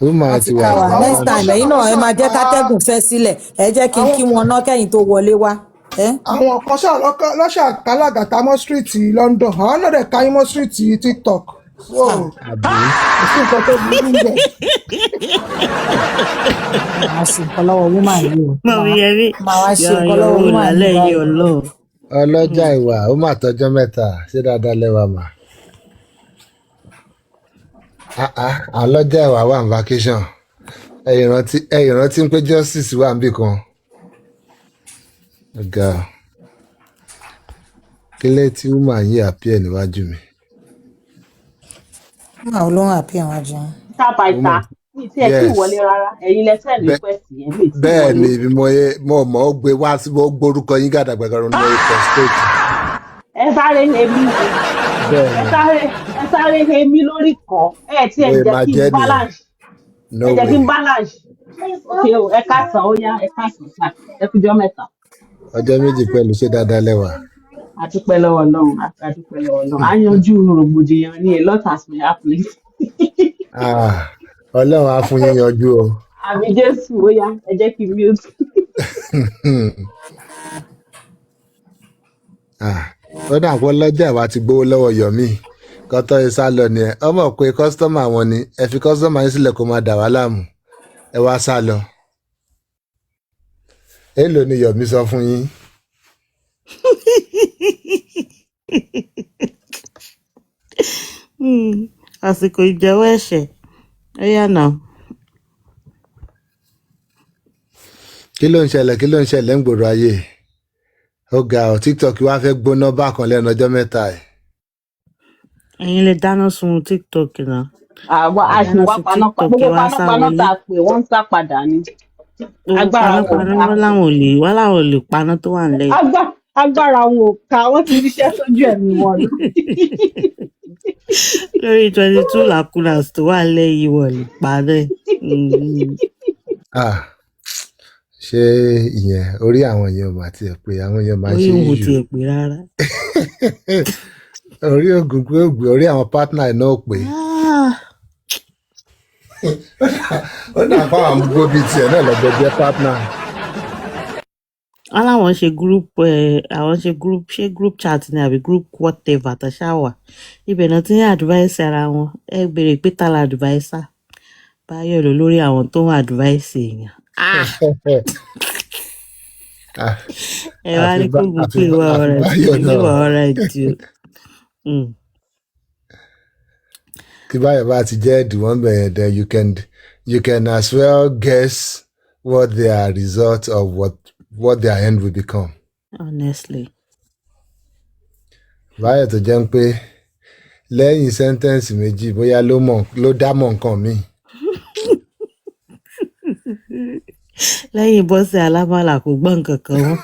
woman àti ti wà káwa next important. time ẹ̀yin náà ẹ máa jẹ́ kátẹ́gùn fẹ́ sílẹ̀ ẹ jẹ́ kí n kí wọn náà kẹ́yìn tó wọlé wá. àwọn kan lọ́ṣà kálágàtà mọ́ street London àwọn náà dẹ̀ káyín mọ́ street TikTok so àbí kò sí nǹkan tó burú bẹ́ẹ̀. màá ṣe nǹkan lọ́wọ́ woman yìí o Mọ̀mí Yẹmí, màá wá ṣe nǹkan yọ̀ọ̀yọ̀ lọ́wọ́ wò woman yìí lálẹ́ yìí báyìí. ọlọ́run. ọlọ́jà ìwà ó mà tọ́jọ́ mẹ́ta ṣé dáadáa lẹ́wà mà. ọlọ́jà ìwà wà ní vacation ẹ̀yìn rántí pé justice wà níbì kan. ọ̀gá kílẹ̀ tí woman yìí appear níwájú mi. woman olóhùn àbí àwọn àjẹun. tábà ìta ní tí ẹ tí wọlé rárá ẹ̀yin lẹsẹ request yẹn lè tí bẹ́ẹ̀ wọlé. ni mo mọ̀ ó gbé wá sí mo gbórúkọ yín gàdàgbàgàrún ní ẹ̀kọ́ state. ẹ sáré hemi bẹ́ẹ̀ ẹ sáré hemi lórí kan ẹ tí ẹ jẹ́ kí n balance no ẹ jẹ́ kí n way balance ṣe o ẹ káàsán ó yá ẹ káàsán sá ẹ kújọ́ mẹ́ta. ọjọ́ méjì pẹ̀lú ṣé dáadáa lẹ́wà. àdúpẹ́ lọ́wọ́ Ọlọ́run àdúpẹ́ lọ́wọ́ Ọlọ́run á yanjú rògbòdìyàn ní a lot has been happening. Ọlọ́run á fún yín yanjú o. àmì Jésù ó yá ẹ jẹ́ kí n mute. ó dà pọ̀ lọ́jà ìwà ti gbówó lọ́wọ́ Yomi kọ́tọ́ isá lọ ni ẹ ọmọ pé kọ́sítọ́mà wọn ni ẹ fi kọ́sítọ́mà yín sílẹ̀ kó máa dà wá láàmú ẹ wá sá lọ. èèlò ni Yomi sọ fún yín. Àsìkò ìjẹ́wọ́ ẹ̀ṣẹ̀ ó yá náà. kí ló ń ṣẹlẹ̀ ń gbòòrò ayé ó ga ọ TikTok wá fẹ́ gbóná bákan lẹ́nu ọjọ́ mẹ́ta ẹ̀. Ẹ̀yin lè dáná sun TikTok náà. àwa àṣìwà panápaná gbogbo panápaná tá a pè wọ́n ń sá padà ni. agbára wọn wọ́n láwọn ò lè paná tó wà nílẹ̀. agbára wọn ò ká wọ́n ti ríṣẹ́ sójú ẹ̀mí wọn lọ. lórí 22 lacunas tó wà lẹ́yìn wọ̀ lè paná ẹ̀. ṣé ìyẹn orí àwọn èèyàn mà tiẹ̀ pé àwọn èèyàn máa ń ṣe orí òun yíyù tiẹ̀ pé rárá. orí ògùn pé ògbé orí àwọn partner ẹ̀ náà pé ó dà fáwọn àmúgbó bíi tiẹ̀ náà lọ́jọ́ jẹ́ partner. wọ́n láwọn ṣe group chat ni àbí group whatever tó ṣáà wà ibẹ̀ náà ti ń advice ara wọn ẹ béèrè pé ta la adviser Báyọ̀ ló lórí àwọn tó ń advice èèyàn. ẹ wá ní kó bù pé ìwà ọ̀rọ̀ ìdí o. tí Báyọ̀ bá ti jẹ́ ẹ̀dùn bẹ̀yẹn then you can as well guess what their result of what their end will become. Honestly. Báyọ̀ tó jẹ́ ń pé lẹ́yìn sẹ́ńtẹ́ǹsì méjì bóyá ló dámọ̀ nǹkan míì. lẹ́yìn bọ́sẹ̀ alámàlà kò gbọ́ nǹkan kan wọ́n.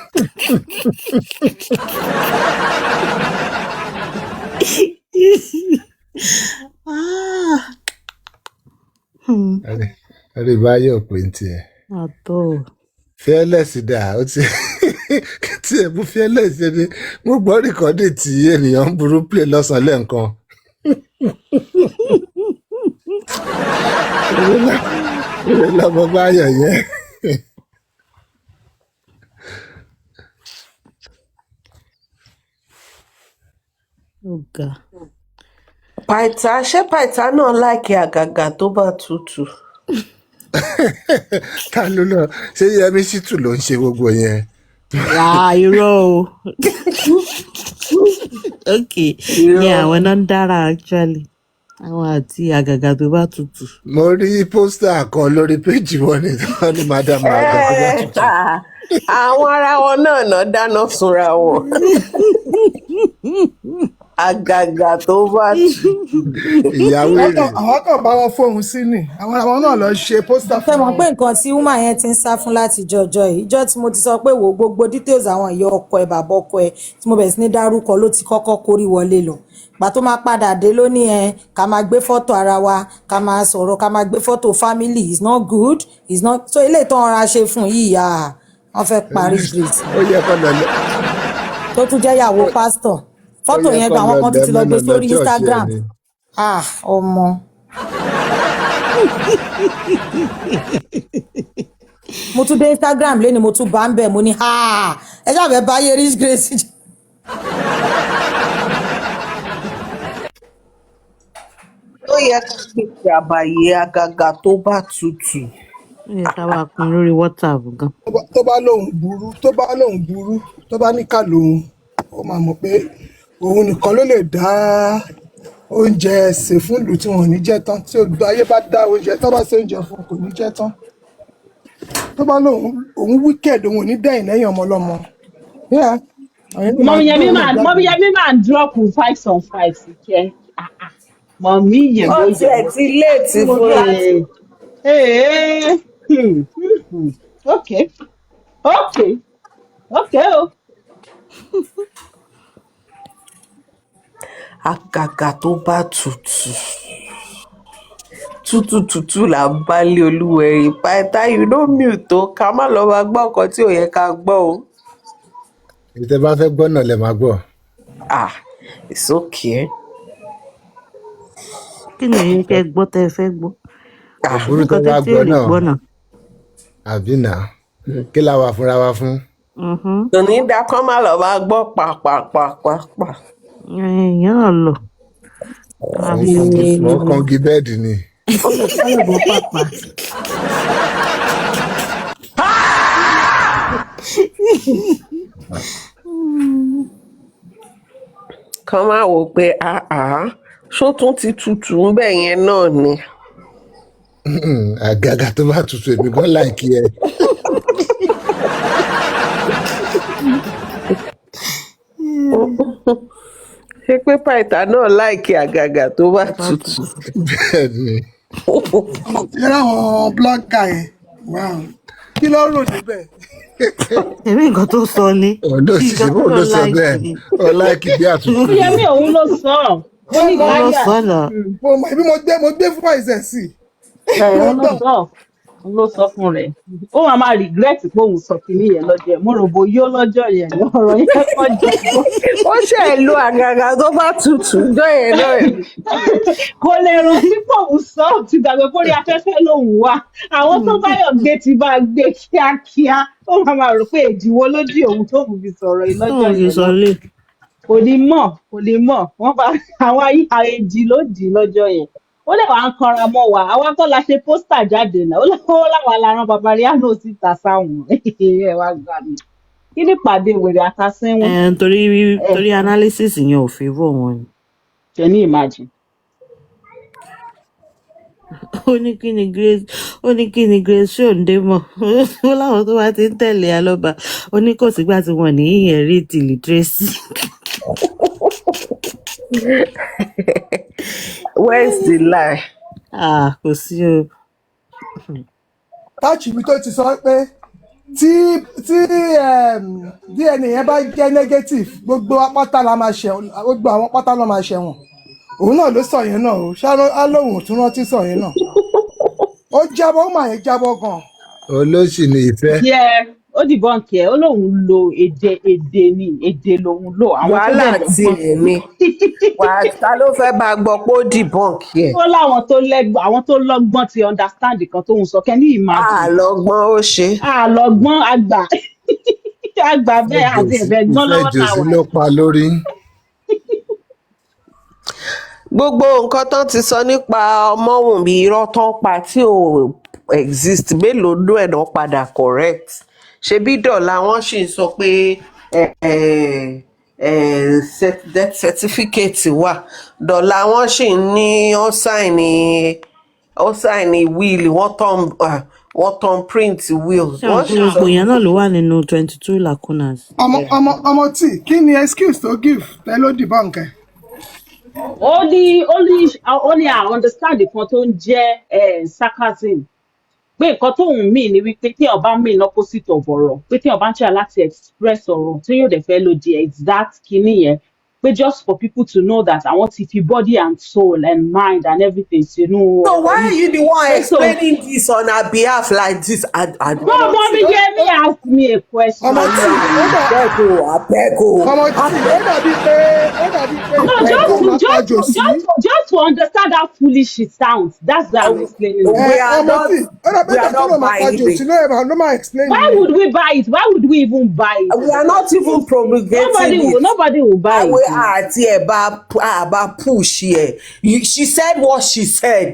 ẹ̀rí Báyọ̀ pé ń tiẹ̀. àtọ́ fearless dà ó ti tí ẹ̀ mú fearless ẹni mo gbọ́ rìkọ́dì tí ènìyàn ń burú play lọ́sàn-án lẹ́ẹ̀kan. èrè lọ́mọ Báyọ̀ yẹn. ọ̀gá. Ṣé Pytha náà láìkí àgàgà tó bá tutù? ta ló lọ ṣé Yẹmí Ṣítù ló ń ṣe gbogbo yẹn. irọ́ o. ok ní àwọn náà ń dára actually àwọn àti àgàgà tó bá tutù. mo rí pósítà kan lórí péjì wọn ni wọn ní madam àgàgà tó bá tutù. àwọn ará wọn náà dáná sunra wọn. àgàgà tó bá tutù. ìyàwó rẹ̀ àwọn kan bá wọn fóun sí ni àwọn náà lọ ṣe pósítà fẹ́ mọ̀ pé nǹkan tí woman yẹn ti ń sá fún láti jọjọ́ yìí ìjọ́ tí mo ti sọ pé wo gbogbo details àwọn ìyá ọkọ ẹ̀ bàbá ọkọ ẹ̀ tí mo bẹ̀rẹ̀ sí ní dárúkọ ló ti kọ́kọ́ kórí wọlé lọ gbà tó máa padà dé lónìí ká máa gbé fọ́tò ara wa ká máa sọ̀rọ̀ ká máa gbé fọ́tò family is not good is not so ilé ìtàn ọ̀rá ṣe fún yìí yá wọ́n fẹ́ parí great ó yẹ kó lọ lẹ. tó tún jẹ́ ìyàwó pásítọ̀ fọ́tò yẹn gba àwọn kan ti lọ gbé sórí Instagram ọmọ. mo tún dé Instagram lẹ́ni mo tún bá ń bẹ̀ mo ní ẹ ṣàfẹ́ báyé rich grace jẹ́. ó yẹ ká pèsè àbàyè àgàgà tó bá tutù. ó yẹ ká wá pín lórí WhatsApp gan. tó bá lóun burú tó bá ní ká lòun ó máa mọ̀ pé òun nìkan ló lè dá oúnjẹ sè fún ìlú tí wọn ò ní jẹ tán tí olùdó ayé bá dá oúnjẹ tó bá ṣe oúnjẹ fún kò ní jẹ tán tó bá lóun òun wicked òun ò ní dẹ̀yìn lẹ́yìn ọmọ ọlọ́mọ. Mommy Yemi man drop 5 on 5 okay. Mommy Yemi. ó tiẹ̀ ti léètì fún láti. Okay. Àgàgà tó bá tútù là ń bálé olúwẹ̀rí pátá you know mute o ká má lọ máa gbọ́ nǹkan tí ò yẹ ká gbọ́ o. ìtẹ́ bá fẹ́ gbọ́ náà lẹ máa gbọ́. It's okay. kí ni èyí kẹ́ gbọ́ tẹ́ fẹ́ gbọ́. òbúrú tó bá gbọ́ náà àbí náà kí la wà fúnra wa fún. kò ní dá kán má lọ máa gbọ́ pàpàpàpàpà. èèyàn náà lọ. wọ́n kọ́ngí bẹ́ẹ̀dì ni. ó lè sáré bọ́ pàpà. kán máa wò pé ṣó tún ti tutù ń bẹ̀ yẹn náà ni. àgàgà tó bá tutù èmi gan láìkí ẹ. ṣé pé pàìtà náà láìkí àgàgà tó bá tutù. bẹ́ẹ̀ ni. yẹ́rọ àwọn blọ́gà yẹn kí ló rò níbẹ̀. èmi nǹkan tó sọ ni. ọ̀dọ́ òṣìṣẹ́ bó ló sọ bẹ́ẹ̀ ọ láìkí bí àtúntò. Yemi òun ló sọ ó ní gáyà. ibi mo gbé fún àìsàn sí i. òun ló sọ fún rẹ̀ ó máa regret pé òun sọ kìíní yẹn lọ́jọ́ yẹn mo rò bó yó lọ́jọ́ yẹn ọ̀rọ̀ yẹn kọ́ jẹ́ gbọ́. ó ṣe lo àgàgà tó bá tutù jọ yẹn náà. kò lè rántí pòun sọ ti gbàgbé kórí afẹ́fẹ́ lòun wà àwọn tó báyọ̀ gbé ti bá gbé kíákíá ó máa rò pé èdìwó lójú òun tó mú fi sọ̀rọ̀ yìí lọ́jọ́ yẹn kò ní mọ̀ wọ́n bá àwọn àyèjì ló dì lọ́jọ́ yẹn ó lè wá ń kanra mọ́ wa àwa kọ́ la ṣe pósítà jáde náà ó láwọn aláran Babariano síta sáwọn ẹ wá gbà mí kí ni pàdé wèrè àtàsínwó. torí analysis yẹn ò fi rò wọn ni. can you imagine. ó ní kí ni Grace Shonde mọ̀ ó láwọn tó bá ti ń tẹ̀lé alọ́ba ó ní kò sígbà tí wọ́n ní ìyẹn rí ti literacy. Where's the lie? kò sí o. táàchì mi tó ti sọ pé tí DNA yẹn bá jẹ́ negative gbogbo apáta la máa ṣẹ̀wọ̀n gbogbo àwọn pátá la máa ṣẹ̀wọ̀n òun náà ló sọ yẹn náà o á lóun tún rántí sọ yẹn náà ó jábọ́ ó mà yẹn jábọ́ gan. olóṣì ni ìfẹ́. ó dìbọn kẹ ó lóun lo èdè lòun lò. wàhálà tí èmi ta ló fẹ́ bá gbọ́ pé ó dìbọn kí ẹ̀. ó láwọn tó lọ́gbọ́n ti understand kan tóun sọ kẹ́ni imagine. àlọ́gbọ́n ó ṣe. àlọ́gbọ́n àgbà bẹ́ẹ̀ àti ẹ̀fẹ̀ gbọ́n lọ́wọ́ ìfẹ́ jòsí ló pa lórí. gbogbo nǹkan tán ti sọ nípa Ọmọwùnmí irọ́ tán pa tí ò exist mélòó ló ẹ̀ náà padà correct ṣebí dọ̀là wọn sì ń sọ pé death certificate wà dọ̀là wọn sì ń ní ó sáìnì wíìlì wọ́n tán print will. gbogbo yẹn náà ló wà nínú 22 lacunas. ọmọ tí kí ni excuse to give tẹ ló dìbọn kẹ. ó ní I understand nǹkan tó ń jẹ́ sarcasm pé nǹkan tóun mí ni wípé tí ọba mí opposite of ọ̀rọ̀ pé tí ọba ń ṣe láti express ọ̀rọ̀ tí yóò dẹ̀ fẹ́ lo the exact kinní yẹn but just for people to know that I want to fi body and soul and mind and everything sínú So why ọ̀rọ̀ are yìí. you the one Pé so explaining this on her behalf like this? no, ọmọ tí mommy Yemi asked me a question. ọmọ tí ọmọ tí ó dàbí pé No, ìgbà tó máa pàjọ sí just to understand how foolish it sounds. That's why I'm explaining it. ọmọ tí ó dàbí We ìgbà are tó not máa buying pàjọ sí it. ló máa explain Why yẹn. would we buy it? Why would we even buy it? We are not even promulgating it. Nobody will buy Awe it. àti ẹ̀bá push ẹ̀. She said what she said.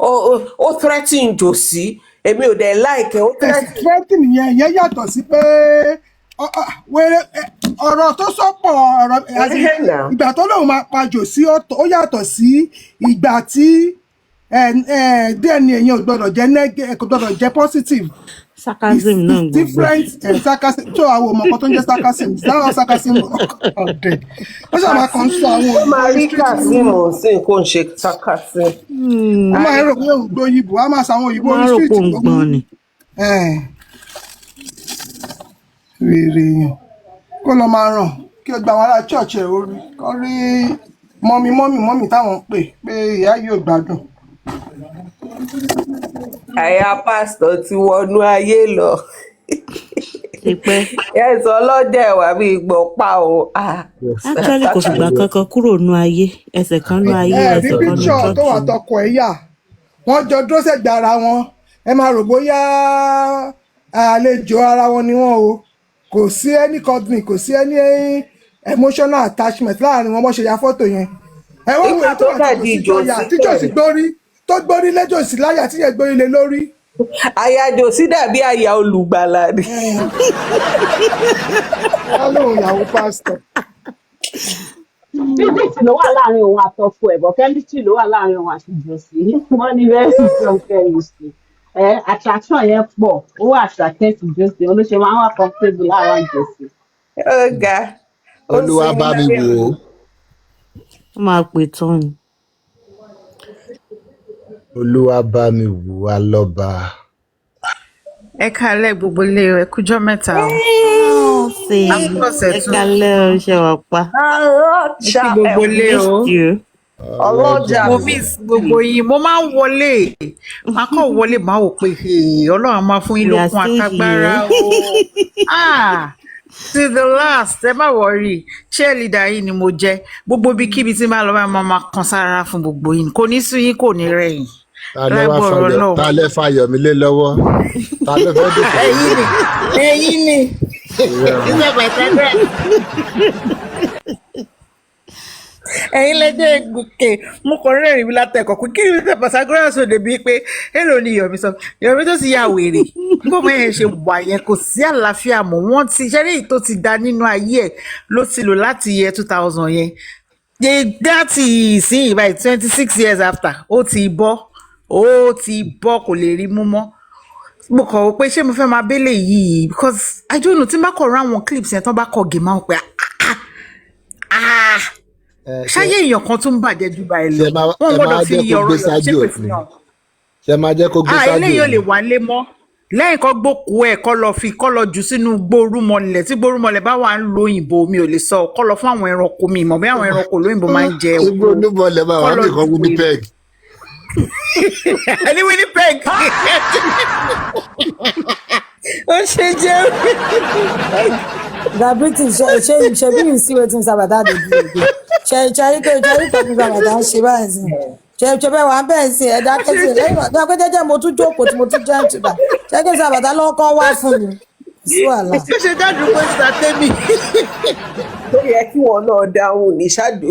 Ó threaten Josie. Èmi ò dẹ̀ like ẹ̀. Ó threaten. threatening yẹn yàtọ̀ sí pé ọ̀rọ̀ tó sọ́pọ̀ ọ̀rọ̀ ìgbà tó lóun máa pàjọ sí ó yàtọ̀ sí ìgbà tí DNA yẹn ò gbọ́dọ̀ jẹ́ positive. sarcasm náà It's different sarcasm tó àwọn ọmọ kan tó ń jẹ́ sarcasm dáhùn sarcasm ọ̀dẹ̀ ó sábà kan sọ àwọn Ó máa rí Kazeem sí kò ń ṣe sarcasm. ó máa ń rò pé òyìnbó òyìnbó á máa sọ àwọn òyìnbó máa orí rò street pé òun gbọ́n ni. rèrè èèyàn kó lọ máa ràn kí o gba àwọn ará church ẹ̀ orí kó rí mọ́mì táwọn ń pè ìyá yóò gbádùn. Àyà pásítọ̀ ti wọnú ayé lọ. ti pẹ́. Ẹ̀sọ́ ọlọ́jà ẹ̀wà bí gbọ́ pa o. actually kò fìgbà kankan kúrò nú ayé ẹsẹ̀ kan nú ayé bí ẹsẹ̀ kan nú píṣọ̀ tó wà church. tọkọ ẹ̀ yà wọ́n jọ dúró sẹ́gbẹ̀ ara wọn ẹ máa rò bóyá àlejò ara wọn ni wọ́n o kò sí any company kò sí any emotional attachment láàrin wọn bó ṣe ya fọ́tò yẹn ẹ wọ́n wo ètò àti tíjọ́sì tó gbórí lẹ́jọ́sì láyà tí yẹn gbórí lé lórí. Àyà Jòsí dàbí àyà olùgbàlà ni. wọ́n lóun ìyàwó pásítọ̀. Physics ló wà láàrin òun àtọkọ ẹ̀, but chemistry ló wà láàrin òun àti Jòsí. Wọ́n ní very strong chemistry. Attraction yẹn pọ̀, ó wà attracted to Jòsí, olóṣèlú máa ń wà comfortable lára Jòsí. Ó ga. Olúwa bá mi wò ó. ó máa pè tán ni. Olúwa bá mi wò wá lọ́ba. Ẹ káalẹ́ gbogbo ilé o, ẹ kújọ́ mẹ́ta o. ṣe ẹ kálẹ́ o ṣe wà pa. Ẹ kí gbogbo ilé o. Ọlọ́jà Mo miss gbogbo yín, mo máa ń wọlé. Màá kàn wọlé máa wò pé Ọlọ́run máa fún yín lókun àtagbára o. To the last, ẹ má wọrí, cheerleader yìí ni mo jẹ́. Gbogbo ibikíbi tí máa lọ máa kan sára fún gbogbo yín. Kò ní sú yín, kò ní rẹ̀ yín. Ta lẹ fàyọ̀ mi lé lọ́wọ́? Ta ló fẹ́ dùn fún mi? Ẹ̀yin ni. Ìṣe Pythagoras. Ẹ̀yin lẹ́jọ́ ìgòkè mo kàn rẹ́rìn-ín látẹ̀kọ̀ pé kí ni Pythagoras ò débi pé èlò ni Yomi sọ Yomi tó ti ya wèrè gbọ́mọ yẹn ṣe wà yẹn kò sí àlàáfíà mọ́ wọ́n ti ṣẹ́rí èyí tó ti da nínú ayé ẹ̀ ló ti lò láti year 2000 yẹn láti ìsìn ìbáyìí 26 years after ó ti bọ́ kò lè rí mú mọ́ mo kàn wò pé ṣé mo fẹ́ máa bélé yìí because I don't know tí n bá kọ̀ ra àwọn clips yẹn tán bá kọ̀ gé máa ń pẹ́ ṣáyé èèyàn kan tún bàjẹ́ jù báyìí lọ wọ́n gbọ́dọ̀ fi ọ̀rọ̀ yọ̀ ṣépè fún yàn. ṣe máa jẹ́ kó gbé sáájú òfin. eléyìí ò lè wálé mọ́ lẹ́yìn kan gbókù ẹ̀ kọ́ lọ jù sínú gbórúmọlẹ̀ tí gbórúmọlẹ̀ bá wà ń lo òyìnbó mi ò lè sọ kọ́ lọ fún àwọn ẹranko mi ìmọ̀ bí àwọn ẹranko lóyìnbó máa ń jẹ òkú. gbórúmọlẹ̀ máa wà ní ìkan Winnipeg. ẹni Winnipeg ó ṣe jẹ́ The British ṣe bí you see wetin Sabata dey do again. Ṣe pé Sabata ń ṣe báyìí sí. Ṣe bẹ́ẹ̀ wà bẹ́ẹ̀ sí ẹ̀dá kẹ́sì lẹ́yìn ọ̀dọ́ pé jẹ́jẹ́ mo tún jókòó tí mo tún jẹ́ ìtura. Ṣé kí Sabata lọ́kọ́ wá fún mi? Sí wàhálà. ṣe ṣe dájú pé sàtẹ́mì. tó yẹ kí wọn náà dáhùn ní ṣáàdù.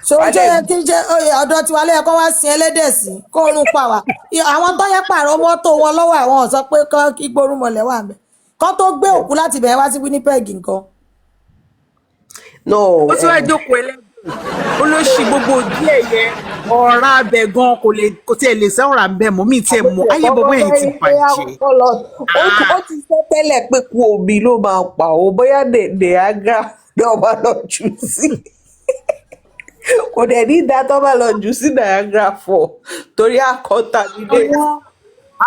Ṣòwòjọ́ yẹ kí jẹ́ ọ̀dọ́ tiwa lẹ́yìn kọ́ wá sin ẹlẹ́dẹ̀ sí kó orun pa wá. Àwọn tó yẹ pààrọ̀ mọ́tò wọn lọ́wọ́ àwọn ò sọ pé kí gbórúmọlẹ̀ wà mẹ́. Kọ́ tó gbé òkú láti bẹ̀rẹ̀ wá sí Winnipeg nǹkan. Ó tún wá jókòó ẹlẹ́dẹ̀ ó ló ṣì gbogbo díẹ̀ yẹn ọ̀rá abẹ gan kò tiẹ̀ lè sẹ́ ọ̀rá abẹ mọ́ mi tiẹ̀ mọ́ ayé bọ́bọ́ yẹn ti bàjẹ́. Ó ti sọ tẹ́lẹ̀ pé kú omi ló máa pa ó bóyá Niagara náà máa lọ jù sí kò dẹ̀ ní ìdá tó máa lọ jù sí Niagara fọ̀ torí àkọ́tà nílé.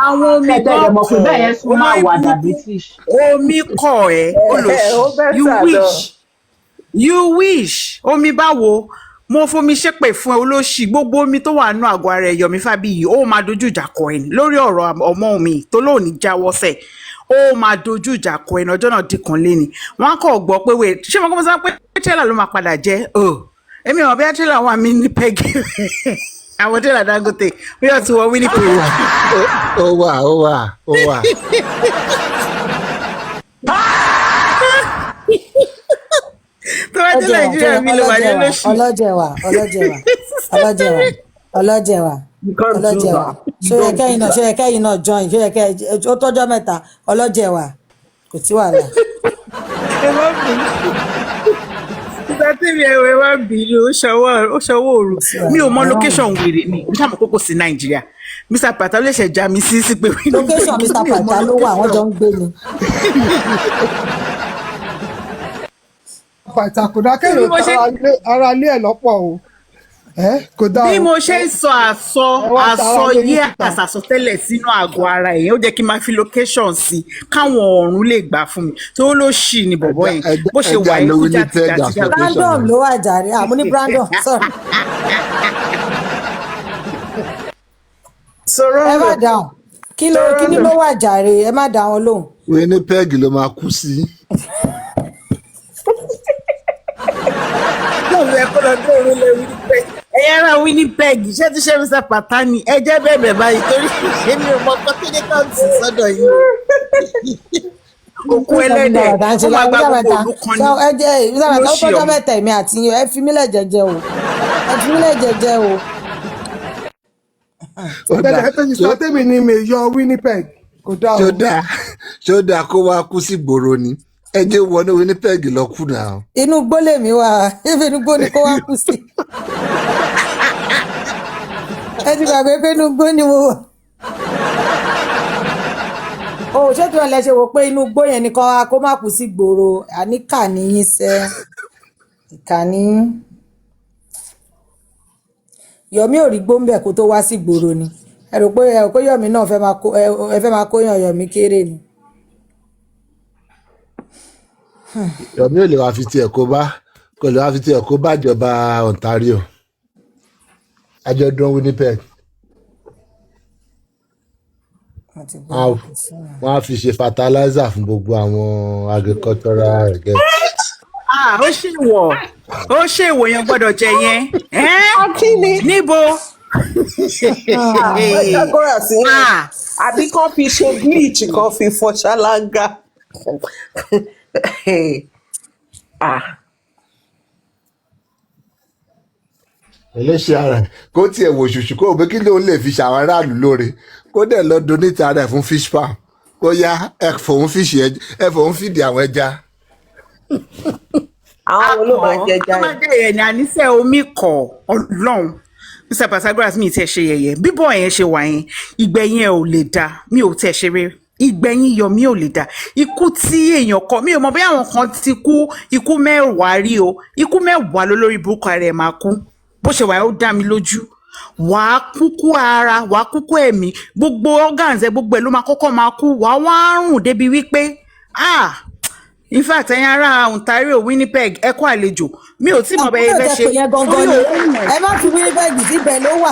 Àwọn omi gan kọ̀ omi kọ̀ ẹ́ you wish you wish omi báwo mo fomi ṣépè fún ẹ olóṣì gbogbo omi tó wà nínú àgọ́ ara ẹ Yomi Fabiyi ó máa dojú ìjà kọ ẹ ní lórí ọ̀rọ̀ ọmọ mi tó lóòní jáwọ́sẹ̀ ó máa dojú ìjà kọ ẹ ní ọjọ́ náà dìkan léni wọn á kọ́ gbọ́ pé wait ṣé mo kọ́ mọ́ sá pé tẹ́lá ló máa padà jẹ́ èmi ò bí tẹ́lá wà mí ní pẹ́gì àwọn tẹ́lá Dangote bí wọ́n ti wọ Winnipeg. ó wà. tó bá dé Nàìjíríà mi ló wà ní lóṣù. ọlọ́jẹ̀wà ṣé yẹ kẹ́yìn náà join ṣé yẹ kẹ́ ó tọ́jọ́ mẹ́ta ọlọ́jẹ̀wà kò tí wàhálà. ẹ má bínú ìgbà tí mi ẹ̀wẹ̀ wá bínú ó ṣọwọ́ òru mi ò mọ location wèrè ni mo ṣàmọ̀ kókò sí Nàìjíríà Mr. Pata lè ṣe já mi sí pé location Mr. Pata ló wà àwọn jọ ń gbé ni. Pàtàkì dákẹ́rẹ́ ara ilé ẹ̀ lọ́pọ̀ o. Kò dá o. Bí mo ṣe ń sọ àsọ yé àsàsọtẹ́lẹ̀ sínú àgọ́ ara èèyàn ó jẹ́ kí n máa fi location sí káwọn ọ̀run lè gbà fún mi tó ló ṣì ní bọ̀bọ̀ yẹn bó ṣe wà yẹn kó jàtìjàtìjà. Brandon ló wà jàre àmú ní Brandon sorry. ẹ má dáhùn kí ni ló wà jàre ẹ má dá wọn lóhùn. Winnipeg ló máa kú sí. ẹ̀yà ara Winnipeg ṣé tí ṣe Mr. Pata ni ẹ jẹ́ bẹ̀bẹ̀ báyìí torí èmi ò mọ kọ́tẹ́lẹ́ káùntì sọ́dọ̀ yìí òkú ẹlẹ́dẹ̀ ó máa gba gbogbo òlú kan ní lóṣì ọ̀hún. mẹ́ta èmi àti yín ẹ fi mílẹ̀ jẹ́jẹ́ o. Sọtẹ́mi ni mi yọ Winnipeg kò dá o. ṣó dáa kó wá kú sí gbòòrò ni ẹ jẹ́ wọnú Winnipeg lọ kú náà. inú igbó lèmi wà inú igbó ni kó wá kú sí. ẹ ti gbàgbé pé inú igbó ni mo wà. ṣé tí wọn lè ṣe wò pé inú igbó yẹn nìkan kó má kú sí gbòòrò àníkà níyín sẹ ìkànnì Yomi ò rí gbóǹbẹ kó tó wá sí gbòòrò ni ẹ rò pé Yomi náà fẹ́ máa kóyàn Yomi kéré ni. Yomi ò lè wá fi tiẹ̀ kó bá ìjọba Ontario àjọ̀dún Winnipeg wọ́n á fi ṣe fertilizer fún gbogbo àwọn agricultural ẹ̀gẹ́. ó ṣe ìwọ̀ yẹn gbọ́dọ̀ jẹ yẹn níbo. Pythagoras àbí kàn fi ṣe bleach kàn fi fọ ṣáláńgá. ẹlẹ́ṣẹ̀ ara ẹ̀ kó tiẹ̀ wò ṣùṣù kó o pé kí ló ń lè fi ṣàwọn aráàlú lóore kó dẹ̀ lọ donate ara ẹ̀ fún fish farm kó yá ẹ fòun fìdí àwọn ẹja. àwọn wo ló máa ń jẹja yẹn. ọmọdé yẹn ni àníṣe omi kọ Ọlọ́run Mr. Pythagoras mi tẹ ṣe yẹ̀yẹ́ bíbọ̀ yẹn ṣe wà yẹn ìgbẹ̀yìn ẹ̀ ò lè dáa mi ò tẹ ṣe rere ìgbẹ̀yìn Yomi ò lè dá ikú tí èèyàn kọ mi ò mọ bí àwọn kan ti kú ikú mẹ́wàá rí o ikú mẹ́wàá ló lórí burúkú ara ẹ̀ máa kú bó ṣe wà ó dá mi lójú wàá kúkú ara wàá kúkú ẹ̀mí gbogbo organs ẹ gbogbo ẹ̀ ló máa kọ́kọ́ máa kú wàá wá rùn débi wípé in fact ẹ̀yin ará Ontario Winnipeg ẹ kú àlejò mi ò tí mọ̀ bẹ́ẹ̀ fẹ́ ṣe ẹ má fi Winnipeg síbẹ̀ ló wà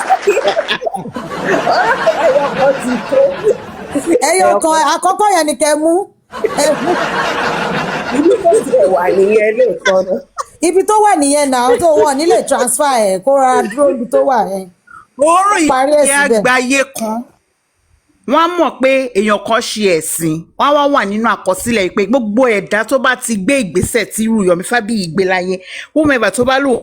ẹyọ kan àkọ́kọ́ yẹn ni kẹ́ mú ibi tó ti wà nìyẹn lóòótọ́ náà. ibi tó wà nìyẹn náà tó wọ̀ nílé transfer ẹ̀ kó rárá dúró ibi tó wà yẹn. oorun ìpínlẹ̀ àgbáyé kan wọ́n mọ̀ pé èèyàn kan ṣe ẹ̀sìn wọ́n wá wà nínú àkọsílẹ̀ pé gbogbo ẹ̀dá tó bá ti gbé ìgbésẹ̀ tí irú Yomi Fabiyi gbé láyé whomever tó bá lò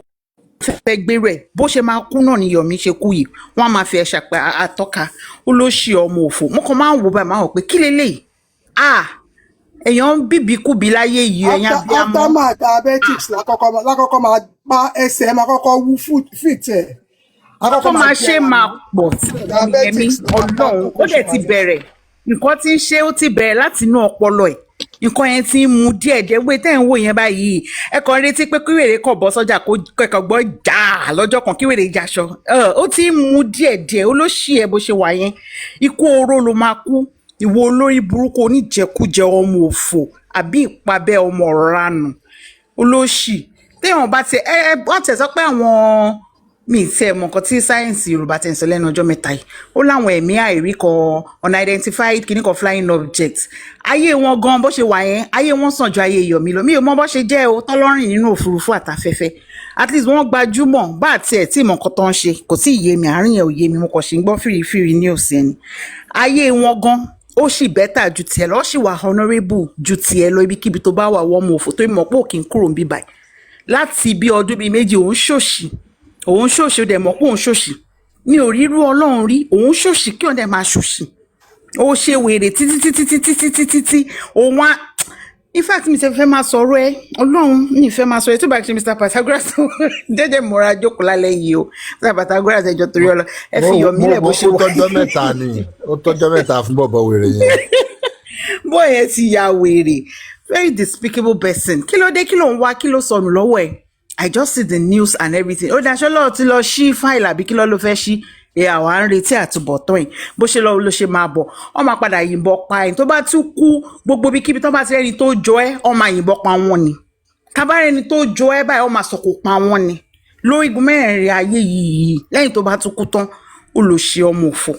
fẹ́ gbé rẹ̀ bó ṣe máa kú náà ni Yomi ṣe kú yìí wọ́n á máa fi ẹ̀ṣà pé àtọ́ka ó ló ṣe ọmọ òfò mo kàn máa ń wò báyìí máa hàn pé kí leléyìí èèyàn ń bíbí kúbi láyé yìí ẹ̀yàn bí a mọ́. after diabetics lákọ́kọ́ máa pa ẹsẹ̀ máa kọ́kọ́ wú fit ẹ̀. akọ́kọ́ máa ṣe máa pọ̀ sí ẹ̀mí Ọlọ́run ó dẹ̀ ti bẹ̀rẹ̀ nǹkan tí ń ṣe ó ti bẹ̀rẹ̀ láti inú ọpọlọ ẹ̀ nǹkan yẹn ti ń mu díẹ̀díẹ̀ wé tẹ́ ń wò yẹn báyìí ẹ kàn retí pé kíwèrè kọ̀ bọ́ sọ́jà kó kẹ̀kọ́ gbọ́ jà lọ́jọ́ kan kíwèrè jaṣọ ó ti ń mu díẹ̀díẹ̀ olóṣì ẹ̀ bó ṣe wà yẹn ikú oró ló máa kú ìwọ olórí burúkú oníjẹkújẹ ọmọ òfò àbí ìpabẹ ọmọ ranù olóṣì téèyàn bá tiẹ̀ wọ́n tẹ̀ sọ pé àwọn mi tiẹ̀ mọ̀ nǹkan tí sáyẹ́ǹsì Yorùbá tẹ̀ ń sọ lẹ́nu ọjọ́ mẹ́ta yìí ó láwọn ẹ̀mí àìrí kan unidentified kìíní kan flying object ayé wọn gan bó ṣe wà yẹn ayé wọn sàn ju ayé Yọ̀mí lọ mi ò mọ bó ṣe jẹ́ o tọ́lọ́rìn nínú òfurufú àtafẹ́fẹ́ at least wọ́n gbajúmọ̀ bá àti ẹ̀ tí ìmọ̀ nǹkan tó ń ṣe kò sí ìyé mi àárín yẹn ò yé mi mo kàn ṣe ń gbọ́ fìrìfìrì ní òsì ẹni ayé wọn gan ó sì bẹ́tà ju tiẹ̀ lọ ó sì wà honourable ju tiẹ̀ lọ ibikíbi tó bá wà wọ́n mọ òfò tó mọ̀ pé òkè ń kúrò ń bíbáyìí láti bí ọdún bíi méjì òun ṣòṣì ó dẹ̀ mọ̀ pé òun ṣòṣì mi ò rírú Ọlọ́run rí òun ṣòṣì kí òun dẹ̀ máa ṣòṣì ó ṣe wèrè títí òun á in fact mi ṣe fẹ́ máa sọ̀rọ̀ ẹ Ọlọ́run mi fẹ́ máa sọ̀rọ̀ ẹ tó bá ṣe Mr. Pythagoras jẹ́jẹ́ mọ́ra jókòó lálẹ́ yìí o Mr. Pythagoras ẹjọ́ torí ọlọ ẹ fi Yọ̀mí lẹ̀ bó ṣe wà. ó tọ́jọ́ mẹ́ta fún bọ̀bọ̀ wèrè yẹn. bóyá ti ya wèrè very despicable person kí ló dé kí ló ń wá kí ló sọnù lọ́wọ́ ẹ̀ I just see the news and everything ó dáṣọ́ lọ́wọ́ tí lọ ṣí fáìlì àbí kí ló fẹ́ ṣí àwa ń retí àtúbọ̀tán ẹ̀ bó ṣe lọ́wọ́ ló ṣe máa bọ̀ ọ máa padà yìnbọn pa ẹ̀ tó bá tún kú gbogbo bí kíbi tó bá ti rẹ́ni tó jọ ẹ́ ọ máa yìnbọn pa wọ́n ni kábàárẹ́ni tó jọ ẹ́ báyìí ọ máa sọ̀kò pa wọ́n ni lórí igun mẹ́rẹ̀ẹ̀rin ayé yìí lẹ́yìn tó bá tún kú tán ó lọ ṣe ọmọ òfò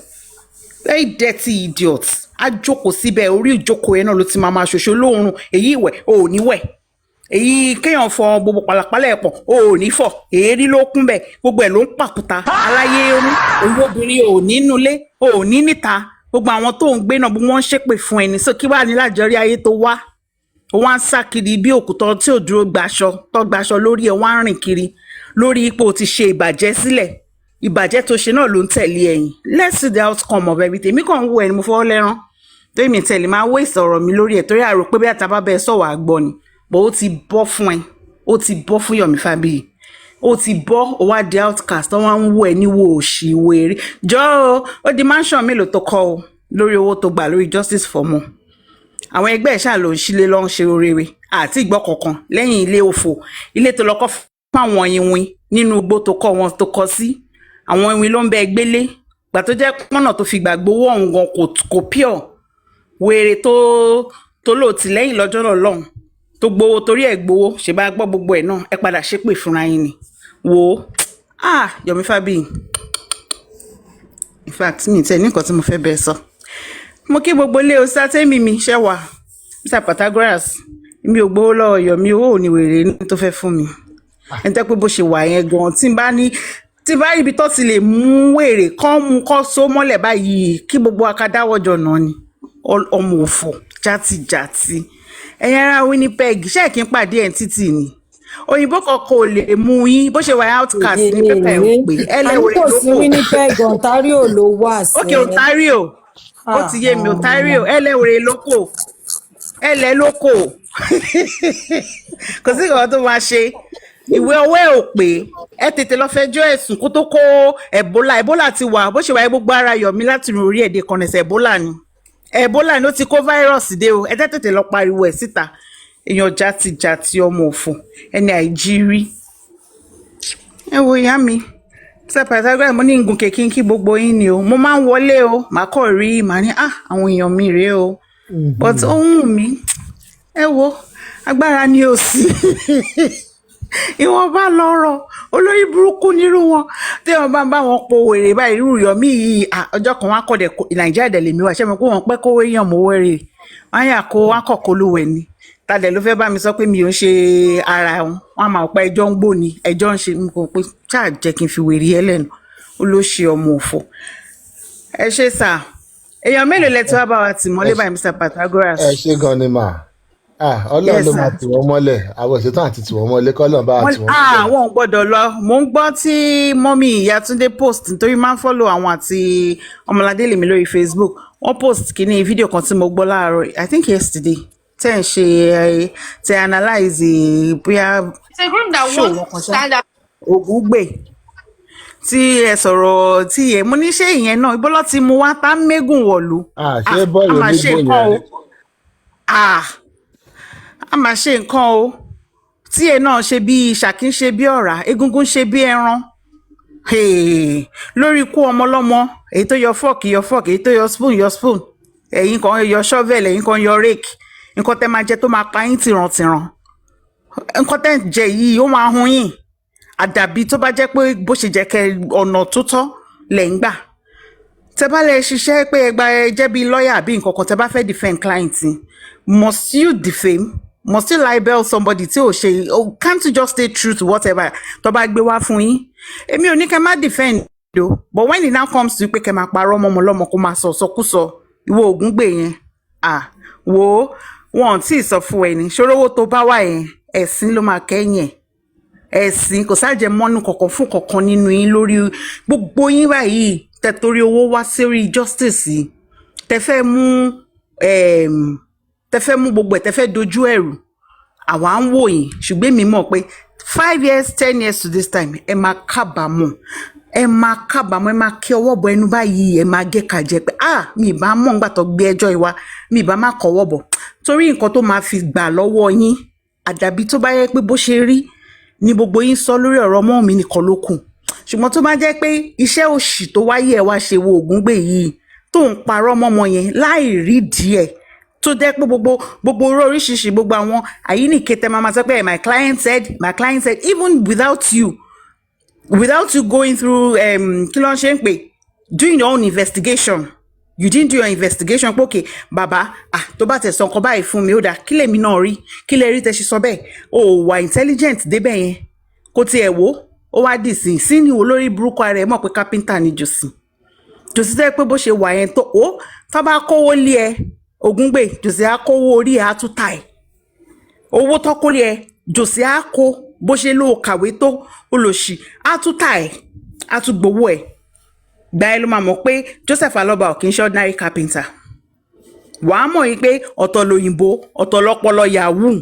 very dirty idiot á jókòó síbẹ̀ orí ìjókòó yẹn náà ló ti máa ṣoṣo lóorun èyí ìwẹ̀ ò ní wẹ̀ èyí kéèyàn fọ gbogbo pàlàpàlà ẹ̀ pọ̀ ò ní fọ̀ èérí ló kún bẹ̀ gbogbo ẹ̀ ló ń pàkúta aláyé irun owó obìnrin ò ní nulẹ̀ ò ní níta gbogbo àwọn tó ń gbé náà bí wọ́n ń ṣépè fún ẹni so kí wàá ní lájọrí ayé tó wá ó wá ń sá kiri bí òkúta tí ò dúró gbaṣọ lórí ẹ̀ wá ń rìn kiri lórí ipò ti ṣe ìbàjẹ́ sílẹ̀ ìbàjẹ́ tó ṣe náà ló ń tẹ̀lé ẹ̀yìn let's see the outcome of everything mi kàn ń wo ẹni mo fọwọ́ lẹ́rán tó èmi tẹ̀lé máa wé ìsọ̀rọ̀ mi lórí ẹ̀ torí àrò pé bí àtàbá bẹ́ẹ̀ sọ̀wọ́ àgbọ̀ ni bó ó ti bọ́ fún ẹ ó ti bọ́ fún Yọ̀mí Fábíyì ó ti bọ́ ó wá di outcast wọ́n wá ń wo ẹ níwò òṣì wèrè jọ́ ó di mansion mélòó tó kọ́ o lórí owó tó gbà lórí justice for more àwọn ẹgbẹ́ ẹ̀ ṣáà ló ń sílé lọ́n ṣe rere àti ìgbọ́ kankan lẹ́yìn ilé òfò ilé tó lọ́kọ́ fáwọn ìwìn nínú igbó tó kọ́ wọn tó kọ́ sí àwọn ìwìn ló ń bẹ gbélé gbà tó jẹ́ pọ́nà tó fi gbàgbówó ọ̀hún gan kò pure wèrè tó lò tì lẹ́yìn lọ́jọ́ náà lọ́hùn tó gbowó torí ẹ̀ gbowó ṣe bá gbọ́ gbogbo ẹ̀ náà ẹ padà ṣépè fúnra yín ni wò ó Yọ̀mí Fábíyì in fact mi tẹ̀ ní nǹkan tí mo fẹ́ bẹ́ẹ̀ sọ mo kí gbogbo ilé ọsá tẹ́mì mi ṣẹ́ wà Mr. Pythagoras mi ò gbowó lọ́wọ́ Yọ̀mí owó ò ní wèrè ní tó fẹ́ fún mi ẹni tẹ́ pé bó ṣe wà yẹn gan tí n bá ibi tó ti lè mú wèrè kọ́ so mọ́lẹ̀ báyìí kí gbogbo akadáwọ́jọ náà ni ọmọ òfò játijàti ẹ̀yin ará Winnipeg ṣé kí n pàdé ẹ̀ títì ni òyìnbó kọ̀ọ̀kan ò lè mú yín bó ṣe wà outcast ní pẹ́pẹ́ ò pé ẹlẹ́wẹ̀rẹ̀ lóko. àní kò sí Winnipeg Ontario ló wà sí. ok Ontario ó ti yé mi Ontario ẹlẹ́wẹ̀rẹ̀ lóko kò sí ìkọ̀wé tó máa ṣe ìwé ọwọ́ ẹ̀ ò pé ẹ tètè lọ fẹjọ́ ẹ̀sùn kó tó kó Ebola ti wà bó ṣe wáyé gbogbo ara Yọ̀mí láti rìn orí èdè kan ẹ̀sẹ̀ Ebola ni ó ti kó fáírọ̀sì dé o ẹ tètè lọ pariwo ẹ̀ síta èèyàn játijàti ọmọ òfò ẹni àìjírí ẹ wo ìyá mi Mr. Pythagoras mo ní ngun kèkí kí gbogbo yín ni o mo máa ń wọlé o màá kọ̀ rí màá ní àwọn èèyàn mi rèé o but ohun mi ẹ wo agbára ni ò sí ìwọ̀n bá lọ́rọ̀ olórí burúkú nírú wọn tí wọ́n bá wọn po wèrè báyìí irú Yọ̀mí yìí ọjọ́ kan wọ́n kọ̀dẹ̀ Nàìjíríà dẹ̀ lèmi wá ṣé mo kó wọn pẹ́ kówó èèyàn mowó rè wọ́n yà kó wọn kọ̀ kó lówẹ̀ ni tàdẹ̀ ló fẹ́ bá mi sọ pé mi ò ń ṣe ara wọn wọn máa pa ẹjọ́ ń gbò ní ẹjọ́ ń ṣe nǹkan pé ṣáà jẹ́ kí n fi wèrè ẹlẹ́nu ó ló ṣe ọmọ òfò ẹ ṣe sà èèyàn mélòó lẹ tí wàá bá wa tì mọ́lé báyìí Mr. Pythagoras. ẹ ṣe gan ni mà Ọlọ́run ló máa tì wọ́n mọ́lẹ̀ àwọn ìṣètò àti tì wọ́n mọ́lẹ̀ kọ́lọ́n bá tì wọ́n mọ́lẹ̀. àwọn ò gbọ́dọ̀ lọ mò ń gbọ́ tí mọ́mí Ìyátúndé post nítorí máa ń fọ́lọ̀ àwọn àti Ọmọládé lèmi lórí Facebook wọ́n post kíní fídíò kan tí mo gbọ́ láàárọ̀ I think yesterday tẹ́ ń ṣe tẹ́ analyze bóyá show wọn kan ṣá Ògúngbè tí ẹ sọ̀rọ̀ tí ẹ mo ní ṣé ìyẹn náà ibo ló ti mú wá tá mẹ́gùn wọ̀lú. ṣé bọ́ọ̀lù onígbò yẹn a máa ṣe nǹkan o tí ẹ náà ṣe bí Ṣàkí ń ṣe bí ọ̀rá Egúngún ṣe bí ẹran lórí ikú ọmọ ọlọ́mọ èyí tó yọ fork èyí tó yọ spoon ẹ̀yin kan yọ shovel ẹ̀yin kan yọ rake nǹkan tẹ́ máa jẹ tó máa pa yín tìrantìran nǹkan tẹ́ ń jẹ yìí ó máa hun yín àdàbí tó bá jẹ́ pé bó ṣe jẹ́ kẹ́ ọ̀nà tó tọ́ lẹ̀ ń gbà tẹ́ bá lè ṣiṣẹ́ pé ẹgbà ẹ jẹ́ bí lọ́ọ̀yà àbí nǹkan kan tẹ́ bá fẹ́ defend client yín, must you defame, must you libel somebody tí ò ṣe, can't you just stay true to whatever tó bá gbé wá fún yín? Èmi ò ní kẹ́ má defend o, but when it now comes to pé kẹ́ máa parọ́ ọmọ ọlọ́mọ kó máa sọ sọkúsọ ìwọ ògúngbè yẹn wo wọn tí ì sọ fún ẹ ní ṣòrówó tó bá wà yẹn ẹ̀sìn ló máa kẹ́yìn ẹ̀, ẹ̀sìn kò sáàjẹ mọ́nú kankan fún kankan nínú yín lórí gbogbo yín báyìí tẹ torí owó wá sórí justice tẹ fẹ́ mú gbogbo ẹ̀ tẹ fẹ́ dojú ẹ̀rù àwa ń wò yín ṣùgbọ́n èmi mọ̀ pé 5 years 10 years to this time ẹ máa kábàámọ̀ ẹ máa kí ọwọ́ bọ ẹnu báyìí ẹ máa gé kàjẹ́ pé mi ìbá mọ̀ nígbà tó gbé ẹjọ́ ìwá mi ìbá má kọ́wọ́ bọ̀ torí nǹkan tó máa fi gbà lọ́wọ́ yín àdàbí tó bá yẹ pé bó ṣe rí ni gbogbo yín sọ lórí ọ̀rọ̀ ọmọ mi nìkan ló kù ṣùgbọ́n tó bá jẹ́ pé iṣẹ́ òṣì tó wáyé ẹ̀ wá ṣe wo ògúngbè yìí tó ń parọ́ mọ́mọ yẹn láì rí díẹ̀ tó jẹ́ pé gbogbo oríṣiríṣi gbogbo àwọn àyíníkè tẹ́ máa sọ pé my client said even without you going through kí ló ń ṣe ń pè doing your own investigation you didn't do your investigation pé okay bàbá tó bá tẹ̀ sọ nǹkan báyìí fún mi ó dáa kí lèmi náà rí kí lè rí tẹ́ ṣe sọ bẹ́ẹ̀ o wà intelligent débẹ̀ yẹn kó tiẹ̀ wò ó wá dì sí ní olórí burúkú ara ẹ̀ mọ̀ pé kápẹ́ńtà ni jòsí tẹ́ pé bó ṣe wà yẹn tó tá bá kówó lé ẹ ògúngbè jòsí á kówó orí ẹ̀ á tún ta ẹ̀ owó tọ́kórí ẹ jòsí á kó bó ṣe ló kàwé tó olòṣì á tún ta ẹ̀ á tún gbowó ẹ̀ gbà ẹ ló máa mọ̀ pé Joseph Aloba ò kì í ṣe ordinary carpenter wàá mọ̀ yìí pé ọ̀tọ̀ lòyìnbó ọ̀tọ̀ lọ́pọlọ yahoo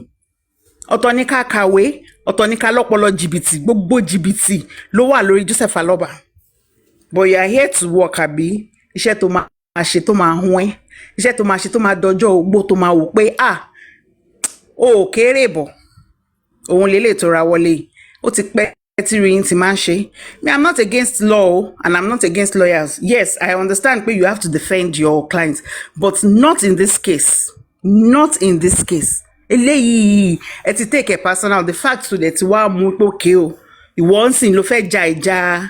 ọ̀tọ̀ ní ká kàwé ọ̀tọ̀ ní ká lọ́pọlọ jìbìtì gbogbo jìbìtì ló wà lórí Joseph Aloba but you are here to work àbí iṣẹ́ tó máa ṣe tó máa hún ẹ́ iṣẹ́ tó máa ṣe tó máa dọjọ́ ogbó tó máa wò pé o kéré bọ̀ òun lélẹ̀ tó ra wọlé ó ti pẹ́ tí rí ti máa ń ṣe. Me, I'm not against law and I'm not against lawyers. Yes, I understand pé you have to defend your clients, but not in this case. Not in this case. Eléyìí ẹ ti take it personal. The fact tó dẹ̀ ti wá mú pé òkè o ìwọ ń sìn ló fẹ́ ja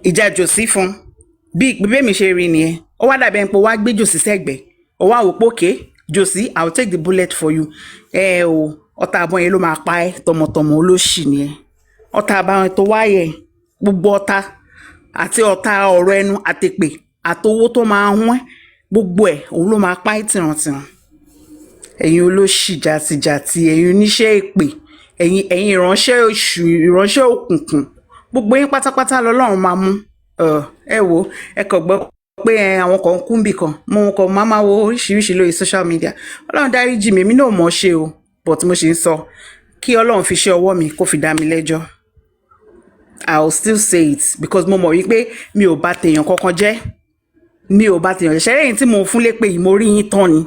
ìjà jòsí fún bí mi ṣe rí nìyẹn ó wá dàbí ẹni pé wá gbé jòsí sẹ́gbẹ̀ẹ́ ó wá wò pé òkè jòsí I will take the bullet for you ọ̀tá àbọ̀n yẹn ló máa pa ẹ́ tọmọtọmọ olóṣì nìyẹn ọ̀tá àbáwọn tó wáyẹ gbogbo ọ̀tá àti ọ̀tá ọ̀rọ̀ ẹnu àtèpè àtowó tó máa hún gbogbo ẹ̀ òun ló máa pa ẹ́ tìrantìran ẹ̀yin olóṣì jàtìjàtì ẹ̀yin oníṣẹ́ èpè ẹ̀yin ìránṣẹ́ oṣù ìránṣẹ́ òkùnkùn gbogbo yín pátápátá lọ́lọ́run máa mú ẹ wo ẹ kàn gbọ́ pé àwọn kan kú níbì kan mo kàn máa wo oríṣiríṣi lórí social media ọlọ́run dáríjì mi èmi náà mọ̀ ọ́ ṣe o but mo ṣe ń sọ kí ọlọ́run fi ṣe ọwọ́ mi kó fi dá mi lẹ́jọ́ I will still say it because mo mọ̀ wípé mi ò bá tèèyàn kankan jẹ́ mi ò bá tèèyàn ṣẹ́rẹ́ yìí tí mo fún lépè yìí mo rí yín tán ni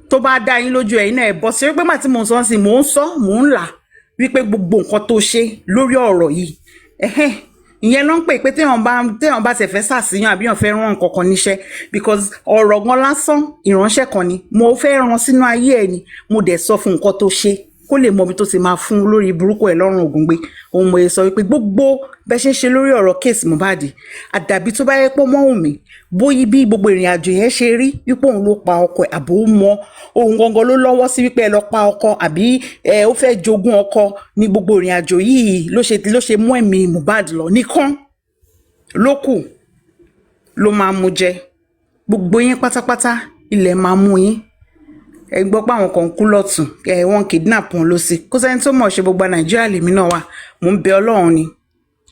tó bá dá yín lójú ẹ̀yin náà ẹ̀ bọ́ sí wípé màá tí mo sọ sí mò ń là wípé gbogbo nǹkan tó ṣe lórí ọ̀rọ̀ yìí ìyẹn ló ń pè pé téèyàn bá tẹ̀ fẹ́ ṣàṣìyàn àbí èèyàn fẹ́ rán nǹkan kan níṣẹ́ because ọ̀rọ̀ gan lásán ìránṣẹ́ kan ni mo fẹ́ rán sínú ayé ẹ̀ ni mo dẹ̀ sọ fún nǹkan tó ṣe kó lè mọ ibi tó ti máa fún lórí burúkú ẹ̀ lọ́rùn Ògúngbé òun mo sọ wípé gbogbo bẹ́ ṣe lórí ọ̀rọ̀ kéèsì Mohbad àdàbí tó bá yẹ pé mọ́ Wunmi bóyí bí gbogbo ìrìn àjò yẹn ṣe rí wípé òun ló pa ọkọ ẹ̀ àbò mọ òun gangan ló lọ́wọ́ sí wípé ẹ lọ pa ọkọ àbí ó fẹ́ jogún ọkọ ní gbogbo ìrìn àjò yìí ló ṣe mú ẹ̀mí Mohbad lọ nìkan ló kù ló máa mú jẹ gbogbo yín pátápátá ilẹ̀ máa mú yín ẹ gbọ́ pé àwọn kan kú lọ́tún wọ́n kidnap wọn ló sí kó sẹ́ni tó mọ̀ ṣe gbogbo Nàìjíríà lèmi náà wà mò ń bẹ Ọlọ́run ni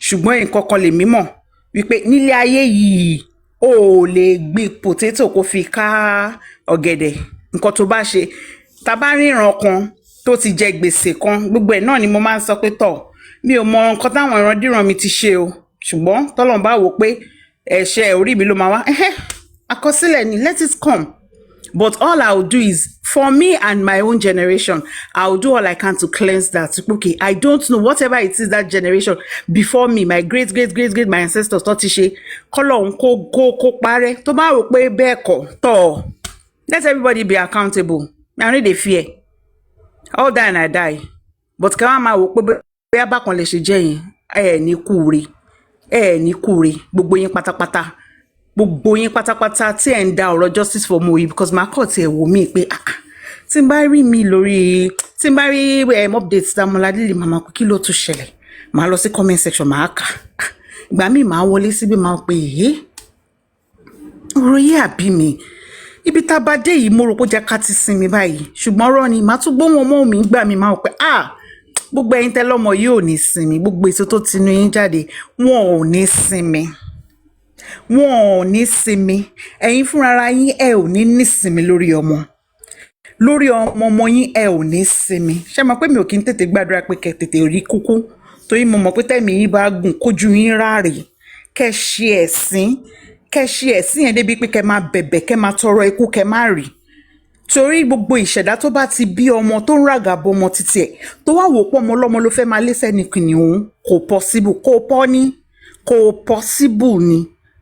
ṣùgbọ́n nǹkan kan lèmi mọ̀ wípé nílé ayé yìí ó lè gbé potato kó fi ká ọ̀gẹ̀dẹ̀ nǹkan tó bá ṣe tá bá ríran kan tó ti jẹ gbèsè kan gbogbo ẹ̀ náà ni mo máa ń sọ pé tọ̀ mi ò mọ nǹkan táwọn ìrandíran mi ti ṣe o ṣùgbọ́n tọ́lọ́run bá wò pé ẹ̀ṣẹ̀ orí mi ló máa wá àkọsílẹ̀ ni let it come. But all I will do is, for me and my own generation, I will do all I can to cleanse that. Okay, I don't know, whatever it is that generation before me, my great, my ancestors taught ṣe, kọ́lọ́run kó parẹ́, tó bá rò pé bẹ́ẹ̀ kọ́, tọ́, let everybody be accountable. I no dey fear. all die and I die but ká wá máa wò pé bóyá bákan lè ṣe jẹ́ yẹn ní kúure ní kúure gbogbo yín pátápátá tí ẹ̀ ń da ọ̀rọ̀ justice for Mo yìí because màá kàn tiẹ̀ wò mí pé tí n bá rí mi lórí tí n bá rí update Dámọ́ládé lè máa kó kí ló tún ṣẹlẹ̀ màá lọ sí comment section màá kà ìgbà míì màá wọlé síbí màá pé ọ̀rọ̀ yìí àbí mi ibi tá a bá dé yìí mo rò pé jẹ́ ká ti sinmi báyìí ṣùgbọ́n ọ̀rọ̀ ni màá tún gbóhùn ọmọ mi gbà mí máa pẹ́ gbogbo ẹ̀yin tẹ́lọ́mọ yìí ò ní sinmi gbogbo èso tó tinú yín jáde wọn ò ní sinmi ẹ̀yin fúnra yín ẹ ò ní nísinmi lórí ọmọ yín ẹ ò ní sinmi ṣé mo pé mi ò kí ń tètè gbàdúrà pé kẹ́ tètè rí kúkú torí mo mọ̀ pé tẹ̀mí yín bá gùn kójú yín ráre kẹ́ ṣe ẹ̀sìn yẹn débi pé kẹ́ máa bẹ̀bẹ̀ kẹ́ máa tọrọ ikú kẹ́ máa rí torí gbogbo ìṣẹ̀dá tó bá ti bí ọmọ tó ń ràgà bọ ọmọ títí ẹ̀ tó wá wò pọ̀ ọmọ ọlọ́mọ ló fẹ́ máa lé sẹ́ni kìnìún kò possible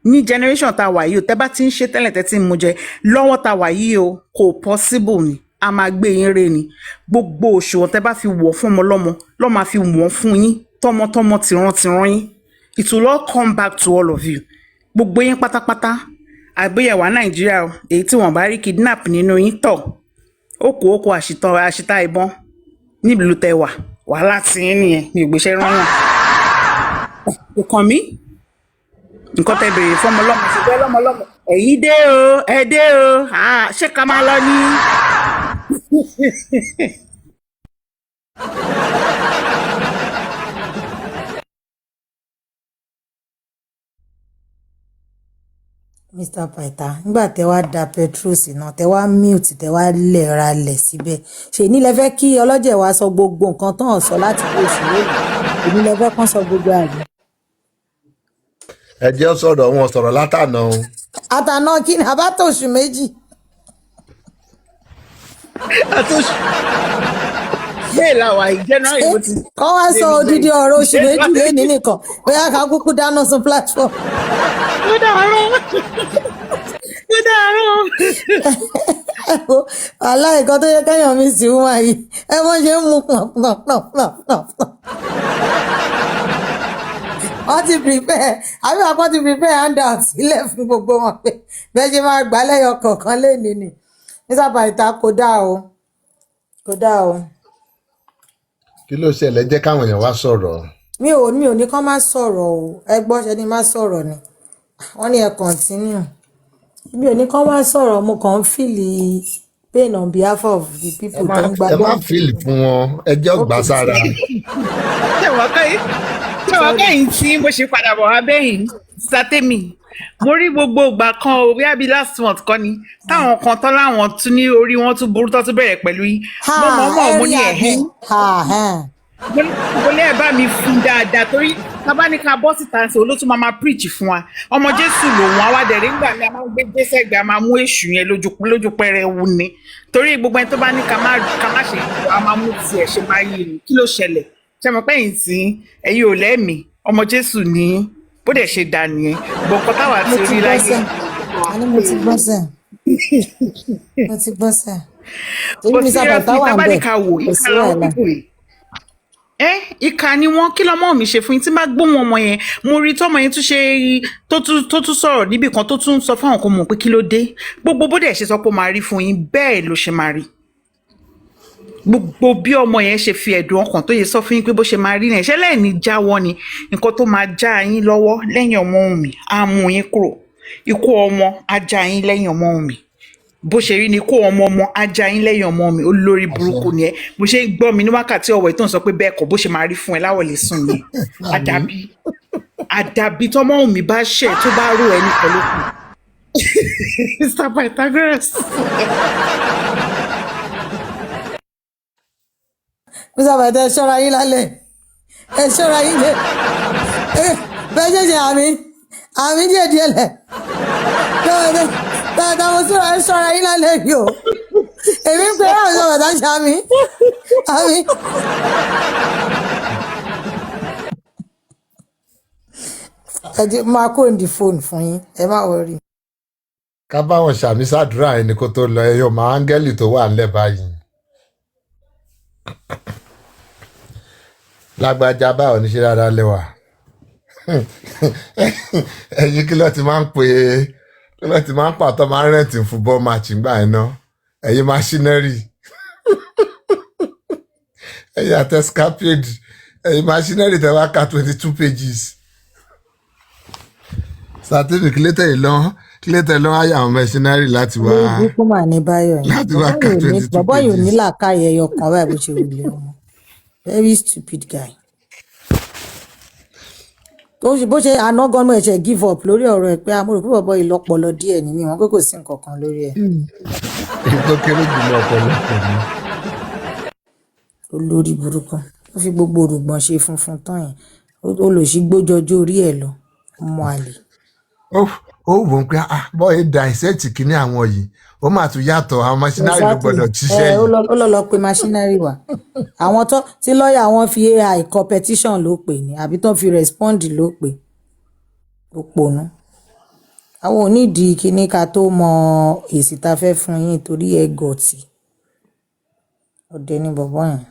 ní generation tá a wà yìí o tẹ́ bá ti ń ṣe tẹ́lẹ̀ tẹ́ ti ń mu jẹ lọ́wọ́ tá a wà yìí o kò possible ni a máa gbé yín rè ni gbogbo òṣùwọ̀n tẹ́ bá fi wọ̀ fún ọmọ ọlọ́mọ ló máa fi wọ̀n fún yín tọmọtọmọ tìran yín it will all come back to all of you gbogbo yín pátápátá àgbéyẹ̀wò Nàìjíríà èyí tí wọ́n bá rí kidnap nínú yín tọ̀ ókò àṣìta ìbọn nílùú tẹwà wàhálà tí yín nìyẹn mi ò gbéṣẹ́ rán yàn kò kàn mí nǹkan tẹ́ béèrè fún ọmọlọ́mọ ṣùgbọ́n lọ́mọlọ́mọ ẹ̀yin dé o ẹ dé o ṣé ká máa lọ ní. Mr. Paita nígbà tẹ wá da petrol sínú tẹ wá mute tẹ wá lẹ̀ra lẹ̀ síbẹ̀ ṣe ní lẹ fẹ́ kí ọlọ́jẹ̀ wa sọ gbogbo nǹkan tán sọ láti bí oṣù lónìí èmi lẹ fẹ́ kán sọ gbogbo àgbẹ̀. ẹ jẹ́ sọ̀rọ̀ wọn sọ̀rọ̀ látànà o. àtànà kí ni àbá tó oṣù méjì. bẹ́ẹ̀ làwà yìí January ló ti. kọ́ wá sọ odidi ọ̀rọ̀ oṣù méjì lónìí nìkan bóyá ká kúkú dáná sun platform. ó dàárọ̀. aláìkọ́ tó yẹ kẹ́yàn mi sì wá yìí ẹ mọ́ ṣe ń mú pọ̀npọ̀npọ̀npọ̀npọ̀. wọ́n ti prepare àbí àpọ́n ti prepare handout sílẹ̀ fún gbogbo wọn pé bẹ́ẹ̀ ṣe máa gbà lẹ́yọ kọ̀ọ̀kan lénìí ni Mr. Paita kò dáa o. kí ló ṣẹlẹ̀ jẹ́ káwọn èèyàn wá sọ̀rọ̀. mi ò ní kán má sọ̀rọ̀ o ẹ gbọ́ ṣe ni má sọ̀rọ̀ ni wọ́n ní ẹ continue mi ò ní kán má sọ̀rọ̀ mo kàn ń fìlì pain on behalf of the people tó ń gbàgbọ́. ẹ má fìlì fún wọn ẹ jẹ́ ọgbà sára. ṣèwọ́ kẹ́yìn tí mo ṣe padà bọ̀ wá bẹ́yìn sátẹ́mì mo rí gbogbo ìgbà kan o bí àbí last month kọ́ ni táwọn kan tán láwọn tún ní orí wọn tún burú tó tún bẹ̀rẹ̀ pẹ̀lú yín mo ní ẹ̀hẹ́ mo ní ẹ̀ bá mi fún dáadáa torí tábánikà bọ́ síta ṣe olótú máa preach fún wa ọmọ Jésù lòun àwádẹ̀rẹ̀ ńgbà mi a máa ń gbé Jésù ẹ̀gbẹ́ a máa mú èṣù yẹn lójú pẹ́rẹ́ wu ni torí gbogbo ẹni tó bá ní ká má ṣe ìlú a máa mú tiẹ̀ ṣe máa yé ni kí ló ṣẹlẹ̀ ṣe mọ̀ pé ẹ̀yin ò lẹ́mìí ọmọ Jésù ní bó dẹ̀ ṣe dà nìyẹn bọ̀kọ́ táwa ti rí láyé. mo ti gbọ́sẹ̀. kò sí ẹ̀fìn tábàdìkà wò ìka lọ́wọ́ pípò yìí. Ìka ni wọn kí lọmọ mi ṣe fún yín tí má gbóhùn ọmọ yẹn mo rí tọmọ yẹn tún ṣe tó tún sọ̀rọ̀ níbì kan tó tún sọ fáwọn kan mọ̀ pé kí ló dé gbogbo bó dẹ̀ ṣe sọ pé ó máa rí fún yín bẹ́ẹ̀ ló ṣe máa rí gbogbo bí ọmọ yẹn ṣe fi ẹ̀dùn ọkàn tó yẹ sọ fún yín pé bó ṣe máa rí náà ìṣẹ̀lẹ̀ ní jáwọ́ ni nǹkan tó máa já yín lọ́wọ́ lẹ́yìn ọmọ mi á mú yín kúrò ikú ọmọ á já yín lẹ́yìn ọmọ mi bó ṣe rí ni kó ọmọ ajá yín lẹ́yìn ọmọ mi olórí burúkú ni ẹ mo ṣe gbọ́ mi ní wákàtí ọ̀wọ̀ tó ń sọ pé bẹ́ẹ̀ kọ́ bó ṣe máa rí fún ẹ láwọ̀lẹ̀ sùn ni àdàbí tọmọ mi bá ṣẹ̀ tó bá rò ẹni pẹ̀lú kù Mr. Pythagoras. Mr. Paita ẹ ṣọ́ra yín lálẹ́ ẹ ṣọ́ra yín lé bẹ́ẹ̀ ṣẹ̀ṣẹ̀ àmì díẹ̀ lẹ̀ dáadáa mo sọ̀rọ̀ ẹ ṣọ́ra yín lálẹ́ yìí o èmi ń pè é àwọn ọ̀dà ṣe àmì. ẹ jẹ́ máa kó ní fóònù fún yín ẹ má wọrí. ká báwọn ṣàmì sàdúrà ẹni kó tó lọ ẹyọ máa áńgẹ́lì tó wà ńlẹ̀ báyìí. lágbájá báwo ní ṣe dáadáa lẹ́wà ẹ̀yin kí ló ti máa ń pè é kí ló ti máa ń pàtó máa ń rẹ̀ǹtì football match ńgbà yẹn náà ẹ̀yin machinery ẹ̀yin àtẹ̀síkápẹ́ẹ̀dì ẹ̀yin machinery tẹ́ wá ka 22 pages sátẹ́nì kílẹ̀tẹ̀ lọ́n ayé àwọn machinery láti wá burúkú mà ní báyọ̀ yẹn láti wá ka 22 bọ̀bọ́ yóò ní pages. làákàyè ẹyọ kan báyìí bó ṣe wùlé ọmọ very stupid guy. bó ṣe àná gan-an ẹ̀ṣẹ̀ give up lórí ọ̀rọ̀ ẹ̀ pé amúrò pé bọ̀bọ́ yìí lọ́pọlọ díẹ̀ ní mímọ́ pé kò sí nǹkan kan lórí ẹ̀. èyí tó kéré jùlọ ọ̀pọ̀lọpọ̀ ni. olórí burúkú ó fi gbogbo òrùngbọ̀n ṣe funfun tán yẹn ó lò sí gbójọjú orí ẹ̀ lọ ọmọ àlè. ó wò ó pé bọ́ọ̀ da ìṣẹ́ẹ̀tì kínní àwọn yìí ó mà tún yàtọ̀ àwọn machinery ló gbọ́dọ̀ ṣiṣẹ́ ó yìí. lọ pe machinery wá àwọn tí lọ́ọ̀yà wọn fi AI competition ló pè ní àbí tó fi respond ló pè ó pònú. àwọn ò nídìí kíní ká tó mọ èsì tá a fẹ́ fún yín torí ẹ gọ̀tì ọ̀dẹ ní bọ̀bọ̀ yẹn.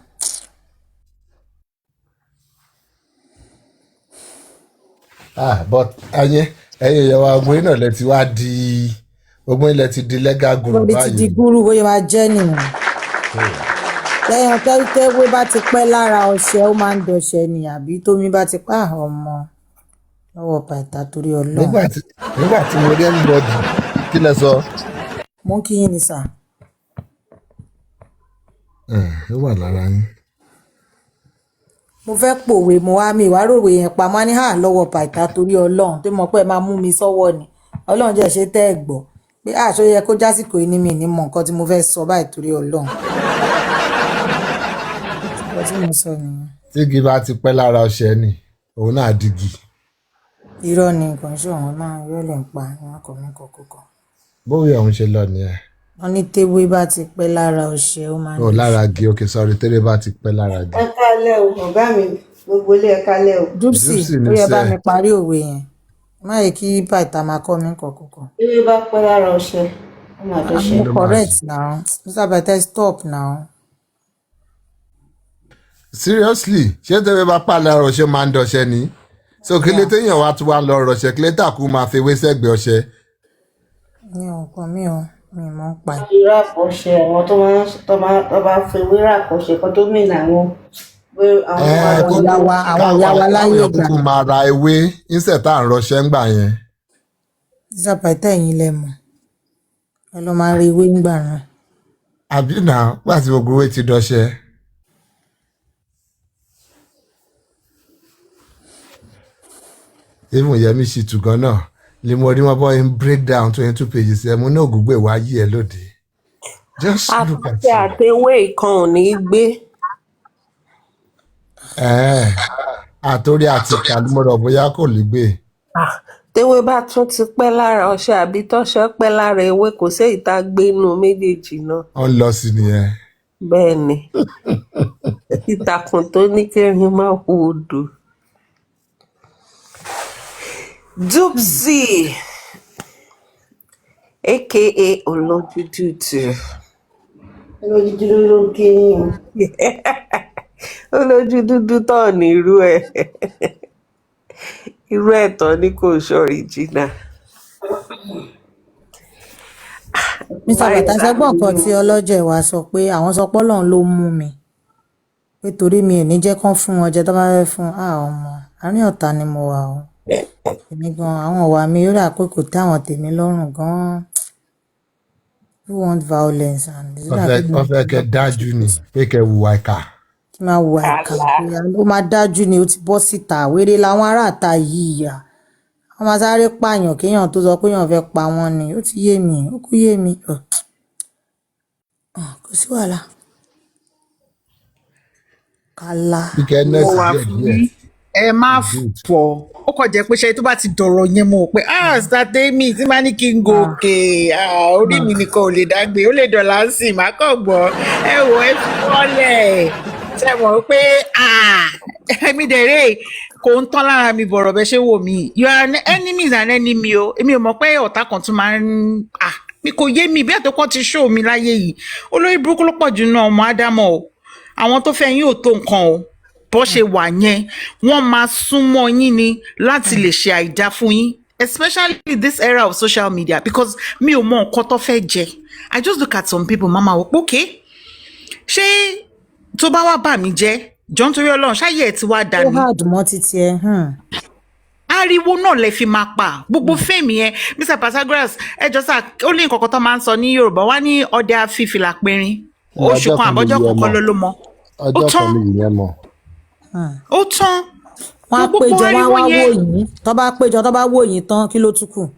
But ẹ̀yin ìyàwó agbóyè náà lẹ ti wá di ogun ilẹ̀ ti di legal guru lórí ti di báyìí. gúrú bóyá máa jẹ́ nìyẹn lẹ́yìn tẹ́wé bá ti pẹ́ lára ọṣẹ ó máa ń dọṣẹ ni àbí tómi bá ti pa ọmọ lọ́wọ́ pàtà torí Ọlọ́run. nígbà tí mo rí everybody kí lẹ sọ. mo ń kí yín ni sà. ó wà lára yín. mo fẹ́ pòwe mo wá mi ìwáròwé yẹn pa máa ní lọ́wọ́ pàtà torí Ọlọ́run tó mọ̀ pé ẹ máa mú mi sọ́wọ́ ni Ọlọ́run jẹ́ ṣe tẹ́ ẹ gbọ́ pé àṣọ yẹ kó jásìkò yìí ní mi ní mọ nǹkan tí mo fẹ́ sọ báyìí torí Ọlọ́run. nǹkan tí mo sọ nìyẹn. tí igi bá ti pẹ́ lára ọṣẹ ni òun náà digi. irọ́ ni nǹkan ṣé òun náà yóò lè ń pa wọn kò ní kọ̀kọ̀kọ̀. bóyá òun ṣe lọ nìyẹn. wọ́n ní tewé bá ti pẹ́ lára ọṣẹ ó máa ń lára igi òkè sọrí tẹ́lẹ̀ bá ti pẹ́ lára igi. ẹ kálẹ̀ o ọ̀gá mi gbogbo ilé ẹ kálẹ̀ o. dúpsì ní ó yẹ bá sẹ́ẹ̀. mi parí òwe yẹn má yẹ kí bàtà máa kọ́ mi kọ̀kọ̀kọ̀. ilé bá pẹ́ lára ọṣẹ ó máa dọṣẹ. I'm correct now Mr. Bàtà stop now. seriously ṣé tẹ́lẹ̀ bá pa lára ọṣẹ máa ń dọṣẹ ni so kílé téèyàn wá tún wá lọ rọṣẹ kílé tàkú máa fi ewé sẹ́gbẹ̀ẹ́ ọṣẹ. mi ò kọ́ mi ò mi mọ̀ ń pa ẹ̀. ìrà àkọṣe àwọn tó bá fi wíra àkọṣe kan tó mìíràn àwọn pé àwọn àwọn ìyá wa láyé káwọn ìgbà kúkú máa ra ewé ìṣẹ̀ tá à ń rọṣẹ ńgbà yẹn. Mr. Bàtà ẹ̀yin lẹ mọ̀ ẹ lọ máa rí ewé ńgbà náà. àbí náà láti gbogbo ewé ti dọṣẹ. even Yẹmí Ṣìtù gan náà lè mọ orí wọn bọ́ in break down 22 pages ẹ̀ mú náà gbogbo ìwà yí ẹ lóde. just look at àti you. àtẹwé kan ò ní gbé. Àtòrí àti kàlùmọ̀rọ̀ bóyá kò lè gbé. tewé bá tún ti pẹ́ lára ọṣẹ àbí tọ́ṣẹ pẹ́ lára ewé kò sí ìta gbénu méjèèjì náà. ó ń lọ sí nìyẹn. bẹ́ẹ̀ ni ìtàkùn tó ní kẹrin máa hu odò. Dupsy aka olójúdúdú. olójúdúdú ló ń kéyìn. olójú dúdú tán ní irú ẹ̀ irú ẹ̀ tán ní kò ṣọ̀ríjìnà. Mr. Bàtà ṣẹ́gbọ́n kan tí ọlọ́jẹ̀ wa sọ pé àwọn sọ pé Ọlọ́run ló mú mi pé torí mi ò ní jẹ́ kán fún wọn jẹ tó bá fẹ́ fún ọmọ àárín ọ̀tá ni mo wà o èmi gan àwọn ọ̀wà mi yóò rà pé kò tẹ́ àwọn tèmi lọ́rùn gan who want violence and wọ́n fẹ́ kẹ́ dájú ni pé kẹ́ hùwà ìkà. kí máa wù àìkà ó máa dájú ni ó ti bọ́ síta wéré làwọn aráàta yìí yà wọ́n máa sáré pààyàn kéèyàn tó sọ pé èèyàn fẹ́ pa wọ́n ni ó ti yé mi ó kú yé mi kò sí wàhálà kálá. mo wà fún ẹ má fọ ó kàn jẹ́ pé ṣe tó bá ti dọ̀rọ̀ yẹn mo pé sátẹ́mì tí máa ní kí n gòkè orí mi nìkan ò lè dágbé ó lè dọ̀là ń sìn má kàn gbọ́ ẹ wò ẹ fi wọ́lẹ̀ ṣe mọ̀ pé èmi dẹ̀rẹ́ kò ń tán lára mi bọ̀rọ̀ bẹ́ẹ̀ ṣe wò mí you are enemy is an enemy o èmi ò mọ̀ pé ọ̀tá kan tún máa ń mi kò yé mi bí àtọ́kọ́ ti ṣó mi láyé yìí olórí burúkú ló pọ̀ jù náà ọmọ ádámọ̀ o àwọn tó fẹ́ yín ò tó nǹkan o bó ṣe wà yẹn wọ́n máa súnmọ́ yín ni láti lè ṣe àìdá fún yín, especially this era of social media, because mi ò mọ nǹkan tó fẹ́ jẹ. I just look at some people, mama wò pé okay, ṣé tó bá wá bà mí jẹ́ jọ nítorí Ọlọ́run ṣáyé ẹ̀ ti wá dà ó ní. hard mọ́ títí ẹ. Ariwo náà lè fi máa pa gbogbo fèmí ẹ. Mr. Pythagoras ẹjọ́ sà ó ní nǹkan kan tó máa ń sọ ní Yorùbá wá ní ọdẹ afífìlà pẹ̀rin oṣù kan àbọ̀jọ́ kọ̀ọ̀kan ló mọ. Ó tán ó tán. wọ́n á péjọ wọ́n á wá wò yín tó bá péjọ tó bá wò yín tán kí ló tún kù.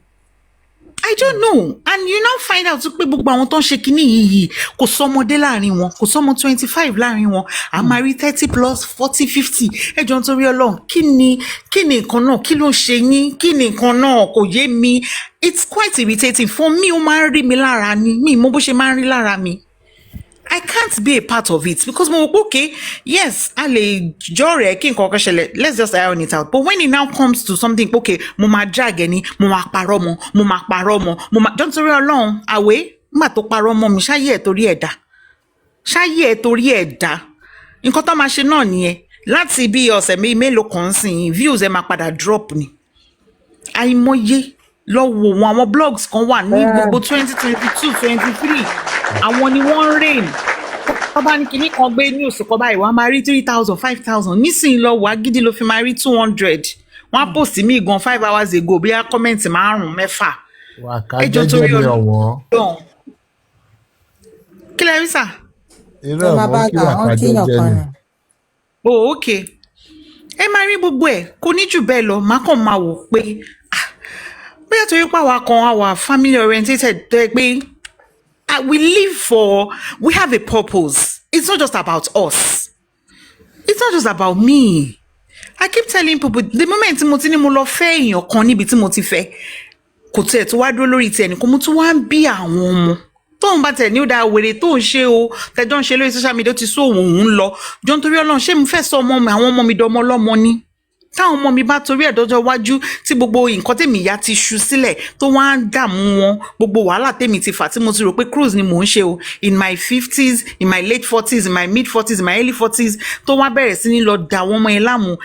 I don't know, and you now find out pé gbogbo àwọn tó ń ṣe kinní yìí kò sọmọdé láàrin wọn, kò sọmọ 25 láàrin wọn, a máa rí 30 plus 40 50. Ẹjọ́ nítorí Ọlọ́run kí ni nǹkan náà, kí ló ń ṣe yín, kí ni nǹkan náà kò yé mi. It's quite irritating for me. Ó máa ń rí mi lára ni, mi mọ bó ṣe máa ń rí lára mi. I can't be a part of it because mo wò okay, yes, a lè jọ rẹ̀ kí nǹkan kan ṣẹlẹ̀, let's just iron it out. But when it now comes to something, okay, mo máa drag ẹni, mo máa parọ́ mọ́, mo máa don't worry Ọlọ́run, àwẹ̀ má tó parọ́ mọ́ mi, ṣáyé ẹ̀ torí ẹ̀ dá. Ṣáyé ẹ̀ torí ẹ̀ dá. Nǹkan tó máa ṣe náà nìyẹn. Láti bí ọ̀sẹ̀ mélòó kan sìn, views ẹ̀ máa padà drop ni. Àìmọye lọ́wọ́ wọn àwọn blogs kan wà ní gbogbo 2022 23 àwọn ni wọ́n ń reign. Tó bá ní kinní kan gbé news kan báyìí wọ́n á máa rí 3,000 5,000 nísìnyí lọ́wọ́ agídí ló fi máa rí 200. Wọ́n á post mí gan 5 hours ago bí i comment 5-6. Ẹjọ́ torí Ọlọ́run kí lẹ rí sà. irú ọmọ kí wà kájọ jẹ ni. Oh okay, ẹ máa rí gbogbo ẹ̀ kò ní jù bẹ́ẹ̀ lọ má kàn máa wò pé bóyá torí pé àwa kan àwa family orientated tó ẹ pé we have a purpose. It's not just about us. It's not just about me. I keep telling people the moment tí mo ti ní mo lọ fẹ́ èèyàn kan níbi tí mo ti fẹ́ kò tẹ̀ tó wá dúró lórí ti ẹnìkan mo tún wá ń bí àwọn ọmọ tóun bá tẹ̀ ní ó dáa wèrè tó ń ṣe o tẹjọ́ ń ṣe lórí social media ó ti sọ òun ń lọ jọ nítorí Ọlọ́run ṣé mo fẹ́ sọ ọmọ mi àwọn ọmọ mi dọmọ ọlọ́mọ ni táwọn ọmọ mi bá torí ẹ̀dọ́jọ́ wájú tí gbogbo nǹkan tèmi ìyá ti ṣu sílẹ̀ tó wá ń dààmú wọn gbogbo wàhálà tèmi ti fà tí mo ti rò pé cruise ni mò ń ṣe o in my 50s in my late 40s in my mid 40s in my early 40s tó wá bẹ̀rẹ̀ sí ní lọ dà wọ́n mọ́ ẹ láàmú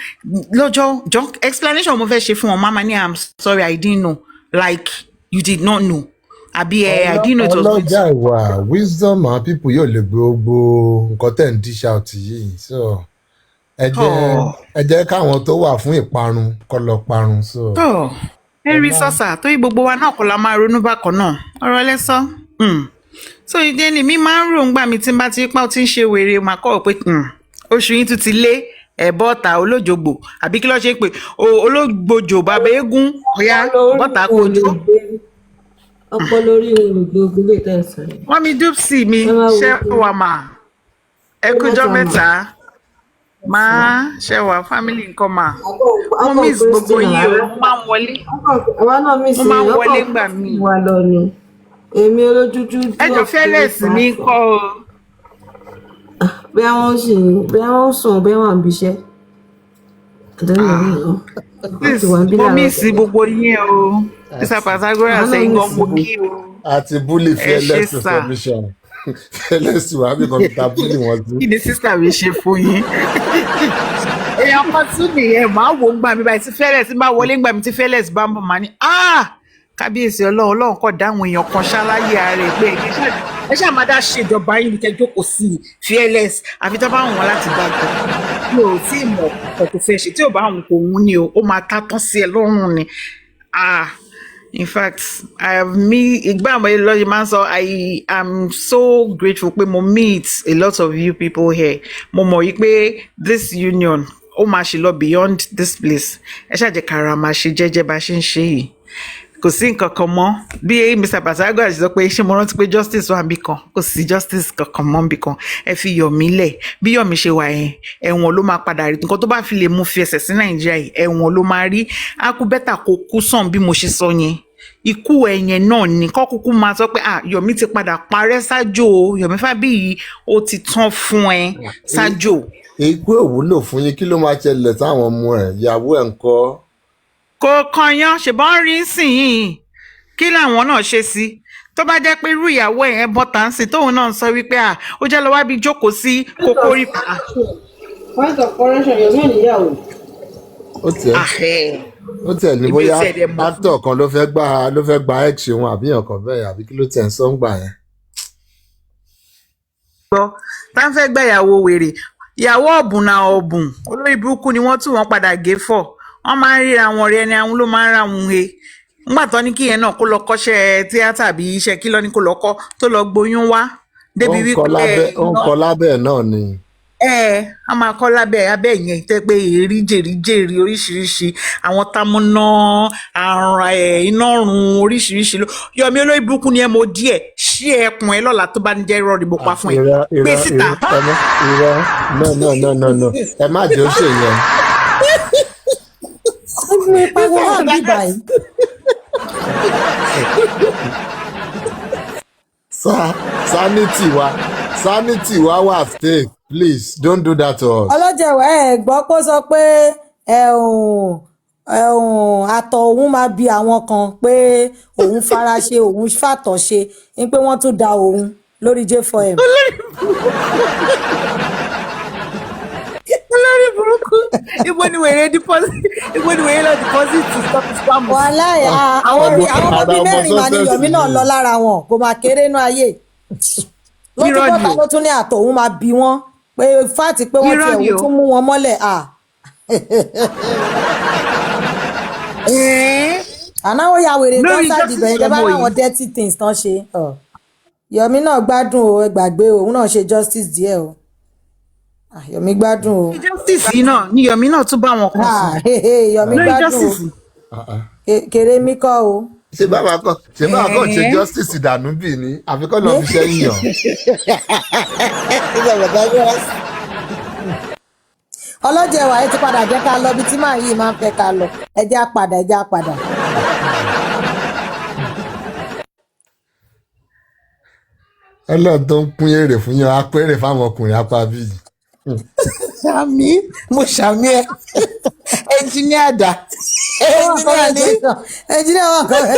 lọ́jọ́ jọ explanation mo fẹ́ ṣe fún wọn mama ní I'm sorry I didn't know like you did not know àbí I didn't know it was good. ọlọ́jà ìwà wisdom àwọn people yóò lè gbogbo nǹkan tẹ̀ ń dish out yìí so ẹ jẹ́ káwọn tó wà fún ìparun kọ́ lọ parun so. Henry sọ́sà tó yí gbogbo wa náà kọ́ la máa ronú bákan náà ọ̀rọ̀ lẹ́sọ́ so ìdí ẹni mi máa ń rò ń gbà mí tí n bá ti pa ó ti ń ṣe wèrè mà kọ́ pé oṣù yín tún ti lé bọ́ta olójogbo àbí kí ló ṣe pé ológbòjò bàbá eégún ọ̀yá bọ́ta kojú. ọpọlọ orí olùgbòògùn lè tẹ̀sán. wọ́n mi dúpsì mi ṣẹ́ wà mà ẹ kújọ́ mẹ́ta máa ṣe wà family nǹkan mà mo miss gbogbo yìí o mo máa ń wọlé àwa náà miss mo máa ń wọlé gbà mí wà lọ ni èmi olójújú ẹjọ fẹlẹsì mi kọ o. bí àwọn sùn bí àwọn àbíṣẹ mo miss gbogbo yín o Mr. Pythagoras ẹ̀yin gan mo kí o. àti bully fearless information fearless wà bí kọ̀ǹpútà bully wọn sí. kí ni sísá mi ṣe fún yín. èèyàn kan tún nìyẹn máa wò ń gbà mí báyìí tí fearless bá wọlé ń gbà mí tí fearless bá ń bọ̀ máa ní kábíyèsí ọlọ́run kọ̀ dáhùn èèyàn kan ṣáláyé ààrẹ pé ẹ ṣáà máa dá ṣèjọba yín kẹ́ jókòó sí i fearless àfi tó bá wọn láti gbàgbọ́ mi ò tí ì mọ̀ ọ̀pọ̀ tó fẹ́ ṣe tí ò bá wọn kò wún ni o ó máa tá tán sí ẹ lọ́rùn ni in fact ìgbà àwọn ẹlọ́yìn máa ń sọ I am so grateful pé mo meet a lot of you people here mo mọ̀ yí pé this union ó máa ṣe lọ beyond this place ẹ ṣàjẹ́ kára máa ṣe jẹ́jẹ́ bá ṣe ń ṣe yìí kò sí nǹkan kan mọ́ bí Mr. Pythagoras sọ pé ṣé mo rántí pé justice wà níbì kan kò sí justice kankan mọ́ níbì kan ẹ fi Yọ̀mí lẹ̀ bí Yọ̀mí ṣe wà yẹn ẹ̀wọ̀n ló máa padà rí nǹkan tó bá fi lè mú fi ẹsẹ̀ sí Nàìjíríà yìí ẹ̀wọ̀n ló máa rí á kú bẹ́tà kó kú sàn bí mo ṣe sọ yẹn ikú ẹ̀yẹn náà ni kọ́ kúkú máa sọ pé Yọ̀mí ti padà parẹ́ ṣáájò o Yọ̀mí Fábíyì ó ti tán fún ẹ ṣáájò. ikú òwúlò fún yín kí ló máa ṣẹlẹ̀ sáwọn ọmọ ẹ̀ ìyàwó ẹ̀ ń kọ́. kò kàn yan ṣùgbọ́n rí sìn kí làwọn náà ṣe sí tó bá jẹ́ pé irú ìyàwó ẹ̀ yẹn bọ́ta ń sìn tóun náà ń sọ wípé ó jẹ́ lọ́wọ́ bí jókòó sí kókó rí. point of correction Yomi ò níyàwó. ó tiẹ̀ ní bóyá actor kan ló fẹ́ gba ex wọn àbí ọ̀kan bẹ́ẹ̀ àbí kí ló tiẹ̀ ń sọ ń gbà yẹn. gbọ́ tá ń fẹ́ gbà ìyàwó wèrè ìyàwó ọ̀bùn náà ọ̀bùn olórí burúkú ni wọ́n tún wọ́n padà gé fọ̀ wọ́n máa ń ríra wọn rí ẹni àwọn ló máa ń ra wọn he nígbà tó ní kí yẹn náà kó lọ kọ́ṣẹ́ tíátà bí iṣẹ́ kí lọ ní kó lọ kọ́ tó lọ gboyún wá débi wípé ó ń kọ́ lábẹ́ náà ni. a máa kọ́ lábẹ́ abẹ́ yẹn tẹ́ pé èrí jèrè oríṣiríṣi àwọn tamúná àrùn iná ọ̀run oríṣiríṣi ló Yọ̀mí olórí burúkú ni ẹ mọ díẹ̀ ṣí ẹkùn ẹ lọ́la tó bá ń jẹ́ irọ́ ìbò pa fún ẹ gbé síta. irọ́ no ẹ má jẹ́ ó ṣe yẹn. sanity wa wà stake. Please don't do that to us. ọlọ́jẹ̀wẹ̀ gbọ́ kó sọ pé àtọ̀ òun máa bi àwọn kan pé òun fara ṣe òun fàtọ̀ ṣe ni pé wọ́n tún da òun lórí J4M. olórí burúkú ibo ni wèrè lọ deposit stop spam. wàláyà àwọn ọmọ bíi mẹ́rin màá ní Yọ̀mí náà lọ lára wọn kò máa kéré nú ayé lótúbọ̀tà ló tún ní àtọ̀ òun máa bi wọ́n pé fáàtì pé wọ́n ti ẹ̀wọ̀n tún mú wọn mọ́lẹ̀ ànáwó ya wèrè gọ́sàdì bẹ̀rẹ̀ jẹ́ bá láwọn dirty things tán ṣe Yọ̀mí náà gbádùn o ẹ gbàgbé òun náà ṣe justice díẹ̀ o Yọ̀mí gbádùn o. justice yìí náà ni Yọ̀mí náà tún bá wọn kàn sí. Yọ̀mí gbádùn o kéré mi kọ́ o. ṣé báwa kọ ṣe justice ìdànù bì ní àfikún lọ fi ṣẹ́yìn yàn. ọlọ́jẹ̀wà ẹ ti padà jẹ́ ká lọ bí tí màá yìí máa ń fẹ́ ká lọ ẹ jẹ́ á padà. Ọlọ́run tó ń pín èrè fún yan apẹ́rẹ́ fáwọn ọkùnrin apá bíi. Ṣàmì mo ṣàmì ẹ ẹnjìníà dà ẹnjìníà wọn kọ ẹ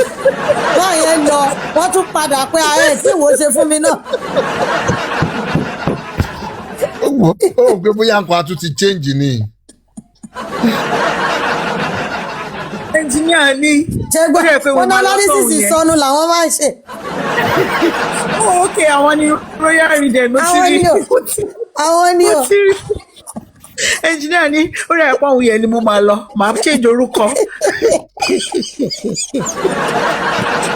wọn yẹn lọ wọn tún padà pé ààrẹ tí ìwò ṣe fún mi náà. ó gbé bóyá nǹkan a tún ti change ni. ẹnjìníà ni ṣé gbọ́ wọn náà lọ́rísìsì sọnù làwọn máa ń ṣe. ok àwọn ni royal reader ló ti rí àwọn ni o. ẹnjìníà ní ó rẹ̀ pọ̀ òun yẹn ni mo máa lọ màá change orúkọ.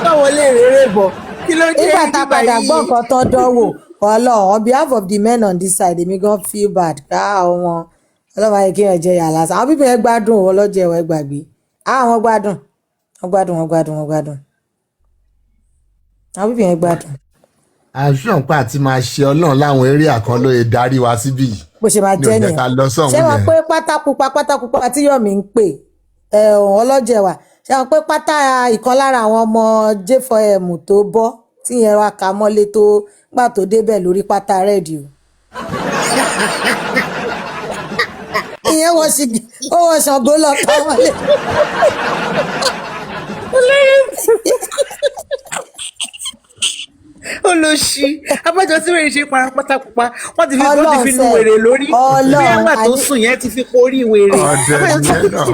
báwo lè rèrè bọ̀ kí ló dé nígbà tá a padà gbọ́ nǹkan tó dánwò ọlọ́run on behalf of the men on this side èmi gan feel bad ká àwọn ọlọ́run ayé kí wọ́n jẹ yàrá lásán àwọn bíbí yẹn gbádùn ọlọ́jẹ̀ ẹ̀wọ̀ gbàgbé àwọn gbádùn àwọn bíbí yẹn gbádùn. àṣùwọ̀n pa àti máa ṣe ọlọ́run láwọn eré àkàn ló yẹ darí wa síbí yìí. bó ṣe máa jẹ́ nìyẹn ṣé wọ́n pé pátápupa tí Yọ̀mí ń pè ọlọ́jẹ̀ wa ṣé wọ́n pé pátá ìkan lára àwọn ọmọ J4M tó bọ́ tí yẹn wá ka mọ́lé tó gbà tó débẹ̀ lórí pátá rẹ́ẹ̀dì o. ìyẹn wọ́n ṣàngó lọ táwọn lè. olóṣì abájọ tí wèrè ṣe para pátápupa wọn ti fi nu wèrè lórí bí ẹgbà tó sùn yẹn ti fi porí wèrè. ọ̀dẹ̀ yẹn náà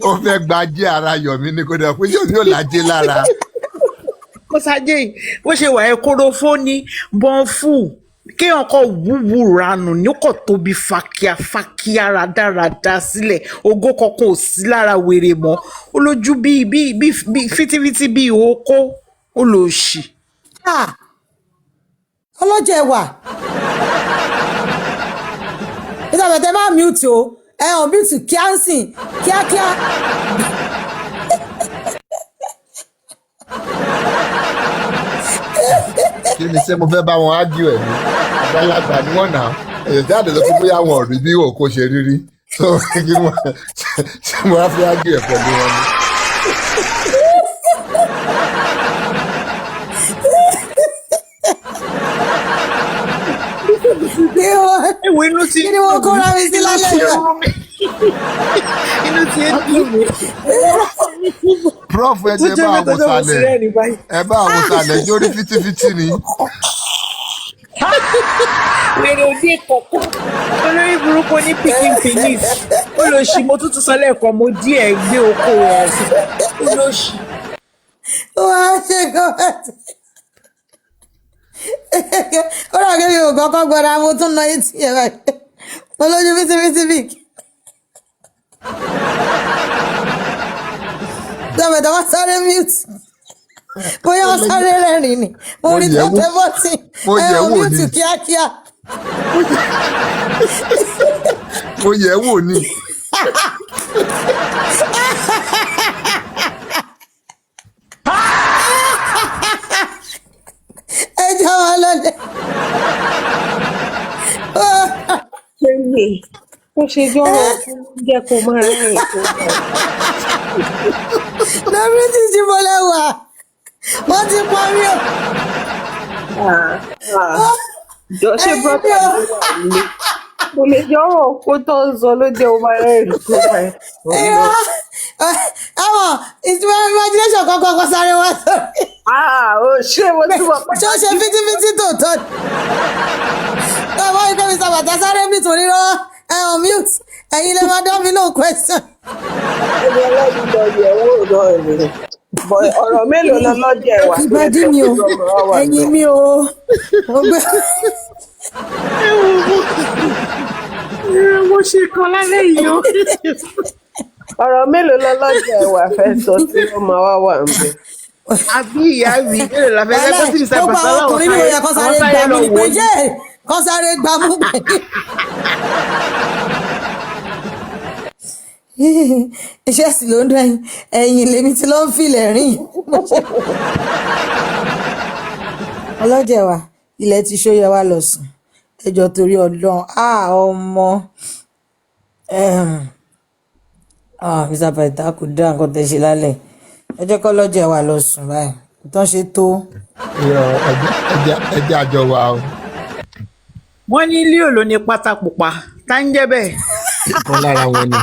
ó fẹ́ gbajẹ́ ara Yọ̀mí ní kó dẹ̀ pé Yọ̀mí ò lájẹ́ lára. kó sájẹ́ yìí bó ṣe wà ẹ́ kóró ní bọ́ǹfù kéèyàn kọ wúwo ranù ní kò tóbi fàkíà rádaràda sílẹ̀ ògo kankan ò sí lára wèrè mọ́ olójú bíi fítífítí bíi oko olóṣì. ọlọ́jẹ̀ wà ìtàbẹ̀tẹ̀ máa mute o ẹ̀hàn mute kíánsìn kíákíá. kí ni ṣé mo fẹ́ bá wọn ájú ẹ̀ ní àgbàlagbà ni wọ́n náà èyí jáde lọ sí bóyá wọn ò rí bí òkò ṣe rírí tó kí wọ́n ṣe mo wá fi ájú ẹ̀ pẹ̀lú wọn ni. kí ni wọ́n kóra mi sí lálẹ́ náà. inú ti ń dùn mí. prof ẹ tó jẹ́ jẹ́ bá mẹ́ta wo tó mo sì sàlẹ̀ rẹ́rìn báyìí. ẹ bá wo sàlẹ̀ jórí fítífítí ni. Wèrè òde kọ̀ọ̀kan. Olórí burúkú ní pikin penis. Olóṣì mo tún sọ lẹ́ẹ̀kan mo díẹ̀ gbé oko rẹ̀ síta. Olóṣì. wá ṣe kọ́mẹ́ntì ó rà kí mi ò kọ́kọ́ gbọ́dọ̀ mo tún ná etí ẹ̀ báyìí mo lójú fítífítí tọ́mẹ̀tọ́ wọ́n sáré mute bóyá wọ́n sáré rẹ́rìn ni mo rí tó tẹ́ bọ́tì ẹ̀rọ mute kíákíá. mo yẹ̀ wò ni. ẹ jẹ́ wọn lọ́lẹ̀. Ṣéyè ó ṣe jọ́rọ̀ fún jẹ́ kó máa rẹ́rìn tó bá. lórí títí mo lẹ́wà wọ́n ti parí o. Jọ ṣé brọ́dà ló wà nílé? Mo lè jọ́rọ̀ kó tó ń sọ ló jẹ́ ó máa rẹ́rìn tó bá. ẹ̀wọ̀n ìtumọ̀ imagination kọ́kọ́ sáré wá sórí. Ó ṣé mo túbọ̀ pẹ́. ṣé ó ṣe fítífítí tòótọ́ ni. ọmọ ìgbẹ́ mi sàbàtà sáré mi torí rọ ẹ̀hún mute ẹ̀yin lè máa dán mi lóhùn question. Ẹni ọlọ́dún lọ yẹ̀ wò náà rèé. Ọ̀rọ̀ mélòó lọ́lọ́jẹ̀ wà? ìbàdí mi o ẹ̀yin mi o. Mo ṣe kan lálẹ́ yìí o. Ọ̀rọ̀ mélòó lọ́lọ́jẹ̀ wà fẹ́ sọ tí ó máa wà ń bẹ̀? Àbí ìyá mi mélòó la fẹ́ fẹ́ sí ìṣẹ́ gbogbo àwọn ọkùnrin ní òye kan sáré gbà mí pé jẹ́ kan sáré gbà mú pé. iṣẹ́ sì ló ń dún ẹ̀yìn lèmi tí ló ń filẹ̀ rìn. ọlọ́jẹ̀ wa ilẹ̀ ti ṣó yẹ wá lọ sùn ẹjọ́ torí ọlọ́run ọmọ Mr. Pythagoras kò dá nǹkan tẹ́ ṣe lálẹ́ ẹ jẹ́ kọ́ lọ́jẹ̀ wa lọ sùn báyìí ìtàn ṣe tó. ẹjẹ́ àjọ wa o. Wọ́n ní Leo ló ní pátá pupa tá ń jẹ́ bẹ́ẹ̀. ìkan lára wọn ni.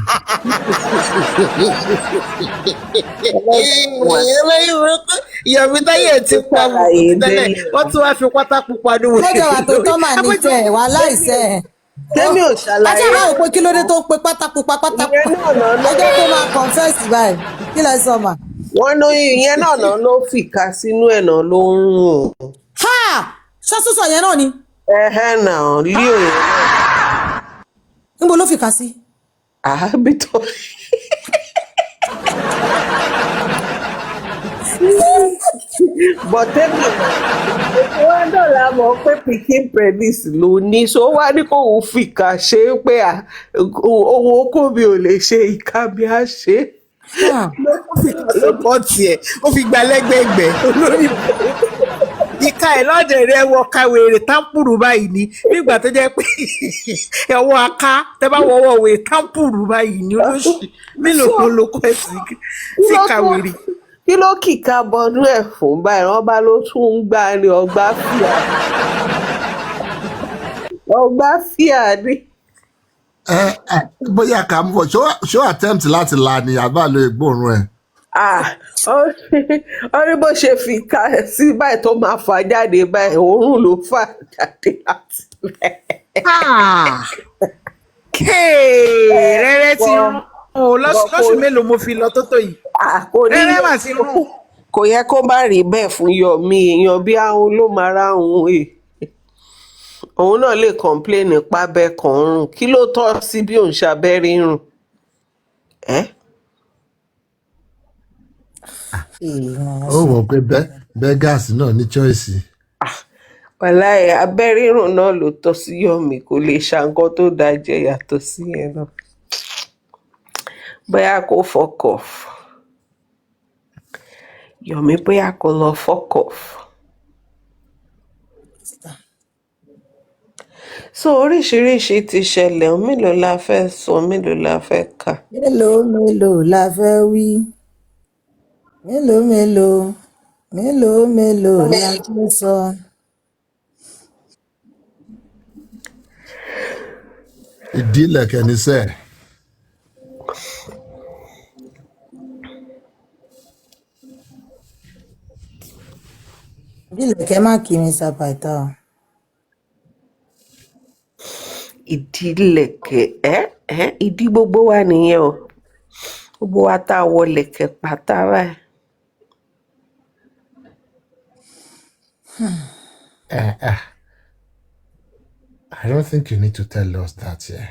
Ìyọ̀mí táyé ti pa bùkún tẹ́lẹ̀ wọ́n tún wá fi pátá pupa ní wọ́n. lọ́jọ́ wa tó tọ́ mà ní tẹ̀ wá láìsẹ̀ ẹ̀. Tẹ́mi ò ṣàlàyé. ajá máa ń pe kí ló dé tó ń pe pátápupa ẹjọ́ tó máa confess báyìí kí lẹ sọ mà. Wọ́n ní ìyẹn náà ló fìkà sínú ẹ̀ náà ló ń rùn. ṣọ́sùsọ yẹn náà ni. Ẹ̀hẹ́ náà Leo yẹn náà. níbo ló fi kà sí. Àbí tó. Bọ̀tẹ́bì wọ́n dọ̀la mọ̀ pé pikin penis ló ní so wá ní kó òun fìkà ṣe é pé ohun okó mi ò lè ṣe ìka mi á ṣe é. Ló bọ́ tiẹ̀ ó fi gba lẹ́gbẹ̀ẹ́gbẹ̀ olórí ìka ẹ̀ lọ́dẹ̀ rẹ̀ wọ kàwéèrè támpùrù báyìí ni nígbà tó jẹ́ pé ẹ̀wọ́ aká tẹ́ bá wọ́wọ́ wèé támpùrù báyìí ni olóṣù mélòó kan ló kọ́ ẹ̀ sí kàwéèrè. Kí ló kìka bọnú ẹ̀ fún báyìí wọ́n bá ló tún ń gbá ní ọgbà fíà ni. bóyá kà ń bọ̀ ṣó attempt láti la ni àbá lo ìgbóòórùn ẹ̀. Ó rí bó ṣe fi ká sí báyìí tó máa fà jáde báyìí òórùn ló fà jáde láti rẹ̀. Rẹ́rẹ́ ti rún lọ́sùn mélòó mo fi lọ tó tó yìí. Rẹ́rẹ́ mà ti rún. Kò yẹ kó má rí bẹ́ẹ̀ fún Yọ̀mí èèyàn bí ahun ló máa ráhùn òun náà lè complain nípa bẹ́ẹ̀ kan rùn kí ló tọ́ sí bí òun ṣàbẹ́rí rùn. ó wọ̀ pé beggars náà ní choice. Wàláì abẹ́rírùn náà ló tọ́ sí Yọ̀mí kò lè ṣàǹkan tó dáa jẹ yàtọ̀ sí yẹn náà. Bóyá kó fuck off. Yọ̀mí bóyá kó lọ fuck off. So oríṣiríṣi ti ṣẹlẹ̀ mélòó la fẹ́ sọ mélòó la fẹ́ kà. mélòó la fẹ́ wí mélòó la fẹ́ sọ. ìdílé kẹ́ni sẹ́ẹ̀. Ìlẹ̀kẹ̀ má kí mi sàpàtà. ìdí ìlẹ̀kẹ̀ ìdí gbogbo wa nìyẹn o gbogbo wa tá a wọ lẹ̀kẹ̀ pátá báyìí. I don't think you need to tell us that here.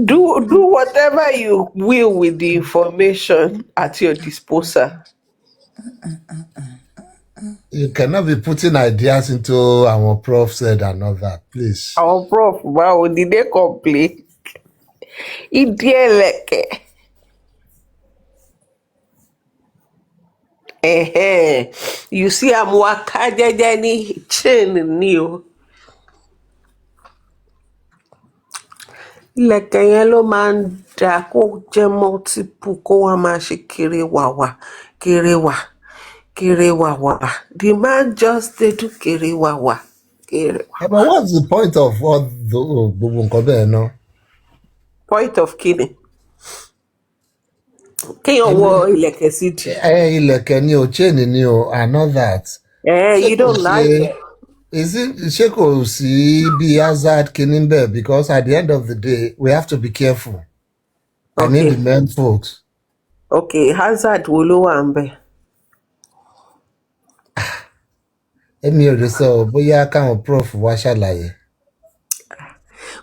Do whatever you will with the information at your disposal. You cannot be putting ideas into our prof said and all that, please. Our prof, wow, did they complain? Ìdí ẹlẹ́kẹ̀. You see, I'm waka jẹ́jẹ́ ní chain ni o. Ìlẹ̀kẹ̀ yẹn ló máa ń dà kó jẹ́ multiple kó wá máa ṣe kéré wàwà kéré wà kéré wàwà. The man just dey do kéré wàwà kéré wà. But what's the point of all gbogbo nǹkan bẹ́ẹ̀ náà? Point of killing. Kéèyàn wọ ìlẹ̀kẹ̀ sí di. Ìlẹ̀kẹ̀ ni o, chain ni o, I know that. You don't like it. Ṣé kò sí bí hazard kìíní bẹ́ẹ̀ because at the end of the day we have to be careful. I mean the men folks. Okay, hazard wo ló wà ń bẹ̀? Èmi ò lè sọ bóyá káwọn prof wá ṣàlàyé.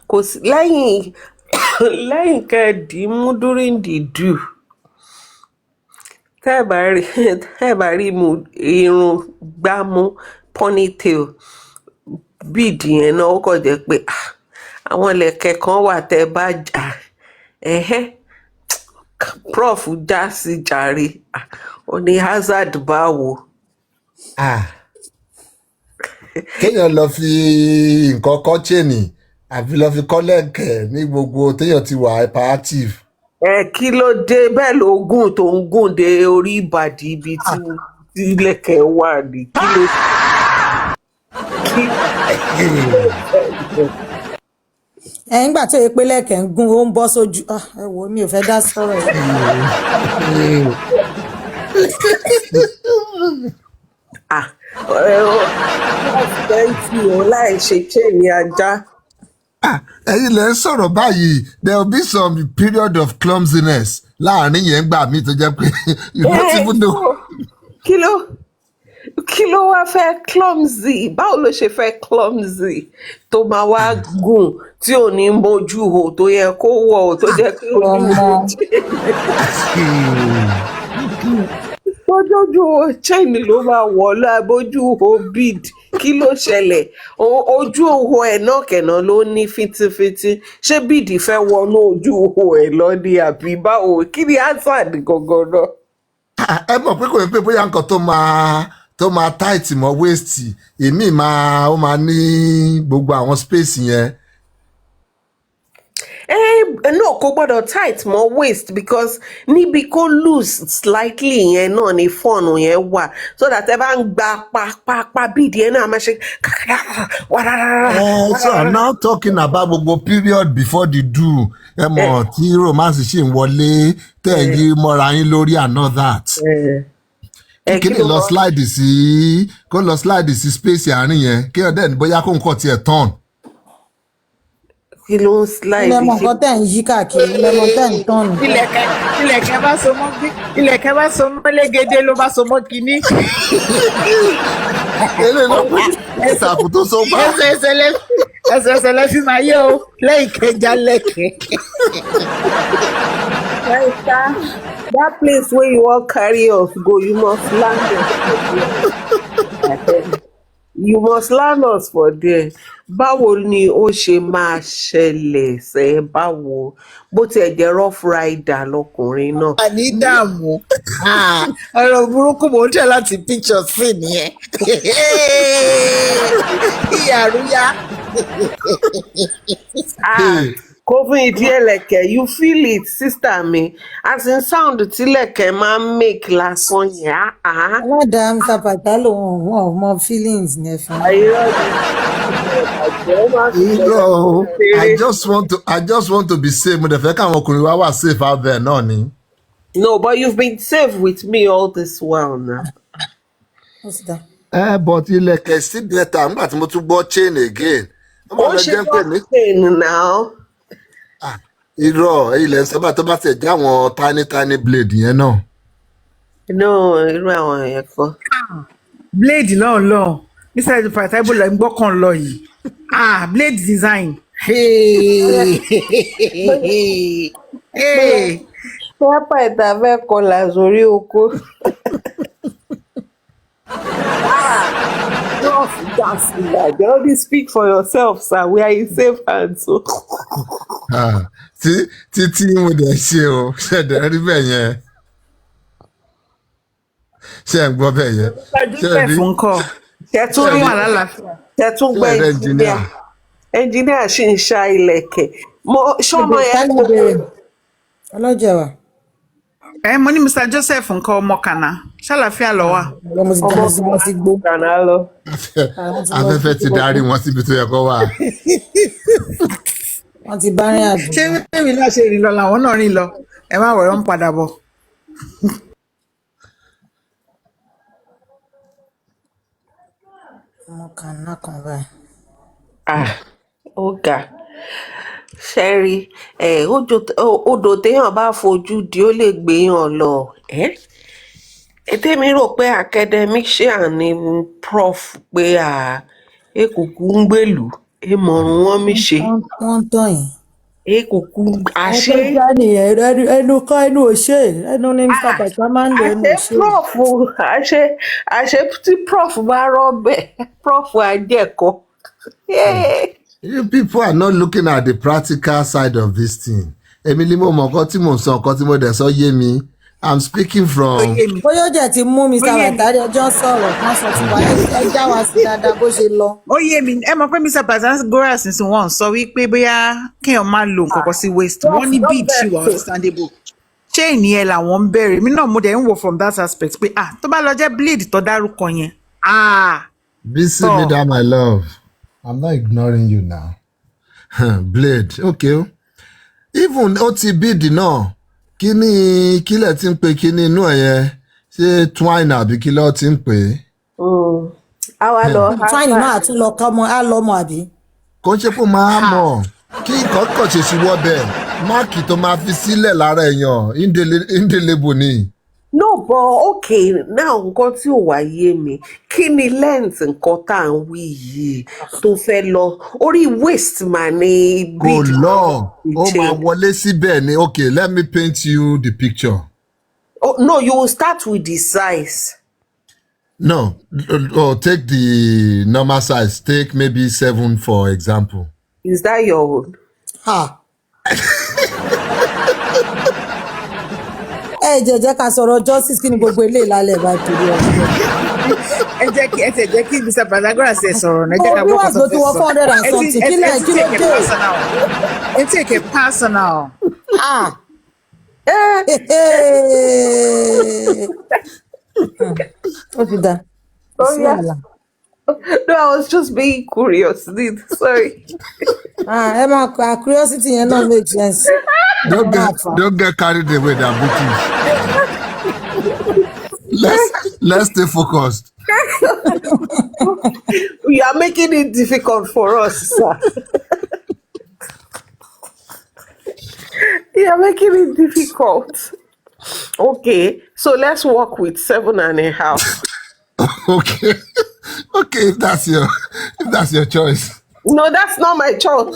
Kò sí lẹ́yìn kẹ́ẹ̀dínmú during the do. Tẹ́ ẹ̀ bá rí mu irun gbámú ponytail bíìdì yẹn náà ó kàn jẹ́ pé àwọn ìlẹ̀kẹ̀ kan wà tẹ́ bá jà prof já sí jàre ó ní hazard báwo. Kéèyàn lọ fi nǹkan kọ́ chain àbí lọ fi kọ́ lẹ̀kẹ̀ ní gbogbo téèyàn ti wà hyperactive. Kí ló dé bẹ́ẹ̀ ló gùn tó ń gùn dé orí ìbàdí ibi tí ìlẹ̀kẹ̀ wà ní kí ló dé. Nígbà tó yẹ pé lẹ̀kẹ̀ ń gún ó ń bọ́ sójú ẹ wo mi ò fẹ́ dá sọ̀rọ̀ yìí. láì ṣe chain ajá. Ẹ̀yin lẹ ń sọ̀rọ̀ báyìí there will be some period of clumsiness láàrin yẹn gbà mí tó jẹ́ pé you don't even know. Kí ló wá fẹ́ clumsy báwo ló ṣe fẹ́ clumsy tó máa wá gùn tí ò ní mójú hò tó yẹ kó wọ̀ tó jẹ́ pé ojú chain ló máa wọ̀ lábójú hò bead kí ló ṣẹlẹ̀ ojú òhò ẹ̀ náà kẹ̀nà ló ní fítífítí ṣé bead fẹ́ wọnú ojú òhò ẹ̀ lọ ní àbí báwo kí ni hazard gangan náà. Ẹ mọ̀ pé kò ní pé bóyá nǹkan tó máa tight mọ́ waist èmi ó máa ní gbogbo àwọn space yẹn. No kò gbọ́dọ̀ tight mọ́ waist because níbi kó loose slightly yẹn náà ni fọ́ọ̀nù yẹn wà so that ẹ bá ń gba pa bíìdì yẹn náà máa ṣe So I'm now talking about gbogbo period before the do ẹ mọ̀ tí romance ṣì ń wọlé tẹ̀ ẹ́ yí mọ́ra yín lórí and all that. Kí ni lọ slide sí space àárín yẹn kí ọ̀dẹ́ ní bóyá kó nǹkan tiẹ̀ tán. Kí ló ń slide ilẹ̀ mọ̀ nǹkan tẹ̀ ń yí káàkiri ilẹ̀ mọ̀ tẹ̀ ń tán nù. ilẹ̀kẹ̀ bá so mọ́ légede ló bá so mọ́ kínní. Eléyìí ló pé ìsàkùn tó so pa. ẹsẹ̀ lẹ́fí máa yẹ o lẹ́yìn kẹjà lẹ́kẹ̀. That place where you all carry us go, you must land us. You must land us for there. Báwo ni ó ṣe máa ṣẹlẹ̀ ṣe báwo bó tiẹ̀ jẹ́ rough rider lọkùnrin náà. Àní dààmú ọ̀rọ̀ burúkú mò ń tẹ̀ láti picture sí nìyẹn. Ìyàrúyá. Kó fún ìdí ẹlẹ́kẹ̀ you feel it sister mi as in sound tí lẹ̀kẹ̀ máa ń make lásán yẹn. Aládàá Mr. Pàtà lòun ò mọ feelings yẹn fún. Àìrọ́ ni wọ́n máa fi irọ́ o, ṣeré. I just want to be safe. Mo dẹ̀ fẹ́ káwọn ọkùnrin wa wà safe out there náà ni. No, but you've been safe with me all this while now. What's that? But ilẹ̀kẹ̀ sí bẹ́tà nígbà tí mo tún gbọ́ chain again. Wọ́n máa Ó lọ ṣe jẹ́ pé ní pain now. irọ́ ilẹ̀ sábà tó bá tẹ̀ já àwọn tiny blade yẹn náà. No, irú àwọn èèyàn kan. blade lọ́ọ̀lọ́ọ̀ mr Pythagoras lọ ń gbọ́kàn lọ yìí blade design. Pápá ìta fẹ́ kọlà sórí oko. You only speak for yourself, sir. We are in safe hands. So. Títí mo dẹ̀ ṣe o ṣẹ̀dẹ̀ rí bẹ́ẹ̀ yẹn ṣe ń gbọ́ bẹ́ẹ̀ yẹn ṣe rí Tẹ̀tún rí tẹ̀tún gbọ́ ẹnjìníà. Ẹnjìníà ṣì ń ṣá ilẹ̀kẹ̀. Ṣọ́mọ yẹn kò ọlọ́jà wa. Mo ní Mr. Joseph nǹkan ọmọ kàná ṣàlàfíà lọ wà. Ọmọ ti gbó. kàná lọ. afẹ́fẹ́ ti darí wọn síbi tó yẹ kó wà. Wọ́n ti bá rìn àjò. Ṣé èmi náà ṣe rìn lọ làwọn náà rìn lọ ẹ má wọ̀rọ̀ ń padà bọ̀. Ọmọ kàná kan báyìí. Ó ga. Ṣẹ́rí odò téèyàn bá fojú di ó lè gbéyàn lọ. Tèmi rò pé academician ni prof pé èkùkù ń gbèlú ìmọ̀ràn wọn mi ṣe. Wọ́n ń tàn yín. Èkùkù àṣé. Ẹgbẹ́ já nìyẹn ẹnu kọ́ ẹnu òṣè ẹnu ní Mr. Pythagoras máa ń lo ẹnu òṣè. Àṣé tí prof bá rọ́bẹ̀ prof àjẹkọ. You people are not looking at the practical side of this thing. Èmi ni mo mọ̀ nǹkan tí mò ń sọ nǹkan tí mo dẹ̀ sọ yé mi. I'm speaking from. Bóyá ó jẹ́ ti mú Mr. Pythagoras ẹjọ́ sọ̀rọ̀ kan sọ ti wá ẹ já wa sí dáadáa bó ṣe lọ. Ó yé mi ẹ mọ̀ pé Mr. Pythagoras sì wọ́n sọ wípé bóyá kéèyàn máa lo nǹkan kan sí waist wọ́n ní bead ṣì wà understandable. Chain yẹn làwọn ń bẹ̀rẹ̀ mi náà mo dẹ̀ ń wò from that aspect pé tó bá lọ jẹ́ blade tó dárúkọ yẹn. Bísí mi dá my love. I'm not ignoring you now. Blade, okay. Even ó ti bead náà kílẹ̀ tí ń pe kíní inú ẹ̀ yẹn ṣé twine àbí kílẹ̀ ó ti ń pè é. Àwa lọ. Twine náà tún lọ kọ́ ọmọ á lọ́mọ àbí. Kò ń ṣe pé máa mọ̀ kí nǹkan kàn ṣe sí wọ́ bẹ́ẹ̀ máàkì tó máa fi sílẹ̀ lára èèyàn indelible ni. No, but okay, now nǹkan tí ò wá yé mi kí ni length nǹkan tá à ń wí yìí tó fẹ́ lọ orí waist mà ní Kò lọ ó máa wọlé síbẹ̀ ni. Okay, let me paint you the picture. Oh, no, you will start with the size. No, take the normal size. Take maybe 7 for example. Is that your own? Jẹ́ ká sọ̀rọ̀ justice kí ni gbogbo eléyìí lálẹ́ bá torí ọ̀rọ̀. Ẹ jẹ́ kí Mr. Pythagoras ṣe sọ̀rọ̀ náà ẹ jẹ́ ká gbọ́ kọ́tọ́ fẹ́ sọ. Ẹ take it personal. Ó ti dá. No, I was just being curious. Sorry. Ẹ máa kọ curiosity yẹn náà make sense. Don't get carried away, that British. Let's stay focused. You are making it difficult for us, sir. You are making it difficult. Okay, so let's work with 7.5. Okay, if that's your choice. No, that's not my choice.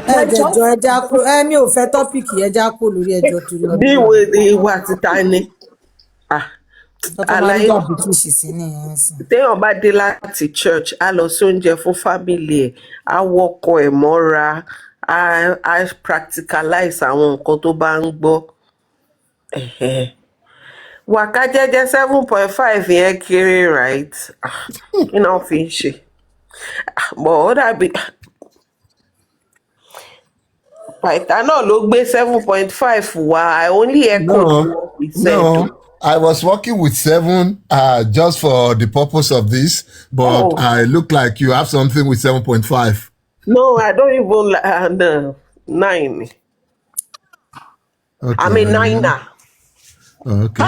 Ẹjọ́ ẹja kú mi ò fẹ́ tọ́pìkì ẹja kú lórí ẹjọ́ tó lọ. Bí ìwà títa ni. Àlàyé British sí ní ẹ̀sìn. Téèyàn bá dé láti church, a lọ sí oúnjẹ fún family ẹ̀, a wọkọ̀ ẹ̀ mọ́ra, a practicalize àwọn nǹkan tó bá ń gbọ́. Wàká jẹ́jẹ́ 7.5 yẹn kéré right? Kí náà fi ń ṣe? But ó dàbí Pythagoras náà ló gbé 7.5 wá. I only echo what we said. No, I was working with 7 just for the purpose of this, but I look like you have something with 7.5. No, I don't even no, 9. Okay. I'm a 9er. Okay.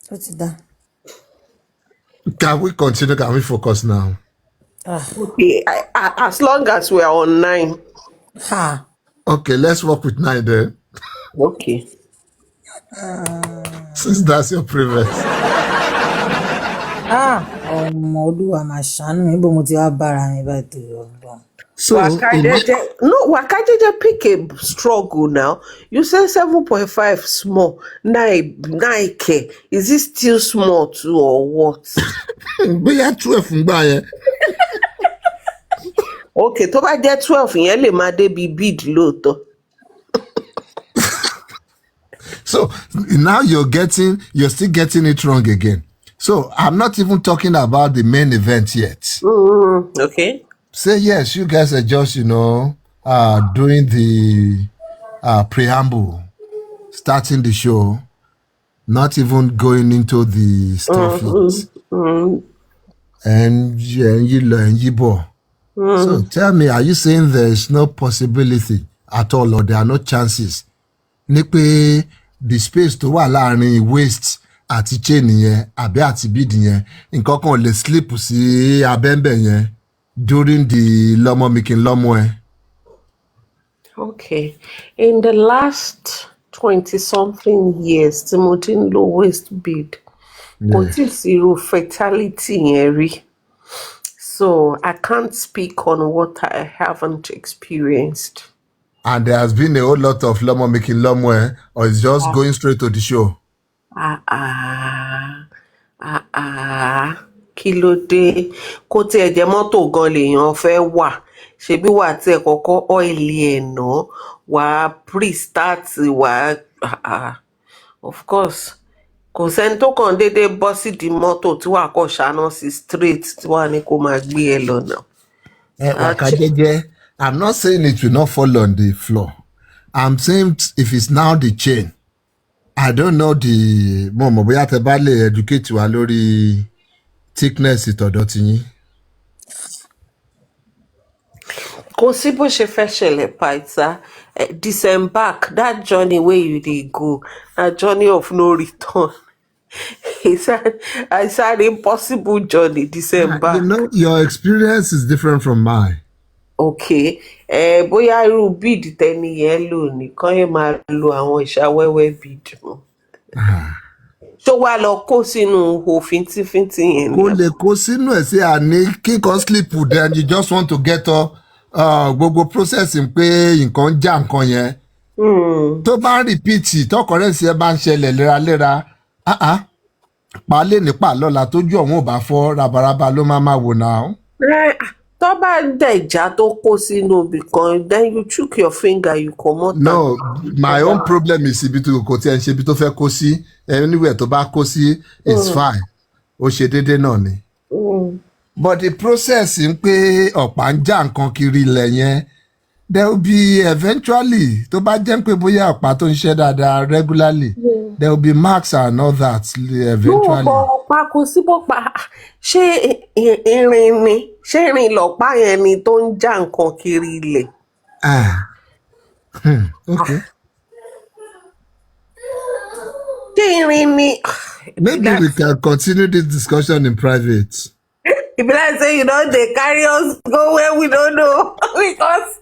That's good. What's that? Can we continue? Can we focus now? Okay, as long as we are on 9. Ha. Okay, let's work with 9 then. Okay. Since that's your preference. Ọmọ Olúwa máa ṣàánú mi bó mo ti wá bára mi báyìí tó yọ ọgbọ́n. So, Wakajeje pick a struggle now. You say 7.5 small. 9K. Is it still small too or what? bóyá 12 ń gbà yẹn. Okay, tó bá jẹ́ 12 yẹn lè máa débi bid lóòótọ́. So now you're still getting it wrong again. So I'm not even talking about the main event yet. Okay. Say yes, you guys are just, doing the preamble, starting the show, not even going into the stuff yet. And you learn, So tell me, are you saying there's no possibility at all, or there are no chances? Ní pé the space tó wà láàrin waist àti chain yẹn àbí àti bead yẹn nǹkan kan ò lè slip sí abẹ́ńbẹ̀ yẹn during the lọ́mọ mi kí n lọ́mọ ẹ. Okay. In the last 20-something years, tí mo ti ń lo waist bead, kò tí sí irú fatality yẹn rí. So I can't speak on what I haven't experienced. And there has been a whole lot of lọ́mọ mi kí n lọ́mọ ẹ, or it's just going straight to the show. Kí ló dé? Kó tiẹ̀ jẹ́ mọ́tò gan lèèyàn fẹ́ wà. Ṣebí wà tí ẹ kọ́kọ́ ọ́ìlì ẹ̀ náà, wà á pre-start, wà á of course. Kò sẹ́ni tó kàn déédéé bọ́ sídìí mọ́tò tí wà á kọ́ ṣáná sí straight tí wà á ní kó máa gbé ẹ lọ náà. Wakajeje, I'm not saying it will not fall on the floor. I'm saying if it's now the chain, I don't know the mo mọ̀ bóyá tẹ́ bá lè educate wa lórí thickness ìtọ̀dọ̀ ti yín. Kò sí bó ṣe fẹ́ ṣẹlẹ̀ Pytha. Disembark, that journey wey you dey go, na journey of no return. It's an impossible journey, disembark. Your experience is different from mine. Okay. Bóyá irú bead tẹ́ni yẹn lò nìkan yẹn máa lo àwọn ìṣàwẹ́wẹ́ bead mọ́. Ṣó wá lọ kó sínú ihò fíntífíntí yẹn ni? Kó lè kó sínú ẹ̀ sí àní kíkan slip then you just want to get gbogbo processing pé nǹkan já nǹkan yẹn. Tó bá ń repeat tọkọrẹ́sì ẹ bá ń ṣẹlẹ̀ léraléra pa lè nípa lọ́la tójú ọ̀hún ò bá fọ́ rabaraba ló máa wò náà. Tó bá dẹ̀já tó kó sínú ibì kan, then you chook your finger, you comot. No, my own problem is ibi tó kò tí ẹ ń ṣe ibi tó fẹ́ kó sí anywhere tó bá kó sí is fine. Ó ṣe déédéé náà ni. But the process ń pé ọ̀pá ń já nǹkan kiri ilẹ̀ yẹn, there will be eventually tó bá jẹ́ pé bóyá ọ̀pá tó ń ṣe dáadáa regularly, there will be marks and all that eventually. No, ọ̀pá kò sí bọ́pá. Ṣé irin ni? Ṣé irin lọ̀pá yẹn ni tó ń já nǹkan kiri ilẹ̀? Okay. Ṣé irin ni? Maybe we can continue this discussion in private. If like say they carry us go where we don't know because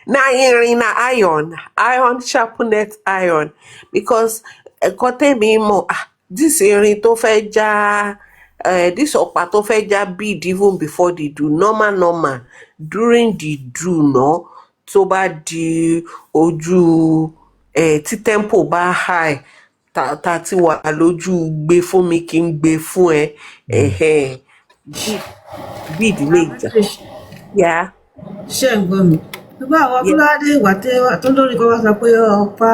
na iron na iron sharpened iron because kote mi mo this irin tó fẹ́ já this ọ̀pá tó fẹ́ já bead even before the do normal during the do no tó bá di ojú tí tempo bá high ta ti wà lójú gbé fún mi kí n gbé fún ẹ bead méjà. Ṣé ń gbọ́ mi? Nígbà àwọn Fúlàdé ìwà tó lórí kọ́ wá sọ pé ọ̀pá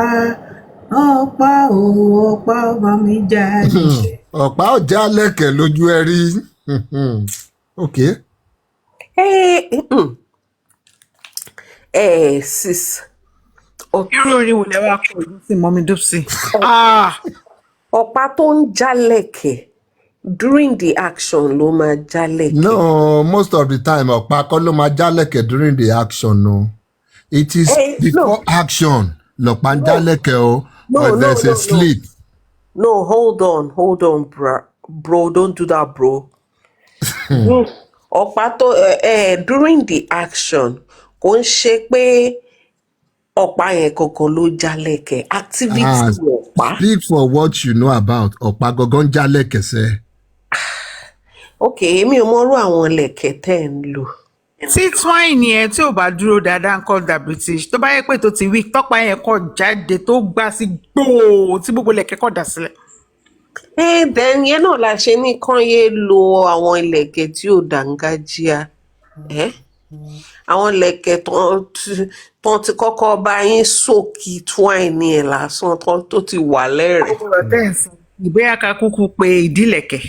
ọba mi já lẹ́kẹ̀. Ọ̀pá ò já lẹ́kẹ̀ lójú ẹ rí. Okay. Sis, Irú orin wo lẹ wá kọ yìí sí mọ́mí Dupsy? Ọ̀pá tó ń jálẹ̀kẹ̀ during the action ló máa jálẹ̀kẹ̀. No, most of the time ọ̀pá kọ́ ló máa jálẹ̀kẹ̀ during the action no. It is before action lọ̀pá ń jálẹ̀kẹ̀ o, or there's a slit. No, hold on, bro, don't do that, bro. Ọ̀pá tó during the action kò ń ṣe pé ọ̀pá yẹn kankan ló jálẹ̀kẹ̀, activity ọ̀pá. Speak for what you know about ọ̀pá gangan jálẹ̀kẹ̀ sẹ́. Okay, èmi ò mọrú àwọn lẹ̀kẹ̀ tẹ́ ń lò. Tí twine yẹn tí ò bá dúró dáadáa ń kọ́ da British, tó bá yẹ pé tó ti weak, tọ́pá yẹn kọ́ jáde tó gbá sí gbòò tí gbogbo lẹ̀kẹ̀ kọ́ dà sílẹ̀. Then yẹn náà la ṣe ní kán yé lo àwọn ìlẹ̀kẹ̀ tí ò dàńgájíá. Àwọn ìlẹ̀kẹ̀ tán ti kọ́kọ́ bá yín sókì twine ẹ̀ lásán tó ti wà lẹ́rẹ̀ẹ́. Ọ̀rọ̀ tẹ́ ń sọ ìgbéyà ká kúkú pé ìdílẹ̀kẹ̀.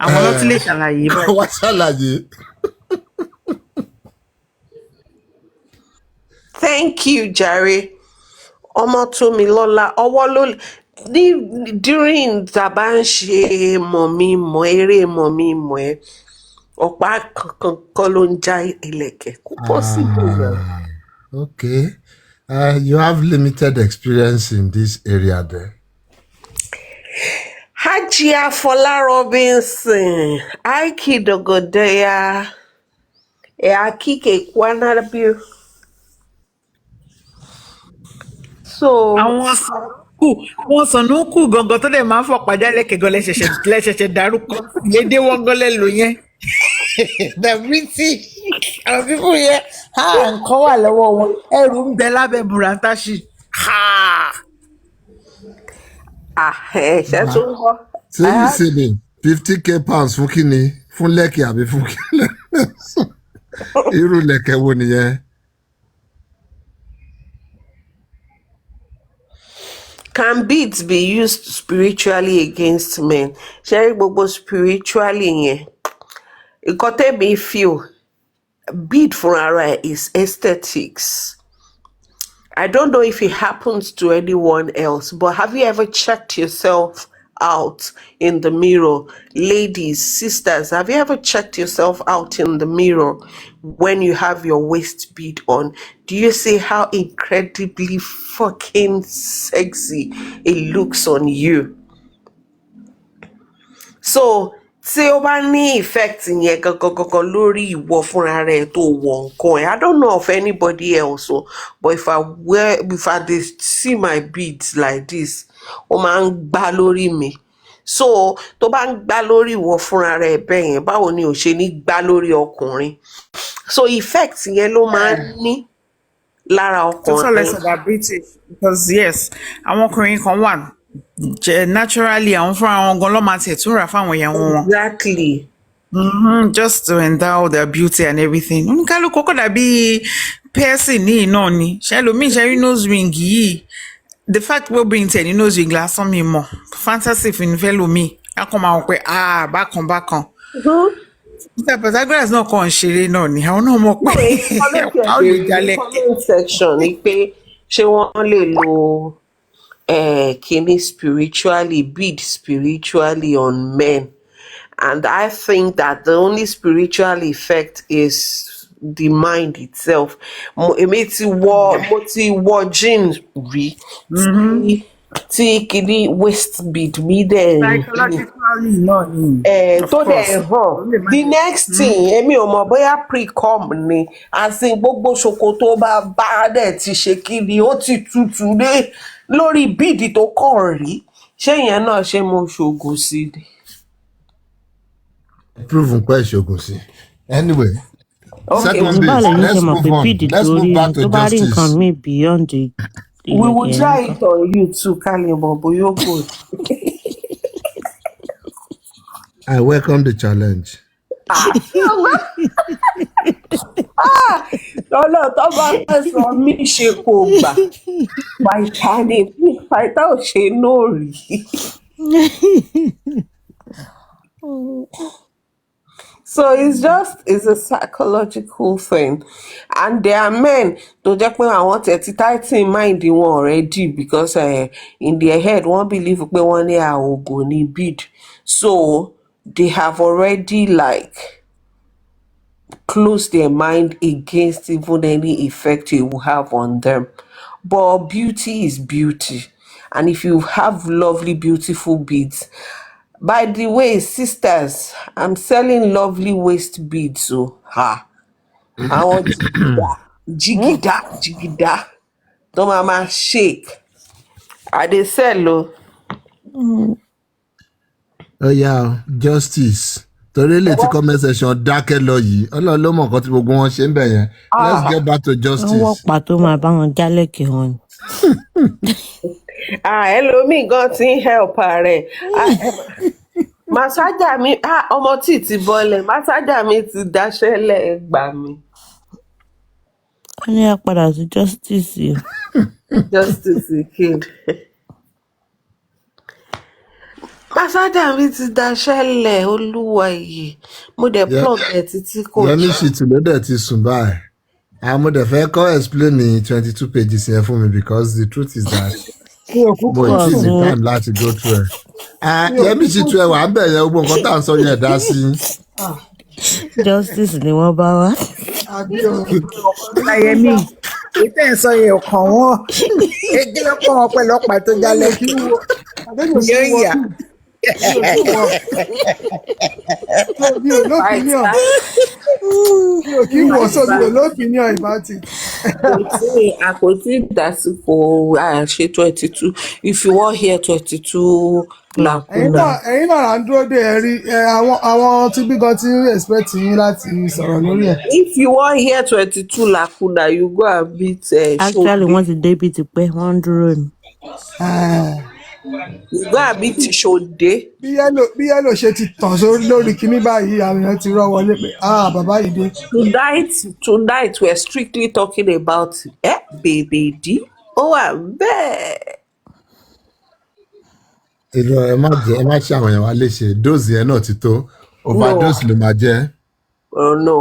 Àwọn ọlọ́tí lè ṣàlàyé báyìí. Wá ṣàlàyé. Thank you, Jare. Ọmọ́tómilọ́lá, ọwọ́ ló during tàbá ń ṣe mọ̀mí-mọ̀ eré mọ̀mí-mọ̀ ẹ́ ọ̀pá kankan kọ́ ló ń já ìlẹ̀kẹ̀ kò possible. Okay, you have limited experience in this area there. Hajia Fola Robinson, Aiki Dogodeya, Akike Kwanabiu. So àwọn sọ̀nùkù gangan tó dẹ̀ máa ń fọ̀pá jálẹ̀kẹ̀ gan lẹ́ṣẹ̀ṣẹ̀ dárúkọ lédè wọn gan lẹ́lò yẹn. The British àwọn fífún yẹn nǹkan wà lọ́wọ́ wọn ẹrù ń bẹ lábẹ́ burantashi. Ṣé tó ń bọ̀? Ṣé yìí ṣe ni 50k pounds fún kíni fún lẹ́kẹ̀ àbí fún kíni? Irú lẹ́kẹ̀ wo nìyẹn? Can beads be used spiritually against men? Ṣé gbogbo spiritually yẹn? Nǹkan tẹ́mi feel bead fúnra rẹ̀ is aesthetics. I don't know if it happens to anyone else, but have you ever checked yourself out in the mirror? Ladies, sisters, have you ever checked yourself out in the mirror when you have your waist bead on? Do you see how incredibly fucking sexy it looks on you? So, tí ó bá ní effect yẹn gangan lórí ìwọ fúnra rẹ̀ tó wọ nǹkan ẹ̀. I don't know of anybody else but if I dey see my beads like this ó máa ń gbá lórí mi. So tó bá ń gbá lórí ìwọ fúnra rẹ̀ bẹ́ẹ̀ yẹn báwo ni ò ṣe ní gbá lórí ọkùnrin? So effect yẹn ló máa ń ní lára ọkùnrin. Tó sọ lẹ́sẹ̀ dà British because yes àwọn ọkùnrin kan wà naturally àwọn fúnra wọn gan ló máa tiẹ̀ tún rà fáwọn ìyàwó wọn. Exactly. Just to endow their beauty and everything. Oníkálukú kò dàbí piercing ní iná ni ṣẹlòmíì ṣe rí nose ring yìí the fact pé obìnrin tẹ̀ ní nose ring lásán mi mọ̀ fantasy fi ní fẹ́ lomi a kàn máa wọ pé bákan. Mr. Pythagoras náà kàn ń ṣeré náà ni àwọn náà mọ̀ pé how lè jalè. Comment section ni pé ṣé wọ́n lè lo kini spiritually bead spiritually on men, and I think that the only spiritual effect is the mind itself. Èmi ti wọ jeans rí tí kini waist bead mi dẹ̀ psychologically náà ni tó dẹ̀ hàn. The next thing èmi ò mọ̀ bóyá pre-com ni àti gbogbo ṣòkòtò bá dẹ̀ ti ṣe kiri ó ti tutù dé lórí bíìdì tó kàn rí ṣé ìyẹn náà ṣe mo ṣògùn sí ni. Prove nǹkan ìṣògùn sí. Anyway. Second base, let's move on. Let's move back to justice. Beyond the we will try it on you too, Kalimo, but you're good. I welcome the challenge. Lọ́lọ́ tó bá fẹ́ sọ mí ṣe kò gbà pàìtà ni pàìtà ò ṣe náà rí. So it's a psychological thing. And there are men tó jẹ́ pé àwọn tẹ̀ tighten mind wọn already because in their head wọ́n believe pé wọ́n ní àògùn ní bead. So they have already like close their mind against even any effect it will have on them. But beauty is beauty. And if you have lovely, beautiful beads, by the way, sisters, I'm selling lovely waist beads. So, I want jigida. Don't mama shake. I dey sell. Oh yeah, justice. Torí lè ti comment section dákẹ́ lọ yìí. Ọlọ́run ló mọ̀ nǹkan tí gbogbo wọn ṣe ń bẹ̀ yẹn. Let's get back to wọ́n justice. wọ́pàá tó máa bá wọn jálẹ̀kẹ̀ wọn. Ẹlòmíì gan ti ń help rẹ̀. Màsájà mi, ọmọ tí ti bọ́lẹ̀, màsájà mi ti dáṣẹ́lẹ̀ gbà mí. wọ́n ní á padà sí justice yìí. Justice kid. Màsájà mi ti dáṣẹ́lẹ̀ olúwa yìí. Mo dẹ̀ plug ẹ̀ títí kò Yẹmí Ṣìtù ló dẹ̀ ti sùn báyìí. Mo dẹ̀ fẹ́ kọ́ explain ní 22 pages yẹn fún mi because the truth is that mo ì tí ní time láti go through ẹ̀. Yẹmí Ṣìtù ẹ̀ wà á bẹ̀ yẹn gbogbo nǹkan tá à ń sọ yẹn dá sí. justice ni wọ́n bá wá. Láyẹmí èyí tẹ̀ ń sọ yẹn ò kàn wọ́n egi lọ́pọ̀ wọn pẹ̀lú ọ̀pá tó jálẹ̀ kí yóò yà. Mi ò lópinion. Mi ò kí ń wọ̀ sọ mi ò lópinion about it. Àkótí ìdásíkò àṣẹ 22 if you wan hear 22 làkúnà. Ẹ̀yin náà là ń dúró dé ẹ̀rí àwọn tí bí gan ti ń expect yín láti sọ̀rọ̀ lórí ẹ̀. If you wan hear 22 làkúnà you go and beat actually wọ́n ti débi ti pẹ́ wọ́n ń dúró ni. you go and beat Ṣòdé. Bí yẹ́lò ṣe ti tàn lórí kinní báyìí àwọn èèyàn ti rọ́ wọlé pé bàbá yìí dé. Tonight we're strictly talking about Baby D. Ó wà bẹ́ẹ̀. Ẹ má ṣe àwọn èèyàn wa léṣe dose yẹn náà ti tó overdose ló máa jẹ́. Oh no.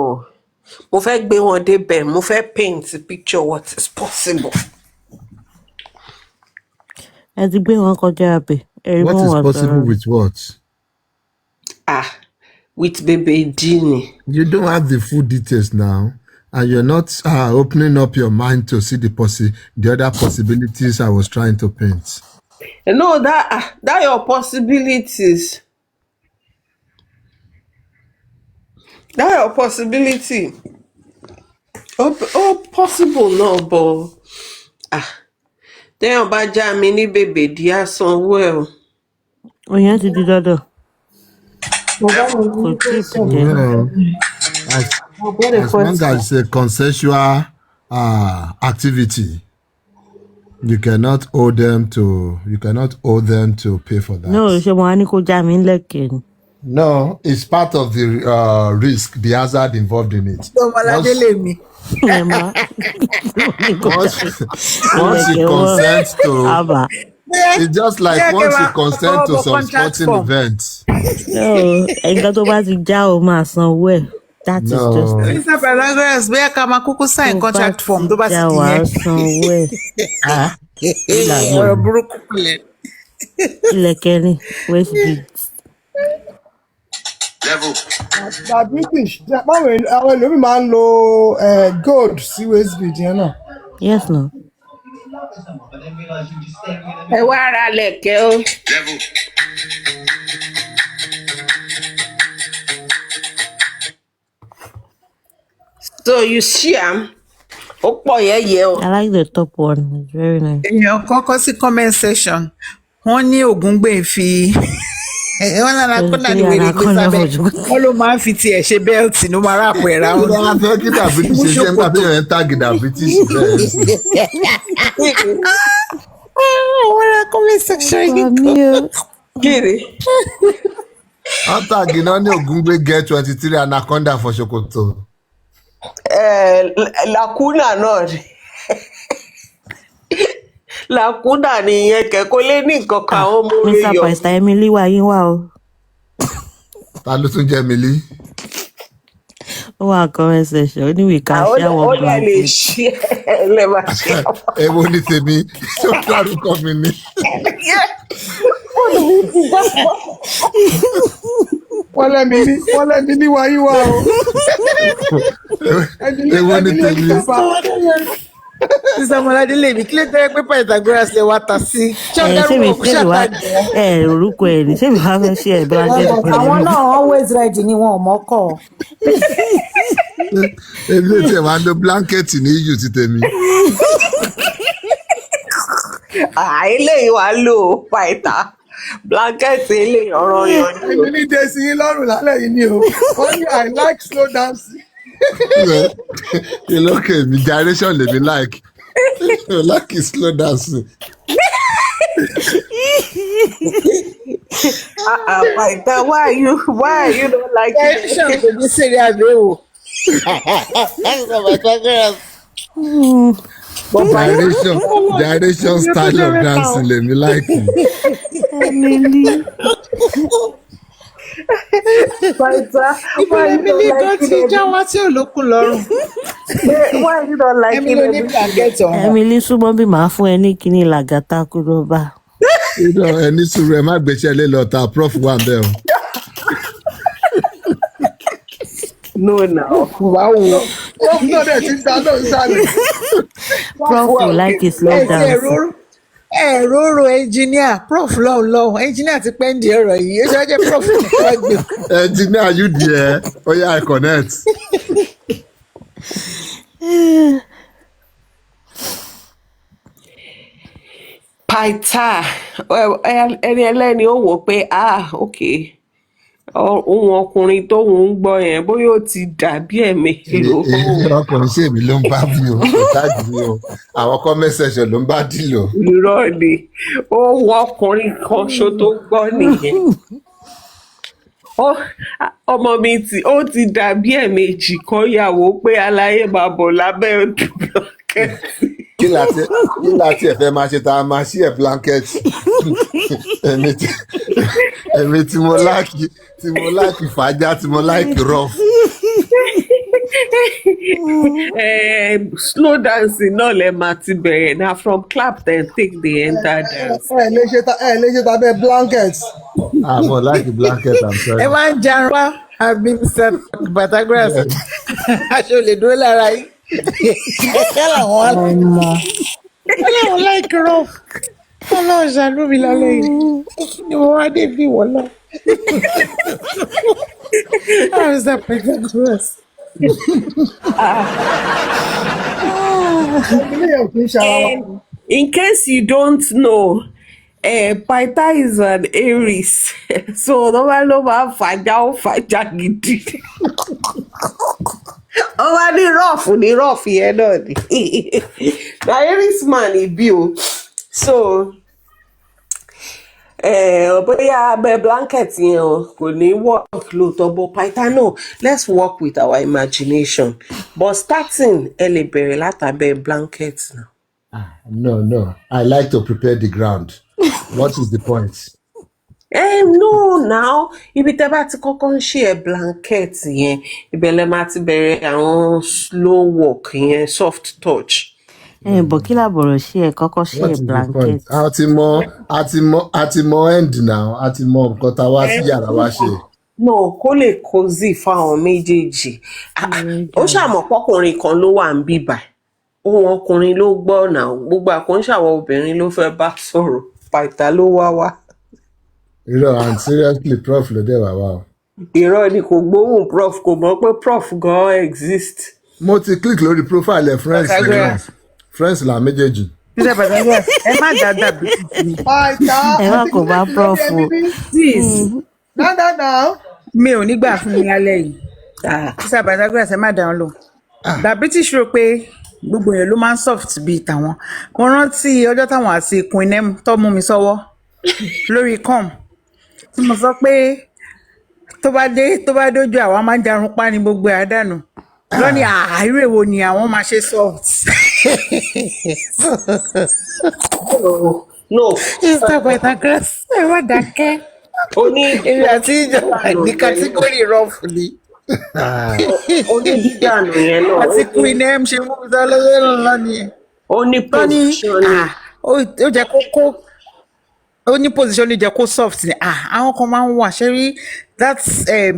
Mo fẹ́ gbé wọn débẹ̀, mo fẹ́ paint picture what is possible. ẹ ti gbé wọn kọjá abẹ. What is possible with what? With Baby D ni. You don't have the full details now, and you're not opening up your mind to see the other possibilities I was trying to paint. No, that your possibilities. That your possibility. Possible no, but téèyàn bá já mi ní Baby D á sanwó ẹ̀ o. òyìn ti di dandan. kò tí ì jẹ́. As long as it's a consensual activity, you cannot owe them to pay for that. no ṣé wọn á ní kó já mi lẹ́kẹ̀ẹ́ ni. No, it's part of the risk, the hazard involved in it. Ọmọládé lè mi. Once you consent to, it's just like once you consent to some sporting events. ẹ̀ka tó bá ti já o máa sanwó ẹ̀. That is just. Mr. Pythagoras bóyá ká máa kúkú sign contract form tó bá sì já ti wàá yẹn. sanwó ẹ̀. Ọ̀rọ̀ burúkú kulẹ̀. ilẹ̀kẹ̀ ni waist beads. Na British àwọn ẹlòmíì máa ń lo gold sí waist bead yẹn náà. yes no. Ẹ wá ra lẹ̀kẹ̀ o. So you see ó pọ̀ yẹ́yẹ́ o. I like the top one, it's very nice. Èèyàn kọ́kọ́ sí comment section wọ́n ní Ògúngbè fi wọ́n lára kọ́nà ní wèrè gbé sábẹ́ wọ́n ló máa ń fi tiẹ̀ ṣe bẹ́ẹ̀tì ló máa ráàpù ẹ̀ ráhùn. Kí ló fẹ́ kí dàbítì ṣe ṣe ń gbà bí èèyàn ń tàgì dàbítì sí bẹ́ẹ̀ sí. Wọ́n ra comment section yìí kọ́. Kiri. Wọ́n tàgì náà ní Ògúngbè get 23 anaconda for Sokoto. Làkúnà náà ni. Làkúnà nìyẹn kẹ́kọ̀ọ́ lé ní nǹkan kan àwọn ọmọ orí Mr. yọ. Pastor Emily wà yín wá o. Ta ló tún jẹ́ Millie? ó wà comment section ó ní we can Ó share one dẹ̀ lè blanket. ṣe lè máa ṣe àwọn. Èwo ni tèmi tó dárúkọ mi ni. wọ́n lẹ́mi ní wáyíwá o. Èwo ni tèmi. Sísá Ọmọládé lèmi kí ló tẹ́ pé Pythagoras lè wá ta sí. Orúkọ ẹ̀ ní ṣé mi wá fẹ́ ṣe blanket pẹ̀lú àwọn náà always ready ni wọn ò mọ́kọ̀. Èmi ò tiẹ̀ máa ń lo blanket ní iyù ti tèmi. Eléyìí wàá lò ó Pytha blanket eléyìí ọ̀rọ̀ yan ni o. èmi ní desi yín lọ́rùn lálẹ́ yìí ni o. wọ́n ní I like slow dancing. Ìlọ́kẹ̀ mi gyration lèmi like. I like slow dancing. Pytha, why are you not liking it? Gyration kò ní sèré àbẹ̀wò. Gyration style of dancing lèmi like. Pytha, why you Emily not tó ti liking já wá tí ò lókun lọ́rùn. it? Why you not liking Emily ní it? blanket ọ̀hún. Emily súnmọ́ bí màá fún ẹ ní kíní làgàtà kúrò bá. Ẹni sùúrù ẹ má gbéṣẹ́ lé lọ ta prof wà bẹ́ẹ̀ o. No, now. Wáwo. prof náà dẹ̀ ti ń ta náà sálẹ̀. Prof will like his slow dancing. Ẹ̀rọ engineer prof lọ́wọ́ engineer ti pẹ́ ń di ọ̀rọ̀ yìí ó ṣe jẹ́ prof wá gbé. Engineer you there? Oh yeah, I connect. Pytha, ẹni ẹlẹ́ni ó wò pé okay. Ohun ọkùnrin tóun ń gbọ́ yẹn bóyá ó ti dàbí ẹ̀mejì. Ọkùnrin ṣé èmi ló ń bá bí o, kò táàgì mi o. Àwọn comment section ló ń bá dìlò. Irọ́ ni, ohun ọkùnrin kan ṣo tó gbọ́ nìyẹn. Ọmọ mi ó ti dàbí ẹ̀mejì kan yàwó pé aláyé máa bọ̀ lábẹ́ blanket. Kí láti ẹ̀ fẹ́ máa ṣe tá a máa ṣí ẹ̀ blanket? Èmi tí mo láìkì fàájà tí mo láìkì rough. Slow dancing náà lẹ máa ti bẹ̀rẹ̀ na from clap then take the enter dance. ẹ lè ṣe tàbí blanket. Mo láìkì blanket, I'm sorry. Ẹ máa ń jarun wá àbí Mr. Pythagoras aṣọ lè dúró lára yìí. Ẹ làwọn láìkì rough. Ọlọ́run ṣàánú mi lálẹ́ yìí. Ni mo wá dé bí wọ́n lọ. Mr. Pythagoras. In case you don't know, Pytha is an Aries, so ló máa fàjà gidi. Ó wá ní rough yẹn náà ni. Na Aries man ibi o. So bóyá abẹ́ blanket yẹn o kò ní work lóòótọ́ but Pytha no, let's work with our imagination but starting ẹ lè bẹ̀rẹ̀ látàbẹ́ blanket náà. No, I like to prepare the ground. What is the point? No now ibi tẹ́ bá ti kọ́kọ́ ń ṣe ẹ̀ blanket yẹn ibẹ̀ lẹ máa ti bẹ̀rẹ̀ àwọn slow work yẹn soft touch. Bọ̀ kí làbọ̀rọ̀ ṣe ẹ̀ kọ́kọ́ ṣe ẹ̀ blanket. A ti mọ end now, a ti mọ nǹkan tá a wá sí yàrá wá ṣe. No, kó lè cozy fáwọn méjèèjì. Ó ṣàmọ̀ pọ́kùnrin kan ló wà ń bíbà. Ohun ọkùnrin ló gbọ́ náà. Gbogbo àkóńṣàwọ̀ obìnrin ló fẹ́ bá sọ̀rọ̀. Pytha ló wá. Irọ́ and seriously prof ló dẹ̀ wá o. Irọ́ ni kò gbóhùn prof kò mọ̀ pé prof gan exist. Mo ti click lórí profile ẹ̀ friends la méjèèjì. Mr. Pythagoras, ẹ má dáadáa bí mi. Ẹ má kò bá prof o. Now. Mi ò ní gbà fún mi lálẹ́ yìí. Mr. Pythagoras, ẹ má dáhùn lò. The British rò pé gbogbo èèyàn ló máa ń soft bíi tàwọn. Mo rántí ọjọ́ táwọn àti Queen M tó mú mi sọ́wọ́ lórí com. Tí mo sọ pé tó bá dójú àwa máa ń jarun pa ní gbogbo àdánù. Lọ́ní àárẹ̀ wo ni àwọn máa ṣe soft. No. Mr. Pythagoras, ẹ má dákẹ́. Ó ní Èmi àti ìjọba ní kátígórì rough ni. onídídànù yẹn náà àti Queen M ṣe mú mi sálẹ́lẹ́ ńlá nìyẹn. ó ní Tọ́ ní position ni. ó jẹ́ kókó ó ní position ní jẹ́ kó soft ni àwọn kan máa ń wà ṣe rí that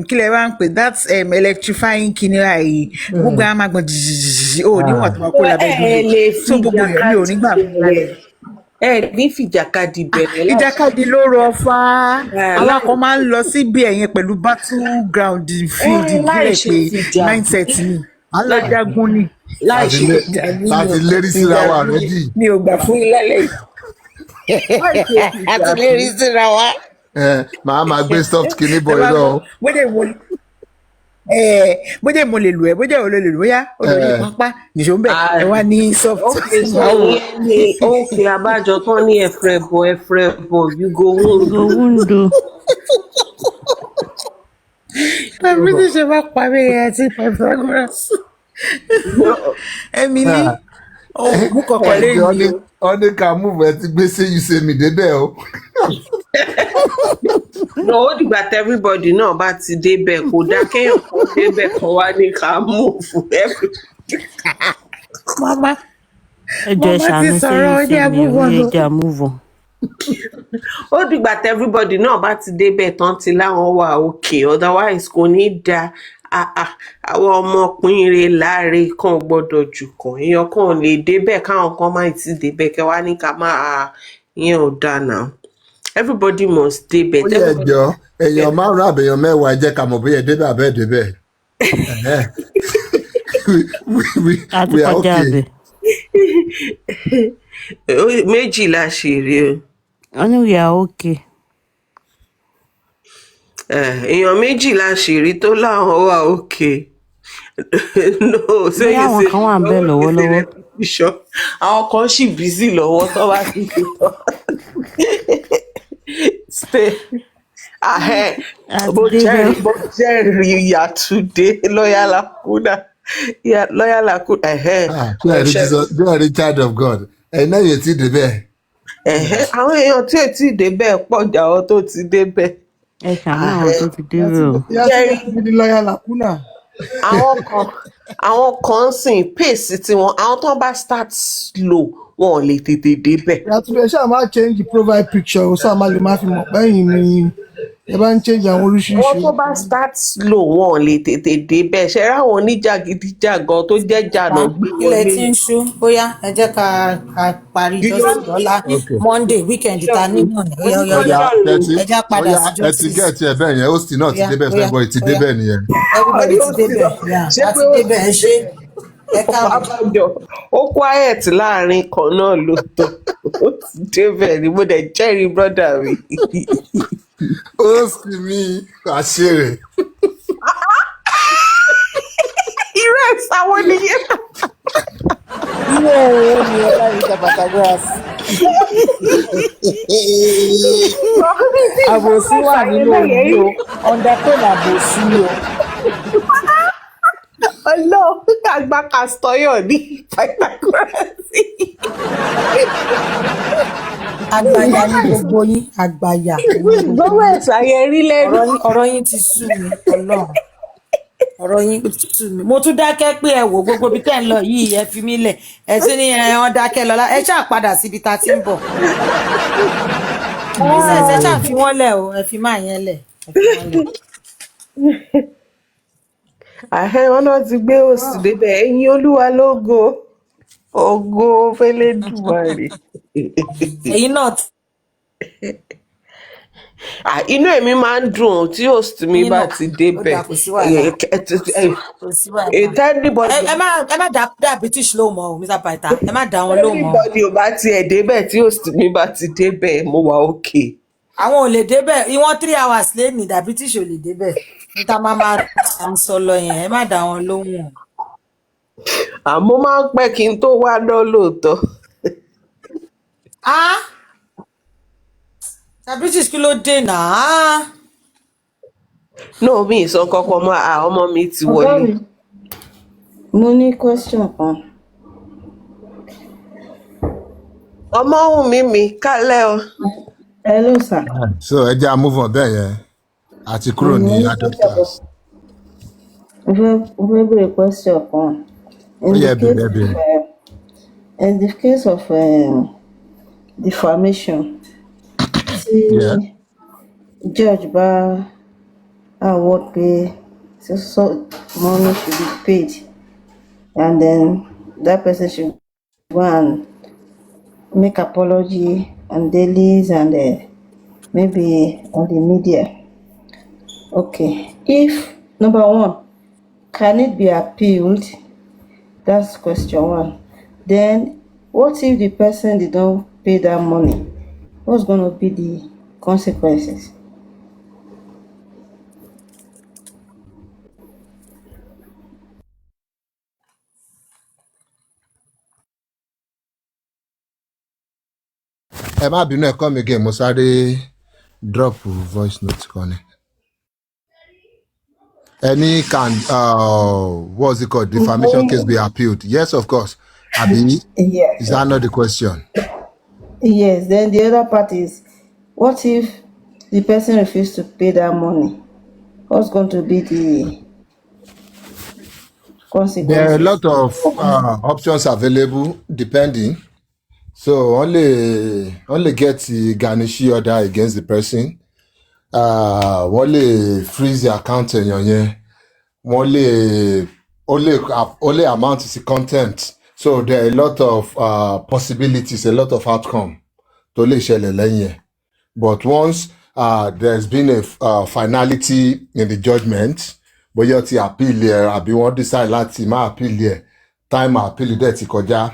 kí lè máa ń pè that electrifying kìnìún yìí gbogbo àwọn máa gbọ̀n jìjìjì ó níwọ̀n tó máa kó lábẹ́ ẹ lè dúró tó gbogbo yẹn mi ò nígbà fún lálẹ́. ẹ ní fìjàkadì bẹ̀rẹ̀ láti. Ìjàkadì ló rọ fá àwọn kan máa ń lọ síbi ẹ̀yẹn pẹ̀lú battleground field ìbílẹ̀ pé mindset ni alájagun ni láìṣe fìjà láti lérí síra wa rẹ́dì. mi ò gbà fún ilé lẹ́yìn. àti lérí síra wa. Màá máa gbé soft kìíní bọ̀ irọ́. bójá mo lè lù ẹ́ bójá o lè lù bóyá o lè lù pápá nìṣó ń bẹ̀ ẹ wá ní soft. ókè abájọ tán ní ẹ̀frẹ̀ bọ̀ you go Owundo. tàbí tí ṣe bá parí ẹ àti Pythagoras. Emily mú kọ̀kọ̀ lẹ́yìn o. Ọdẹ ká múùbù ẹ ti gbé séyìí sèmi débẹ̀ o. no ó dìgbà tí everybody náà bá ti débẹ̀ kò dá kéèyàn kan débẹ̀ kan wá ní ká mú fún everybody. Mama Ẹjọ́ ìṣàánú sí mi ò ní ẹja move on. ó dìgbà tí everybody náà bá ti débẹ̀ tán ti láwọn wà òkè otherwise kò ní da àwọn ọmọkùnrin láre kan gbọ́dọ̀ jù kàn èèyàn kan lè débẹ̀ káwọn kan máa ti débẹ̀ kẹ́ wá ní ká máa ìyẹn ò dáa náà everybody must débẹ̀. Ó yẹ ẹjọ́ èèyàn márùn-ún àbẹ̀yàn mẹ́wàá jẹ́ ká mọ̀ bóyá débẹ̀ àbẹ́ débẹ̀. Àti kọjá abẹ. méjìlá ṣeré o. Wọ́n ní we are okay. èèyàn méjìlá ṣèrí tó láwọn wà òkè no Bí àwọn kan wà ń bẹ̀ lọ́wọ́lọ́wọ́. àwọn kan sì bísí lọ́wọ́ tó bá ti fi tọ́ stay bó jẹ́rìí Yàtúndé lọ́yà làkúnà. Bí a child of God ẹ̀yin náà yóò ti débẹ̀. àwọn èèyàn tí ò tí ì débẹ̀ pọ̀ jà ọ́ tó ti débẹ̀. Ẹ ṣàánú àwọn tó ti dé rẹ̀ o. Yàtúndé lọ́yà làkúnà. àwọn kan ń sìn pace tiwọn àwọn tó bá start slow wọn ò lè tètè débẹ̀. Yàtúndé ṣáà máa change profile picture o ṣáà máa lè máa fi mọ̀ pẹ́yìn ni ẹ bá ń change àwọn oríṣiríṣi. wọ́n tó bá start slow wọn ò lè tètè débẹ̀ ṣe ráwọn oníjàgídíjàgan tó jẹ́ jàdọ̀ gbé wọlé. ilẹ̀ tí ń ṣú bóyá ẹ jẹ́ ká parí jọ́sìn lọ́la Monday weekend ta nínú ni ẹ jẹ́ padà sí jọ́sìn. Ẹ ti gẹ̀ẹ́tì ẹ̀ bẹ́ẹ̀ yẹn host náà ti débẹ̀ fẹ́bọ̀ ti débẹ̀ nìyẹn. everybody ti débẹ̀ àti débẹ̀ ẹ ṣe ẹ káàbọ̀. ó quiet láàrin kan náà ló tó ó ti débẹ̀ ni mo dẹ̀ jẹ́rìí brọ́dà mi. Host mi àṣírí. irú ẹ̀sáwọ́ nìyẹn. Ilé ẹ̀rọ ni ọlá ìjà Pythagoras. Àbòsí wà nínú òní o, undertone àbòsí o. Ọlọ́run àgbà kàstọ́yọ̀ ní Pythagoras. àgbàyà ni gbogbo yín àgbàyà. gbọ́wọ́ ẹ̀sà yẹn rí lẹ́nu. ọ̀rọ̀ yín ti sú mi Ọlọ́run ọ̀rọ̀ yín ti sú mi. mo tún dákẹ́ pé ẹ wò gbogbo ibi tẹ́ ń lọ yìí ẹ fi mí lẹ̀ ẹ tún ní wọn dákẹ́ lọ́la ẹ ṣáà padà síbi tá a ti ń bọ̀. ẹ ṣáà fi wọ́n lẹ̀ o ẹ fi máa yẹn lẹ̀. wọn náà ti gbé òsì débẹ̀ ẹ̀yin Olúwa lógo ògo fẹ́lẹ́dùmarè. ẹ̀yin náà inú èmi máa ń dùn tí host mi bá ti débẹ̀. ẹ má dá British lóhùn mọ́ o Mr. Pytha ẹ má dá wọn lóhùn mọ́. everybody ò bá tiẹ̀ débẹ̀ tí host mi bá ti débẹ̀ mo wà òkè. àwọn ò lè débẹ̀ ìwọ̀n 3 hours lẹ́nìí dá British ò lè débẹ̀ níta máa ń sọ lọ yẹn ẹ má dá wọn lóhùn. àmọ́ máa ń pẹ́ kí n tó wá lọ lóòótọ́. British kí ló dé náà. no mi ìsọ kankan mọ́ ọmọ mi ti wọlé. mo ní question kan. ọmọ Wunmi mi kálẹ̀ o. hello sir. So ẹ jẹ́ move on bẹ́ẹ̀ yẹn àti kúrò ní adopters. Very question kan. Ó yẹ bèrè. In the case of defamation, Yeah. tí judge bá award pé so money should be paid, and then that person should go and make apology on dailies and maybe on the media. Okay. If number one, can it be appealed? That's question one. Then, what if the person did not pay that money? What's going to be the consequences? Ẹ má bínú ẹ̀kọ́ mi again, mo sáré drop voice note kan ni. Any can, what's it called, defamation case be appealed? Yes, of course. Abi, Yes. is that not the question? Yes. Then the other part is, what if the person refused to pay that money? What's going to be the consequences? There are a lot of options available depending. So only get the garnishee order against the person. Wọ́n lè freeze the account èèyàn yẹn. Only amount is contempt. So there are a lot of possibilities, a lot of outcome tó lè ṣẹlẹ̀ lẹ́yìn ẹ̀. But once there's been a finality in the judgment, bóyá ti appeal ẹ̀ àbí wọ́n decide láti má appeal ẹ̀, time appeal dẹ̀ ti kọjá,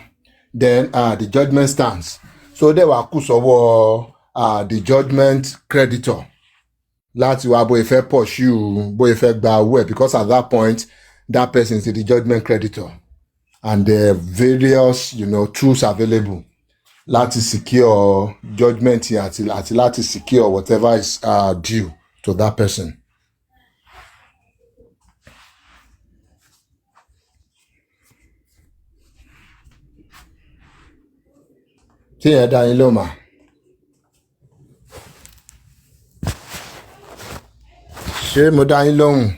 then the judgment stands. So there wà kù sọ́wọ́ the judgment creditor láti wá bóyá fẹ́ pursue bóyá fẹ́ gba owó ẹ̀, because at that point that person is the judgment creditor and there are various tools available láti secure judgment yẹn àti láti secure whatever is due to that person. Tí yẹn dá yín ló mà. Ṣé mo dá yín lóhùn?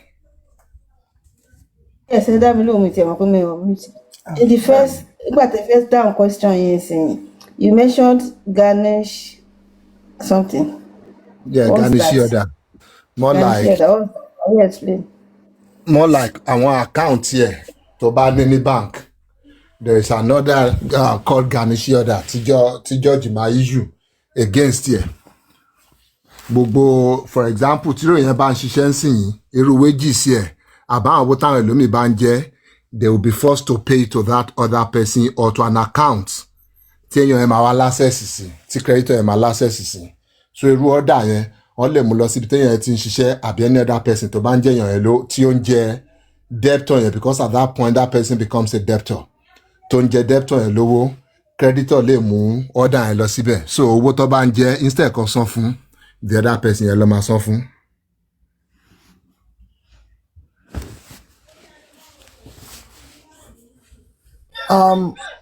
Yes, ẹ dá mi lóhùn mi tí ẹ mọ̀ pé mi ò mute. In the first, nígbà tí first down question yẹn sìn, you mentioned garnish something. Yeah, What's garnishee that? order. More Garnish like order. Can you explain? more like àwọn account yẹn tó bá ní ní bank. There is another called garnishee order tí judge máa issue against yẹn. Gbogbo for example tí ìròyìn bá ń ṣiṣẹ́ ń sìn yín, irú wages yẹn àbáwọn owó táwọn ẹlòmíì bá ń jẹ, they will be forced to pay to that other person or to an account tí èèyàn yẹn máa wá láṣẹ́sì sí, tí creditor yẹn máa láṣẹ́sì sí. So irú order yẹn wọ́n lè mú lọ síbi téèyàn yẹn ti ń ṣiṣẹ́ àbí any other person tó bá ń jẹ́ èèyàn yẹn tí ó ń jẹ debtor yẹn, because at that point that person becomes a debtor. Tó ń jẹ debtor yẹn lówó, creditor lè mú order yẹn lọ síbẹ̀. So owó tó bá ń jẹ instead kan san fún, the other person yẹn ló máa san fún.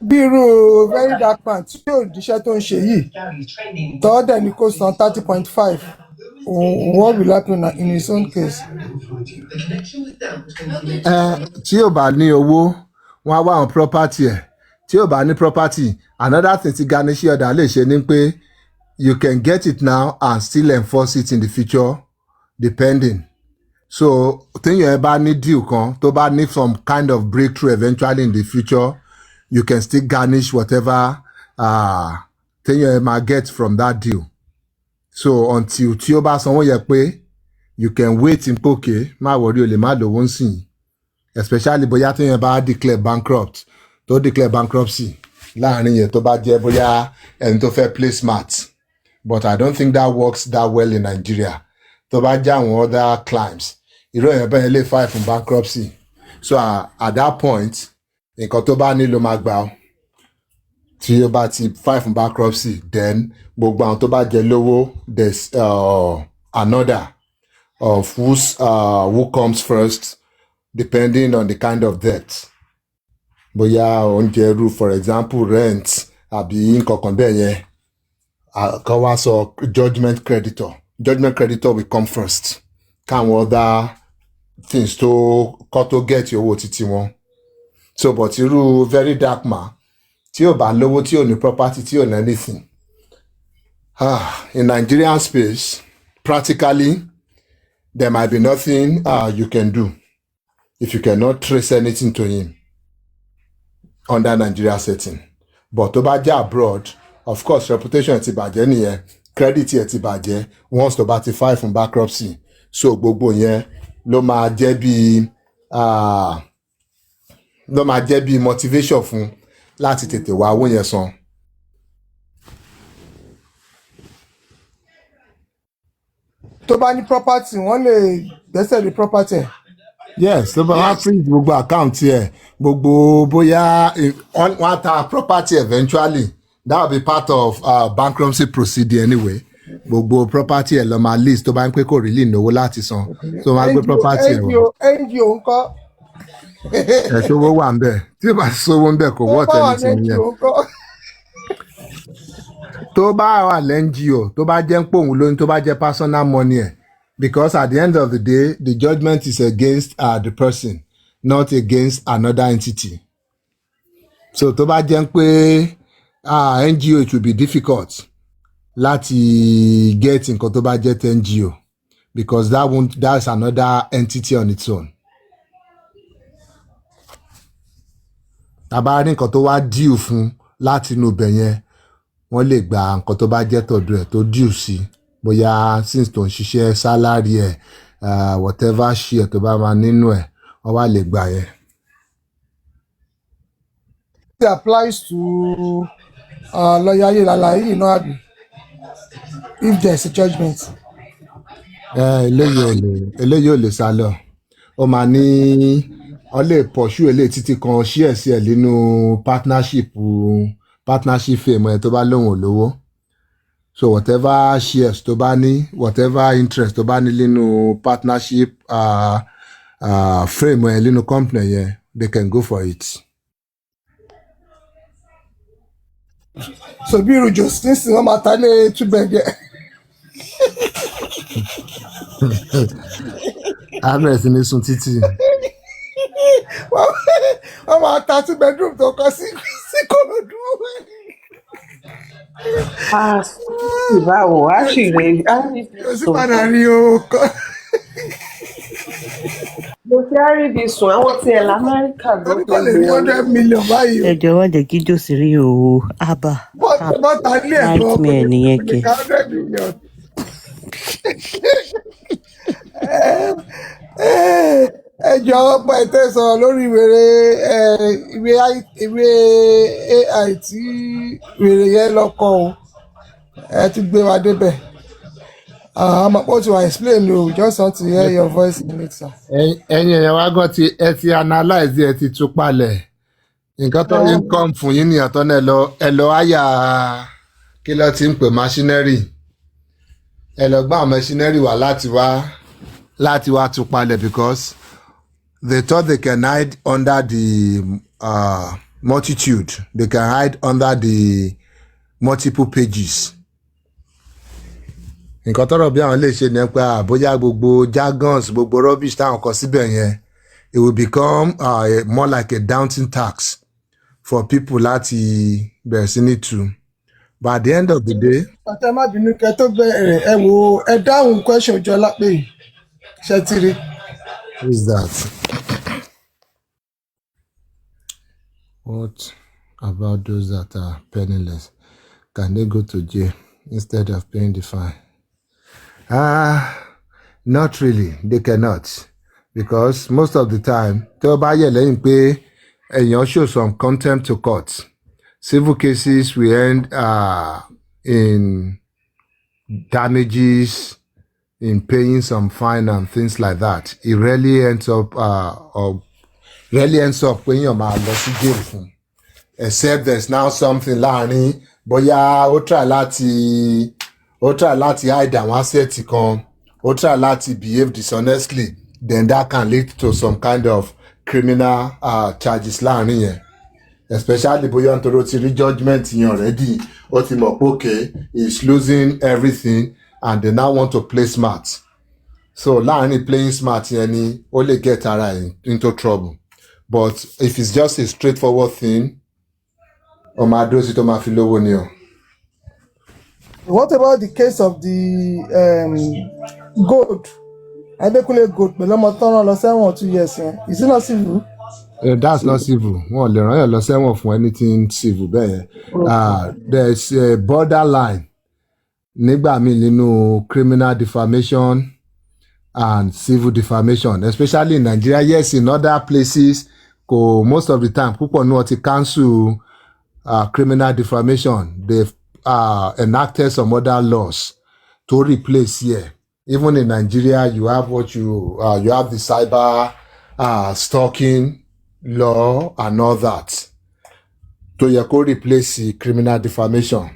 Bí irú very dark man tí yóò díṣẹ́ tó ń ṣe yìí tọ́ọ́dẹ̀ ni kò san 30.5, what will happen in his own case? Tí ò bá ní owó, wọ́n á wá àwọn property ẹ̀. Tí ò bá ní property, another thing tí garnishee order lè ṣe ni pé you can get it now and still enforce it in the future depending. So téèyàn bá ní deal kan tó bá ní some kind of breakthrough eventually in the future, you can still garnish whatever téèyàn máa get from that deal. So until tí ó bá sanwó yẹ pé you can wait in poke, má worry o lè má lówó ń sìn, especially bóyá téèyàn bá declare bankrupt, tó declare bankruptcy láàrin yẹn tó bá jẹ́ bóyá ẹni tó fẹ́ play smart. But I don't think that works that well in Nigeria. Tó bá jẹ́ àwọn other climes, irú èèyàn bẹ́ẹ̀ lè file fún bankruptcy. So at that point, nǹkan tó bá ní ló máa gbà ó. Tí ó bá ti file fún bankruptcy, then gbogbo àwọn tó bá jẹ lówó, there's another of who comes first depending on the kind of debt. Bóyá oúnjẹ rú, for example rent àbí nǹkan kan bẹ́ẹ̀ yẹn, kan wá sọ judgment creditor will come first. Káwọn other things to get owó títí wọn. So but irú very dark man tí ò bá lówó tí ò ní property tí ò ní anything. In Nigerian space, practically, there might be nothing you can do if you cannot trace anything to him under Nigeria setting. But tó bá jẹ́ abroad, of course, reputation ti bàjẹ́ nìyẹn, credit ẹ̀ ti bàjẹ́ once tó bá ti file fún bankruptcy. So gbogbo yẹn ló máa jẹ́ bí motivation fún láti tètè wá owó yẹn san. tó bá ní property wọ́n lè gbẹ́sẹ̀ lé property ẹ̀. Yes, tó bá wá freeze gbogbo account ẹ̀ gbogbo bóyá wọ́n ta property eventually that will be part of bankruptcy procedure anyway. Gbogbo property ẹ̀ lọ máa list tó bá ń pé kò really náwó láti san. So wọ́n á gbé property ẹ̀ wọ̀. NGO ńkọ́. Ẹ̀ ṣówó wà ń bẹ̀ tí ó bá ṣówó ń bẹ̀ kò wọ́ tẹ̀lé ti yẹn. Tó bá wà lẹ́NGO tó bá jẹ́ ń pòun lóyún tó bá jẹ́ personal money ẹ̀. Because at the end of the day, the judgment is against the person, not against another entity. So tó bá jẹ́ pé NGO, it will be difficult láti get nǹkan tó bá jẹ́ NGO because that's another entity on its own. Tàbá rí nǹkan tó wá due fún láti inú ibẹ̀ yẹn, wọ́n lè gba nǹkan tó bá jẹ́ tọ̀dọ̀ ẹ̀ tó due sí. Bóyá since tó ń ṣiṣẹ́ salary ẹ̀ whatever share tó bá máa nínú ẹ̀ wọ́n wá lè gbà yẹn. It applies to lawyer Ayélala yìí náà àbí if there is a judgment. Eléyìí ò lè sá lọ ó máa ní ọ lè pursue eléyìí títí kan share sí ẹ̀ nínú partnership fame ẹ̀ tó bá lóun ò lówó. So whatever shares tó bá ní, whatever interest tó bá ní nínú partnership frame ẹ̀ nínú company yẹn, they can go for it. So bí irú Justin sì wọ́n máa ta lé túbẹ̀gẹ̀. Agnes ní sun títì. Wọ́n máa ta 2 bedroom tó kọ́ sí Kòròdú. Báwo á sì rè Kò sí padà rí o. mo fi àríbi sùn àwọn tí ẹ̀ lamẹ́ríkà Ó ní kò lè rí 100 million báyìí o. Ẹ jọ̀ọ́ má jẹ́ kí jòsì rí o ábà Bọ́ta ilé ẹ̀kọ́ nightmare nìyẹn kẹ. 100 million. Ẹ jọ̀ọ́ ọ̀pọ̀ ẹ̀tẹ́ sọ̀rọ̀ lórí ìwé AI tí wèrè yẹn lọ́kọ̀ o. Ẹ ti gbé wa débẹ̀. I'm about to explain o. Just want to hear your voice in it, sir. Ẹ̀yin èèyàn wá gan ẹ ti analyze ẹ ti tú palẹ̀. Nǹkan tó ń come fún yín nìyàn tó náà ẹ lọ àyà kí ló ti ń pè machinery. Ẹ lọ gbá machinery wá láti wá tú palẹ̀ because they thought they can hide under the multitude. They can hide under the multiple pages. Nǹkan tọ́rọ̀ bí àwọn lè ṣe ní pé bóyá gbogbo jargons gbogbo rubbish táwọn kọ síbẹ̀ yẹn it will become more like a daunting tax for people láti bẹ̀rẹ̀ sí ní tú. But at the end of the day. Ọ̀tẹ̀ má bínú kẹ́ tó bẹ̀rẹ̀ ẹ wo ẹ dáhùn question Jọlá pé ṣe ti rí. Who is that? What about those that are penniless? Can they go to jail instead of paying the fine? Not really. They cannot. Because most of the time, tí ó bá yẹ lẹ́yìn pé èèyàn show some contempt to court, civil cases will end in damages, in paying some fine and things like that. It rarely ends up pé èèyàn máa lọ sí jail fún. Except there's now something láàrin bóyá ó try láti hide àwọn asset kan, ó try láti behave dishonestly, then that can lead to some kind of criminal charges láàrin yẹn. Especially bóyá nítorí ó ti rí judgment yẹn already, ó ti mọ̀ pé okay, he's losing everything and they now want to play smart. So láàrin playing smart yẹn ni ó lè get ara ẹ̀ into trouble. But if it's just a straightforward thing, ọmọ adó sí tó máa fi lówó ni o. What about the case of the gold? Adekunle gold pẹ̀lú ọmọ tán rán lọ sẹ́wọ̀n 2 years yẹn. Is it not civil? That's not civil. Wọ́n lè rán yàn lọ sẹ́wọ̀n fún anything civil bẹ́ẹ̀ yẹn. There's a borderline nígbà míì nínú criminal defamation and civil defamation, especially in Nigeria. Yes, in other places, most of the time, púpọ̀ ní wọ́n ti cancel criminal defamation. They've enacted some other laws to replace here. Even in Nigeria, you have you have the cyber stalking law and all that. To yẹ kó replace the criminal defamation.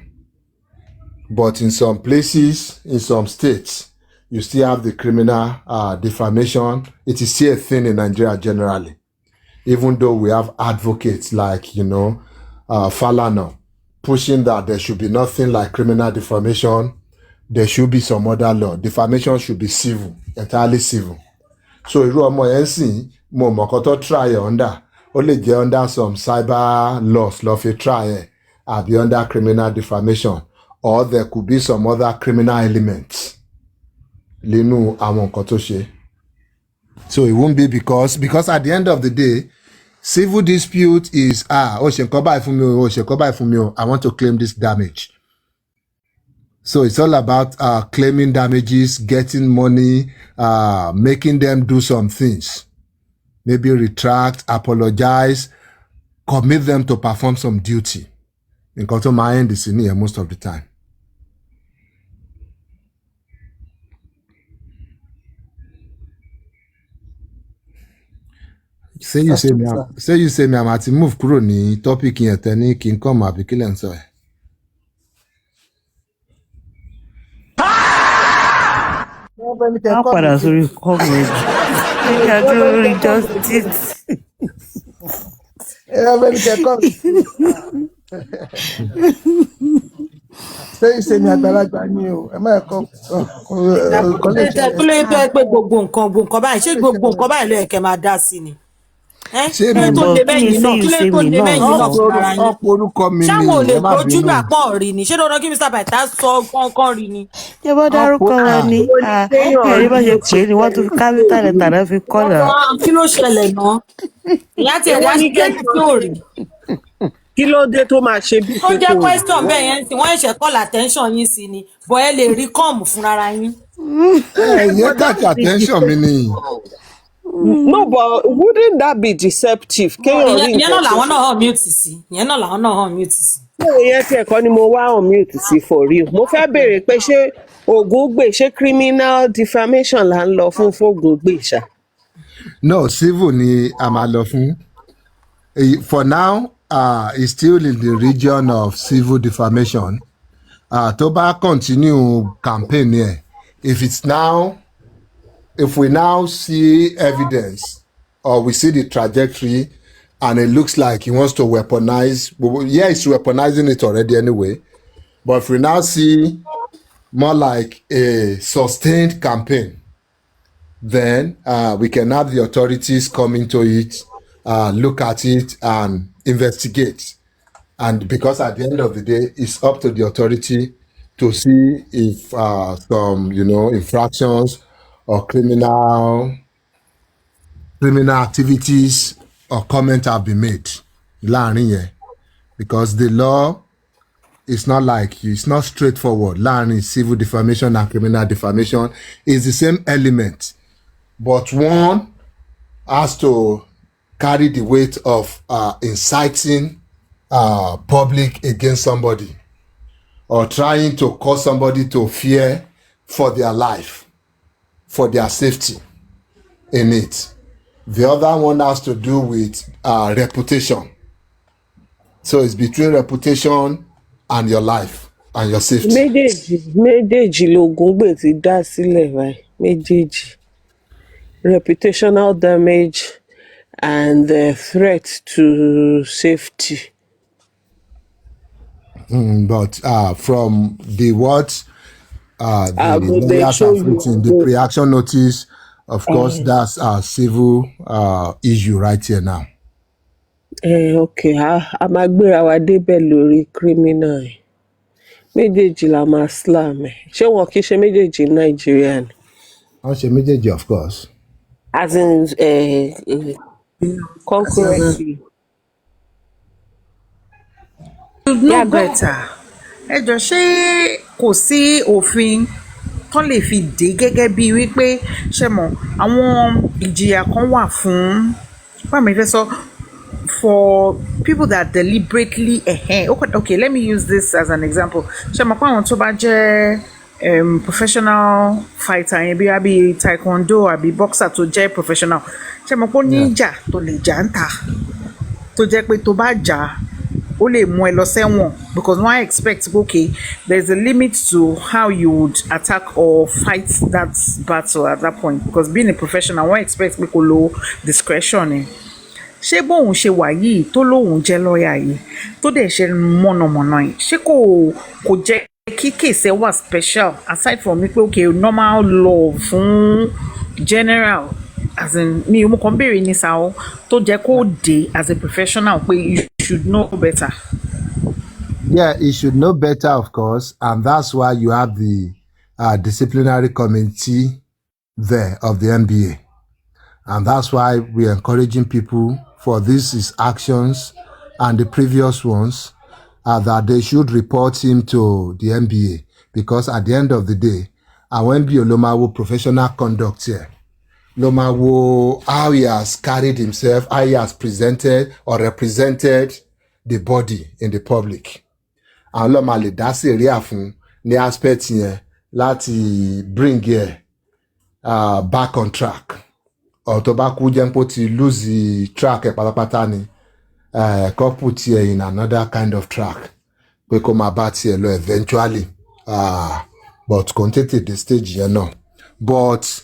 But in some places, in some states, you still have the criminal defamation. It is still a thing in Nigeria generally. Even though we have advocates like, Falana, pushing that there should be nothing like criminal defamation. There should be some other law. Defamation should be civil, entirely civil. So irú ọmọ yẹn sìn mo mọ̀ kó tó try under. Ó lè jẹ́ under some cyber laws lọ fi try ẹ̀ àbí under criminal defamation. Or there could be some other criminal elements nínú àwọn nǹkan tó ṣe. So it won't be because at the end of the day, civil dispute is ó ṣe nǹkan báyìí fún mi o, ó ṣe nǹkan báyìí fún mi o, I want to claim this damage. So it's all about claiming damages, getting money, making them do some things. Maybe retract, apologize, commit them to perform some duty. Nǹkan tó máa end sí nìyẹn most of the time. Say you say me I'm at move kúrò ní topic yẹn tẹ́ ní kí n come àbí kí lẹ́ ń sọ ẹ̀. Wọ́n padà sórí comrade. Nígbà tí ó rí justice. Ṣé mi àgbàlagbà ni o? Ẹ má ẹ̀kọ́ kúlẹ̀ tó ẹ pé gbogbo nǹkan báyìí ṣé gbogbo nǹkan báyìí ló yẹ kẹ́ máa dá sí ni. Kílẹ̀ tó lè bẹ́yìn náà fúnra yín. Ṣáwọn ò lè gbójú gbà pọ̀ rí ni? Ṣé dandan kí Mr. Pythagoras sọ kankan rí ni? Ṣé bọ́ dárúkọ wa ni? Ẹ̀rí bá ṣe pè é ni wọ́n tún kápítà rẹ̀ tàná fi kọ́ náà. Kí ló ṣẹlẹ̀ náà? Ìyá tiẹ̀ wá ní kẹ́kẹ́ tí ò rí. Kí ló dé tó máa ṣe bí Ó jẹ́ question bẹ́ẹ̀ yẹn tí wọ́n ṣẹ̀ call attention yín sí ni, bọ̀ ẹ lè rí kọ́ọ̀mù fúnra yín. Ìyẹn catch attention mi ni. No, but wouldn't that be deceptive? Ìyẹn náà làwọn náà hàn mute sí. Ìyẹn tí ẹ̀kọ́ ni mo wá on mute sí for real. Mo fẹ́ béèrè pé ṣé ogungbe ṣé criminal defamation là ń lọ fún ogungbe ṣá? No, civil ni a máa lọ fún. For now, it's still in the region of civil defamation. Tó bá continue campaign here, if we now see evidence or we see the trajectory and it looks like he wants to weaponize, he's weaponizing it already anyway, but if we now see more like a sustained campaign, then we can have the authorities come into it, look at it and investigate. And because at the end of the day, it's up to the authority to see if some, infractions or criminal activities or comment have been made. Because the law is it's not straightforward. Civil defamation and criminal defamation is the same element, but one has to carry the weight of inciting public against somebody or trying to cause somebody to fear for their life, for their safety in it. The other one has to do with reputation. So it's between reputation and your life and your safety. Méjèèjì l'Ògúngbè ti dá sílẹ̀ báyìí. Méjèèjì. Reputational damage and the threat to safety. But from the words The but they lawyers show have written the you. pre-action notice. Of course, that's a civil issue right here now. Okay, a máa gbéra wa débẹ̀ lórí criminal ẹ̀. Méjèèjì la máa slam ẹ̀. Ṣé wọn kì í ṣe méjèèjì ní Nàìjíríà ni? Wọ́n ṣe méjèèjì, of course. As in concurrently. No better. Ẹ jọ ṣé kò sí òfin tán lè fi dé gẹ́gẹ́ bíi wípé ṣe mọ̀ àwọn ìjìyà kan wà fún báwo ni fẹ́ sọ for people that deliberately okay, let me use this as an example. Ṣe mọ̀ pé àwọn tó bá jẹ́ professional fighter yẹn bí taekwondo àbí boxer tó jẹ́ professional ṣe mọ̀ pé ó ní ìjà tó lè jà ń ta tó jẹ́ pé tó bá jà ó lè mú ẹ lọ sẹ́wọ̀n because wọ́n expect okay there is a limit to how you would attack or fight that battle at that point because being a professional wọ́n expect pé kó lo discretion ni. Ṣé bóun ṣe wà yìí tó lóun jẹ́ lọ́ọ̀yà yìí tó dẹ̀ ṣe mọ̀nàmọ̀nà yìí ṣé kò jẹ́ kí kèsè wà special aside from wípé okay normal law fún general as in mi mo kàn béèrè ní sáà tó jẹ́ kó dé as a professional pé you should know better. Yeah, you should know better, of course, and that's why you have the disciplinary committee there of the NBA. And that's why we're encouraging people for these actions and the previous ones that they should report him to the NBA because at the end of the day, our NBA Lomawo professional conduct here. Lomawo, how he has carried himself, how he has presented or represented the body in the public. And Loma le dá sẹ̀ríà fún ní aspect yẹn láti bring here back on track. Or tó bá kú jẹ́ pé ó ti lose the track ẹ̀ pátápátá ni kó put here in another kind of track pé kó máa bá tiẹ̀ lọ eventually but kò ń tètè dé stage yẹn náà. But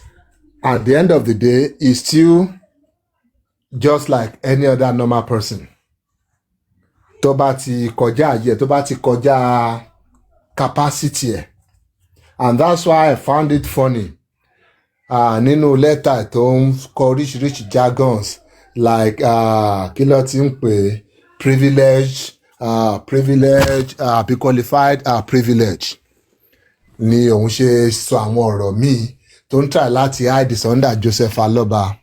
at the end of the day, he's still just like any other normal person. Tó bá ti kọjá ayé, tó bá ti kọjá capacity ẹ̀. And that's why I found it funny. Nínú lẹ́tà tó ń kọ oríṣiríṣi jargons like kí ló ti ń pè privilege, be qualified privilege. Ni òun ṣe sọ àwọn ọ̀rọ̀ míì tó ń try láti hide under Joseph Aloba.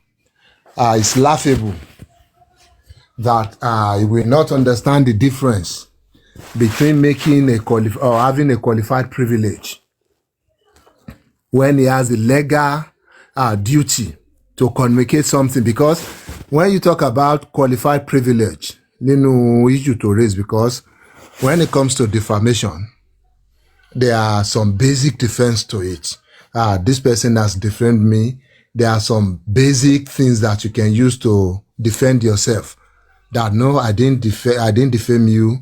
It's laughable that he will not understand the difference between making or having a qualified privilege when he has the legal duty to communicate something. Because when you talk about qualified privilege, no issue to raise because when it comes to defamation, there are some basic defense to it. This person has defamed me. There are some basic things that you can use to defend yourself. That no, I didn't defame you.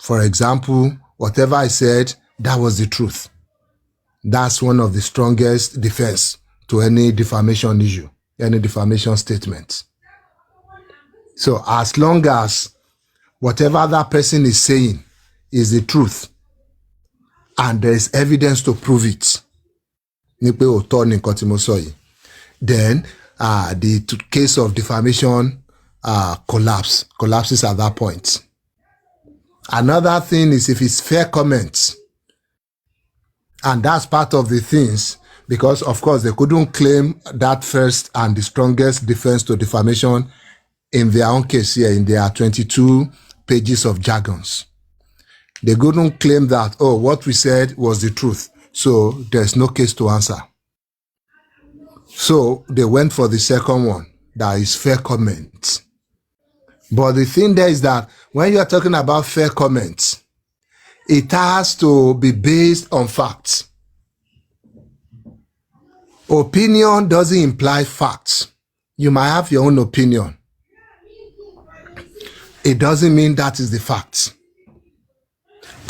For example, whatever I said, that was the truth. That's one of the strongest defense to any defamation issue, any defamation statement. So as long as whatever that person is saying is the truth, and there is evidence to prove it, then the case of defamation collapses at that point. Another thing is if it's fair comments, and that's part of the things, because of course they couldn't claim that first and the strongest defense to defamation in their own case here in their 22 pages of jargons. They couldn't claim that, oh, what we said was the truth, so there's no case to answer. So they went for the second one, that is fair comment. But the thing there is that when you are talking about fair comments, it has to be based on facts. Opinion doesn't imply facts. You might have your own opinion. It doesn't mean that is the fact.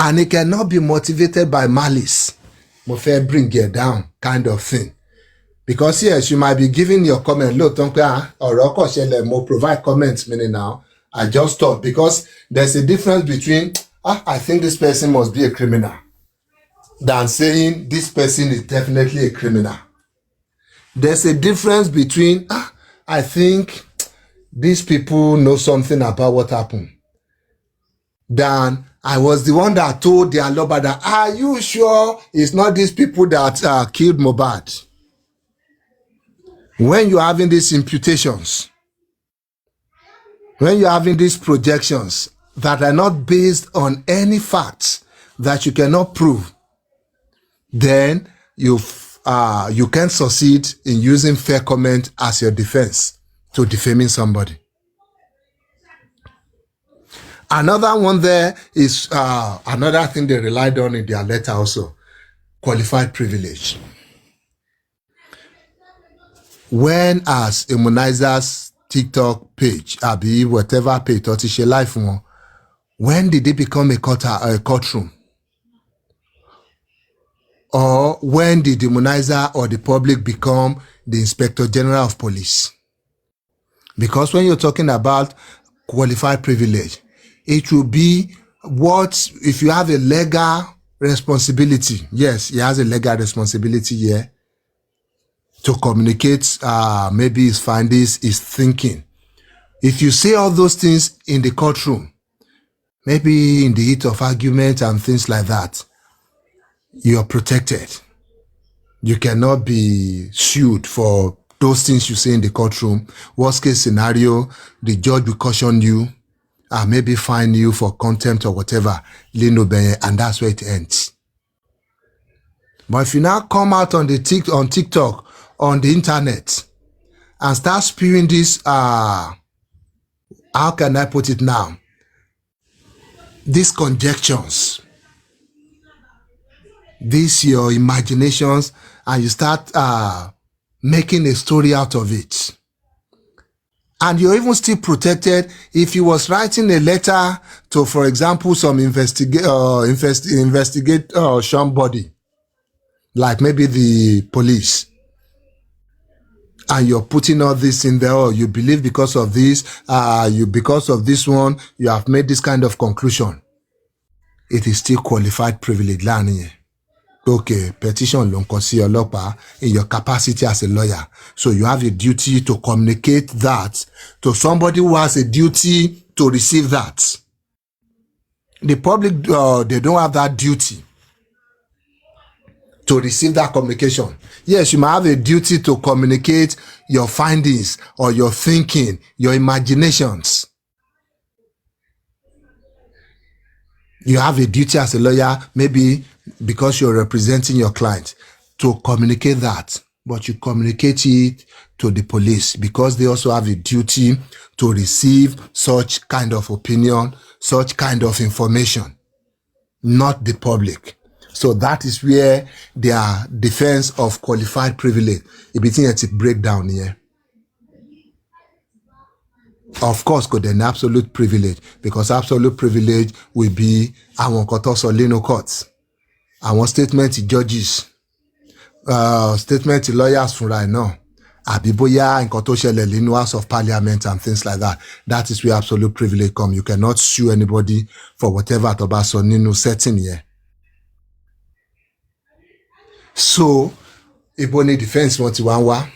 And it cannot be motivated by malice. Mo fẹ́ bring it down kind of thing. Because yes, you might be giving your comment. Look, mo provide comments meaning now. I just thought, because there's a difference between, I think this person must be a criminal. than saying this person is definitely a criminal. There's a difference between, I think these people know something about what happened, than I was the one that told their lover that, are you sure it's not these people that killed Mohbad? When you're having these imputations, when you're having these projections that are not based on any facts that you cannot prove, then you can succeed in using fair comment as your defense to defaming somebody. Another one there is another thing they relied on in their letter also, qualified privilege. When as Immunizer's TikTok page, Abi, whatever page, or share life one, when did it become a courtroom? Or when did the Immunizer or the public become the Inspector General of Police? Because when you're talking about qualified privilege, it will be what, if you have a legal responsibility, yes, he has a legal responsibility here to communicate maybe his findings, his thinking. If you say all those things in the courtroom, maybe in the heat of argument and things like that, you are protected. You cannot be sued for those things you say in the courtroom. Worst case scenario, the judge will caution you, maybe fine you for contempt or whatever, and that's where it ends. But if you now come out on TikTok, on the internet, and start spewing this, how can I put it now? These conjectures, these your imaginations, and you start making a story out of it. And you're even still protected if he was writing a letter to, for example, some investigate somebody, like maybe the police. And you're putting all this in there, or you believe because of this, because of this one, you have made this kind of conclusion. It is still qualified privilege. Okay, petition ló ń kọ sí ọlọ́pàá in your capacity as a lawyer. So you have a duty to communicate that to somebody who has a duty to receive that. The public, they don't have that duty to receive that communication. Yes, you might have a duty to communicate your findings or your thinking, your imaginations. You have a duty as a lawyer, maybe because you're representing your client, to communicate that. But you communicate it to the police because they also have a duty to receive such kind of opinion, such kind of information, not the public. So that is where their defense of qualified privilege, it begins to break down here. Of course, could an absolute privilege, because absolute privilege will be àwọn nǹkan tó sọ lẹ́nu courts, àwọn statement judges, statement lawyers fúnra ẹ̀ náà, àbí bóyá nǹkan tó ṣẹlẹ̀ nínú House of Parliament and things like that. That is where absolute privilege come. You cannot sue anybody for whatever tó bá sọ nínú setting here. So, ibo ni defense wọn ti wá ń wá.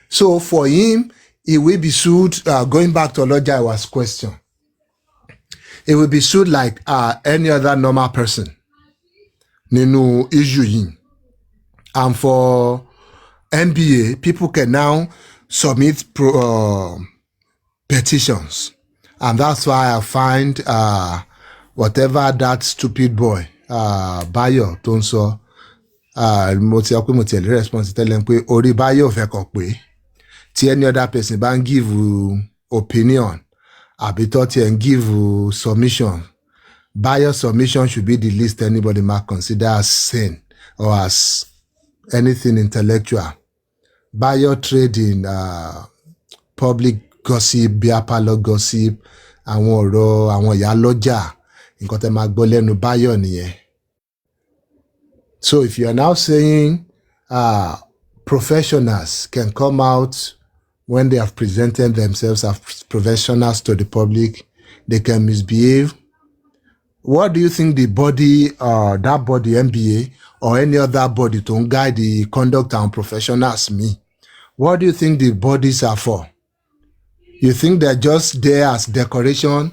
So for him, he will be sued, going back to Olajayo's question, he will be sued like any other normal person. Nínú issue yìí. And for NBA, people can now submit petitions. And that's why I find whatever that stupid boy, Bayo, tó ń sọ, mo ti response tell him pé orí Bayo fẹ́ kàn pé tí any other person bá ń give opinion àbí tó ti ń give submission, Bayo submission should be the least anybody might consider as sin or as anything intellectual. Bayo trade in public gossip, beer parlor gossip, àwọn ọ̀rọ̀ àwọn ìyá lọ́jà, nǹkan tẹ́ máa gbọ́ lẹ́nu Bayo nìyẹn. So if you are now saying professionals can come out when they have presented themselves as professionals to the public, they can misbehave, what do you think the body, that body, MBA, or any other body to guide the conduct and professionals me? What do you think the bodies are for? You think they're just there as decoration?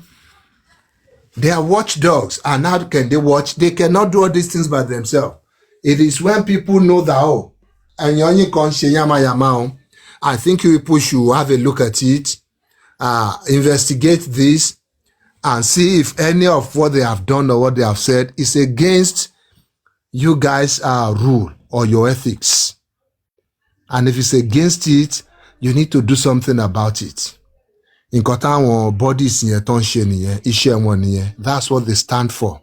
They are watchdogs, and how can they watch? They cannot do all these things by themselves. It is when people know that, oh, and you only can say yama yama. I think you people should have a look at it, investigate this, and see if any of what they have done or what they have said is against you guys' rule or your ethics. And if it's against it, you need to do something about it. Nǹkan táwọn bodies yẹn tó ń ṣe nìyẹn, iṣẹ́ wọn nìyẹn. That's what they stand for.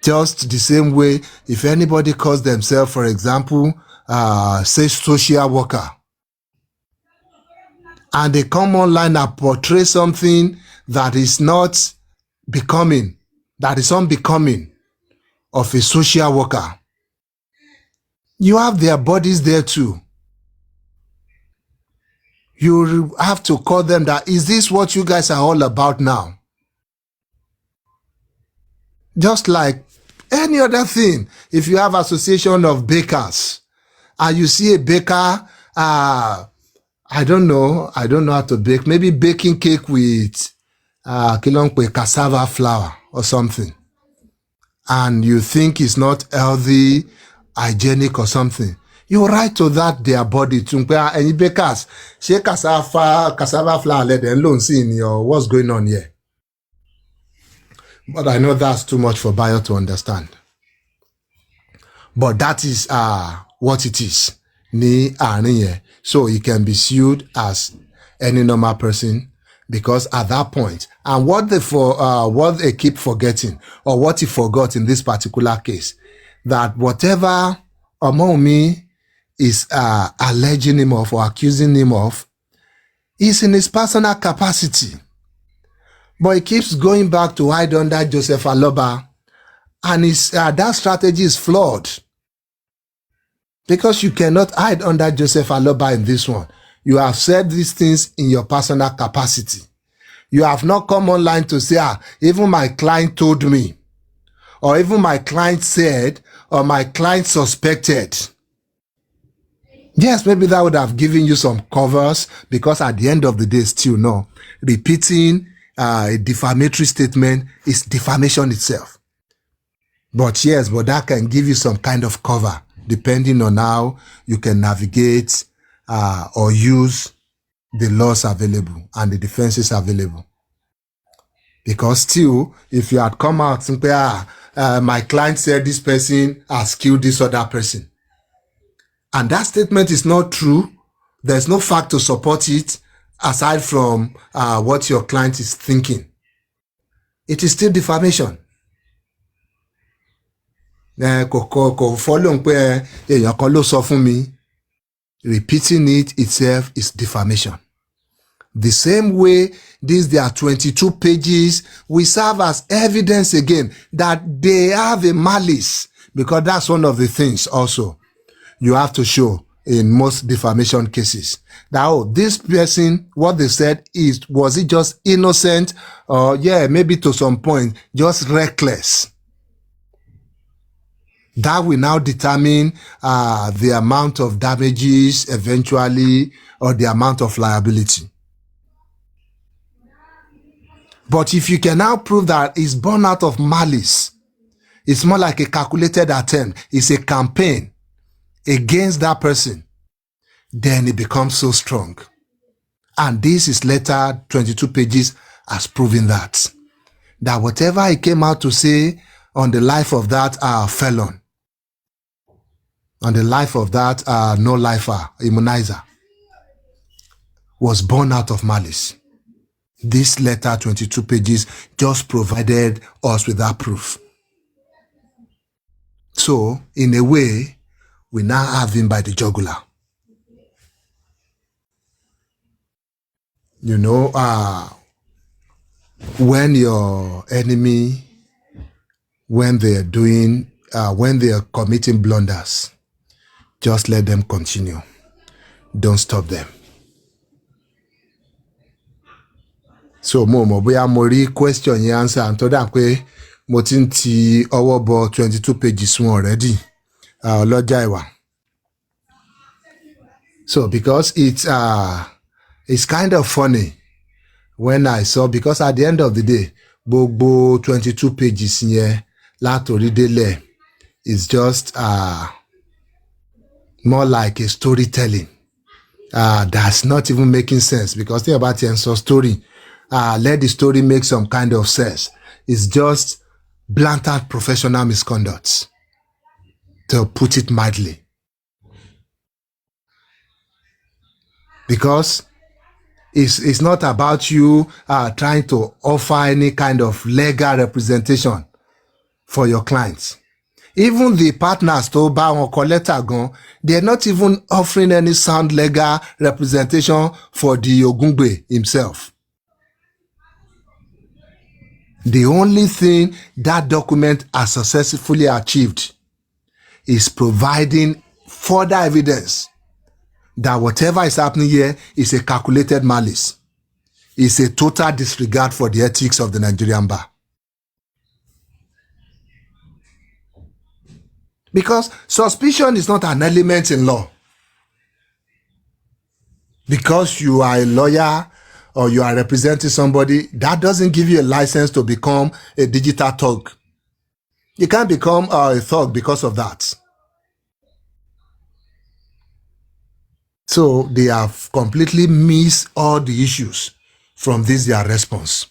Just the same way, if anybody calls themselves, for example, say social worker, and they come online and portray something that is not becoming, that is unbecoming of a social worker, you have their bodies there too. You have to call them that, is this what you guys are all about now? Just like any other thing, if you have association of bakers, and you see a baker, I don't know how to bake, maybe baking cake with cassava flour or something, and you think it's not healthy, hygienic or something, you write to that their body to any bakers, she cassava flour, let them alone see in your what's going on here. But I know that's too much for Bayo to understand. But that is what it is. So he can be sued as any normal person, because at that point, and what they keep forgetting, or what he forgot in this particular case, that whatever Wunmi is alleging him of or accusing him of is in his personal capacity. But he keeps going back to hide under Joseph Aloba, and that strategy is flawed. Because you cannot hide under Joseph Aloba in this one. You have said these things in your personal capacity. You have not come online to say, even my client told me, or even my client said, or my client suspected. Yes, maybe that would have given you some covers, because at the end of the day, still no. Repeating a defamatory statement is defamation itself. But yes, but that can give you some kind of cover, depending on how you can navigate or use the laws available and the defenses available. Because still, if you had come out and say, my client said this person has killed this other person, and that statement is not true, there's no fact to support it aside from what your client is thinking, it is still defamation. Repeating it itself is defamation. The same way, there are 22 pages, we serve as evidence again that they have a malice, because that's one of the things also you have to show in most defamation cases. Now, this person, what they said was it just innocent, or maybe to some point, just reckless? That will now determine the amount of damages eventually, or the amount of liability. But if you can now prove that it's born out of malice, it's more like a calculated attempt, it's a campaign against that person, then it becomes so strong. And this is later 22 pages has proven that whatever he came out to say on the life of that felon, on the life of that no-lifer, immunizer, was born out of malice. This letter, 22 pages, just provided us with that proof. So, in a way, we now have him by the jugular. You know, when your enemy, when they are committing blunders, just let them continue. Don't stop them. So mo mọ̀ bóyá mo rí question yẹn answer and tó dà pé mo ti ń ti ọwọ́ bọ 22 pages wọn already. Ọlọ́jà ìwà. So because it's kind of funny when I saw, because at the end of the day, gbogbo 22 pages yẹn látòrí délẹ̀ is just more like a storytelling. That's not even making sense, because think about it, so story, let the story make some kind of sense. It's just blatant professional misconduct, to put it mildly. Because it's not about you trying to offer any kind of legal representation for your clients. Even the partners to buy on collector gun, they're not even offering any sound legal representation for the ogungbe himself. The only thing that document has successfully achieved is providing further evidence that whatever is happening here is a calculated malice. It's a total disregard for the ethics of the Nigerian bar. Because suspicion is not an element in law. Because you are a lawyer or you are representing somebody, that doesn't give you a license to become a digital thug. You can't become a thug because of that. So they have completely missed all the issues from this their response.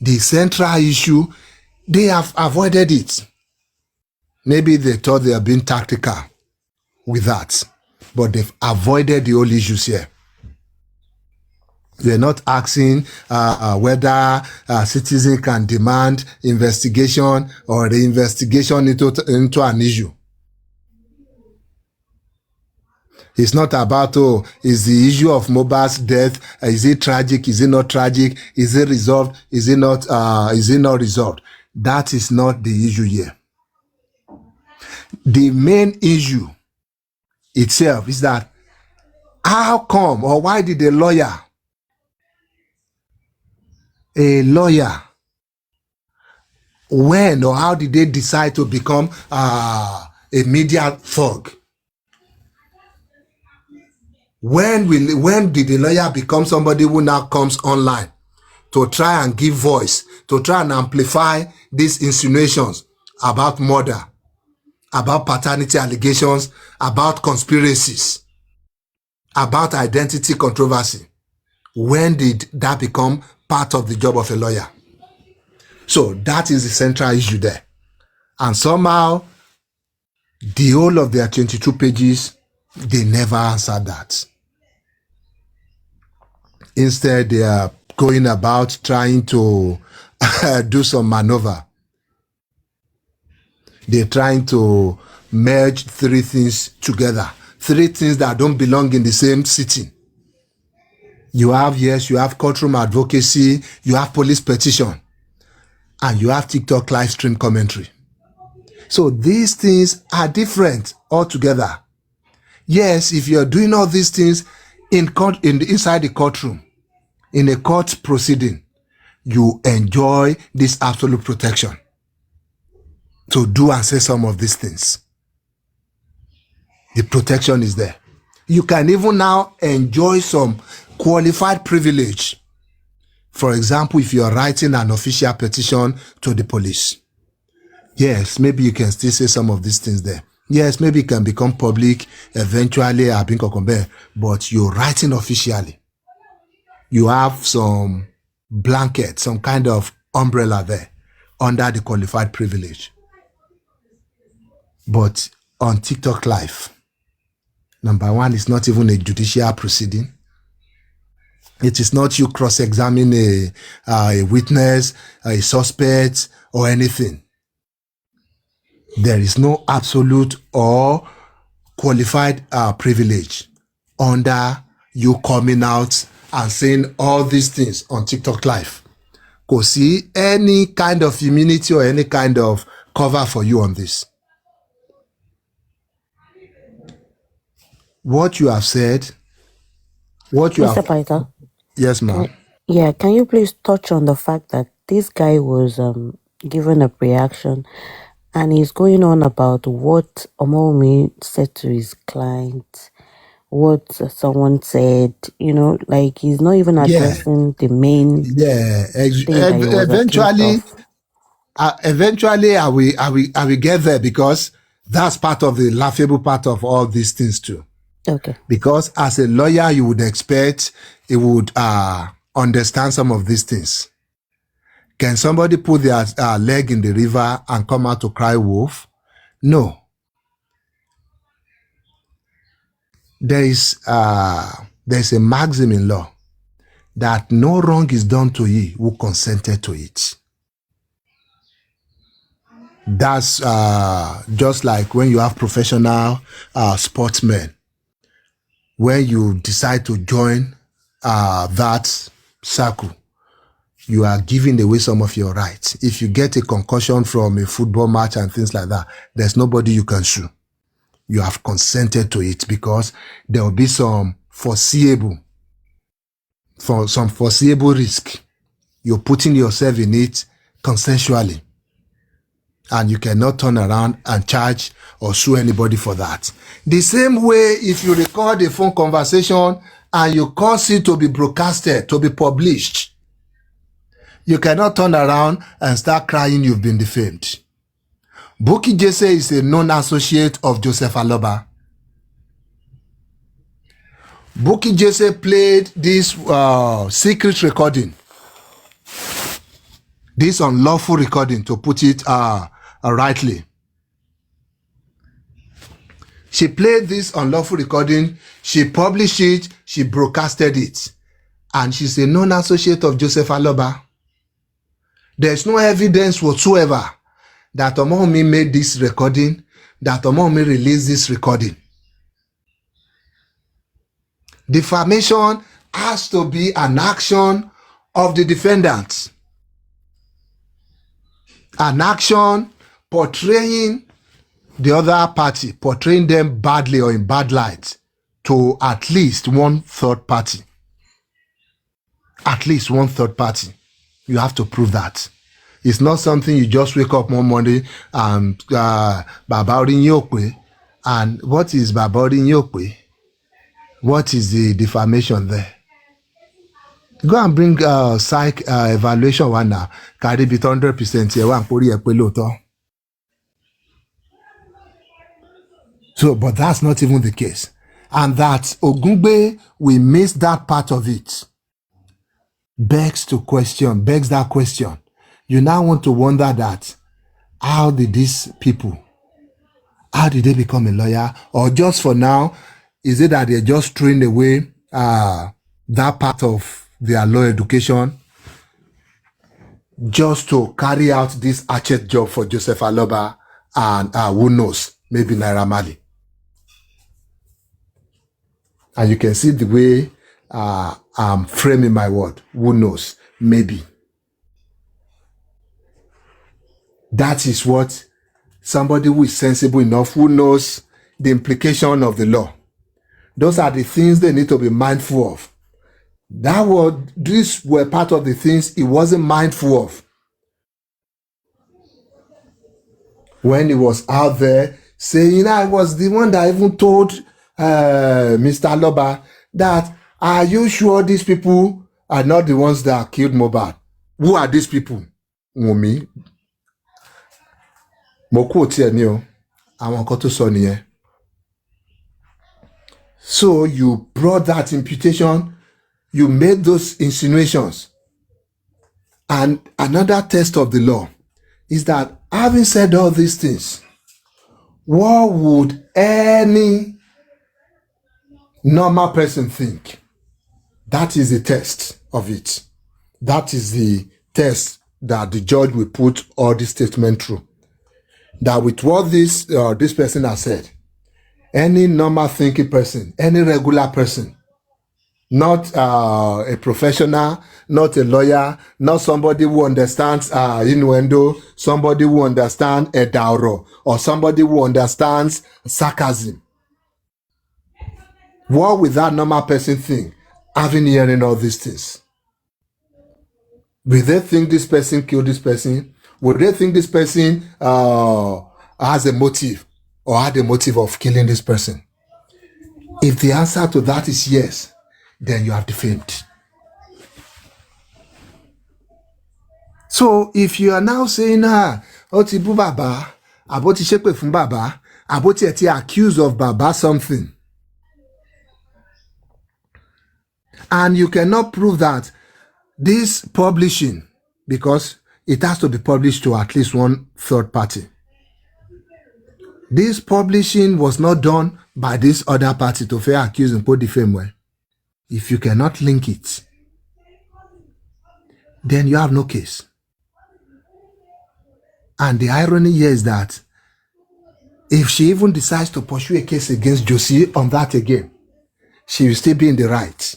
The central issue, they have avoided it. Maybe they thought they are being tactical with that, but they've avoided the whole issues here. They're not asking whether citizens can demand investigation or the investigation into an issue. It's not about, is the issue of Mohbad's death, is it tragic, is it not tragic, is it resolved, is it not resolved? That is not the issue here. The main issue itself is that how come, or why did a lawyer, when or how did they decide to become a media thug? When did the lawyer become somebody who now comes online to try and give voice, to try and amplify these insinuations about murder, about paternity allegations, about conspiracies, about identity controversy? When did that become part of the job of a lawyer? So that is the central issue there. And somehow, the whole of their 22 pages, they never answered that. Instead, they are going about trying to do some maneuver. They're trying to merge three things together. Three things that don't belong in the same sitting. You have courtroom advocacy, you have police petition, and you have TikTok live stream commentary. So these things are different altogether. Yes, if you're doing all these things inside the courtroom, in a court proceeding, you enjoy this absolute protection to do and say some of these things. The protection is there. You can even now enjoy some qualified privilege. For example, if you're writing an official petition to the police, yes, maybe you can still say some of these things there. Yes, maybe it can become public eventually, but you're writing officially. You have some blanket, some kind of umbrella there under the qualified privilege. But on TikTok Live, number one, it's not even a judicial proceeding. It is not you cross-examine a witness, a suspect, or anything. There is no absolute or qualified privilege under you coming out and saying all these things on TikTok Live. Go see any kind of immunity or any kind of cover for you on this. What you have said, what you Mr. have... Python, Yes, ma'am. Yeah, can you please touch on the fact that this guy was given a reaction and he's going on about what Omomi said to his client, what someone said, like he's not even Yeah, addressing the main yeah. thing that he was accused Eventually, of. I will get there because that's part of the laughable part of all these things too. Okay. Because as a lawyer, you would expect he would understand some of these things. Can somebody put their leg in the river and come out to cry wolf? No. There's a maxim in law that no wrong is done to ye who consented to it. That's just like when you have professional sportsmen. When you decide to join that circle, you are giving away some of your rights. If you get a concussion from a football match and things like that, there's nobody you can sue. You have consented to it because there will be some foreseeable risk. You're putting yourself in it consensually. And you cannot turn around and charge or sue anybody for that. The same way, if you record a phone conversation and you cause it to be broadcasted, to be published, you cannot turn around and start crying you've been defamed. Bukky Jesse is a known associate of Joseph Aloba. Bukky Jesse played this secret recording, this unlawful recording, to put it rightly. She played this unlawful recording, she published it, she broadcasted it, and she's a known associate of Joseph Aloba. There's no evidence whatsoever that Omomi made this recording, that Omomi released this recording. Defamation has to be an action of the defendant. An action portraying the other party, portraying them badly or in bad light to at least one third party. At least one third party. You have to prove that. It's not something you just wake up one morning and Baba Orinyokwe. And what is Baba Orinyokwe? What is the defamation there? Go and bring psych evaluation one now. Carry it 100% here. One pori epe. So, but that's not even the case. And that Ogungbe will miss that part of it. Begs that question. You now want to wonder that how did they become a lawyer? Or just for now, is it that they're just throwing away that part of their law education just to carry out this hatchet job for Joseph Aloba and who knows, maybe Naira Marley. And you can see the way I'm framing my word. Who knows? Maybe. That is what somebody who is sensible enough, who knows the implication of the law. Those are the things they need to be mindful of. These were part of the things he wasn't mindful of. When he was out there saying, I was the one that even told Mr. Aloba that, are you sure these people are not the ones that killed Mohbad? Who are these people? Wunmi. So you brought that imputation, you made those insinuations. And another test of the law is that having said all these things, what would any normal person think? That is the test of it. That is the test that the judge will put all the statement through. That with what this person has said, any normal thinking person, any regular person, not a professional, not a lawyer, not somebody who understands innuendo, somebody who understands edauro, or somebody who understands sarcasm. What would that normal person think, having hearing all these things? Will they think this person killed this person? Will they think this person has a motive or had a motive of killing this person? If the answer to that is yes, then you have defamed. So if you are now saying, Oti bu baba, aboti shepe fun baba, aboti eti accused of baba something, and you cannot prove that this publishing, because it has to be published to at least one third party. This publishing was not done by this other party to fair accuse and put the fame well. If you cannot link it, then you have no case. And the irony here is that if she even decides to pursue a case against Josie on that again, she will still be in the right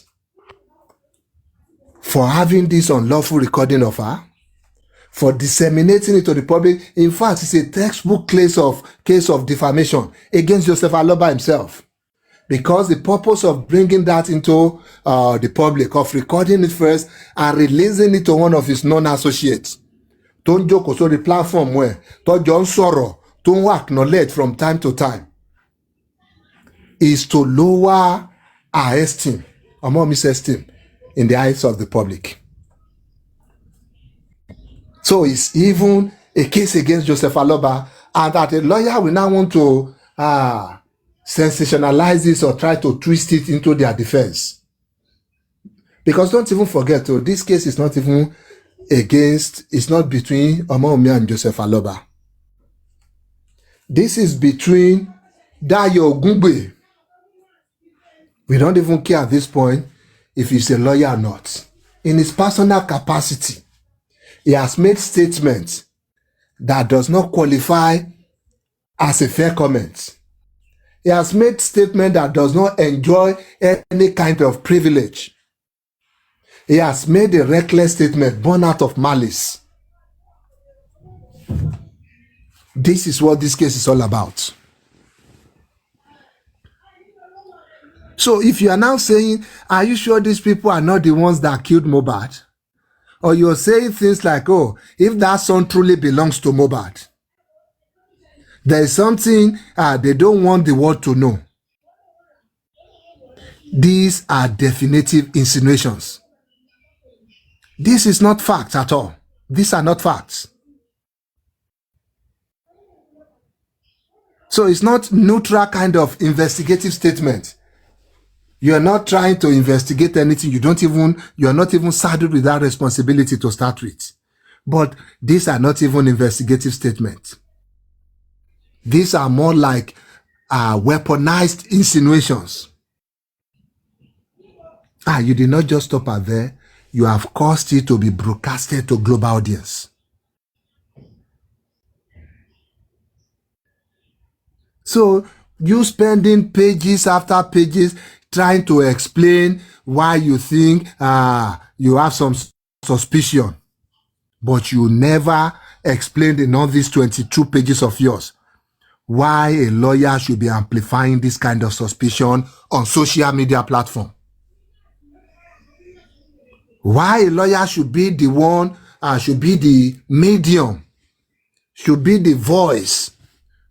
for having this unlawful recording of her, for disseminating it to the public. In fact, it's a textbook case of defamation against Joseph Aloba himself. Because the purpose of bringing that into the public, of recording it first and releasing it to one of his non-associates, tó ń jókòó sórí platform where tọ́jọ́ ń sọ̀rọ̀ tó ń acknowledge from time to time, is to lower our esteem, Omomi's esteem, in the eyes of the public. So it's even a case against Joseph Aloba, and that a lawyer will now want to sensationalize this or try to twist it into their defense. Because don't even forget, this case is not even it's not between Wunmi and Joseph Aloba. This is between Dayo Ogungbe. We don't even care at this point if he's a lawyer or not. In his personal capacity, he has made statements that does not qualify as a fair comment. He has made statement that does not enjoy any kind of privilege. He has made a reckless statement born out of malice. This is what this case is all about. So if you are now saying, are you sure these people are not the ones that killed Mohbad? Or you're saying things like, oh, if that son truly belongs to Mohbad, there is something they don't want the world to know. These are definitive insinuations. This is not facts at all. These are not facts. So it's not neutral kind of investigative statement. You are not trying to investigate anything. You are not even saddled with that responsibility to start with. But these are not even investigative statements. These are more like weaponized insinuations. You did not just stop at there. You have caused it to be broadcasted to global audience. So you spending pages after pages trying to explain why you think you have some suspicion, but you never explained in all these 22 pages of yours why a lawyer should be amplifying this kind of suspicion on social media platform. Why a lawyer should be the one, should be the medium, should be the voice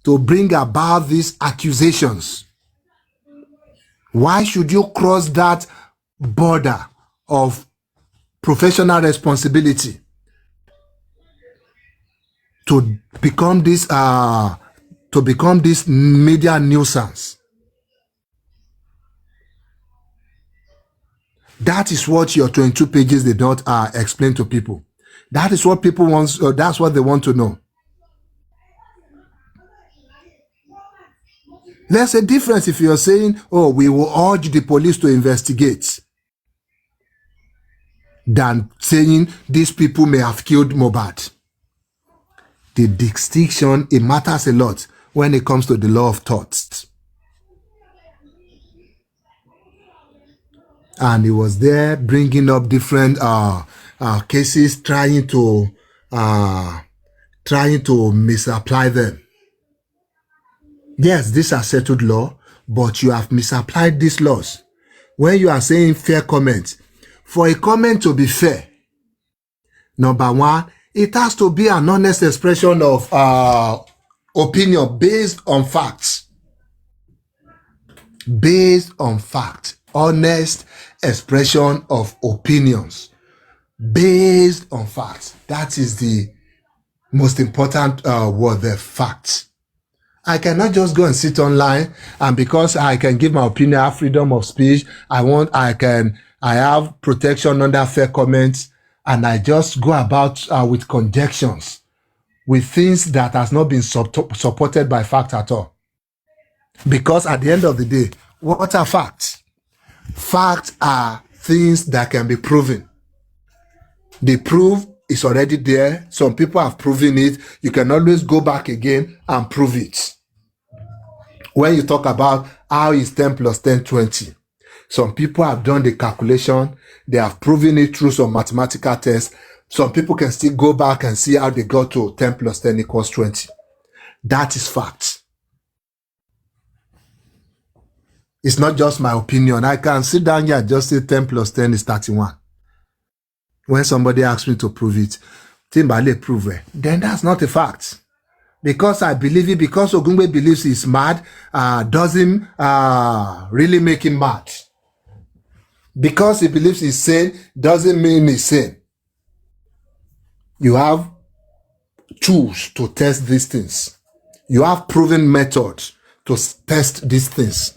to bring about these accusations. Why should you cross that border of professional responsibility to become this media nuisance? That is what your 22 pages did not explain to people. That is what people want. That's what they want to know. There's a difference if you're saying, oh, we will urge the police to investigate, than saying these people may have killed Mohbad. The distinction, it matters a lot when it comes to the law of thoughts. And he was there bringing up different cases, trying to misapply them. Yes, these are settled law, but you have misapplied these laws. When you are saying fair comment, for a comment to be fair, Number one, it has to be an honest expression of opinion based on facts. Based on fact. Honest expression of opinions. Based on facts. That is the most important word, the facts. I cannot just go and sit online, and because I can give my opinion, I have freedom of speech. I have protection under fair comments, and I just go about with conjectures, with things that has not been supported by fact at all. Because at the end of the day, what are facts? Facts are things that can be proven. The proof is already there. Some people have proven it. You can always go back again and prove it. When you talk about how is 10 plus 10 20, some people have done the calculation. They have proven it through some mathematical tests. Some people can still go back and see how they got to 10 plus 10 equals 20. That is fact. It's not just my opinion. I can sit down here and just say 10 plus 10 is 31. When somebody asks me to prove it, Timbale prove it, then that's not a fact. Because I believe it, because Ogungbe believes he's mad, doesn't really make him mad. Because he believes he's sane, doesn't mean he's sane. You have tools to test these things. You have proven methods to test these things.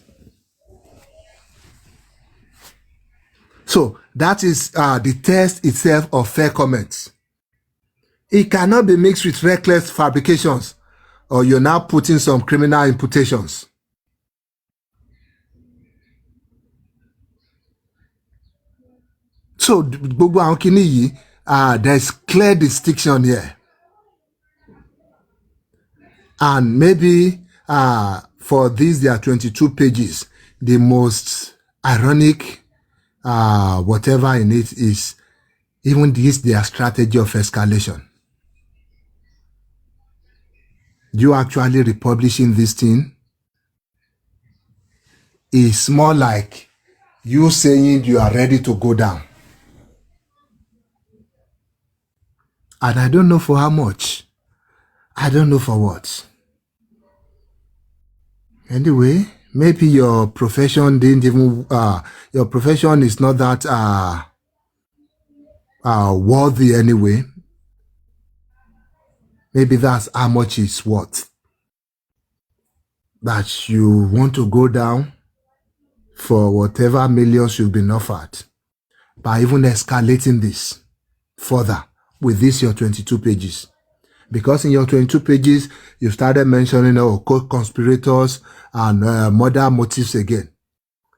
So that is the test itself of fair comments. It cannot be mixed with reckless fabrications, or you're now putting some criminal imputations. So, there's clear distinction here. And maybe for these, there are 22 pages. The most ironic whatever in it is even this their strategy of escalation. You actually republishing this thing is more like you saying you are ready to go down. And I don't know for how much. I don't know for what. Anyway, maybe your profession didn't even, your profession is not that worthy anyway. Maybe that's how much it's worth. That you want to go down for whatever millions you've been offered by even escalating this further with this your 22 pages. Because in your 22 pages, you started mentioning co-conspirators and murder motives again.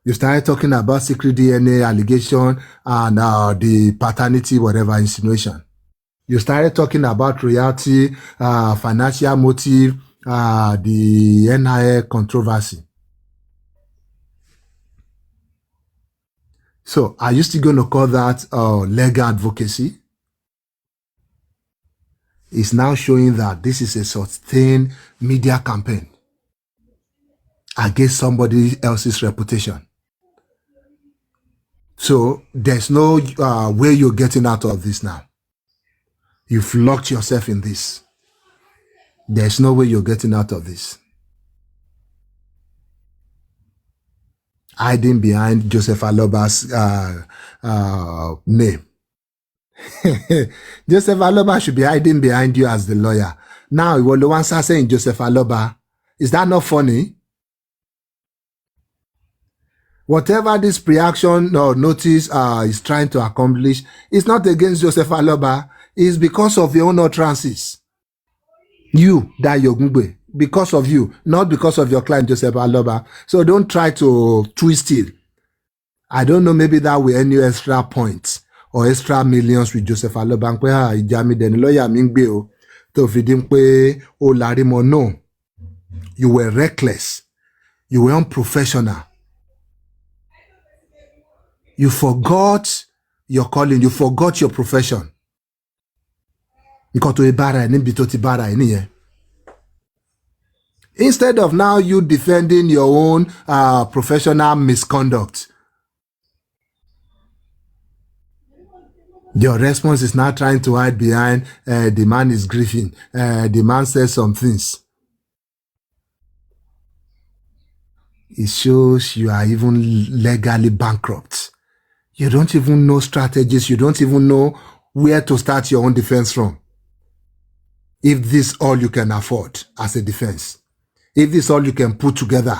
You started talking about secret DNA allegation and the paternity, whatever, insinuation. You started talking about royalty, financial motive, the NIA controversy. So, are you still going to call that legal advocacy? It's now showing that this is a sustained media campaign against somebody else's reputation. So, there's no way you're getting out of this now. You've locked yourself in this. There's no way you're getting out of this. Hiding behind Joseph Aloba's name. Joseph Aloba should be hiding behind you as the lawyer. Now, you the one saying Joseph Aloba. Is that not funny? Whatever this pre-action or notice is trying to accomplish, it's not against Joseph Aloba. It's because of your own utterances. You, that ogungbe, because of you, not because of your client Joseph Aloba. So don't try to twist it. I don't know, maybe that will earn you extra points or extra millions with Joseph Aloba. No, you were reckless. You were unprofessional. You forgot your calling. You forgot your profession. Instead of now you defending your own professional misconduct, Your response is not trying to hide behind the man is grieving. The man says some things. It shows you are even legally bankrupt. You don't even know strategies. You don't even know where to start your own defense from. If this all you can afford as a defense, if this all you can put together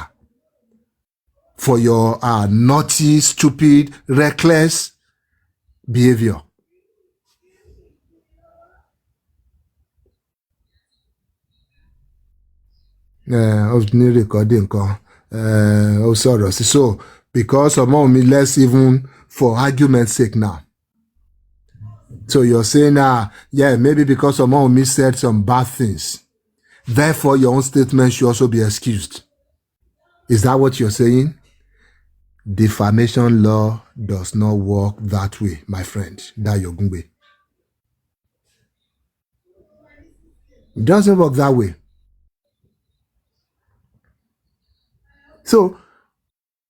for your naughty, stupid, reckless behavior. Recording. Sorry. So, because of me, let's even for argument's sake now. So you're saying, yeah, maybe because of me said some bad things. Therefore, your own statement should also be excused. Is that what you're saying? Defamation law does not work that way, my friend. That ogungbe. It doesn't work that way. So,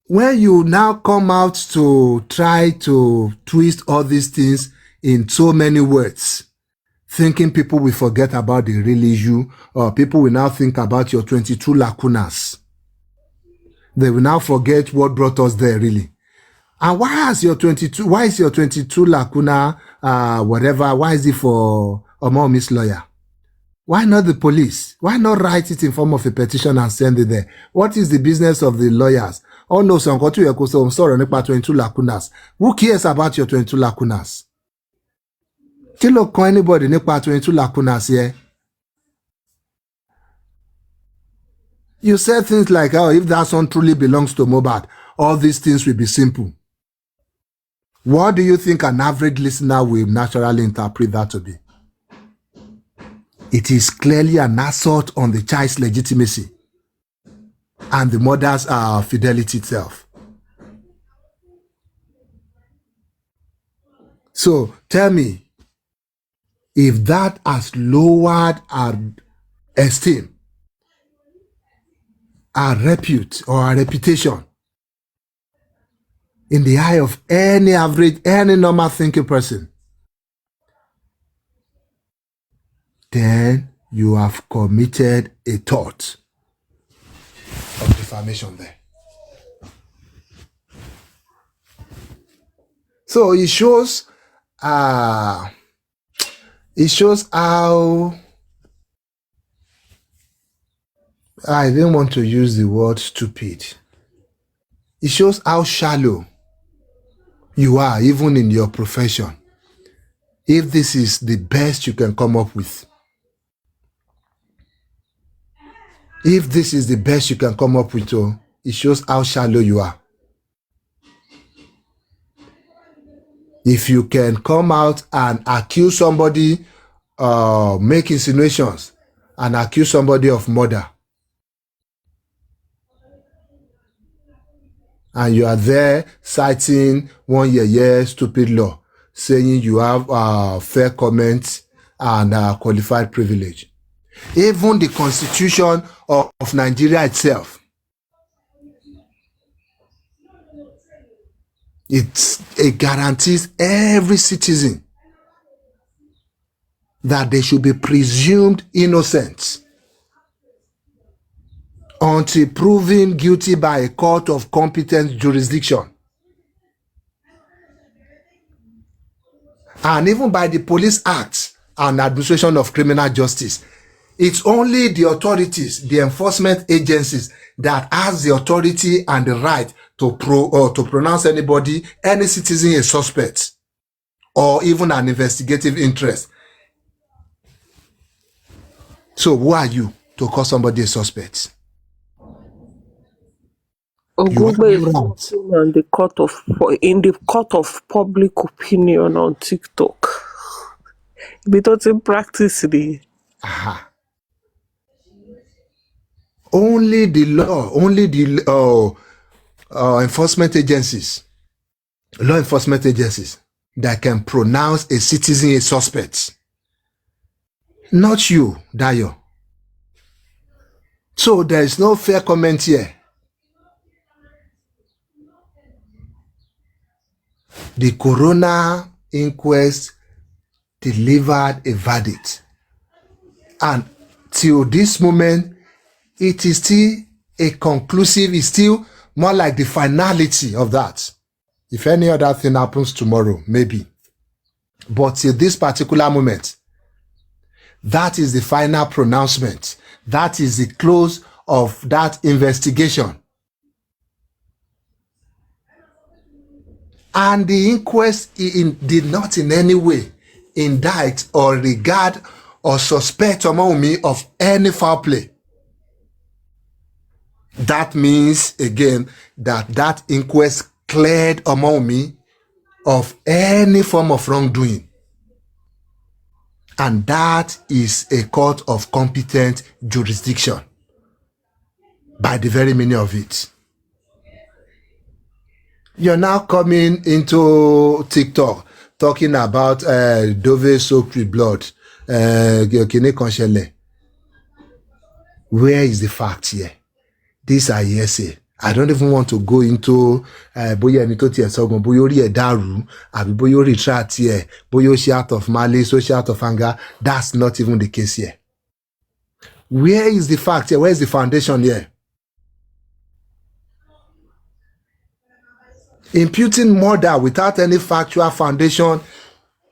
when you now come out to try to twist all these things in so many words, thinking people will forget about the real issue, or people will now think about your 22 lacunas. They will now forget what brought us there, really. And why is your 22 lacuna, whatever, why is it for Omomi's lawyer? Why not the police? Why not write it in form of a petition and send it there? What is the business of the lawyers? Oh no, so I'm sorry, about 22 lacunas. Who cares about your 22 lacunas? Kilo ko anybody nípa 22 lacunas here? You said things like, oh, if that son truly belongs to Mohbad, all these things will be simple. What do you think an average listener will naturally interpret that to be? It is clearly an assault on the child's legitimacy and the mother's fidelity itself. So tell me, if that has lowered our esteem, our repute, or our reputation in the eye of any average, any normal thinking person, then you have committed a thought of defamation there. So it shows how, I didn't want to use the word stupid. It shows how shallow you are, even in your profession. If this is the best you can come up with, if this is the best you can come up with, it shows how shallow you are. If you can come out and accuse somebody, make insinuations, and accuse somebody of murder, and you are there citing one stupid law, saying you have fair comment and qualified privilege. Even the Constitution of Nigeria itself, it guarantees every citizen that they should be presumed innocent until proven guilty by a court of competent jurisdiction. And even by the Police Act and Administration of Criminal Justice. It's only the authorities, the enforcement agencies, that has the authority and the right to pronounce anybody, any citizen, a suspect, or even an investigative interest. So who are you to call somebody a suspect? Ogungbe is talking in the court of public opinion on TikTok. But don't in practice the. Only the law, only the enforcement agencies, law enforcement agencies that can pronounce a citizen a suspect. Not you, Dayo. So there is no fair comment here. The corona inquest delivered a verdict. And till this moment, it is still a conclusive, it's still more like the finality of that. If any other thing happens tomorrow, maybe. But till this particular moment, that is the final pronouncement. That is the close of that investigation. And the inquest did not in any way indict or regard or suspect Wunmi of any foul play. That means, again, that inquest cleared Wunmi of any form of wrongdoing. And that is a court of competent jurisdiction by the very meaning of it. You're now coming into TikTok talking about Dove soaked with blood. Where is the fact here? These are hearsay. I don't even want to go into bóyá ẹni tó tiẹ̀ sọ́gun bóyá orí ẹ̀ dàrú àbí bóyá ó retract here, bóyá ó ṣe out of malice, ó ṣe out of anger. That's not even the case here. Where is the fact here? Where is the foundation here? Imputing murder without any factual foundation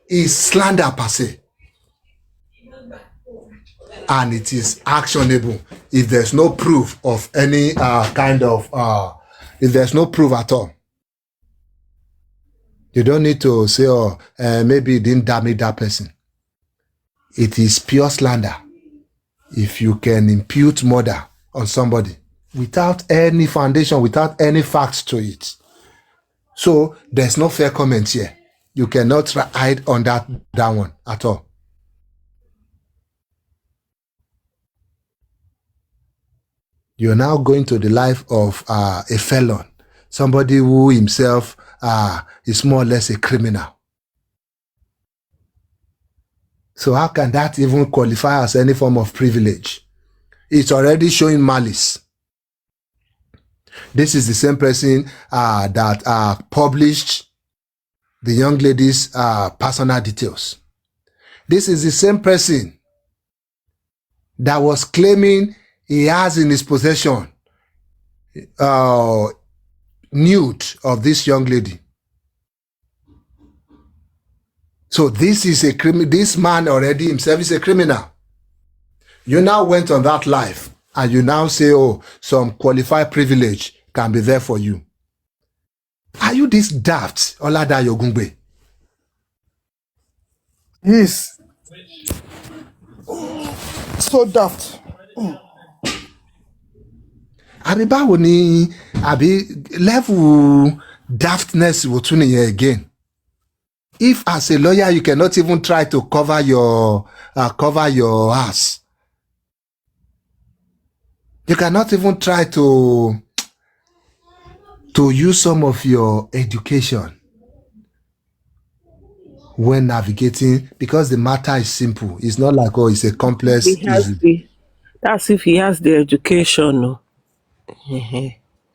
is slander per se. And it is actionable if there's no proof of any if there's no proof at all. You don't need to say, maybe it didn't damage that person. It is pure slander if you can impute murder on somebody without any foundation, without any facts to it. So there's no fair comment here. You cannot hide on that one at all. You're now going to the life of a felon, somebody who himself is more or less a criminal. So how can that even qualify as any form of privilege? It's already showing malice. This is the same person that published the young lady's personal details. This is the same person that was claiming he has in his possession nude of this young lady. So this is a criminal. This man already himself is a criminal. You now went on that life and you now say, oh, some qualified privilege can be there for you. Are you this daft, oladayo ogungbe? Yes. So daft. Àbí báwo ni àbí level daftness wò tún nìyẹn again? If as a lawyer you cannot even try to cover your ass, you cannot even try to use some of your education when navigating, because the matter is simple. It's not like, oh, it's a complex issue. That's if he has the education, no.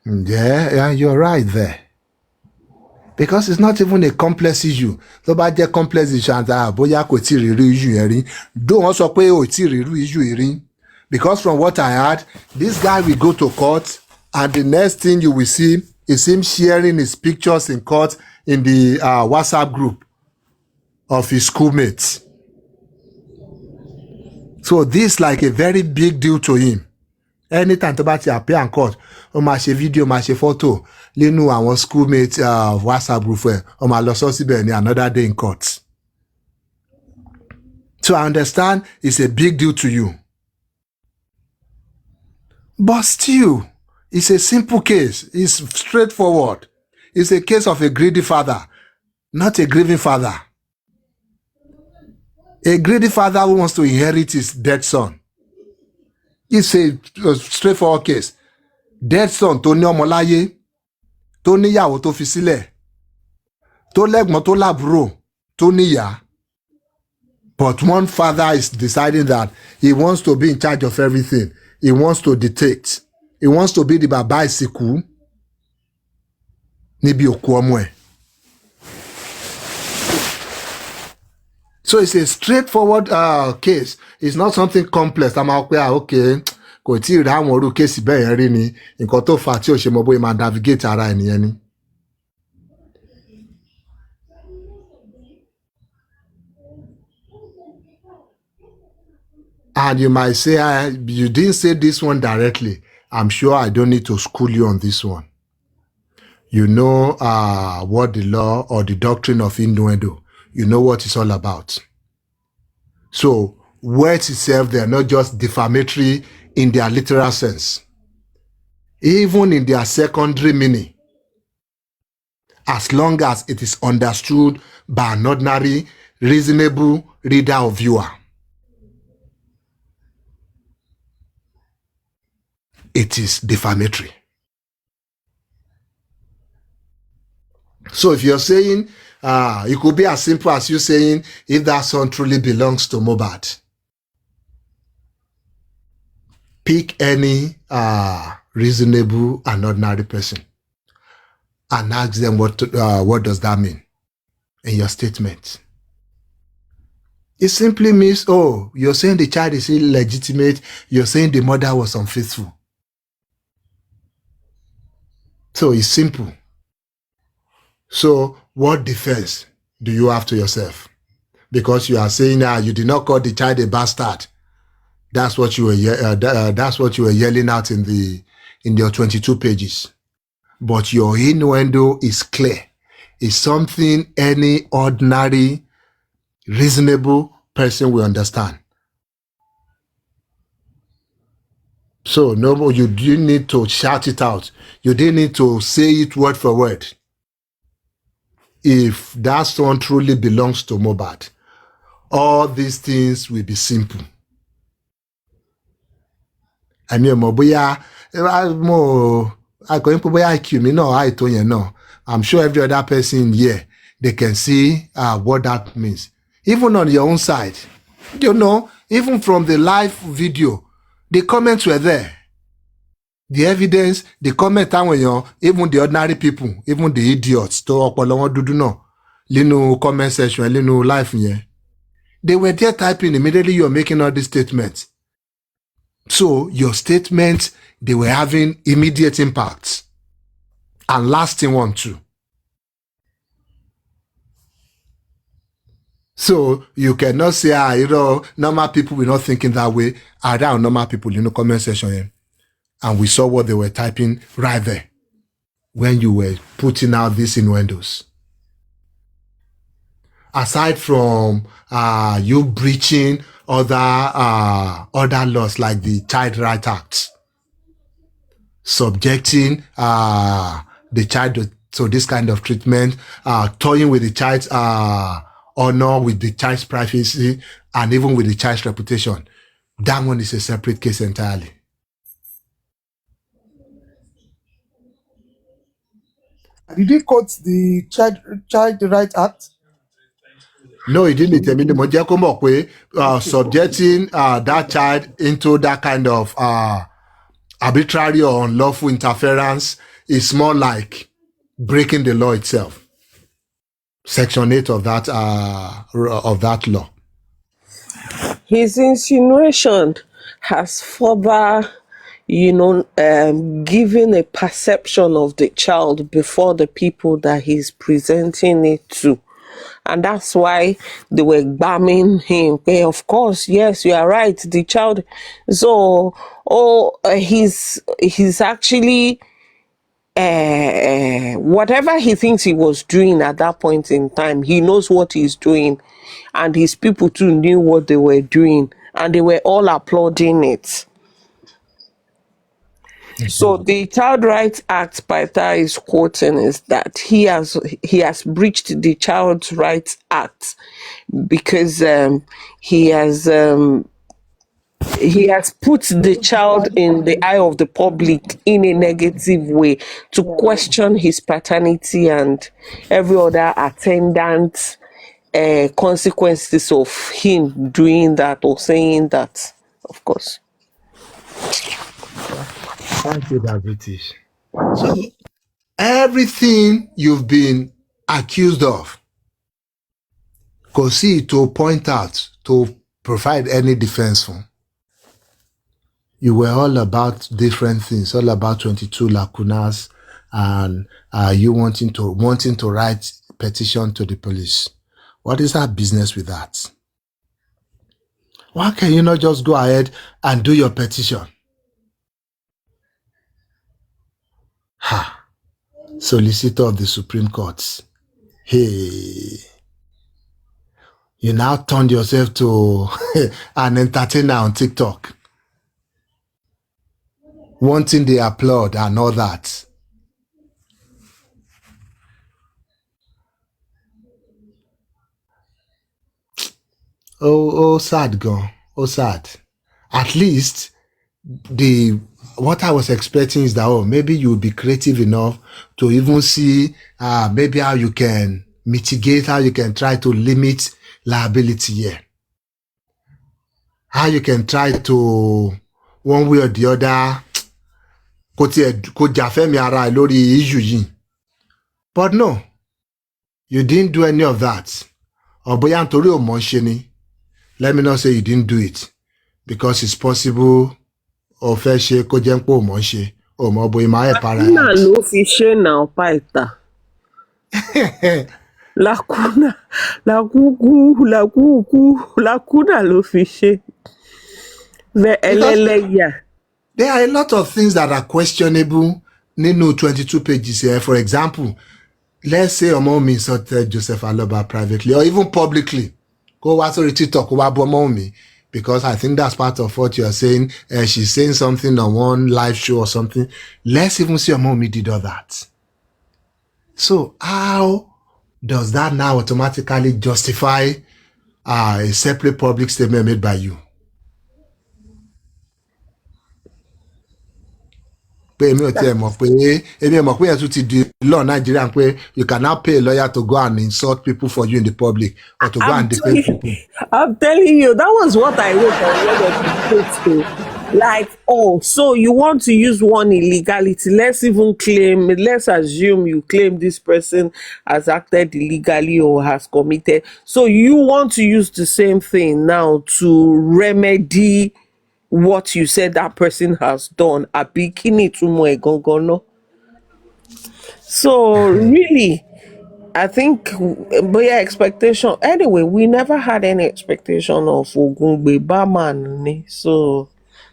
Yeah, you're right there. Because it's not even a complex issue. Tó bá jẹ́ complex issue and bóyá kò tí rí issue yẹn rí. Don't also pé ó tí rí issue yẹn rí. Because from what I heard, this guy will go to court and the next thing you will see is him sharing his pictures in court in the WhatsApp group of his schoolmates. So this is like a very big deal to him. Anytime tó bá ti appear in court, ó máa ṣe video, máa ṣe photo nínú àwọn schoolmates WhatsApp group ẹ̀, ó máa lọ sọ síbẹ̀ ní another day in court. So I understand it's a big deal to you. But still, it's a simple case. It's straightforward. It's a case of a greedy father, not a grieving father. A greedy father who wants to inherit his dead son. It's a straightforward case. Dead son tó ní ọmọ láyé, tó níyàwó tó fi sílẹ̀, tó lẹ́gbọ̀n tó lábúrò, tó níyà. But one father is deciding that he wants to be in charge of everything. He wants to dictate. He wants to be the bàbá ìsìnkú níbi òkú ọmọ ẹ̀. So it's a straightforward case. It's not something complex. I'm okay. Kò tí ì rí àwọn orú kéèsì bẹ́ẹ̀ yẹn rí ni nǹkan tó fà á tí ò ṣe mọ bóyá máa navigate ara ẹ̀ nìyẹn ni. And you might say, you didn't say this one directly. I'm sure I don't need to school you on this one. You know what the law or the doctrine of innuendo, you know what it's all about. So words itself, they are not just defamatory in their literal sense. Even in their secondary meaning, as long as it is understood by an ordinary, reasonable reader or viewer, it is defamatory. So if you're saying, it could be as simple as you saying, if that son truly belongs to Mohbad, pick any reasonable and ordinary person and ask them what does that mean in your statement. It simply means, oh, you're saying the child is illegitimate, you're saying the mother was unfaithful. So it's simple. So what defense do you have to yourself? Because you are saying you did not call the child a bastard. That's what you were. That's what you were yelling out in your 22 pages. But your innuendo is clear. It's something any ordinary, reasonable person will understand. So no, you didn't need to shout it out. You didn't need to say it word for word. If that son truly belongs to Mohbad, all these things will be simple. I mean, I'm sure every other person here, they can see what that means. Even on your own side, even from the live video, the comments were there. The evidence, the comment, even the ordinary people, even the idiots, comment section, live, they were there typing. Immediately you're making all these statements. So your statements, they were having immediate impacts and lasting one too. So you cannot say, normal people will not thinking that way. Around normal people, comment section here. And we saw what they were typing right there when you were putting out these innuendos. Aside from you breaching other laws like the Child Rights Act, subjecting the child to this kind of treatment, toying with the child's honor, with the child's privacy, and even with the child's reputation, that one is a separate case entirely. Did he quote the Child Rights Act? No, he didn't. Subjecting that child into that kind of arbitrary or unlawful interference is more like breaking the law itself. Section 8 of that law. His insinuation has further, given a perception of the child before the people that he's presenting it to. And that's why they were blaming him. Okay, of course, yes, you are right. The child, so he's actually whatever he thinks he was doing at that point in time, he knows what he's doing, and his people too knew what they were doing, and they were all applauding it. So the Child Rights Act Pythagoras is quoting is that he has breached the Child Rights Act because he has put the child in the eye of the public in a negative way to question his paternity and every other attendant consequences of him doing that or saying that, of course. Thank you, British. So everything you've been accused of kò sí to point out to provide any defense for. You were all about different things, all about 22 lacunas, and you wanting to write petition to the police. What is our business with that? Why can you not just go ahead and do your petition? Solicitor of the Supreme Court. Hey. You now turned yourself to an entertainer on TikTok. Wanting the applaud and all that. Oh, sad gone. Oh, sad. At least what I was expecting is that, maybe you'll be creative enough to even see maybe how you can mitigate, how you can try to limit liability here. How you can try to, one way or the other, kò jàfẹ́mi ara lórí issue yìí. But no, you didn't do any of that. Bóyá nítorí ò mọ̀ ṣe ni. Let me not say you didn't do it, because it's possible ó fẹ́ ṣe kó jẹ́ pé ò mọ̀ ṣe, ò mọ̀ bóyá máa ẹ̀ para. Lacuna ló fi ṣe náà Pytha. Lacuna ló fi ṣe. There are a lot of things that are questionable nínú 22 pages here. For example, let's say Omowunmi insulted Joseph Aloba privately or even publicly. Go wá sórí TikTok, wá bú Omowunmi, because I think that's part of what you're saying. She's saying something on one live show or something. Let's even see Omowunmi did all that. So how does that now automatically justify a separate public statement made by you? Pé èmi ò tiẹ̀ mọ̀ pé ẹ̀ tún ti di law Nigeria pé you can now pay a lawyer to go and insult people for you in the public or to go and defend people. I'm telling you, that was what I wrote on one of the posts too. Like, so you want to use one illegality. Let's assume you claim this person has acted illegally or has committed. So you want to use the same thing now to remedy what you said that person has done. Àbí kí ni ìtumọ̀ ẹ̀ gangan náà? So really, I think bóyá expectation. Anyway, we never had any expectation of ogungbe barman ni. So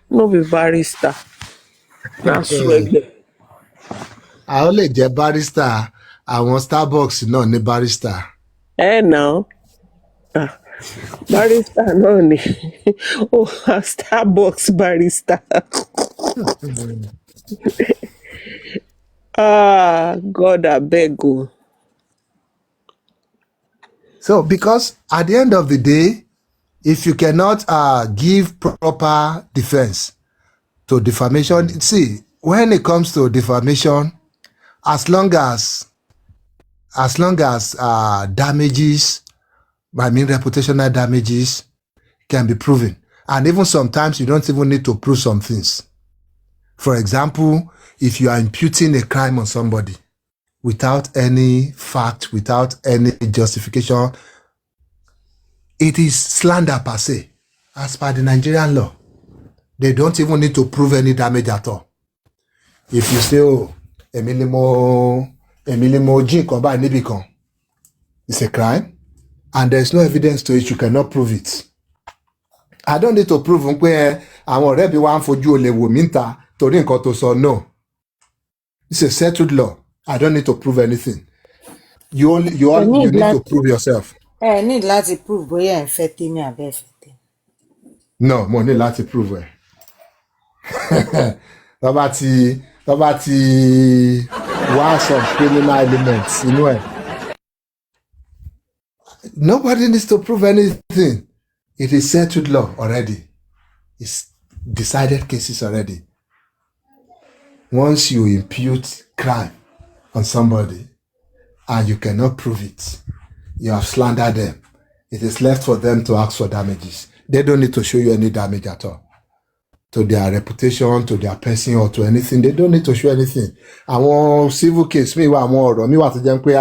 no be barrister. That's swagger. Àwọn lè jẹ́ barrister, àwọn Starbucks náà ní barrister. Now. Barrister náà ni. Starbucks barrister. God abeg o. So, because at the end of the day, if you cannot give proper defense to defamation, see, when it comes to defamation, as long as damages, I mean reputational damages, can be proven. And even sometimes you don't even need to prove some things. For example, if you are imputing a crime on somebody without any fact, without any justification, it is slander per se, as per the Nigerian law. They don't even need to prove any damage at all. If you say, Emily Mo Jin kan báyìí níbì kan, it's a crime, and there's no evidence to it, you cannot prove it. I don't need to prove pé àwọn ọ̀rẹ́ bí wá ń fojú olè wò mí níta torí nǹkan tó sọ. No. It's a settled law. I don't need to prove anything. You need to prove yourself. Need láti prove bóyá ẹ̀ ń fẹ́ tèmi àbẹ́ fẹ́ tèmi. No, mo ní láti prove ẹ̀. Tó bá ti wá some criminal elements inú ẹ̀. Nobody needs to prove anything. It is settled law already. It's decided cases already. Once you impute crime on somebody and you cannot prove it, you have slandered them. It is left for them to ask for damages. They don't need to show you any damage at all. To their reputation, to their person, or to anything. They don't need to show anything. Àwọn civil case mi wà, àwọn ọ̀rọ̀ mi wà tó jẹ́ pé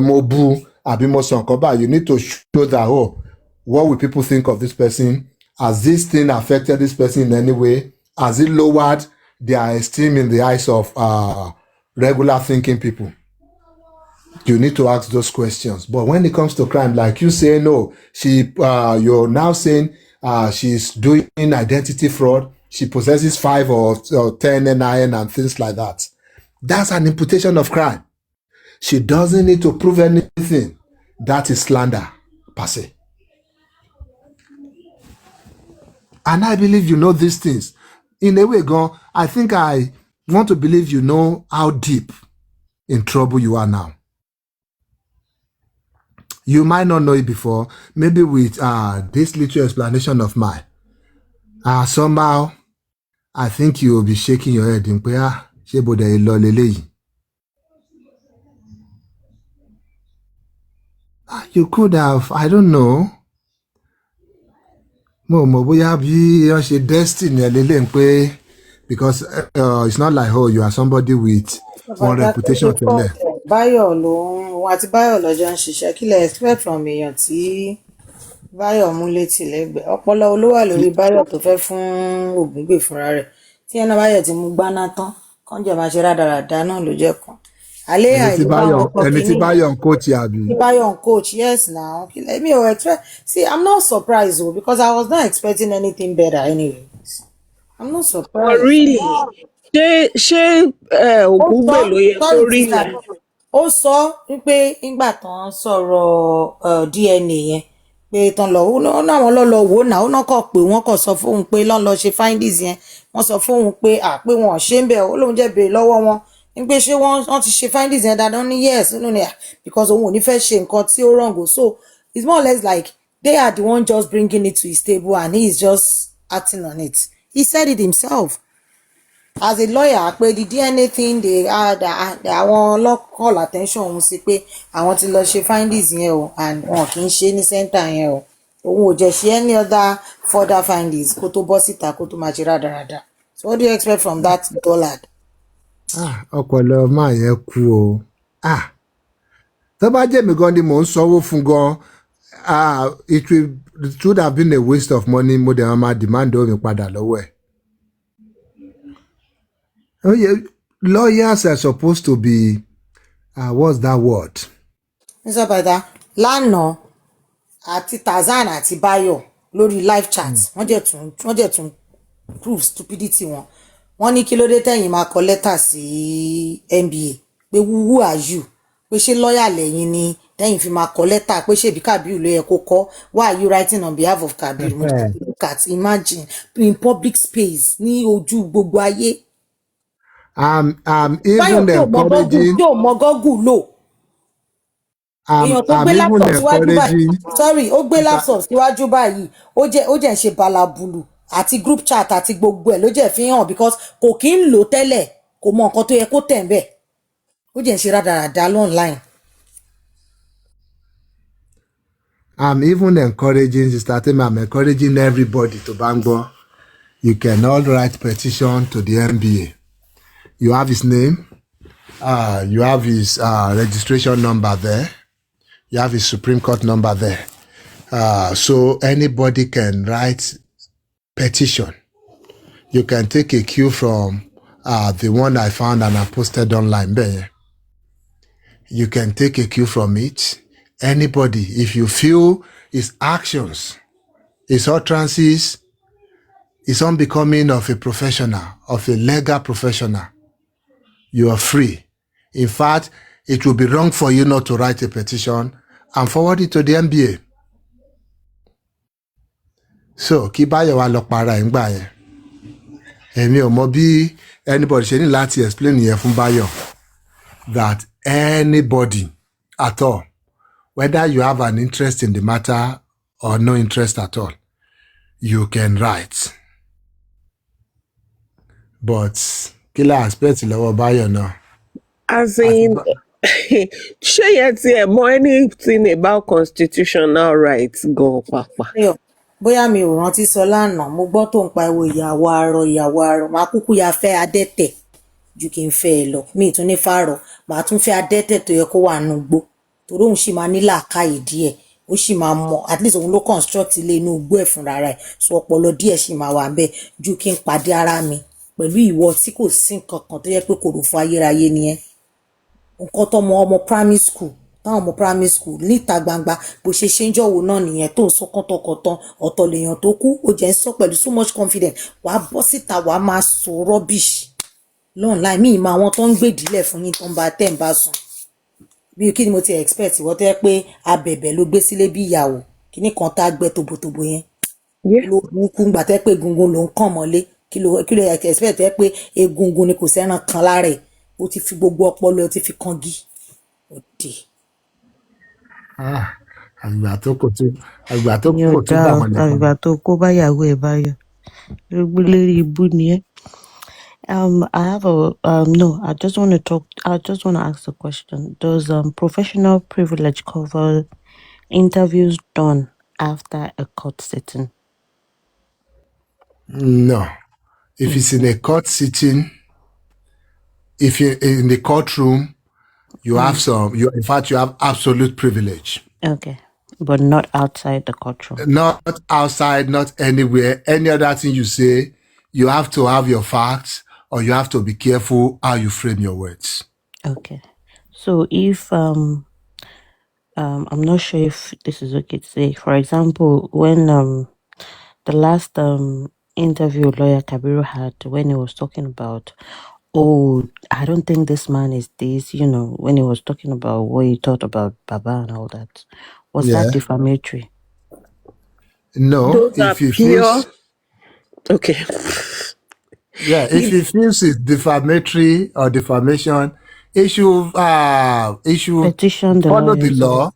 mo bú àbí mo sọ nǹkan báyìí, you need to show that, oh, what will people think of this person? Has this thing affected this person in any way? Has it lowered their esteem in the eyes of regular thinking people? You need to ask those questions. But when it comes to crime, like you say, no, you're now saying she's doing identity fraud. She possesses 5 or 10 NIN and things like that. That's an imputation of crime. She doesn't need to prove anything. That is slander, per se. And I believe you know these things. In a way, God, I think I want to believe you know how deep in trouble you are now. You might not know it before. Maybe with this little explanation of mine, somehow, I think you will be shaking your head in prayer. You could have, I don't know. Destiny, because it's not like, oh, you are somebody with one reputation to learn. Báyọ̀ òun àti Báyọ̀ lọ́jọ́ ń ṣiṣẹ́ kí lẹ expect from èèyàn tí Báyọ̀ mú létí lẹ́gbẹ̀ẹ́ ọpọlọ olówà lórí Báyọ̀ tó fẹ́ fún Ògúngbè fúnra rẹ̀ tí ẹnà Báyọ̀ ti mú gbaná tán kọ́njẹ̀ máa ṣe rádaràda náà ló jẹ́ kan. Alẹ́ àìlú bá wọn kọ ẹni tí Báyọ̀ ń coach àbí. tí Báyọ̀ ń coach, yes now. Mi ò expect, see, I'm not surprised though because I was not expecting anything better anyways. I'm not surprised. Oh, really? ṣé Ògúngbè ló yẹ kó rí yẹn? Ó sọ wípé nígbà tán sọ̀rọ̀ DNA yẹn pé tán lọ náà wọn lọ wò náà ó náà kọ̀ pé wọ́n kọ̀ sọ fóun pé lọ́n lọ ṣe findings yẹn wọ́n sọ fóun pé pé wọn ò ṣe ń bẹ̀ ó lóun jẹ́ béèrè lọ́wọ́ wọn ní pé ṣé wọ́n ti ṣe findings yẹn dáadáa ní yes nínú ni because òun ò ní fẹ́ ṣe nǹkan tí ó wrong o, so it's more or less like they are the one just bringing it to his table and he is just acting on it. He said it himself. As a lawyer, pé the DNA thing they had àwọn call attention òun sí pé àwọn ti lọ ṣe findings yẹn o and wọn kì í ṣe ní center yẹn o òun ò jẹ́ ṣe any other further findings kó tó bọ́ síta kó tó máa ṣe rádaràda. So what do you expect from that dullard? Ọpọlọ máa yẹn kú o. Tó bá jẹ́ mi gan ni mò ń sanwó fún gan, it would have been a waste of money. Mo dẹ̀ máa demand omi padà lọ́wọ́ ẹ̀. Oh yeah, lawyers are supposed to be, what's that word? Mr. Bada, lánàá àti Tazan àti Báyọ̀ lórí live chat, wọ́n jẹ́ tún prove stupidity wọn. Wọ́n ní kí ló dé tẹ́yìn máa kọ lẹ́tà sí NBA pé who are you? Pé ṣé lọ́yà lẹ́yìn ni tẹ́yìn fi máa kọ lẹ́tà pé ṣé bí Kabiru ló yẹ kó kọ? Why are you writing on behalf of Kabiru? Look at, imagine, in public space ní ojú gbogbo ayé. I'm even encouraging. Yóò mọ Google lò. Èèyàn tó gbé laptop síwájú báyìí. Sorry, ó gbé laptop síwájú báyìí. Ó jẹ́ ń ṣe balabulu àti group chat àti gbogbo ẹ̀ ló jẹ́ fi hàn because kò kí ń lò tẹ́lẹ̀ kò mọ nǹkan tó yẹ kó tẹ̀ ń bẹ̀. Ó jẹ́ ń ṣe rádaràda online. I'm even encouraging Sister Temi, I'm encouraging everybody to Bangor. You can all write petition to the NBA. You have his name, you have his registration number there, you have his Supreme Court number there. So anybody can write petition. You can take a cue from the one I found and I posted online there. You can take a cue from it. Anybody, if you feel his actions, his utterances, is unbecoming of a professional, of a legal professional, you are free. In fact, it will be wrong for you not to write a petition and forward it to the NBA. So, kí Báyọ̀ wá lọ para ẹ̀ ń gbà yẹn. Èmi ò mọ bí anybody ṣe ní láti explain yẹn fún Báyọ̀ that anybody at all, whether you have an interest in the matter or no interest at all, you can write. But kí la expect lọ́wọ́ Báyọ̀ náà? As in, ṣé yẹn ti ẹ̀ mọ̀ anything about constitutional rights gan pàpà? Bóyá mi ò rántí sọ lánàá, mo gbọ́ tó ń pa ìwò ìyàwó arọ, màá kúkú ya fẹ́ adẹ́tẹ̀ ju kí n fẹ́ ẹ lọ. Mi ì tún ní fàárọ̀, màá tún fẹ́ adẹ́tẹ̀ tó yẹ kó wà nù gbó torí òun sì máa ní làákàyè díẹ̀ ó sì máa mọ at least òun ló construct ilé inú igbó ẹ̀ fúnra rẹ̀ so ọpọlọ díẹ̀ sì máa wà ńbẹ̀ ju kí n pàdé ara mi pẹ̀lú ìwọ tí kò sí nǹkan kan tó yẹ pé kò rò fún ayérayé nìyẹn nǹkan tọmọ ọmọ primary school táwọn ọmọ primary school níta gbangba bó ṣe ń jọ̀wọ́ náà nìyẹn tó ń sọ kọ́tọ̀kọ́tọ̀ ọ̀tọ̀ lèèyàn tó kú ó jẹ́ ń sọ pẹ̀lú so much confidence wàá bọ́ síta wàá máa sọ rubbish lọ́nláì mí ìmọ̀ àwọn tó ń gbèdílẹ̀ fún yín tó ń bá tẹ̀ ń bá sùn bí kí ni mo ti expect ìwọ tó yẹ pé abẹ̀bẹ̀ ló gbé sílé bí ìyàwó kíní kan tá a gbẹ tobotobo yẹn ló burúkú gbà tẹ́ pé egungun ló ń kàn mọ́lé kí ló expect tẹ́ pé egungun ni kò sẹ́ran kan lára ẹ̀ ó ti fi gbogbo ọpọlọ ó ti fi kangi òde. àgbà tó kò tún Ìyẹn ò gbà dáa wọ́n nìkan. àgbà tó kó báyàwó ẹ̀ báyọ̀ gbogbo lérí ibú ni ẹ́. I have no, I just want to talk. I just want to ask a question. Does professional privilege cover interviews done after a court sitting? No. If it's in a court sitting, if you're in the courtroom, you have in fact, you have absolute privilege. Okay, but not outside the courtroom. Not outside, not anywhere. Any other thing you say, you have to have your facts or you have to be careful how you frame your words. Okay, so if I'm not sure if this is okay to say. For example, when the last interview lawyer Kabiru had, when he was talking about, oh, I don't think this man is this, when he was talking about what he thought about Baba and all that, was that defamatory? No, Those are if he pure. feels, Okay. if he feels it's defamatory or defamation, he should Petition the follow the lawyers. law.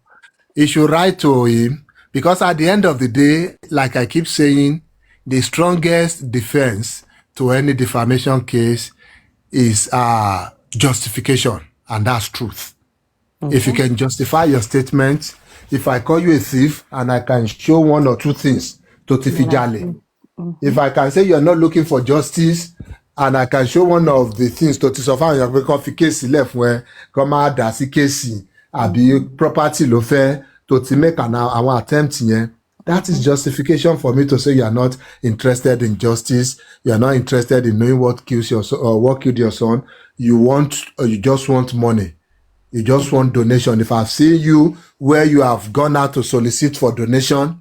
He should write to him because at the end of the day, like I keep saying, the strongest defense to any defamation case is justification, and that's truth. If you can justify your statement, if I call you a thief and I can show one or two things to Tifijale, if I can say you're not looking for justice and I can show one of the things to Tisofa, you're going to case left where come out that's case abi property lo fe to make an attempt here. That is justification for me to say you are not interested in justice. You are not interested in knowing what kills your son or what killed your son. You just want money. You just want donation. If I've seen you where you have gone out to solicit for donation,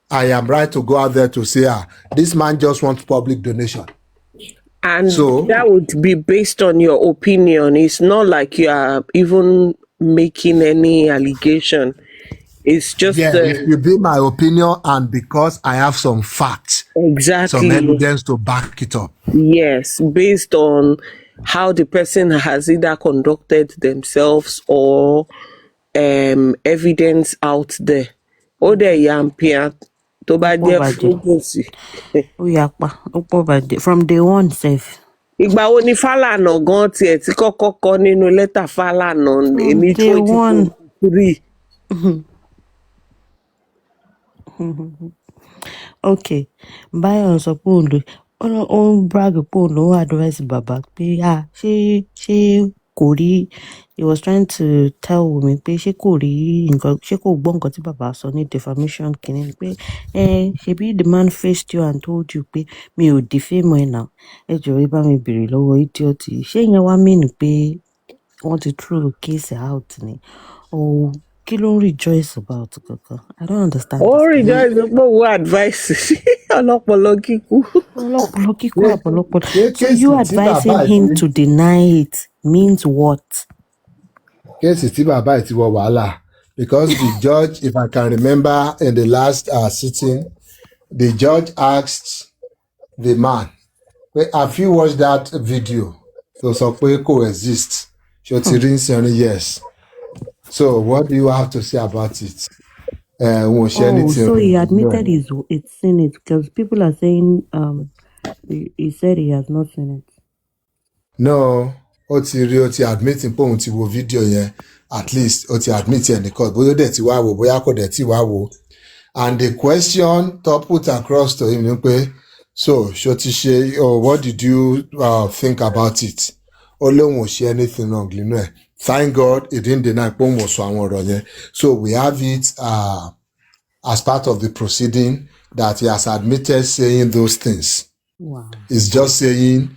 I am right to go out there to say, this man just wants public donation. And So that would be based on your opinion. It's not like you are even making any allegation. It's just if you be my opinion and because I have some facts, exactly some evidence to back it up. yes, based on how the person has either conducted themselves or evidence out there. Ó dẹ̀ yàmpìà tó bá jẹ́ fúrúgùnsì. Ó yapa, ó pọ̀ bàjẹ́ from day one sef. Ìgbà wo ni Fálànà gan tiẹ̀ tí kọ́kọ́ kọ nínú lẹ́tà Fálànà ní Day one. 2023? Okay, Báyọ̀ sọ pé ó ń brag pé òun ló advice bàbá pé ṣé kò rí, he was trying to tell Wunmi pé ṣé kò gbọ́ nǹkan tí bàbá sọ ní defamation kìíní pé ṣebí the man faced you and told you pé mi ò defame ẹ̀ náà ẹ jọ̀ọ́ ẹ bá mi bèrè lọ́wọ́ idiot yìí ṣé ìyẹn wá mean pé wọ́n ti throw case out ni or kí ló ń rejoice about kankan? I don't understand. Ó rejoice pé òun advice ọlọ́pọlọ kíkú. Ọlọ́pọlọ kíkú àbọ̀lọ́pọlọ. So you advising him to deny it means what? Case tí bàbá ẹ̀ ti wọ wàhálà because the judge, if I can remember in the last sitting, the judge asked the man, have you watched that video? So sọ pé coexist. Ṣé o ti rí nsẹ́rin? Yes. So what do you have to say about it? So he admitted he's seen it because people are saying he said he has not seen it. No, ó ti admit pé òun ti wo video yẹn, at least ó ti admit ẹ̀ ní court bóyá ó dẹ̀ ti wá wò bóyá kò dẹ̀ ti wá wò. And the question to put across to him ni pé, so ṣó ti ṣe, what did you think about it? Ó lóun ò ṣe anything wrong nínú ẹ̀. Thank God he didn't deny pé òun ò sọ àwọn ọ̀rọ̀ yẹn. So we have it as part of the proceeding that he has admitted saying those things. Wow. He's just saying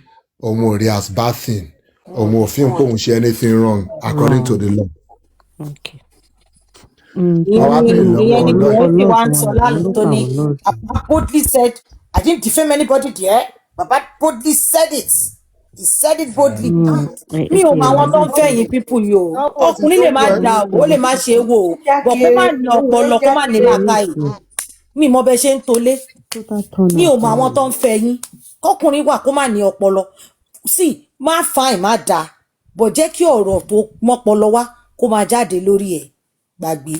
òun ò rí as bad thing. Òun ò fi pé òun ṣe anything wrong according to the law. Okay. ìyẹn ni wọ́n fi wá ń sọ Lord, lánàá tó ní Baba boldly said I didn't defame anybody there. Baba boldly said it. He said it boldly. Mi ò mọ àwọn tó ń fẹ́ yín people yìí o. Ọkùnrin lè má da o, ó lè má ṣe é wò o. Bọ̀ kó má ní ọpọlọ, kó má ní làákàyè. Mi mọ bẹ ṣe ń tolé. Mi ò mọ àwọn tó ń fẹ́ yín. Kọkùnrin wà kó má ní ọpọlọ. Sí, má fine má da. Bọ̀ jẹ́ kí ọ̀rọ̀ tó mọ́pọlọ wá kó máa jáde lórí ẹ̀. Gbàgbé.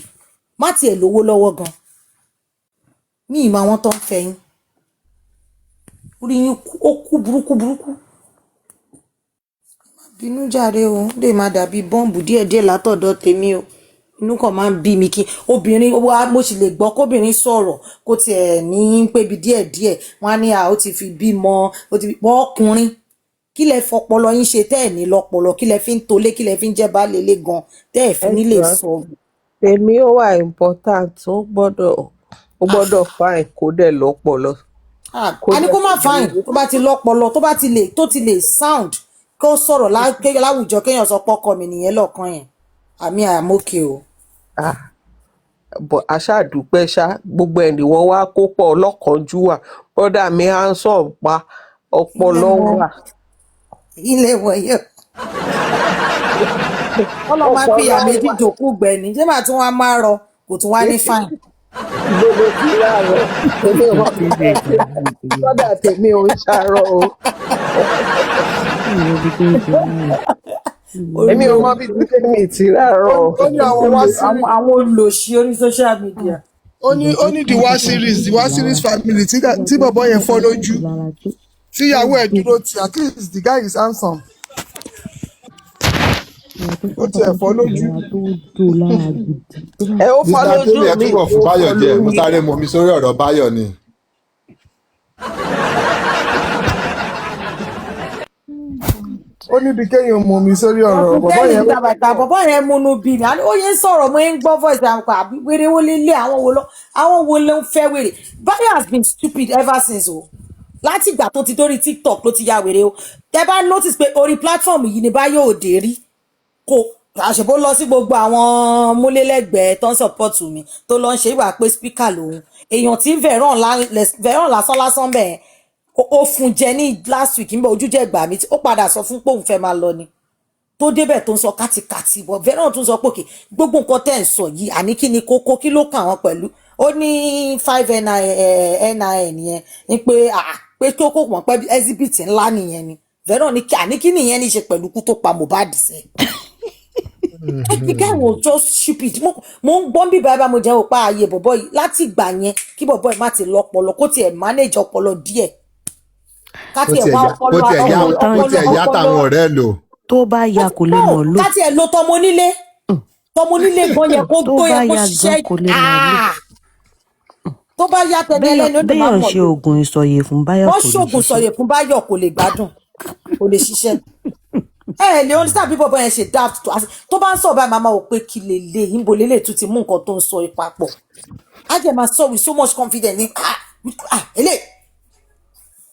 Má tiẹ̀ lówó lọ́wọ́ gan. Mi ì mọ àwọn tó ń fẹ́ yín. Orí yín ó kú burúkú. Bínú jàre o, lè máa dàbí bọ́ǹbù díẹ̀díẹ̀ látọ̀dọ̀ tèmi o. Inú kan máa ń bí mi kí obìnrin mo sì lè gbọ́ kóbìnrin sọ̀rọ̀ kó tiẹ̀ ní pébi díẹ̀díẹ̀ wọ́n á ní ó ti fi bímọ ó ti fi bọ́ ọkùnrin kí lẹ fọpọlọ yín ṣe tẹ́ ẹ̀ ní lọ́pọlọ kí lẹ fi ń tolé kí lẹ fi ń jẹ́ baálé ilé gan tẹ́ ẹ̀ fi nílé sọ. Tèmi ó wà important ó gbọ́dọ̀ fine kó dẹ̀ lọ́pọlọ. A ní kó má fine tó bá ti lọ́pọlọ tó ti lè sound kó sọ̀rọ̀ láwùjọ kéèyàn sọ pọ́kọ mi nìyẹn lọ́ọ̀kan yẹn àmì àmókè o. Bọ̀ aṣáàdúpẹ́ ṣá gbogbo ẹ̀ ni wọ́n wá kó pọ̀ ọlọ́kànjúwà bọ́dà mi handsome pa ọpọlọ wà. Ilé wọ̀nyẹ̀ ọlọ́ máa fi ìyá méjì jòkú gbẹ̀ni ṣé màá tún wá máa rọ kò tún wá ní fine. Gbogbo ti láàárọ̀ bọ́dà tèmi ò ń ṣàárọ̀ o. Èmi ò mọ bí tèmi ti láàárọ̀. Ó ní àwọn olòṣì orí social media. Ó ní the Wa series family tí bọ̀bọ̀ yẹn fọ́ lójú tí ìyàwó ẹ̀ dúró tí at least the guy is handsome. Ó ti ẹ̀ fọ́ lójú. Ẹ ó fọ́ lójú mi. Nígbà tí wọ́n fún Báyọ̀ jẹ́ mo sáré mọ mi sórí ọ̀rọ̀ Báyọ̀ ni. Ó níbi kéèyàn mọ mi sórí ọ̀rọ̀ bọ̀bọ̀ yẹn múnú bí mi ó yẹn sọ̀rọ̀ mo ń gbọ́ voice àwọn àbí wèrè wo lélẹ̀ àwọn wo ló ń fẹ́ wèrè. Báyọ̀ has been stupid ever since o láti ìgbà tó ti dórí TikTok ló ti ya wèrè o tẹ bá notice pé orí platform yìí ni Báyọ̀ òde rí kò àṣebó lọ sí gbogbo àwọn múlélẹ́gbẹ̀ẹ́ tó ń support mi tó lọ ń ṣe ìwà pé speaker lòun èèyàn tí Veron lásán bẹ́ẹ̀ ó fún jẹ ní last week níbẹ̀ ojú jẹ́ gbà mí ó padà sọ fún pé òun fẹ́ máa lọ ni tó débẹ̀ tó ń sọ kátikàti bọ̀ Veron tún sọ pé òkè gbogbo nǹkan tẹ́ ń sọ yìí àní kí ni kókó kí ló kàn wọ́n pẹ̀lú ó ní 5 NIN yẹn ní pé kí ó kó mọ̀ pé exhibit ńlá nìyẹn ni Veron ní àní kí nìyẹn ní ṣe pẹ̀lú kú tó pa Mohbad sẹ́ the guy was just stupid mo ń gbọ́n bí bàbá mo jẹ́ òpá ààyè bọ̀bọ̀ yìí láti ìgbà yẹn kí bọ̀bọ̀ yìí má ti lọ́pọlọ kó tiẹ̀ manage ọpọlọ díẹ̀ Kó tiẹ̀ yá táwọn ọ̀rẹ́ lò. Tó bá ya kò lè mọ̀ lò. Ká tiẹ̀ lo tọmọ onílé gan yẹ kó gbó yẹ kó ṣiṣẹ́ tó bá yá tẹ̀lé ẹlẹ́ni ó lè má mọ̀ lò. Béèyàn ṣe oògùn ìsọ̀yè fún Báyọ̀ kò lè ṣiṣẹ́. Wọ́n ṣoògùn ìsọ̀yè fún Báyọ̀ kò lè gbádùn kò lè ṣiṣẹ́. Lè ó ní sábà bí bọ́bọ́ yẹn ṣe daft tó bá ń sọ báyìí màmá ò pé kí lè lè yínbo lélẹ̀ tún ti mú nǹkan tó ń sọ papọ̀. Á jẹ́ máa sọ with so much confidence ní eléyìí.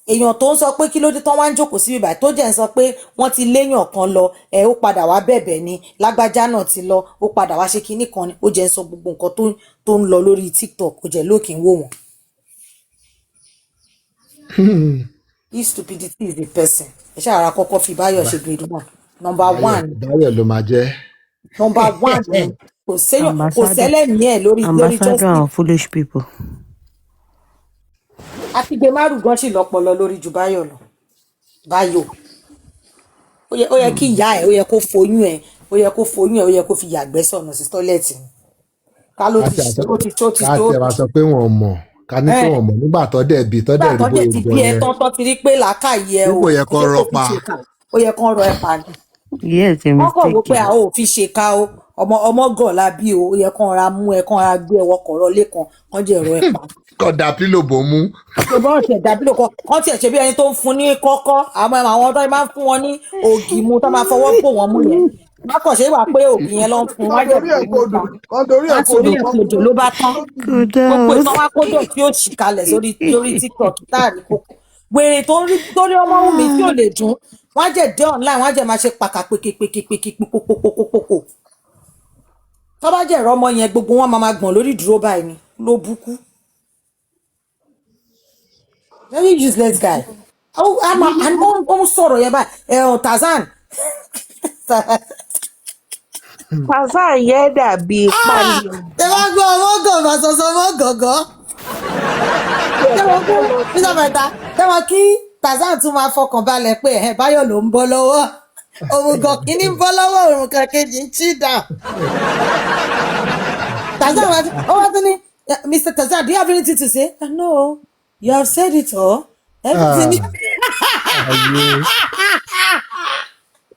Èèyàn tó ń sọ pé kí ló dé tán wá ń jókòó síbi báyìí tó jẹ́ ń sọ pé wọ́n ti léyàn kan lọ ó padà wá bẹ̀bẹ̀ ni lágbájá náà ti lọ ó padà wá ṣe kinní kan ni ó jẹ́ ń sọ gbogbo nǹkan tó ń lọ lórí TikTok ó jẹ́ lókè ń wò wọ́n. This stupidity is the person. Ẹ ṣáà ra kọ́kọ́ fi Báyọ̀ ṣe grade 1. Number 1. Báyọ̀ ló máa jẹ́. Number 1 kò sẹ́lẹ̀mí ẹ̀ lórí Ambassador of foolish people. Àfìgbé márùn gan sì lọ́pọlọ lórí ju Báyọ̀ lọ. Báyọ̀. Ó yẹ kí ìyá ẹ̀ ó yẹ kó foyún ẹ̀ ó yẹ kó fi yàgbẹ́ sọ̀nà sí tọ́lẹ̀tì. Ká ló ti tó. Ká tẹ̀ wá sọ pé wọ́n mọ̀ ká ní kí wọ́n mọ̀ nígbà tó dẹ̀ bí rí bó ti bí ẹ tán ti rí pé làákàyè ẹ ó yẹ kó rọ pa. Ó yẹ kó rọ ẹ pa ni. Yes, a mistake. Wọ́n kọ̀ wó pé a ò fi ṣèkà o ọmọ gọ̀ọ́lá bí o ó yẹ kó ra mú ẹ kó ra gbé ẹwọ́ kọ̀ọ̀rọ̀ lẹ́kan kán jẹ́ ẹ̀rọ ẹ pa. Kọ́ da pílò bò mú. Tó bá ọ̀sẹ̀ dà pílò kan tiẹ̀ ṣe bí ẹni tó ń fún ní kọ́kọ́ àwọn tó máa ń fún wọn ní ògì mu tó máa fọwọ́ pò wọ́n mú yẹn má kàn ṣe wà pé ògì yẹn ló ń fún kan wá jẹ̀ dorí tó ẹ̀ mú kodò pa kan dorí wá ẹ̀ torí kodò ẹ̀ kan kodò ló bá tán gbogbo Kudos. ìtàn wá kódò tí ó ṣì kalẹ̀ lórí tiktok táàrí kókó wèrè tó rí ọmọ Wunmi tí ò lè dún wọ́n á jẹ̀ dé online wọ́n á jẹ̀ máa ṣe pàkàpèkèpèkèpèkèpòpòpòpò tó bá jẹ̀ rọ́mọ yẹn gbogbo wọn máa gbọ̀n lórí dúró báyìí ni ló búkú very useless guy ó ń sọ̀rọ̀ yẹn báyìí Tarzan Pàṣẹ yẹn dàbí pálí tẹ bá gbọ́ ọmọ gọ̀ọ̀gọ̀ sọ̀sọ̀ ọmọ gọ̀ọ̀gọ̀ nígbà mẹ́ta tẹ́wọ́n kí Tarzan tún máa fọkàn balẹ̀ pé Báyọ̀ ló ń bọ́ lọ́wọ́ òmùgọ̀ kìíní ń bọ́ lọ́wọ́ òrùn kan kejì ń chí dà Tarzan wá tún ní Mr. Tarzan, do you have anything to say? No, you have said it all. Everything.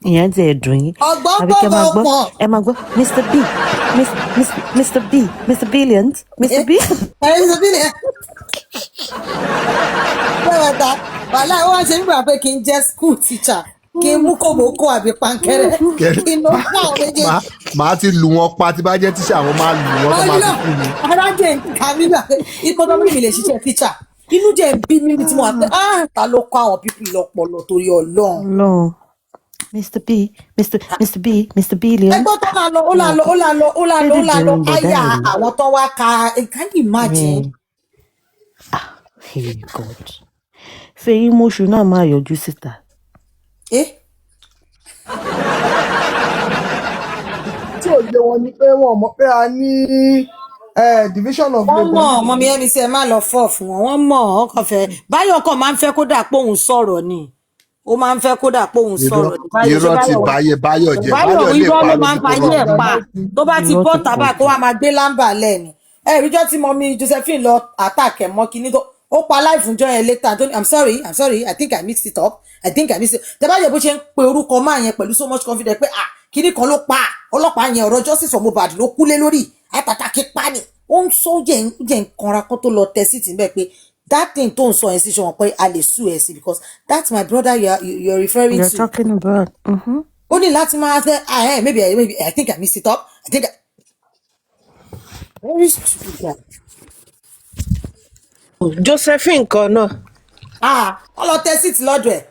Ìyẹn ti ẹ̀ dùn yín. Ọgbọ́n Àbí kẹ́ máa gbọ́ pọ̀. ẹ máa gbọ́ Mr. B Mr. B Mr. Billions Mr. B. Mr. Billions. Lẹ́wọ̀ta wàhálà ó wá ṣe nígbà pé kí n jẹ́ school teacher kí n mú kòbókò àbí pankẹ́rẹ́ kí n ló fún àwọn méjèèjì. Màá ti lù wọ́n pa tí bá jẹ́ tíṣà àwọn máa lù wọ́n tó máa fi kú mi. Arájẹ nǹkan mi gbà pé ìpọ́tọ́ mi lè ṣiṣẹ́ teacher inú jẹ́ bí mi tí mo wà pé ta ló kọ́ àwọn pípì lọ́pọ̀lọ́ torí Ọlọ́run. No. Mr. B Mr. B Mr. Billions. Ẹgbọ́n tó ó lọ áyà àwọn tó wá ka can you imagine. Hey God. Fẹ́yìn mọ́ṣú náà máa yọjú síta. tí ò yé wọn ni pé wọn mọ̀ pé a ní division of wọ́n labour. mọ̀ ọmọ mi ẹ̀mí sí ẹ má lọ fọ́ fún wọn wọ́n mọ̀ ọkàn fẹ́ Báyọ̀ kan máa ń fẹ́ kódà pé òun sọ̀rọ̀ ni ó máa ń fẹ́ kódà pé òun sọ̀rọ̀ ni. Irọ́ ti báyé Báyọ̀ jẹ́ Báyọ̀ Báyọ̀ lè irọ́ ló parọ́ máa ń ju fayé ẹ̀ kọ́rọ́. pa tó bá ti bọ́ tábà kó wá máa gbé lámbà lẹ́ni ìjọ́ tí mọ mi Josephine lọ àtàkẹ́ mọ́ kinní tó ó pa láì fúnjọ́ yẹn later tó ní I'm sorry I think I mixed it up tẹ́ bá jẹ́ bó ṣe ń pe orúkọ máa yẹn pẹ̀lú so much confidence pé kinní kan ló pa ọlọ́pàá yẹn ọ̀rọ̀ justice for Mohbad ló kúlé lórí àtàtàkì pa ni ó ń sọ jẹ́ nǹkanra kan tó lọ tẹ sí tì bẹ́ẹ̀ pé that thing tó ń sọ yẹn sí ṣe wọn pé a lè sue ẹ sí because that's my brother you're referring You're to. talking about. Ó ní láti máa fẹ́ maybe I think I mixed it up very stupid guy. Josephine kan náà. Wọ́n lọ tẹ síìtì lọ́dọ̀ ẹ̀.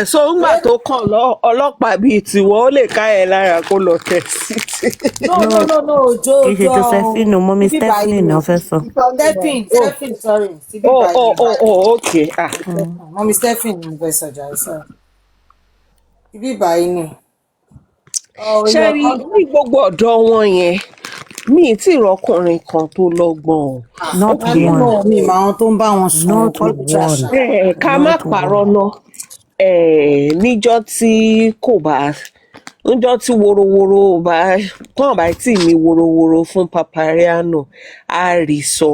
So ńgbà tó kàn ọlọ́pàá bíi tiwọn ó lè ká ẹ lára kó lọ tẹ̀ síìtì. No, Ojo. Kì í ṣe Josephine o, mọ́mí Stephanie náà fẹ́ sọ. Stephanie, sorry. Okay. Mọ́mí Stephanie ni fẹ́ sọjà sọ. Ibi báyìí ni. Ṣé rí ní gbogbo ọ̀dọ́ wọn yẹn mi ì tí ì rọkùnrin kan tó lọ́gbọ́n o. Not one. Mi máa wọn tó ń bá wọn sùn. Not one. Ká má parọ́ náà níjọ́ tí kò bá níjọ́ tí worowóró tán bá tì ní worowóró fún Papariano á rí sọ.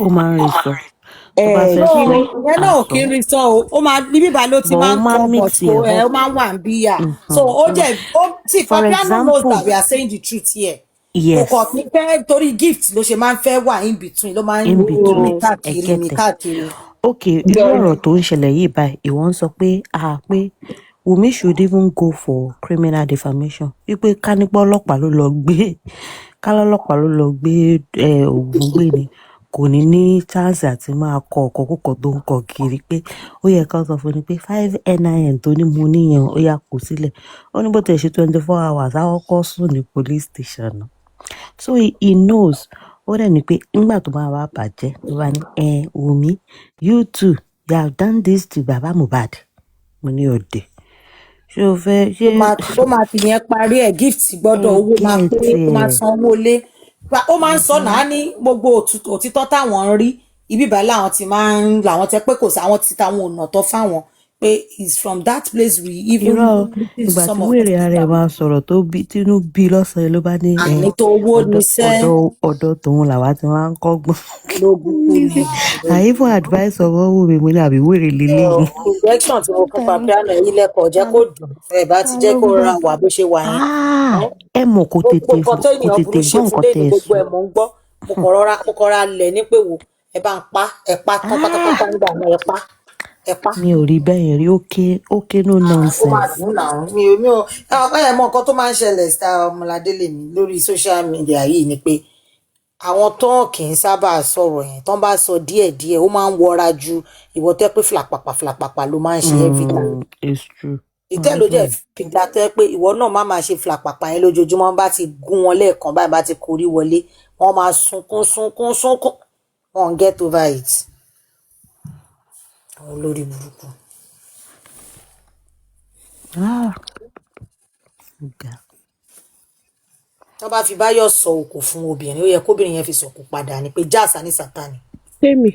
Ó máa ń rí sọ. Tó bá fẹ́ sọ ìyẹn náà ò kí ń rí sọ o ó máa níbí bá ló ti máa ń kọ́ bọ̀tò ó máa ń wà ń bíyà so ó jẹ́ tí Papariano knows that we are saying the truth here. Yes. Kò kàn fẹ́ torí gift ló ṣe máa ń fẹ́ wà in between ló máa ń mi káàkiri. Okay, irú ọ̀rọ̀ tó ń ṣẹlẹ̀ yìí báyìí ìwọ ń sọ pé pé Wunmi should even go for criminal defamation wípé ká nípa ọlọ́pàá ló lọ gbé Ògúngbè ni kò ní chance àti máa kọ ọ̀kọ̀kúkọ̀ tó ń kọ kiri pé ó yẹ ká sọ fún ni pé 5 NIN tó ní mo níyẹn ó yà kó sílẹ̀ ó ní bó tẹ̀ ṣe 24 hours á kọ́kọ́ sùn ní police station náà. So he knows ó dẹ̀ ní pé nígbà tó máa wá bàjẹ́ ló bá ní Wunmi you too you have done this to baba Mohbad mo ní ọ̀dẹ̀ ṣé o fẹ́ ṣe. ó máa fi yẹn parí ẹ̀ gift gbọ́dọ̀ owó máa pé ó máa san owó lé ó máa ń sọ náà ní gbogbo òtítọ́ táwọn ń rí ibi ìbá làwọn tẹ pé kò sí àwọn ti táwọn ọ̀nà tó fáwọn pé it's from that place we even. ìgbà tí wèrè ara ẹ̀ máa sọ̀rọ̀ tó tínú bí lọ́sàn-án ló bá ní àní tó owó níṣẹ́ ọ̀dọ̀ tòun làwa ti máa ń kọ́gbọ́n. lóògùn ni. I even advice ọmọ Wunmi mo ní àbí wèrè lílé yìí. injection tí mo fún Papariano yìí lẹ́kọ̀ọ́ jẹ́ kó dùn ẹ̀ bá ti jẹ́ kó ra wà bó ṣe wà yẹn. ẹ mọ̀ kó tètè gbọ́ nǹkan tẹ̀ sùn. gbogbo ẹ̀ mọ̀ ń gbọ́ mo kọ̀ rọra lẹ̀ ní pé wò ẹ bá ń pa ẹ̀ pa tán pátápátá nígbà náà ẹ̀ pa ẹ̀pá. Mi ò rí bẹ́ẹ̀ yẹn rí. Okay, no Ó máa nonsense. dùn náà. Mi ò ẹ̀ mọ nǹkan tó máa ń ṣẹlẹ̀ Star Ọmọládé lèmi lórí social media yìí ni pé àwọn tó kì í sábà sọ̀rọ̀ yẹn tó ń bá sọ díẹ̀díẹ̀ ó máa ń wọra ju ìwọ tẹ́ pé flapapa ló máa ń ṣe every time. It's true. Ìtẹ́ ló jẹ́ fi dá tẹ́ pé ìwọ náà má máa ṣe flapapa yẹn lójoojúmọ́ bá ti gún wọn lẹ́ẹ̀kan báyìí bá ti korí wọlé wọ́n máa sunkún wọ́n get over it. Àwọn olórí burúkú. Okay. Tó bá fi Báyọ̀ sọ òkò fún obìnrin ó yẹ kóbìnrin yẹn fi sọ̀kò padà ni pé jáàsà ní Sátánì. Tèmi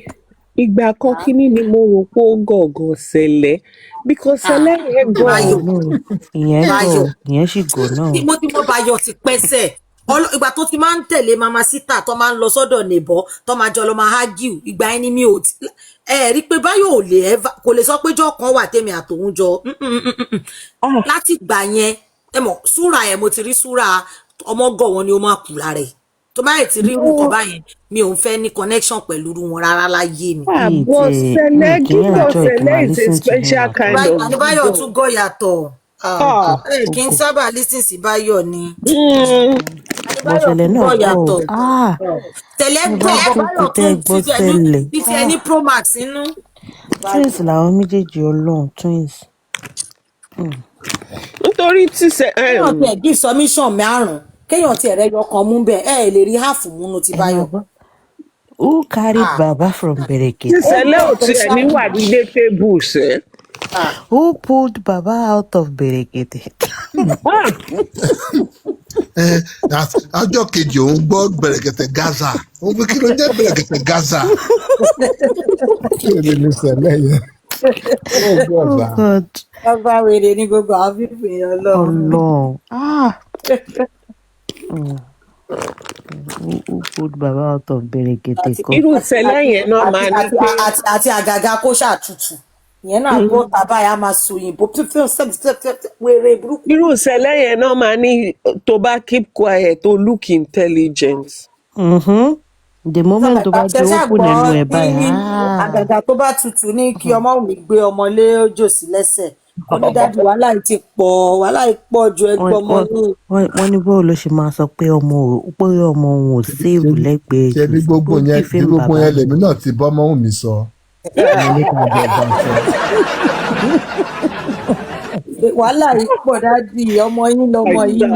ìgbà kan kíní ni mo rò pé ó gọ̀ọ̀gàn ṣẹlẹ̀ because ṣẹlẹ̀ yẹn Báyọ̀ ìyẹn sì gò náà. mo ti mọ Báyọ̀ ti pẹ́sẹ̀ ìgbà tó ti máa ń tẹ̀lé mama sita tó máa ń lọ sọ́dọ̀ nìbọ̀ tó máa jọ lọ máa hágìw ìgbà ẹni mi ò rí pé Báyọ̀ ò lè kò lè sọ pé jọ́ kan wà tèmi àtòun jọ láti ìgbà yẹn ẹ mọ̀ súra yẹn mo ti rí súra ọmọ gọ̀ wọn ni ó máa kù lára ẹ̀ tó bá yẹ ti rí irú kan báyẹn mi ò ń fẹ́ ní connection pẹ̀lú irú wọn rárá láyé mi. àbọ̀ ṣẹlẹ̀ gígọ̀ ṣẹlẹ̀ is a special kind of. Báyọ̀ tún gọ̀ yàtọ̀ kì í sábà lísìn sí Báyọ̀ ni. Bọ̀sẹ̀lẹ̀ náà yàtọ̀ tẹ̀lẹ̀ gbọ́ Báyọ̀ tún ti fi ẹni pro max nínú. Twins làwọn méjèèjì Ọlọ́run twins. Nítorí tí kéèyàn tiẹ̀ give submission márùn-ún kéèyàn tiẹ̀ rẹ yọ kan mú bẹ́ẹ̀ lè rí half múnú ti Báyọ̀. Who carried Baba from Berekete? tí ṣẹlẹ̀ ò tiẹ̀ ní wà nílé tables ẹ̀. Who pulled Baba out of Berekete? Ọjọ́ kejì òun gbọ́ Bẹ̀rẹ̀kẹ̀tẹ̀ Gaza òun fi kí ló jẹ́ Bẹ̀rẹ̀kẹ̀tẹ̀ Gaza kí ló ní ṣẹlẹ̀ yẹn. Oh God. Ọba wèrè ní gbogbo àwọn fífi yẹn Ọlọ́run. Who pulled Baba out of Berekete? Irú ṣẹlẹ̀ yẹn náà máa ní pé. Àti àgàgà kó ṣàtútù ìyẹn náà gbọ́ tàbáyà máa so òyìnbó wèrè burúkú. Irú ṣẹlẹ̀ yẹn náà máa ní tó bá keep quiet tó look intelligent. The moment tó bá jẹ́ open ẹnu ẹ̀ báyìí. Àgàgà tó bá tutù ní kí ọmọ mi gbé ọmọ lé òjò sí lẹ́sẹ̀ onídàájú wàhálà ti pọ̀ ju ẹgbẹ́ ọmọ ní. Wọ́n ní báwo ló ṣe máa sọ pé ọmọ òun ò sèèbù lẹ́gbẹ̀ẹ́ ṣe ní gbogbo yẹn lèmi náà ti bọ́ mọ́ mi sọ. Wàhálà yìí pọ̀ dájú ọmọ yín lọmọ yìí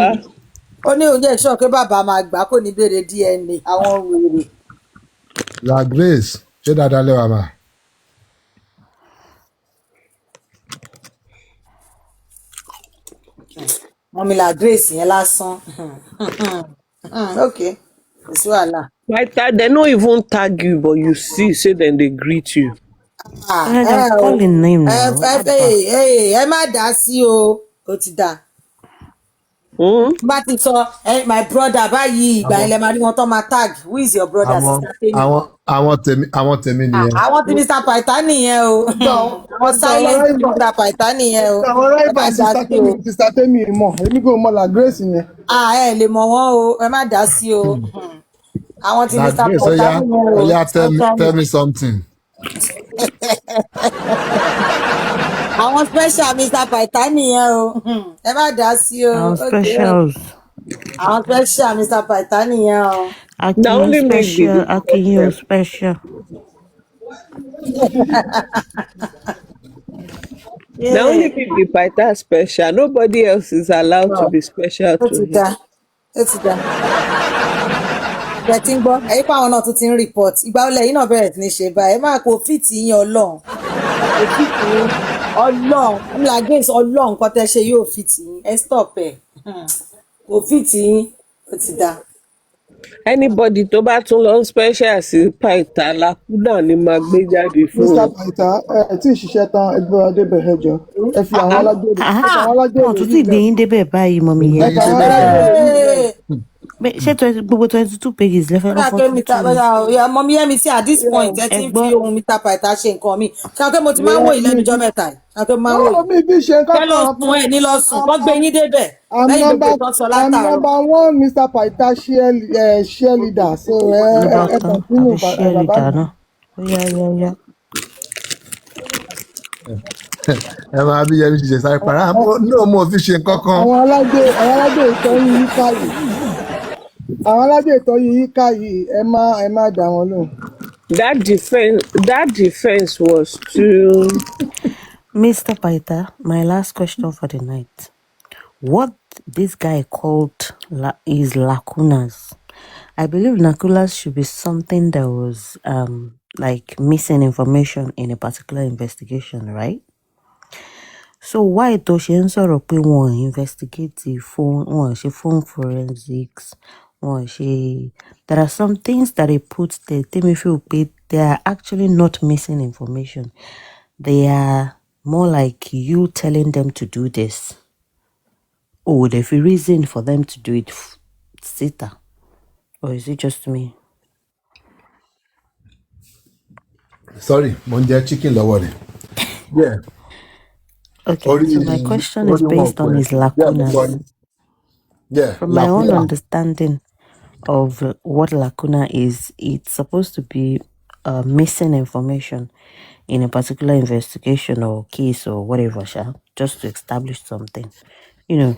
ó ní oúnjẹ ìṣọ́ pé bàbá máa gbà kò ní béèrè DNA àwọn wèrè. La Grace ṣé dáadáa lẹ́wà máa. Mọ́mí La Grace yẹn lásán. Okay, kò sí wàhálà. They no even tag you but you see say dem dey greet you. I'm calling name now. Ẹ má dá sí o ó ti dá. Bá ti sọ my brother báyìí ìgbà ilẹ̀ máa rí wọn tó máa tag who is your brother sister tèmi. Àwọn tèmi nìyẹn. Àwọn tí Mr. Paita nìyẹn o. Àwọn silent Mr. Paita nìyẹn o. Àwọn rival sister tèmi mọ̀ èmi kò mọ̀ La Grace yẹn. Ẹ lè mọ̀ wọ́n o ẹ má dá sí o. Àwọn tí Mr. Paita nìyẹn o. Oya tell me something. Àwọn special Mr. Paita nìyẹn o ẹ má dá sí o. Àwọn specials. Àwọn special Mr. Paita nìyẹn o. Akinyo special. Na only be the Paita special nobody else is allowed to be special to him. Ó ti dá. Ẹ ti ń gbọ́ ẹ̀yìn pa àwọn náà tún ti ń report ìgbà olè yìí náà bẹ̀rẹ̀ sí ní ṣe báyìí máa kó fìtì yín Ọlọ́run kò fìtì yín Ọlọ́run La Grace Ọlọ́run nǹkan tẹ́ ṣe yóò fìtì yín ẹ stop ẹ̀ kò fìtì yín ó ti dá. Anybody tó bá tún lọ special sí Paita Lakuda ni máa gbé jáde fún Mr. Paita tí ì ṣiṣẹ́ tán ẹgbẹ́ wa débẹ̀ ẹjọ́ ẹ fi àwọn alágbèrè. Wọ́n tún ti gbé yín débẹ̀ báyìí mọ́mí yẹn. Ṣé gbogbo 22 pages lẹ́fẹ̀ẹ́ lọ fún tuntun? Mọ́mí yẹ́mi sí at this point ẹ ti ń fi ohun Mr. Paita ṣe nǹkan mi ṣáà pé mo ti máa ń wò yín lẹ́nu ọjọ́ mẹ́ta ṣáà pé mo máa ń wò yín. Mi bí ṣe nǹkan kan lọ sùn ẹ ní lọ sùn wọ́n gbé yín débẹ̀ lẹ́yìn gbogbo ìtàn sọ látàrọ. I'm number one Mr. Paita share leader so ẹ continue share leader náà. Ó yá. ẹ máa bí yẹmi ṣiṣẹ́ sáré para náà mo fi ṣe nǹkan kan. àwọn aládé ìtọ́jú yín káyì àwọn aládé ìtọ́jú yín káyì ẹ má dá wọn lóhùn. That defense was too. Mr. Paita, my last question for the night. What this guy called is lacunas. I believe lacunas should be something that was like missing information in a particular investigation, right? So why tó ṣe ń sọ̀rọ̀ pé wọ́n investigate phone, wọ́n ṣe phone forensics, wọ́n ṣe... There are some things that they put there, they feel they are actually not missing information. They are more like you telling them to do this. Oh, there's a reason for them to do it, Sita. Or is it just me? Sorry, mo ń jẹ chicken lọ́wọ́ rẹ̀. Yeah. Okay, so my question is based on his lacunas. Yeah, From my own understanding of what lacuna is, it's supposed to be missing information in a particular investigation or case or whatever, just to establish something, you know.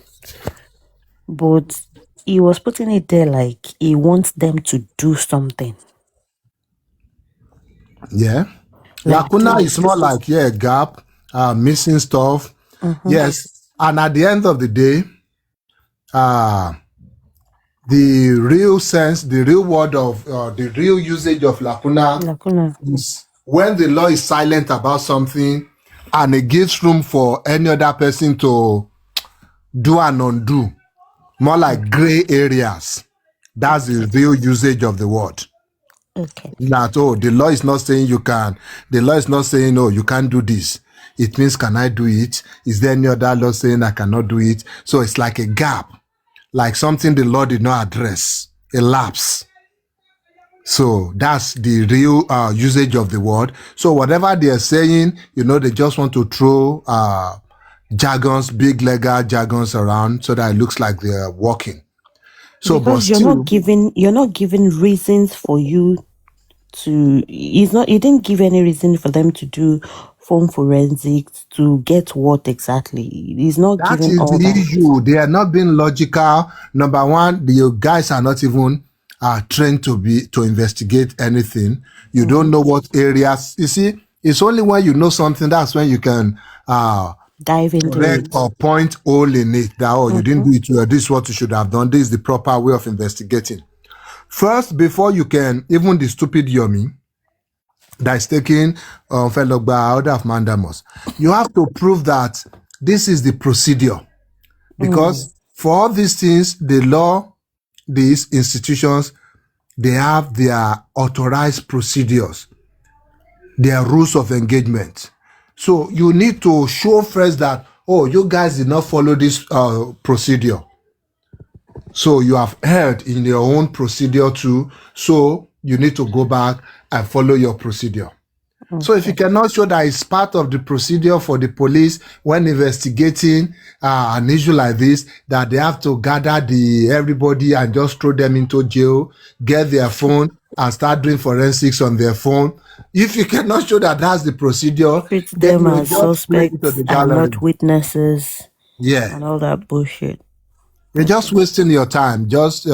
But he was putting it there like he wants them to do something. Yeah. Like lacuna is more like, gap, missing stuff. Mm-hmm. Yes. And at the end of the day, the real sense, the real word of, the real usage of lacuna is when the law is silent about something and it gives room for any other person to do and undo. More like gray areas. That's the real usage of the word. Okay. That, the law is not saying you can. The law is not saying, you can't do this. It means, can I do it? Is there any other law saying I cannot do it? So it's like a gap, like something the law did not address, a lapse. So that's the real usage of the word. So whatever they are saying, they just want to throw jargons, big legal jargons around so that it looks like they're working. So, because you're not giving reasons for you to. He didn't give any reason for them to do phone forensics to get what exactly. He's not giving all that. That is the issue. They are not being logical. Number one, the guys are not even trained to investigate anything. You don't know what areas. You see, it's only when you know something that's when you can dive into it or point hole in it. That you didn't do it well. This is what you should have done. This is the proper way of investigating. First, before you can, even the stupid Yomi that is taking Felogba out of Mandamus, you have to prove that this is the procedure. Because for all these things, the law, these institutions, they have their authorized procedures, their rules of engagement. So you need to show first that, you guys did not follow this procedure. So you have erred in your own procedure too. So you need to go back and follow your procedure. Okay. So if you cannot show that it's part of the procedure for the police when investigating an issue like this, that they have to gather everybody and just throw them into jail, get their phone and start doing forensics on their phone. If you cannot show that that's the procedure, treat them as suspects and not witnesses. Yeah. And all that bullshit. You're just wasting your time, just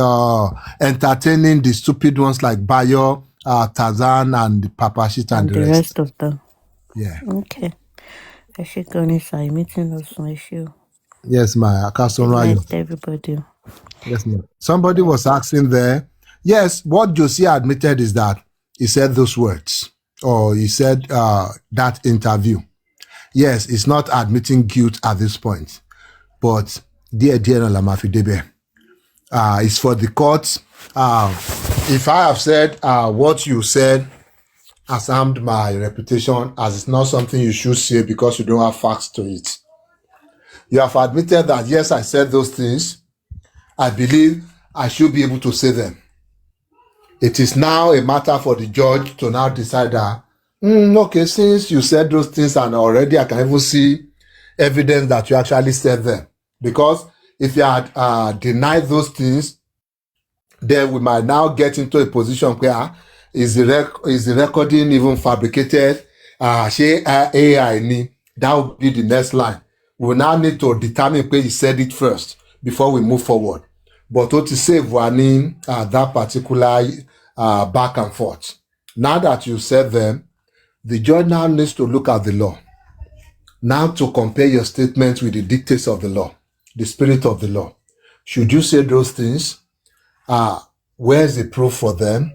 entertaining the stupid ones like Bayo, Tarzan, and Papashit and the rest of them. Yeah. Okay. I should go inside meeting us on issue. Yes, ma. Good night, everybody. Yes, ma. Somebody was asking there. Yes, what Josie admitted is that he said those words, or he said that interview. Yes, it's not admitting guilt at this point, but it's for the courts. If I have said what you said has harmed my reputation, as it's not something you should say because you don't have facts to it. You have admitted that, yes, I said those things. I believe I should be able to say them. It is now a matter for the judge to now decide that, okay, since you said those things and already I can even see evidence that you actually said them. Because if you had denied those things, then we might now get into a position where is the recording even fabricated? AI ni. That will be the next line. We will now need to determine where he said it first before we move forward. But what to save warning that particular back and forth. Now that you said them, the judge now needs to look at the law. Now to compare your statements with the dictates of the law, the spirit of the law. Should you say those things? Where's the proof for them?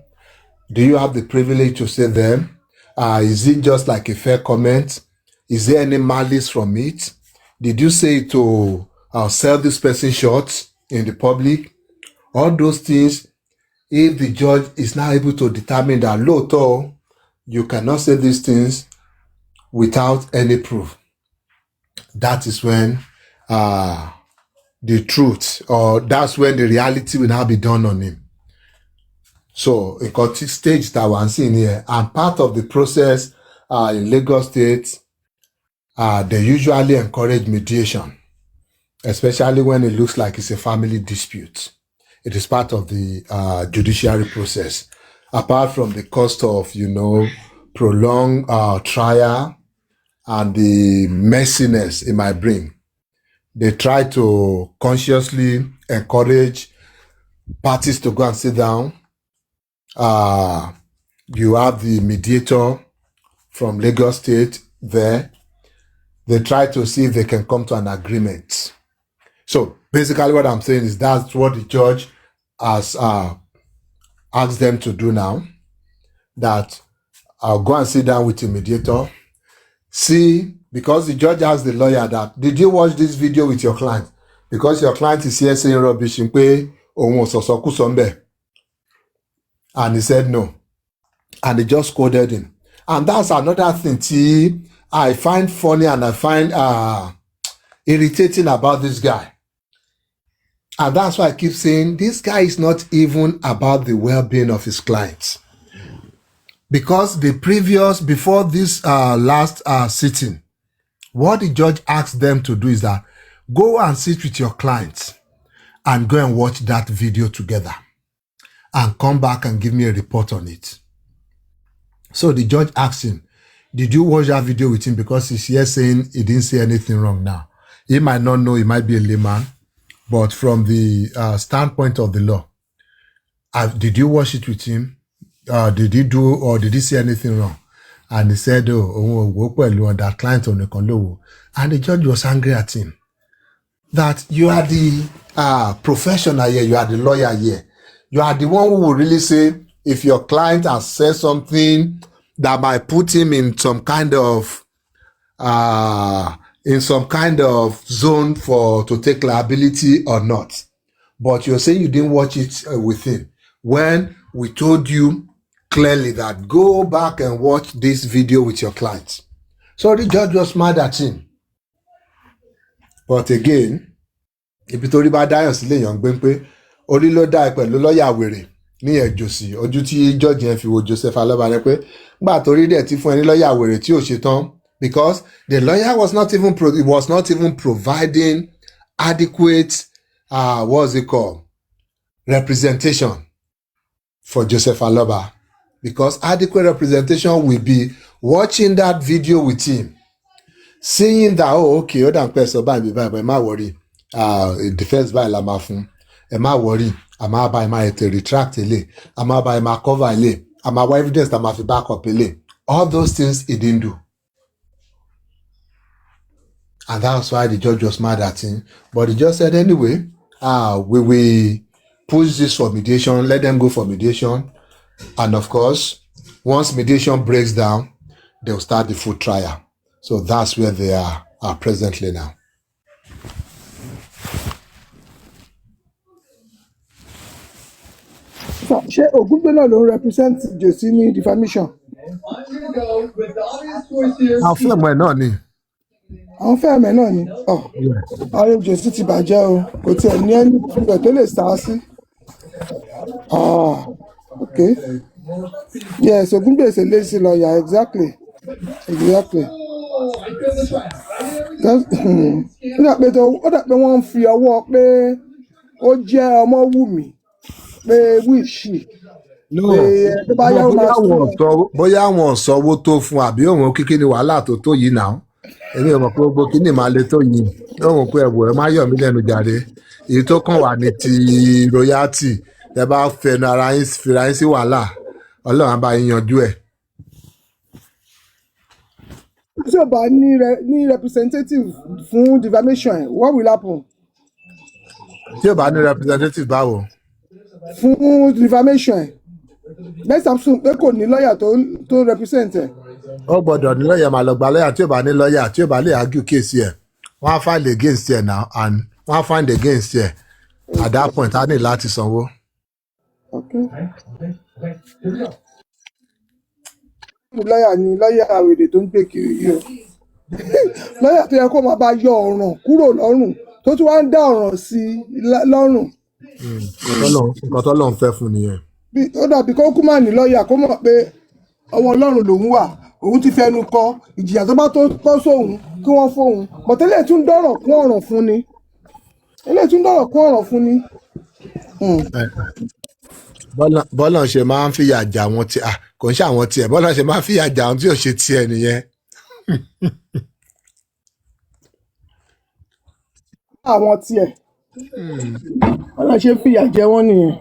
Do you have the privilege to say them? Is it just like a fair comment? Is there any malice from it? Did you say it to sell this person short in the public? All those things, if the judge is now able to determine that, low, you cannot say these things without any proof. That is when the truth, or that's when the reality will now be done on him. So, in context stage that we're seeing here, and part of the process in Lagos State, they usually encourage mediation, especially when it looks like it's a family dispute. It is part of the judiciary process. Apart from the cost of, prolonged trial and the messiness it might bring, they try to consciously encourage parties to go and sit down. You have the mediator from Lagos State there. They try to see if they can come to an agreement. So basically what I'm saying is that's what the judge has asked them to do now, that I'll go and sit down with the mediator. See, because the judge asked the lawyer that, did you watch this video with your client? Because your client is here saying rubbish, and he said no. And they just quoted him. And that's another thing I find funny and I find irritating about this guy. And that's why I keep saying this guy is not even about the well-being of his clients. Because before this last sitting, what the judge asked them to do is that go and sit with your clients and go and watch that video together and come back and give me a report on it. So the judge asked him, did you watch that video with him? Because he's here saying he didn't say anything wrong now. He might not know, he might be a layman, but from the standpoint of the law, did you watch it with him? Did he say anything wrong? And he said, that client on the condo. And the judge was angry at him. That you are the professional here, you are the lawyer here. You are the one who will really say, if your client has said something that might put him in some kind of zone to take liability or not. But you're saying you didn't watch it with him, when we told you clearly that go back and watch this video with your client. So the judge was mad at him. But again, if you told about Dion Sile Young Bempe, orí ló dá pẹ̀lú lọ́ọ̀yà wèrè ní ẹ̀jọ̀sí ojú tí judge yẹn fi wo Joseph Aloba ni pé gbà torí dẹ̀ ti fún ẹni lọ́ọ̀yà wèrè tí ò ṣe tán, because the lawyer was not even providing adequate representation for Joseph Aloba. Because adequate representation will be watching that video with him, seeing that, okay, ó dà ń pẹ́ sọ báyìí ẹ má worry, defense báyìí la máa fún, ẹ má worry, a máa bá ẹ máa ètè retract ilé, a máa bá ẹ máa cover ilé, a máa wá evidence tá máa fi back up ilé. All those things he didn't do. And that's why the judge was mad at him. But he just said, anyway, we will push this for mediation, let them go for mediation. And of course, once mediation breaks down, they'll start the full trial. So that's where they are presently now. Ṣé Ògúngbé náà ló ń represent Jòsí ní defamation? Àwọn fíìmù ẹ̀ náà ni. Àwọn fẹ́ẹ̀mẹ̀ náà ni. Àwọn Jòsí ti bàjẹ́ o, kò tiẹ̀ ní ẹni ìgbà tó lè sá sí. Okay. Yes, Ògúngbé is a lazy lawyer, exactly. Ó dà pé wọ́n ń fi ọwọ́ pé ó jẹ́ ọmọ Wunmi. Bóyá àwọn ọ̀sọ́wó tó fún àbí òun kíkí ni wàhálà tó yìí náà. èmi ò mọ̀ pé gbogbo kíní máa le tó yìí ó mọ̀ pé ẹ̀wọ̀ ẹ má yọ̀ mí lẹ́nu jàre èyí tó kàn wà ní ti royalty ẹ bá fẹnu ara yín fira yín sí wàhálà ọlọ́run á bá yín yanjú ẹ̀. tí ò bá ní representative fún defamation what will happen? tí ò bá ní representative báwo. fún defamation bẹ́ẹ̀ Samson pé kò ní lọ́ọ̀yà tó represent ẹ̀. ó gbọ́dọ̀ ní lọ́ọ̀yà máa lọ gba lọ́ọ̀yà tí ò bá ní lọ́ọ̀yà tí ò bá lè argue case ẹ̀ wọ́n á find against ẹ̀ now and wọ́n á find against ẹ̀ at that point á ní láti sanwó. lọ́ọ̀yà ni lọ́ọ̀yà àwèrè tó ń gbé kiri yìí o lọ́ọ̀yà tó yẹ kó máa bá yọ ọ̀ràn kúrò lọ́rùn tó tún wá ń dá ọ̀ràn sí i lọ́rùn. nǹkan tó lọ́n fẹ́ fún nìyẹn. ó dàbí kó kú máa ní lọ́ọ̀yà kó mọ̀ pé ọwọ́ Ọlọ́run lòun wà òun ti fẹnu kọ ìjìyà tó bá tó tọ́ sóun kí wọ́n fóun bọ̀tẹ́lẹ̀ tún dọ̀rọ̀ kún ọ̀ràn fún ni bọ́lá ṣe máa ń fìyà jà wọn tí kò ń ṣe àwọn tiẹ̀ bọ́lá ṣe máa ń fìyà jà wọn tí ò ṣe tiẹ̀ nìyẹn. àwọn tiẹ̀ bọ́lá ṣe fìyà jẹ wọ́n nìyẹn.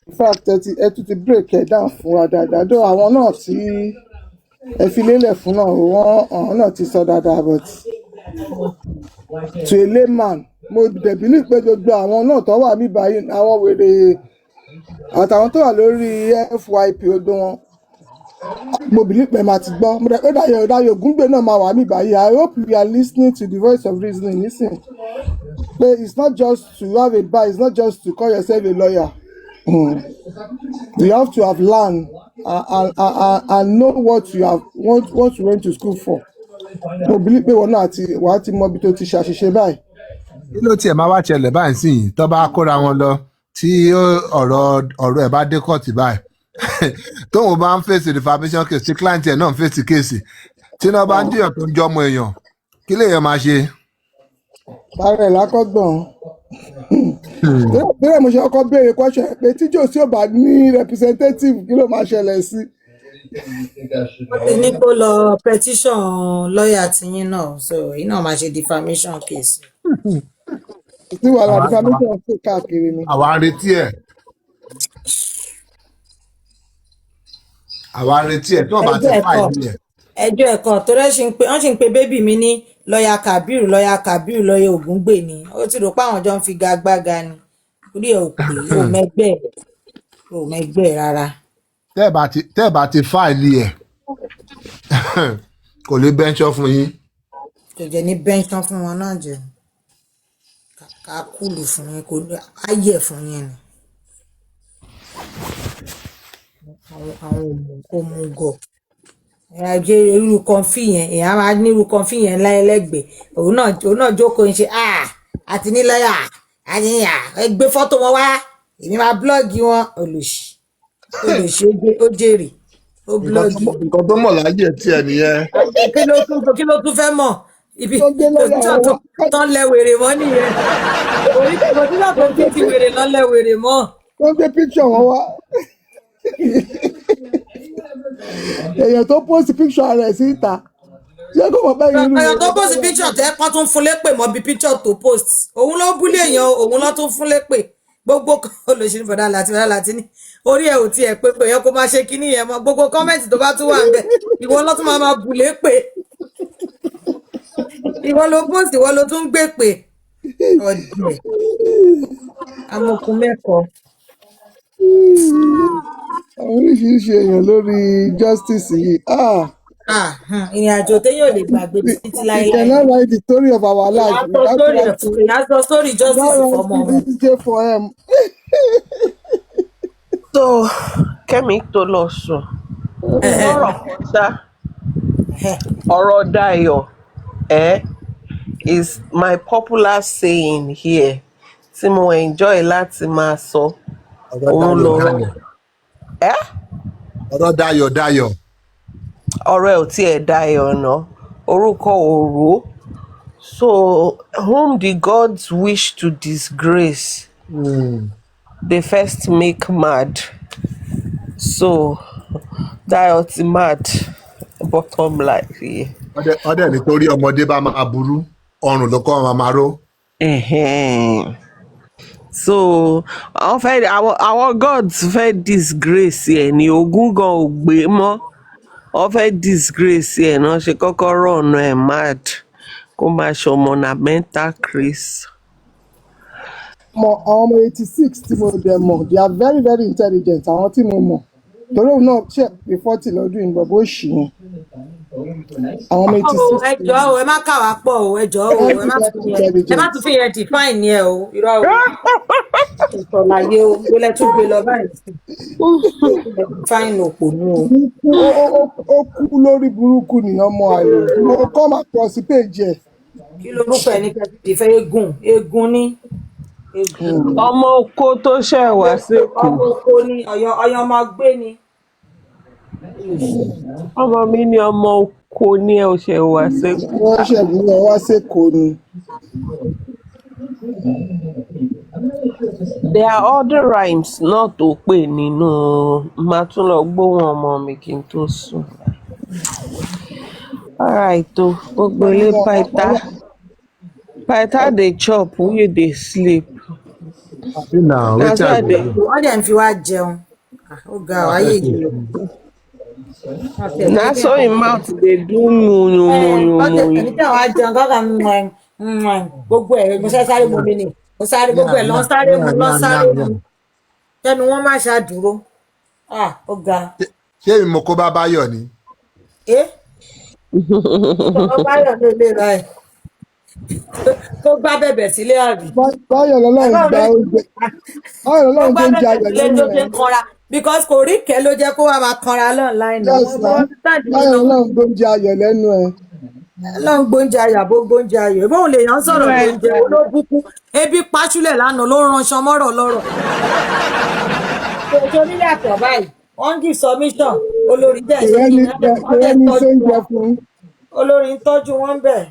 in fact ẹ tún ti break ẹ̀ down fún wa dáadáa dó àwọn náà tí ẹ fi lélẹ̀ fún náà àwọn náà ti sọ dáadáa but to a layman mo dẹ̀bi ní pé gbogbo àwọn náà tó wà níbà yìí àwọn wèrè àtàwọn tó wà lórí FYP odò wọn mo bìlí pé màá ti gbọ́ mo dẹ̀ pé Dayọ̀ Ògúngbè náà máa wà níbà yìí I hope you are listening to the voice of reasoning nísìn pé it's not just to have a bar it's not just to call yourself a lawyer. You have to have learned and know what you went to school for. Mo believe pé wọn náà wàá ti mọ ibi tó ti ṣàṣìṣe báyìí. kí ló tiẹ̀ máa wá ṣẹlẹ̀ báyìí sí yìí tó bá kóra wọn lọ tí ọ̀rọ̀ ẹ̀ bá dé kọ́ọ̀tì báyìí tóun bá ń fèsì defamation case tí client ẹ̀ náà ń fèsì kéèsì tí náà bá ń jiyàn tó ń jọmọ èèyàn kí lèèyàn máa ṣe. bára ẹ̀ lákọ́gbọ̀n bẹ́ẹ̀ mo ṣe kọ́kọ́ béèrè question pé tí jòsí ò bá ní representative kí ló máa ṣẹlẹ̀ sí. wọ́n ti ní kó lọ petition lọ́ọ̀yà tiyín náà so èyí náà máa ṣe defamation case. tí wàhálà defamation ṣe káàkiri ni. àwa ń retí ẹ̀ tí wọ́n bá ti fà ìlú ẹ̀. ẹjọ́ ẹ̀kọ́ torí wọ́n sì ń pe bébì mi ní lọ́ọ̀yà Kàbírù lọ́ọ̀yà Ògúngbè ni ó ti rò pé àwọn jọ ń fi gagbága ni orí ẹ̀ ò pé ò mẹ́gbẹ́ rárá. tẹ́ ẹ̀ bá ti fáìlì ẹ̀ kò lè bẹ́ńṣọ́ fún yín. kò jẹ́ ní bẹ́ńṣọ́ fún wọn náà jẹ́ ká kúlù fún yín kò áyẹ̀ fún yín ni. àwọn òmùgọ̀ ẹ̀rọ irú kọfí yẹn èèyàn máa ní irú kọfí yẹn lẹ́gbẹ̀ẹ́ òun náà jókòó ń ṣe àti nílọ́yà àyìnyà gbé fọ́tò wọn wá èmi máa búlọ́ọ̀gì wọn olùsí ó jèrè ó búlọ́ọ̀gì. nǹkan tó mọ̀ láyé ẹ̀ tiẹ̀ nìyẹn. kí ló tún fẹ́ mọ̀ ibi tó ń lẹ wèrè mọ́ nìyẹn orí kò tí wọ́n kò tí ti wèrè lọ́ lẹ wèrè mọ́. wọ́n gbé picture wọn wá èèyàn tó post picture rẹ̀ síta ṣé kò mọ̀ bẹ́ẹ̀ irú. èèyàn tó post picture tẹ́ pọ́n tún fún lépè mọ́ bí picture tó post òun ló búlé èèyàn òun ló tún fún lépè gbogbo olóṣèlú fọdà láti ní orí ẹ̀ ò tiẹ̀ pé pé èèyàn kò máa ṣe kíní yẹn mọ́ gbogbo kọ́mẹ̀ntì tó bá tún wà ń bẹ̀ ìwọ ló tún máa bù lépè ìwọ ló post ìwọ ló tún gbé pè ọ̀dẹ̀ amọ̀kùn mẹ́kọ̀ọ́. àwọn oríṣiríṣi èèyàn lórí justice yìí. ìrìn àjò téèyàn ò lè gbàgbé títí láéláé. you cannot write the story of our life. ìyá sọ story justice fọmọ wọn. so Kẹ́mi tó lọ sùn ọ̀rọ̀ kan ṣá ọ̀rọ̀ Dayọ̀ is my popular saying here tí mo enjoy láti máa sọ. òun lọ̀rọ̀ ọ̀rọ̀ Dayọ̀. ọ̀rọ̀ ẹ̀ ò tiẹ̀ Dayọ̀ ná orúkọ òró so whom the gods wish to disgrace they first make mad So Dayo ti mad bottom line yìí. ọdẹ nítorí ọmọdé bá máa burú ọrùn ló kọ́ máa ró. So àwọn gods fẹ́ disgrace ẹ̀ ní ogún gan ò gbé mọ́ wọ́n fẹ́ disgrace ẹ̀ náà ṣe kọ́kọ́ rọ̀nà ẹ̀ mad kó máa ṣọmọ na mental craze. àwọn ọmọ 86 tí mo dẹ̀ mọ̀ they are very very intelligent àwọn tí mo mọ̀ torí òun náà ṣe pé 40 lọ́dún yìí bọ̀bọ̀ òṣì yẹn àwọn ọmọ 86. ẹ jọ̀ọ́ o ẹ má kà wá pọ̀ o ẹ jọ̀ọ́ o ẹ má tún fi yẹn define yẹn o irọ́ o ìtọ̀láyé o ló lẹ́ tún gbé lọ báyìí define òpònú o. ó kú lórí burúkú ni ọmọ àlè mo kọ́ máa pọ̀ sí péjì ẹ̀. kí lorúkọ ẹ ní kẹsìtì fẹ́ eégún ní. ọmọ oko tó ṣẹ̀ wá sẹ́kọ̀ọ́. ọmọ oko ní ọyọ ọmọ gbé ni. ọmọ mi ní ọmọ oko ní ẹ ò ṣe wá sẹ́kọ̀ọ́. wọ́n ṣẹ̀gbọ́n wá sẹ́kọ̀ọ́ ni. There are other rhymes náà tó pè nínú máa tún lọ gbóhùn ọmọ mi kí n tó sùn. Alright o gbogbo ilé Pytha dey chop we dey sleep. wọ́n dẹ̀ ń fi wá jẹun ó ga ọ ayé ìjìnlẹ̀. Na so im mouth dey do munyumunyumu. ẹni tí àwọn ajẹun kọ́kà gbogbo ẹ̀ mo sáré mu mi ni mo sáré gbogbo ẹ̀ lọ́n sáré mu tẹnu wọn má ṣàdúró ó ga. ṣé èmi mo kó bá Báyọ̀ ni. Báyọ̀ ló lè ra ẹ̀ tó gbá bẹ̀bẹ̀ sílé àbí. Báyọ̀ lọ́lọ́run gba oúnjẹ Báyọ̀ lọ́lọ́run tó ń jẹ ayọ̀ lẹ́nu ẹ̀. because kò rí kẹ́ ló jẹ́ kó wá máa kanra online náà. Báyọ̀ lọ́lọ́run tó ń jẹ ayọ̀ lẹ́nu ẹ̀. Ọlọ́run gbóúnjẹ ayọ̀ àbó gbóúnjẹ ayọ̀ ìbọn lè yàn sọ̀rọ̀ gbóúnjẹ olóbùkú ebi pàṣúlẹ̀ lánàá ló ránṣọ mọ́rọ̀ lọ́rọ̀. tó nílé àtọ̀ báyìí wọ́n ń give submission olórí dẹ̀ ṣe kí olórí ń tọ́jú wọn bẹ̀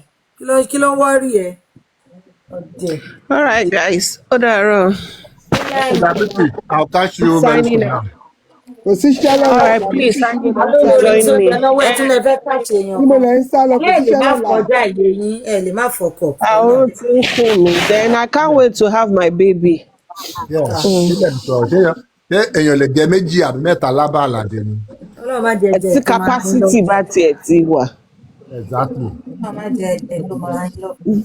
kí ló ń wọ́rí ẹ̀. All right guys ó dàárọ̀. I'll catch you very soon now. Kò sí iṣẹ́ lọ́wọ́. All right please join me. Níbo lẹ ń sá lọ kò sí iṣẹ́ lọ́wọ́. ẹ lè má fọkọ̀. Àwọn tí ń kùn mí then I can't wait to have my baby. ṣé èèyàn lè jẹ méjì àbí mẹ́ta lábá àlàdé ni. Tí capacity bá tiẹ̀ ti wà. Exactly.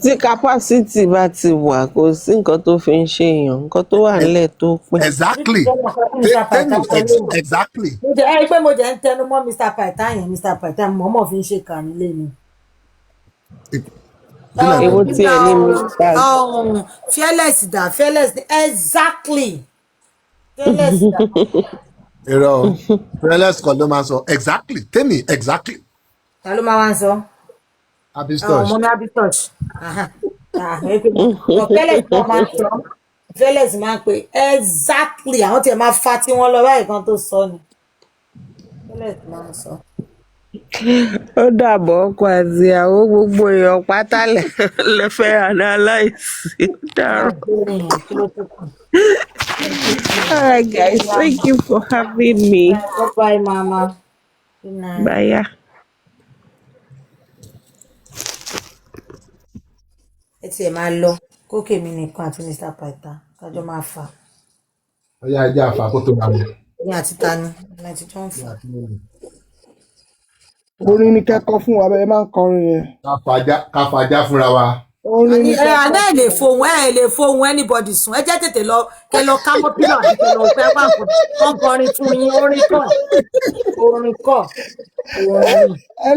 Tí capacity bá ti wà kò sí nǹkan tó fi ń ṣe èèyàn nǹkan tó wà nílẹ̀ tó pín. Exactly. Exactly. ẹ pé mo jẹ́ ń tẹnu mọ́ Mr. Pytha yẹn Mr. Pytha mọ̀ọ́mọ̀ fi ń ṣe kà nílé ni. Èwo tí ẹ ní Mr. Fearless dà exactly. Fearless dà. Irọ́ Fearless kan ló máa sọ exactly tèmi exactly. Ta ló máa wá ń sọ? Abistosh. Ọmọ mi Abistosh. Fearless kan máa ń sọ. Fearless máa ń pè exactly àwọn tí ẹ máa fa tí wọ́n lọ báyìí kan tó sọ ni. Fearless máa ń sọ. Ó dàbọ̀ ọkọ àti ìyàwó gbogbo èèyàn pátá lè fẹ́ analyze. Dàrú. All right guys, thank you for having me. Bye mama. Good night. Bye. Ẹ tiẹ̀ máa lọ kókè mi nìkan àti Mr. Pytha kájọ máa fà. Ọyá ẹjẹ àfà kó tó máa lọ. Ní àti tani láti jọ ń fà. Orin ni kẹ́kọ̀ọ́ fún wa bẹ́ẹ̀ máa ń kọrin yẹn. Ká fàájà fúnra wa. Orin ni àná ẹ lè fohùn anybody sùn ẹ jẹ́ tètè lọ kẹ lọ ká mọ́ pílọ̀ àti kẹ lọ fẹ́ wà fún kọrin fún yín orin kọ́. Ẹ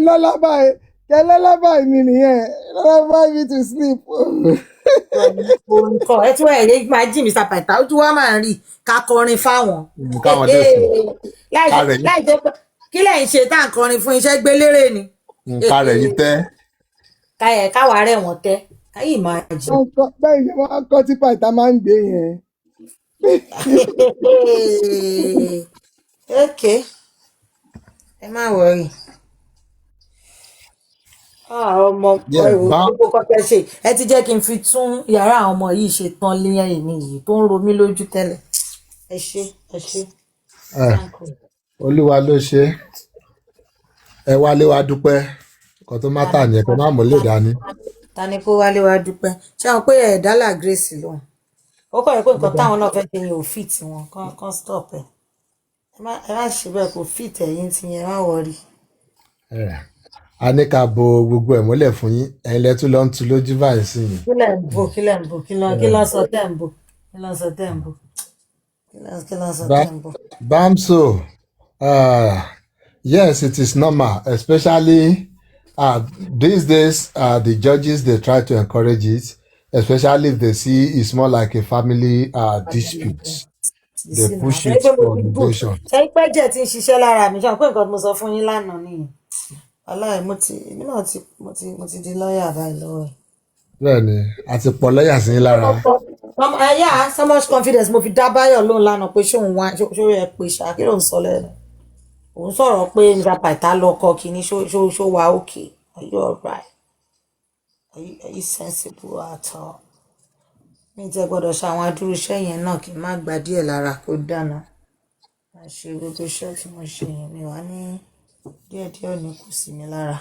lọ́lá báyìí mi nìyẹn lọ́lá báyìí me to sleep. Orin kọ́ ẹ tí wọ́n ẹ̀yẹ máa jí Mr. Pytha ojú wa máa ń rí ká kọrin fáwọn. Káwọn dé sùn. láì jẹ́ pé kí lẹ́yìn ṣe tá à ń kọrin fún iṣẹ́ gbélére ni. Nǹkan rẹ̀ yìí tẹ́. Káwa rẹ̀ wọ́n tẹ́ káyì máa jẹ. Bẹ́ẹ̀ ni wọ́n kọ́ tí Pytha máa ń gbé yẹn. Okay ẹ má wọrí. Ọmọ gbogbo kọ́kẹ́ ṣe ẹ ti jẹ́ kí n fi tún yàrá àwọn ọmọ yìí ṣe tán lẹ́yìn mi yìí tó ń ro mí lójú tẹ́lẹ̀ ẹ ṣé. olúwa ló ṣe ẹ wálé wá dúpẹ́ nǹkan tó má tà ní ẹ̀kọ́ má mọ̀ lè dání. ta ni kó wálé wá dúpẹ́ ṣé àwọn pé ẹ̀dá là grace lòun ó kọ̀ pé nǹkan táwọn náà fẹ́ ṣe yẹn ò fit wọn kán stop ẹ̀ ẹ má ṣe bẹ́ẹ̀ kò fit ẹ̀yìn ti yẹn má wọrí. a ní ká bo gbogbo ẹ̀ mọ́lẹ̀ fún yín ẹ̀yin lẹ́tún ló ń tu lójú báyìí sí yín. kí ló sọ tẹ́ ń bò Bamso, yes, it is normal, especially these days. The judges they try to encourage it, especially if they see it's more like a family dispute. They push it for mediation. ṣé pẹ́jẹ́ tí ń ṣiṣẹ́ lára mi ṣe pé nǹkan mo sọ fún yín lánàá nìyẹn aláì èmi náà mo ti di lọ́ọ̀yà báyìí lọ́wọ́ ẹ̀. Bẹ́ẹ̀ni, àti pọ̀ lọ́ọ̀yà sí yín lára. So much confidence mo fi dá Báyọ̀ lóhùn lánàá pé ṣóun wá ṣó yẹ pé ṣáà kí ló ń sọ lẹ́nu òun sọ̀rọ̀ pé nípa pàtà lọ́kọ kìíní ṣó wà òkè are you alright are you sensible at all mi ti gbọ́dọ̀ ṣe àwọn adúrú iṣẹ́ yẹn náà kí n má gba díẹ̀ lára kó dáná má ṣe gbogbo iṣẹ́ tí mo ṣe yẹn mi wá ní díẹ̀díẹ̀ ò ní kù sí mi lára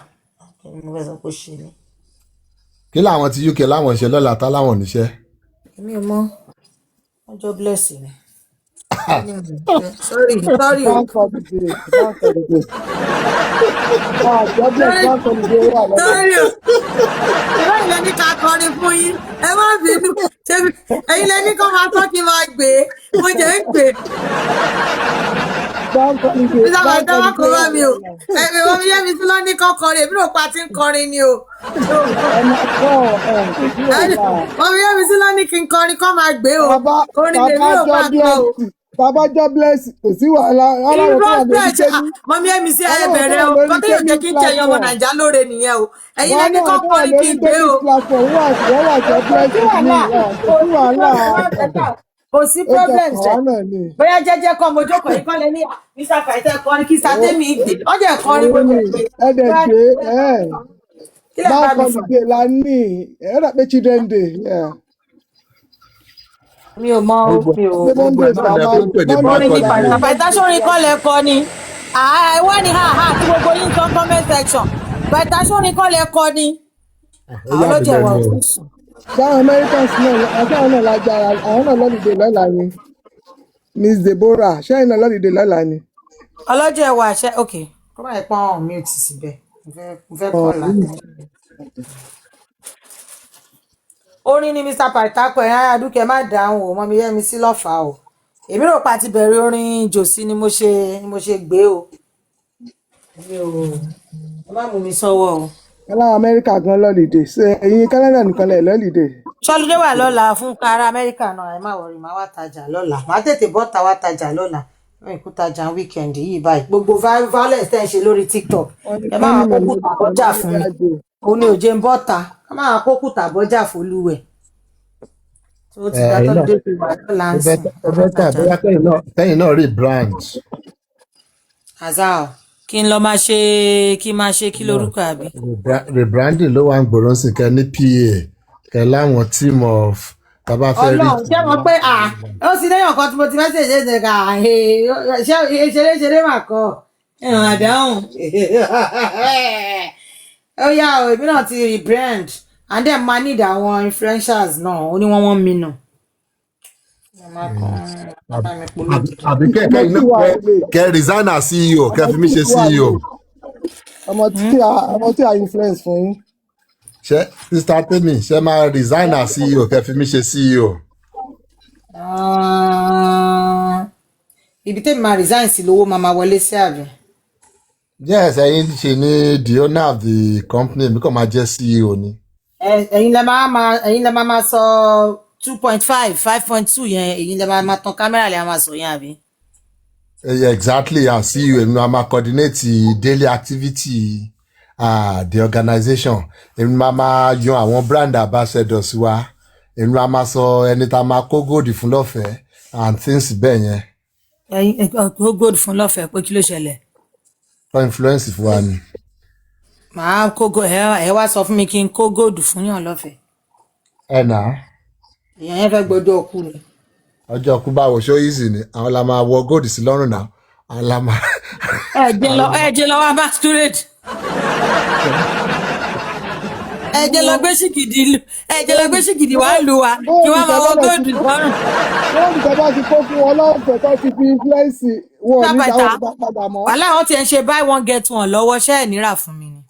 mo fẹ́ sọ pé ṣe ni. Kí làwọn ti UK láwọn ṣe lọ́la tá láwọn níṣẹ́. èmi ò mọ ọjọ́ bless mi. sorry Thank for the day. Thank for the day. God bless God for the day. sorry o ẹ̀yin lẹ́ni ká kọrin fún yín ẹ má bínú ẹ̀yin lẹ́ni kó máa tọ́ kí n máa gbé mo jẹ́ ń gbé. Bísí àwọn ìjọba kò bá mi o ẹ̀mí wọn fi yé mi sí lọ́ní kan kọrin èmi rò pa ti ń kọrin ni o. wọ́n fi yé mi sí lọ́ní kí n kọrin kọ́ máa gbé o orin lèmi rò pa gbọ́ o. Bàbá jọ bless kò sí wàhálà aláwọ̀ tó wà lórí tẹ́lí. Mọ́mí ẹ̀mí sí ẹ bẹ̀rẹ̀ o kọ́ tó yóò jẹ́ kí n tẹ̀yìn ọmọ Nàìjà lóore nìyẹn o ẹ̀yin lẹ́ni kọ́ kọrin kí n gbé o. Kò sí problem ṣe bóyá jẹ́jẹ́ kọ́ mo jókòó yìí kọ́ lé ní Mr. Python kọrin kí sátẹ́mì gbé ọjà kọrin gbogbo ìgbé. Ẹ̀dẹ̀ gbé bá kọ́lùdé la ní ẹ̀rọ pé children day. Mi ò mọ òkè o. Orin ní Python sórin kọ́ lẹ kọ ni. Wọ́n ní ha tí gbogbo yín kan comment section. Python sórin kọ́ lẹ kọ ni. Àwọn ló jẹ̀ wọ̀ fún sùn. Sáwọn Americans náà àtàwọn náà lágbára àwọn náà lọ́lùdé lọ́la ni. Miss Deborah ṣẹ́yìn náà lọ́lùdé lọ́la ni. Ọlọ́jọ́ ẹ̀wà àṣẹ òkè kó máa pọ́n ọ̀hún mi ò tì síbẹ̀. Mo fẹ́ kọ́ ọ̀la. Orin ni Mr. Python kọ ẹ̀yìn Ayádúkẹ́ má dáhùn o mọ́ mi yẹ́ mi sí lọ́fàá o. Èmi rò pa ti bẹ̀rẹ̀ orin jòsí ni mo ṣe gbé o. Mi ò má mú mi sọ́wọ́ o. Aláwọ̀ Amẹ́ríkà gan lọ́lùdé ṣe ẹ̀yin Canada nìkan lẹ̀ lọ́lùdé. Ṣọlúdé wà lọ́la fún ará Amẹ́ríkà náà ẹ má wọrí má wá tajà lọ́la má tètè bọ́ta wá tajà lọ́la wọn kú tajà wíkẹ̀ndì yìí báyìí gbogbo violence tẹ́ ń ṣe lórí TikTok ẹ má wàá kókù tàbọ́jà fún mi òun ni òjé ń bọ́ta ẹ má wàá kókù tàbọ́jà fólúwẹ̀ tó ti dá tọ́lúdé ti wà lọ́la ń sìn. Tẹ́yìn náà rí brand. Azal kí n lọ máa ṣe kí lórúkọ àbí. Rebranding ló wà ń gbòòrò sí kẹ ní PA kẹ láwọn team of tàbá fẹ́ rí. Ọlọ́run ṣé mo pé ó sì léyàn kan tí mo ti mẹ́sẹ̀jì ẹ̀sẹ̀ ká ṣeré mà kọ́ ẹ̀hàn àdáhùn ó yá o èmi náà ti rebrand and then máa need àwọn influencers náà ó ní wọ́n mi nù. àbí kẹ resign as CEO kẹ fi mí ṣe CEO. ọmọ tí a influence fún yín. Ṣé Mr. Temi ṣe máa resign as CEO kẹ fi mí ṣe CEO. Ibi tẹ́mi máa resign sí lówó máa wọlé sí àbí. Yes, ẹ̀yin ṣe ní the owner of the company mi kàn máa jẹ́ CEO ni. Ẹ̀yin lẹ máa sọ 2.5 5.2 yẹn ẹ̀yin lẹ máa tan kámẹ́rà lẹ máa sọ yẹn àbí. Exactly, as CEO èmi máa coordinate daily activity the organization èmi máa yan àwọn brand ambassadors wa èmi máa sọ ẹni tá a máa kó gold fún lọ́fẹ̀ẹ́ and things bẹ́ẹ̀ yẹn. Ẹ̀yin kó gold fún lọ́fẹ̀ẹ́ pé kí ló ṣẹlẹ̀. For influence fún wa ni. Màá kó ẹ wá sọ fún mi kí n kó gold fún yàn lọ́fẹ̀ẹ́. Ẹ nà. Èèyàn yẹn fẹ́ gbọ́dọ̀ ọkù ni. Ọjọ́ ọkú báwo ṣó easy ni àwọn la máa wọ gold sí lọ́rùn náà àwọn ẹ̀jẹ̀ lọ wá masquerade. ẹ̀jẹ̀ lọ gbé ṣìgìdì wá lù wá kí wọ́n máa wọ góòdù lọ́rùn. Góòlù tó bá ti kó fún wọn lọ́fẹ̀ẹ́ tó ti fi influence wọn ní ìdáwọ́ bá padà mọ́. wàhálà wọn ti ẹ̀ ṣe buy one get one lọ́wọ́ ṣẹ́ ẹ̀ nírà fún mi ni.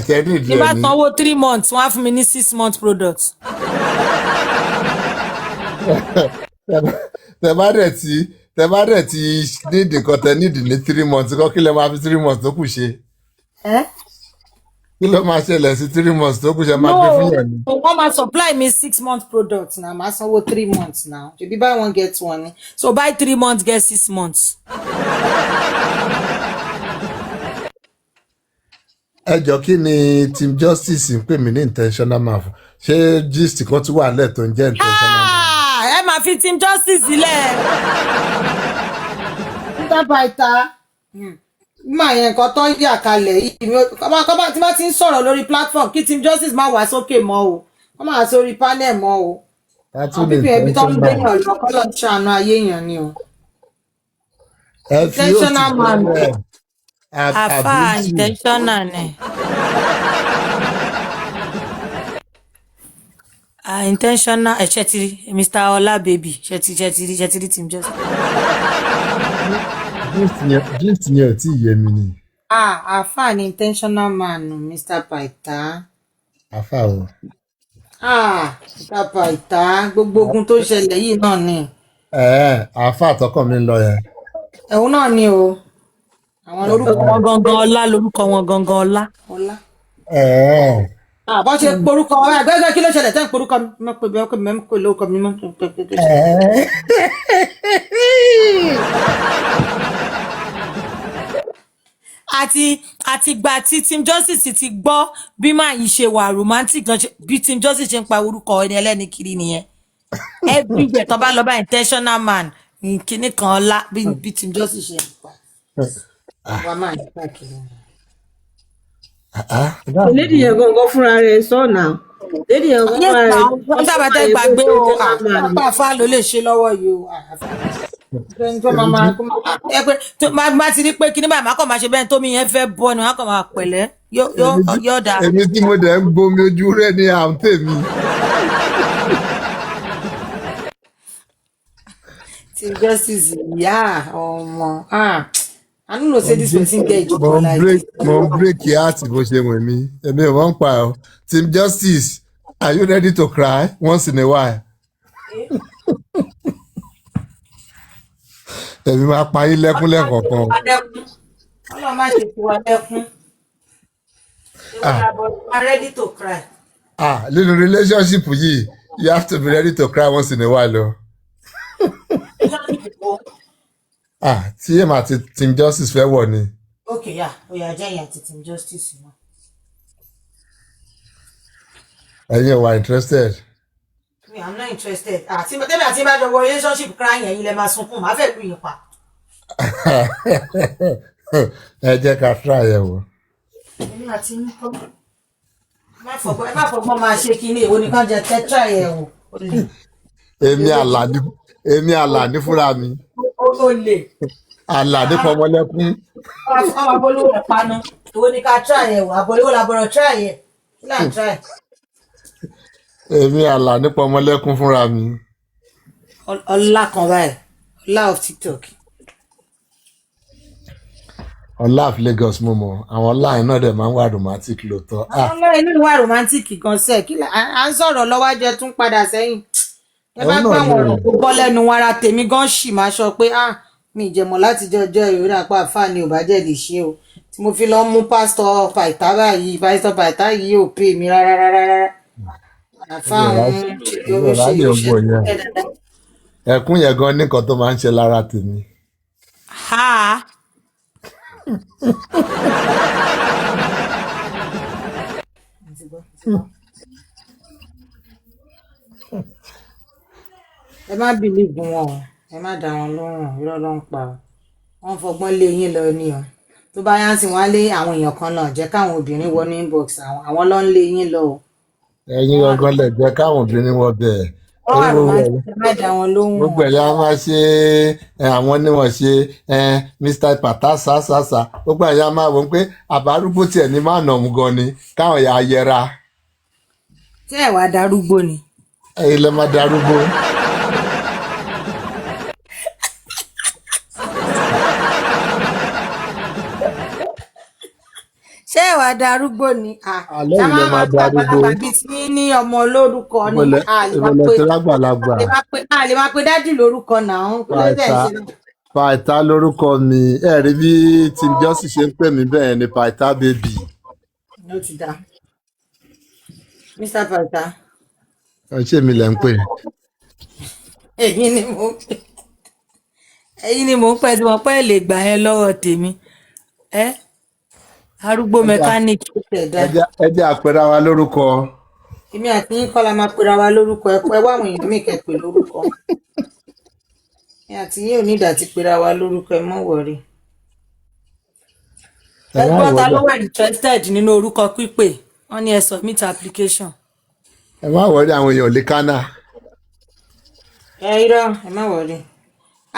Ṣe ní ìdí tí bá sanwó 3 months wọ́n á fún mi ní 6 month product. tẹ bá dẹ̀ ti nídìí kan tẹ nídìí ní 3 months kọ́ kí lẹ máa fi 3 months tó kù ṣe. Kí ló máa ṣẹlẹ̀ sí 3 months tó kù ṣe máa gbé fún yẹn ni. wọ́n máa supply mi 6 month product na máa sanwó 3 months now ṣebí buy one get one ni so buy 3 months get 6 months. Ẹ jọ kí ni Team Justice ń pè mí ní intentional man fún ṣé gist kan tún wà lẹ̀ tó ń jẹ́ intentional man. ẹ máa fi Team Justice sílẹ̀. nígbà bàtà máa yẹn nǹkan tó ń yà kalẹ̀ yìí tí wọ́n ti ń sọ̀rọ̀ lórí platform kí Team Justice má wá sókè mọ́ o wọ́n máa sórí panel mọ́ o àwọn pípẹ́ ẹbí tó ń gbéyàn lọ́kọ́ lọ́ọ́ ṣàánú ayé èèyàn ni o. Intentional man àfà intentional ni. Intentional ṣẹtiri Mr. Ọlá baby ṣẹtiri Team Justice. Gist yẹn ò tí ì yé mi ni. Àfà ni intentional man Mr. Paita. Àfà o. Mr. Paita gbogbo ogun tó ṣẹlẹ̀ yìí náà ni. Àfà àtọkàn mi ń lọ yẹn. Ẹ̀hún náà ni o. Àwọn lórúkọ wọn gangan Ọlá lórúkọ wọn gangan Ọlá. Bọ́ ṣe porúkọ ọ̀rẹ́ àgbẹ̀gbẹ̀ kí ló ṣẹlẹ̀ tẹ́ ń porúkọ mi pé bí ọkọ mi mẹ́mú kò lórúkọ mi mọ́. àti ìgbà tí Team Justice ti gbọ́ bí máa yìí ṣe wà romantic gan bí Team Justice ṣe ń pa orúkọ ẹni ẹlẹ́ni kiri nìyẹn everywhere tó bá lọ bá intentional man kìíní kan Ọlá bí Team Justice ṣe ń pa wà máa yí káàkiri. Lady yẹn gangan fúnra rẹ̀ sọ náà. Lady yẹn gangan fúnra rẹ̀. wọ́n sábà tẹ́ gbàgbé o àpá ló lè ṣe lọ́wọ́ yìí o. máa ti rí pé kíní báyìí máa kàn máa ṣe bẹ́ẹ̀ tómi yẹn fẹ́ bọ́ ni wọ́n kàn máa pẹ̀lẹ́ yóò dáa. Èmi tí mo dẹ̀ ń gbomi ojú rẹ̀ ní àǹtẹ̀ mi. Team Justice ìyá ọmọ I don't know say this person get ìjọba like. Mo ń break heart bó ṣe wẹ̀ mí èmi ò wọ́n ń pa ọ́. Team Justice, are you ready to cry once in a while? Èmi máa pa yín lẹ́kún lẹ́kọ̀ọ̀kan. Ọlọ́run má ṣe tiwa lẹ́kún. I'm ready to cry. Nínú relationship yìí you have to be ready to cry once in a while o. Tí èèmà àti Team Justice fẹ́ wọ̀ ni. Okay, oya jẹ́ ìyá àti Team Justice náà. Ẹ̀yin ò wà interested. I'm not interested. Tẹ́mi àti ìbájọ́ wọ relationship cry yẹn ilẹ̀ máa sunkún máa fẹ́ lu yín pa. Ẹ jẹ́ ká try ẹ̀ wò. Èmi àti yín kọ́. Ẹ má fọgbọ́n máa ṣe kí ni èwo ni kàn jẹ́ tẹ́ try ẹ̀ wò. Èmi Àlàní fúnra mi. O lè. Àlàní pọmọlẹ́kún. Ọmọ abolówó rẹ̀ paná. Èwo ni ká try ẹ̀ wò? Abolówó làbọ̀rọ̀ try ẹ̀. Kí là ń try? Èmi Àlàní pọmọlẹ́kún fúnra mi. Ọlá kan báyìí. Ọlá of TikTok. Ọlá of Lagos mo mọ̀. Àwọn ọlá yẹn náà dẹ̀ máa ń wà romantic lóòótọ́. Àwọn ọlá inú ìwà romantic gan sẹ́ẹ̀ kí à ń sọ̀rọ̀ lọ́wájẹ tún padà sẹ́yìn. Ẹ bá gbọ́ àwọn ọ̀rọ̀ tó bọ́ lẹ́nu ara tèmi gan ṣì máa sọ pé mi ìjẹ̀mọ̀ láti jọjọ́ ìrora àpá àfáà ni ò bá jẹ́ lè ṣe o. Tí mo fi lọ mú pásítọ̀ Paita báyìí pásítọ̀ Paita yìí ò pè mí rárá. Ẹkún yẹn gan ní nǹkan tó máa ń ṣe lára tèmi. Ẹ má bìlíìfù wọn o, ẹ má dá wọn lóhùn irọ́ ló ń pa o. Wọ́n fọgbọ́n lé yín lọ ni o. Tó bá yá sí wọn á lé àwọn èèyàn kan náà jẹ́ káwọn obìnrin wọnú inbox àwọn ló ń lé yín lọ o. Ẹ̀yin gangan lè jẹ́ káwọn obìnrin wọ bẹ́ẹ̀ wọ́n wà romantic ẹ má dá wọn lóhùn. gbogbo ẹ̀yà máa ṣe àwọn ni wọ́n ṣe Mr. Pata sàṣàṣà gbogbo ẹ̀yà máa wọ̀ pé àbárúgbó tiẹ̀ ní má nà mú gan ni káwọn ẹ̀yà yẹra. ṣé ẹ wá darúgbó ni. ẹ̀yin lè má darúgbó. ṣé ẹ wá darúgbó ni. alẹ́ yìí lè má darúgbó. àgbàlagbà bíi tí ní ọmọ olórúkọ ni. ìrọ̀lẹ́ tí lágbàlagbà. a lè máa pe dádì lórúkọ náà. Pytha lórúkọ mi ẹ rí bí Tim Johnson ṣe ń pè mí bẹ́ẹ̀ ni Pytha baby. ló ti dá Mr. Pytha. ṣé mi lẹ̀ ń pè. ẹ̀yin ni mò ń pẹ́ tí wọ́n pẹ́ lè gbà yẹn lọ́wọ́ tèmi. arúgbó mẹkáníìkì tó tẹ̀dá. ẹ jẹ́ àpẹẹrẹ wa lórúkọ. èmi àti yín kọ́ la máa pera wa lórúkọ ẹ wá àwọn èèyàn mi kẹ́ pè lórúkọ. èmi àti yín ò ní ìdá ti pera wa lórúkọ ẹ mọ́ wọ̀rí. ẹgbọ́n ta ló wà interested nínú orúkọ pípè wọ́n ní ẹ submit application. ẹ má wọrí àwọn èèyàn lè kánà. irọ́ ẹ má wọrí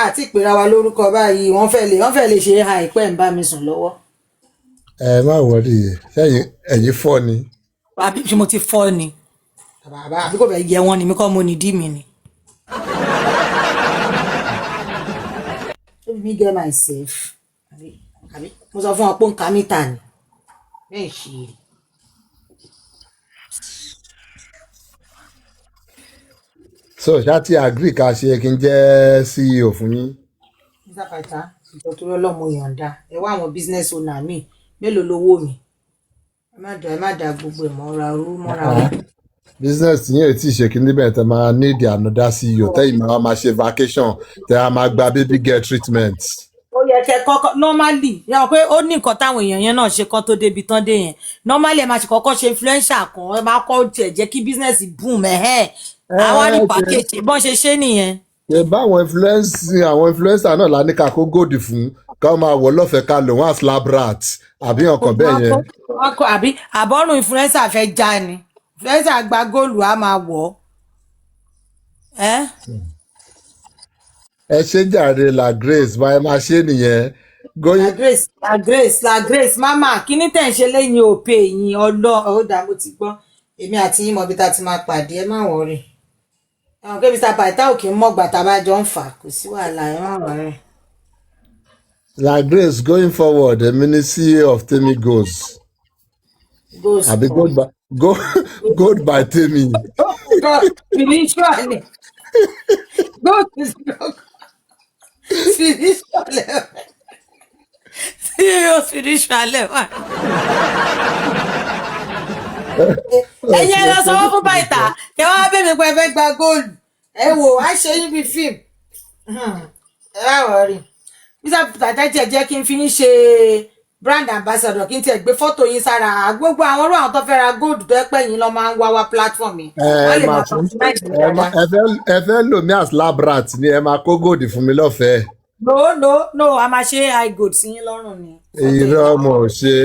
àti ìpera wa lórúkọ báyìí wọ́n fẹ́ lè ṣe àìpẹ́ ń bá mi sùn lọ́wọ́. ẹ má wọrí ẹ̀yin fọ́ ni. àbí mo ti fọ́ ni àbí kò fẹ́ yẹ wọn ni mi kọ́ mo ní dí mi ni. let me get myself àbí mo sọ fún ọ pé ń ka mítà ni bẹ́ẹ̀ ṣe é. so ṣáàtì agree ká ṣe kí n jẹ́ CEO fún yín. Mr. Pytha ìjọ tó rọ́ lọ́mọ yọ̀ǹda ẹ wá àwọn business owner mi mélòó lówó mi ẹ má dá gbogbo ẹ̀ mọ́ra rú. business yín ò tí ì ṣe kí níbẹ̀ tẹ́ máa need another CEO tẹ́yìn máa ṣe vacation tẹ́ a máa gba baby girl treatment. ó yẹ kẹ́ kọ́kọ́ normally yẹ wọn pé ó ní nǹkan táwọn èèyàn yẹn náà ṣe kán tó débi tán dé yẹn normally ẹ máa ṣe kọ́kọ́ ṣe influencer kan ẹ máa kọ́ tiẹ̀ jẹ́ kí business boom àwọn ní package bọ́n ṣe nìyẹn. ṣe báwọn influencer náà la ní ká kó gòdì fún ká máa wọ̀ lọ́fẹ̀ẹ́ ká lò wọ́n as lab rat àbí ọkàn bẹ́ẹ̀ yẹn. àbí àbọ̀rùn influencer fẹ́ já ni influencer gba góòlù á máa wọ̀ ẹ ṣe jàre la grace báyìí máa ṣe nìyẹn. la grace mama kí ní tẹ̀ ń ṣe lẹ́yìn òpè yín ọ̀dà mo ti gbọ́ èmi àti yín mọ̀ bí ta ti máa pàdé ẹ má wọ̀rì àwọn kébí Mr. Pytha ò kì í mọ̀gbà tá a bá jọ ń fà kò sí wàhálà ẹ má wọ̀rì. la grace going forward èmi ni CEO of Temi Goals. àbí gold by Temi. spiritually gold is spiritually ẹ̀yin ẹ lọ sanwó fún Pytha kẹ wá bẹ̀rẹ̀ pé ẹ fẹ́ gba góòlù ẹ wò á ṣe yín bíi fíìmù ẹ wá wọrí Mr. Pytha jẹ́ kí n fi yín ṣe brand ambassador kí n tiẹ̀ gbé fọ́tò yín sára gbogbo àwọn ọ̀rọ̀ àwọn tó fẹ́ ra góòlù tó ẹ pẹ́ yín lọ́ máa ń wá platform yìí wọ́n lè máa ẹ fẹ́ lò mí as lab rat ni ẹ máa kó góòdì fún mi lọ́fẹ̀ẹ́. no a máa ṣe high gold sí yín lọ́rùn ni. irọ́ mo ṣe.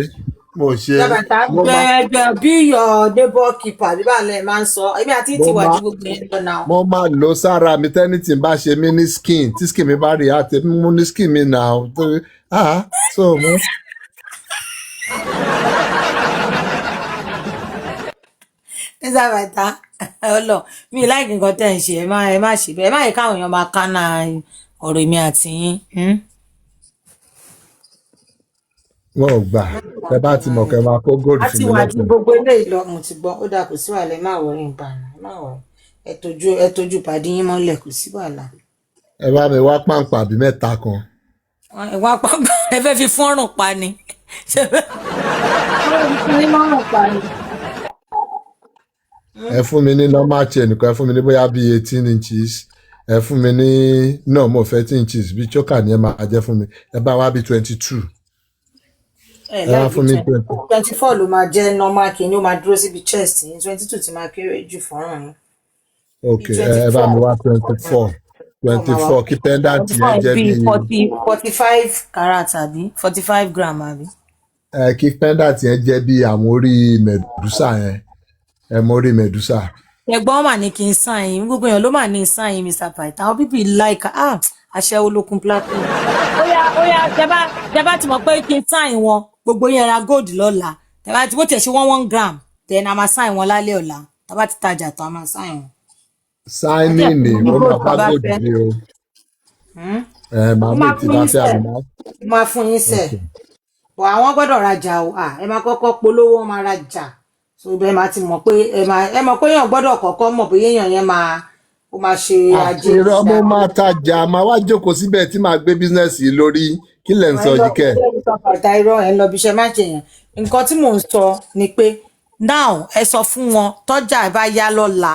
bí your neighbor keeper bí báyìí máa ń sọ èmi àti ti wà ju gbogbo yẹn lọ náà. mo máa lò sára mi tẹ́nìtì bá ṣe mí ní skin tí skin mi bá rí àti mú ní skin mi náà so mo. Mr. Pytha ọlọ mi láìkí nǹkan tẹ́ ń ṣe ẹ má ṣe bẹ́ẹ̀ ẹ má yẹ káwọn èèyàn máa kánà ọ̀rọ̀ èmi àti yín. wọn ò gbà ẹ bá ti mọ̀ kẹ́ máa kó góòlù fún mi lọ́pọ̀. àti wà ju gbogbo eléyìí lọ mo ti gbọ́ ó dà kò sí wàhálà ẹ má wọrí ìbànú ẹ má wọrí ẹ tójú pàdé yín mọ́lẹ̀ kò sí wàhálà. ẹ bá mi wá pàǹpà bí mẹ́ta kan. ẹ wá pàǹpà ẹ fẹ́ fi fọ́nrán pa ni. ẹ fún mi ní normal chain kan ẹ fún mi ní bóyá bíi 18 inches ẹ fún mi ní náà mo fẹ́ 10 inches bíi choker ni ẹ máa jẹ́ fún mi ẹ bá wá bíi 22. ẹ wá fún mi 24 ló máa jẹ́ normal kìíní ó máa dúró síbi chest yín 22 ti máa kéré jù fọ́nrán yín. ok ẹ bá mi wá 24 kí pendant yẹn jẹ́ bíi 45 carat àbí 45 gram àbí. kí pendant yẹn jẹ́ bíi àwọn orí mẹ̀dúsà yẹn ẹ mọ orí mẹ̀dúsà. ẹ̀gbọ́n mà ní kí n sign gbogbo èèyàn ló mà ní sign Mr. Python àwọn people like aṣẹ́wó lókun platinum ó yá jẹba ti mọ̀ pé kí n sign wọn gbogbo yẹn ra gold lọ́la tẹ́bá ti bó tiẹ̀ ṣe 1 gram then a máa sign wọn lálẹ́ ọ̀la tẹ́bá ti tajà tán a máa sign wọn. signing ni ó máa bá gold dé o. màá mú ìtìbá fẹ́ àmì náà. máa fún yín sẹ̀ bọ̀ àwọn gbọ́dọ̀ rajà o ẹ máa kọ́kọ́ polówó wọn máa rajà so ibẹ̀ máa ti mọ̀ pé ẹ mọ̀ pé èèyàn gbọ́dọ̀ kọ́kọ́ mọ̀ pé èèyàn yẹn ó máa ṣe ajé. irọ́ mo máa tajà máa wá jókòó síbẹ̀ tí màá gbé bísínẹ́sì yìí lórí kí lẹ̀ ń sọ yìí kẹ́. irọ́ ẹ̀ ń lọ bí iṣẹ́ má ṣe yẹn nǹkan tí mò ń sọ ni pé now ẹ sọ fún wọn tọ́jà bá yá lọ́la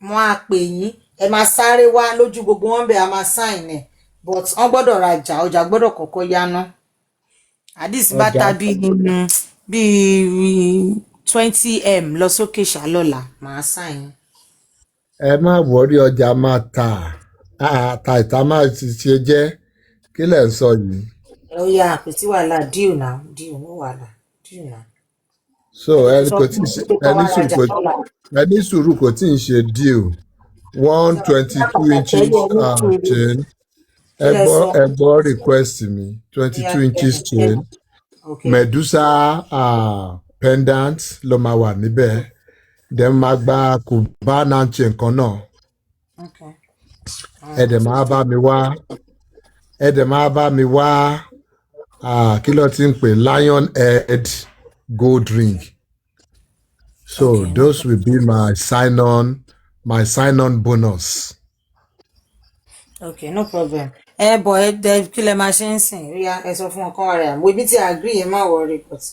wọn á pè yín ẹ máa sáré wá lójú gbogbo wọn bẹ̀ a máa sign ẹ̀ but wọ́n gbọ́dọ̀ rajà ọjà gbọ́dọ̀ kọ́kọ́ yáná àdìsí bá ta bíi 20m lọ sókè ṣálọ́la màá sign. ẹ má wọrí ọjà máa ta ìta máa ṣe jẹ́ kí lẹ̀ ń sọ yìí. ó yá àpètí wàhálà díò náà ní wàhálà díò náà. so ẹni sùúrù kò tí ì ṣe deal 122 inches chain ẹgbọ́ request mi 22 inches chain medusa pendant ló máa wà níbẹ̀ then máa gba cubana chain kan náà ẹ̀dẹ̀ máa bá mi wá kí ló ti ń pè lion head gold ring so those will be my sign on bonus. Okay, no problem. Bọ̀ kí lẹ máa ṣe ń sìn ríà ẹ sọ fún ọkàn rẹ̀ àmọ́ ibi tí agree yẹn má worry but.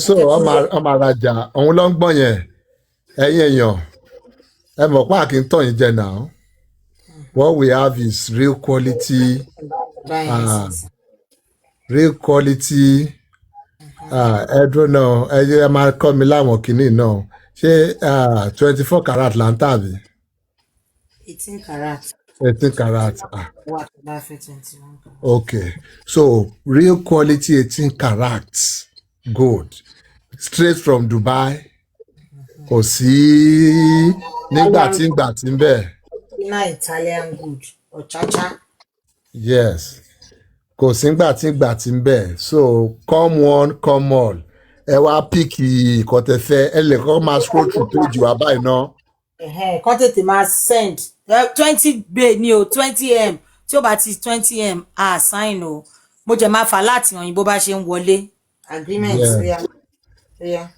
So ọmọ arajà òun ló ń gbọ́n yẹn ẹ̀yin èèyàn ẹ mọ̀ pé àkín tọ̀ yín jẹ now what we have is real quality ẹdùn náà ẹ máa kọ́ mi láwọn kìíní náà ṣé 24 karat là ń tàbí. 18 karat. 18 karat. What about 21 karat? Okay, so real quality 18 karat gold straight from Dubai. Kò sí nígbà tí ń bẹ̀. Iná Italian good ọ̀cháchá. Yes, kò sí nígbà tí ń bẹ̀ so come one come all ẹ wá píkì ìkọ̀tẹ̀fẹ́ ẹ lè kọ́ máa scroll through page wa báyìí náà. Kọ́ tètè máa send 20 bay ní o 20m tí ó bá ti 20m sign o mo jẹ máa fà láti hàn bó bá ṣe ń wọlé agreement. Yeah.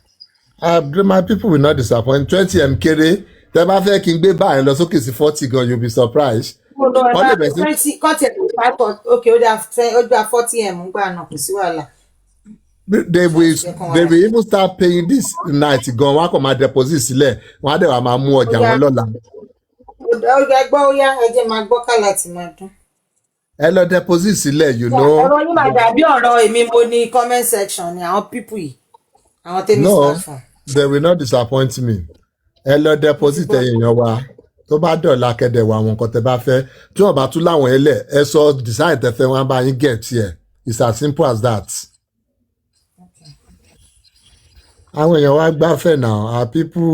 My people will not disappoint 20m kéré tẹ bá fẹ́ kí n gbé báyìí lọ sókè sí 40 gan you be surprised. Kọ́ tètè 5 okay ó dá 40m ń gbà náà kò sí wàhálà. They will even start paying this night gan wọn kò máa deposit sílẹ̀ wọn á dẹ̀ wá máa mú ọjà wọn lọ́la. ó yá ẹ jẹ́ máa gbọ́ kálá tí máa dún. ẹ lọ deposit sílẹ̀ you know. ọ̀rọ̀ yín máa dàbí ọ̀rọ̀ èmi mo ní comment section ni àwọn people yìí àwọn tèmi sọ fún. They will not disappoint me. ẹ lọ deposit ẹ̀yin èèyàn wa tó bá dọ̀la kẹ́dẹ̀ wà àwọn nǹkan tẹ́ bá fẹ́ tí wọ́n bá tún láwọn ẹlẹ̀ ẹ sọ design tẹ́ fẹ́ wọn bá yín get here it's as simple as that. àwọn èèyàn wa gbáfẹ́ now our people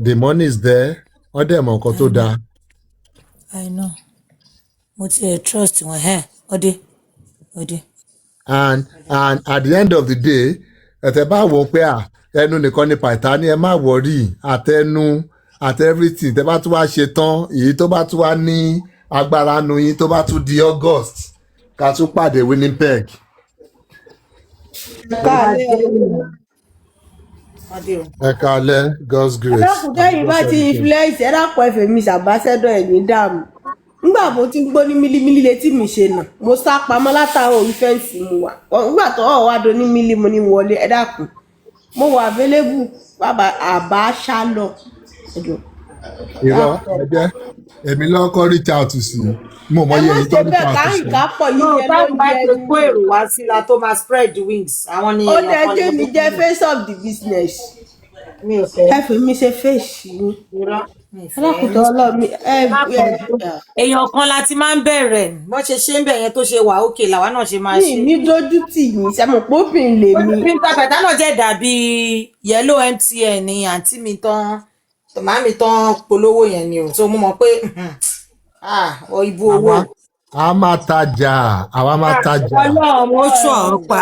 the money is there wọ́n dẹ̀ mọ̀ nǹkan tó dáa. I know mo ti trust wọn ọdẹ. And at the end of the day ẹ̀tẹ̀ bá wọ pé ẹnu nìkan ni Python ni ẹ má wọrí àtẹnu àti everything tẹ́ bá tún wá ṣe tán èyí tó bá tún wá ní agbára nu yín tó bá tún di August ká tún pàdé Winnipeg. ẹ káalẹ́ God's grace. adákùnjẹ́ yìí bá ti influence ẹ̀dàpọ̀ ẹ̀fẹ̀ mi ṣàbáṣẹ́dọ̀ ẹ̀ ní dààmú nígbà mo ti ń gbọ́ ní mílímílí létí mi ṣe nà mo sá pamọ́ látàrí orí fẹ́ǹsì mu wà nígbà tó ọ̀ wá do ní mílí mo ní wọlé ẹ̀dàkùn mo wà available àbá ṣálọ. irọ́ ẹgbẹ́ èmi lọ́kọ́ reach out sí mo mọ iye tó reach out sí. no táwọn bá ti kó èrò wá sí la tó máa spread the wings àwọn ni. ó dẹ́jẹ́ mi jẹ́ face of the business. mi ò fẹ́. ẹ fi mi ṣe fèsì. alákùtọ̀ ọlọ́mi èèyàn kan la ti máa ń bẹ̀rẹ̀ wọ́n ṣe ń bẹ̀ yẹn tó ṣe wà òkè làwa náà ṣe máa ṣe. ní dójú tì yín sẹ́mu pópin lè mi. Píńtà Pẹ̀tà náà jẹ́ dàbí yellow MTN ní àǹtí mi tán màámi tán polówó yẹn ni o so mo mọ̀ pé ibu owó. a máa tajà àwa máa tajà. Ọlọ́run mo sọ̀ pa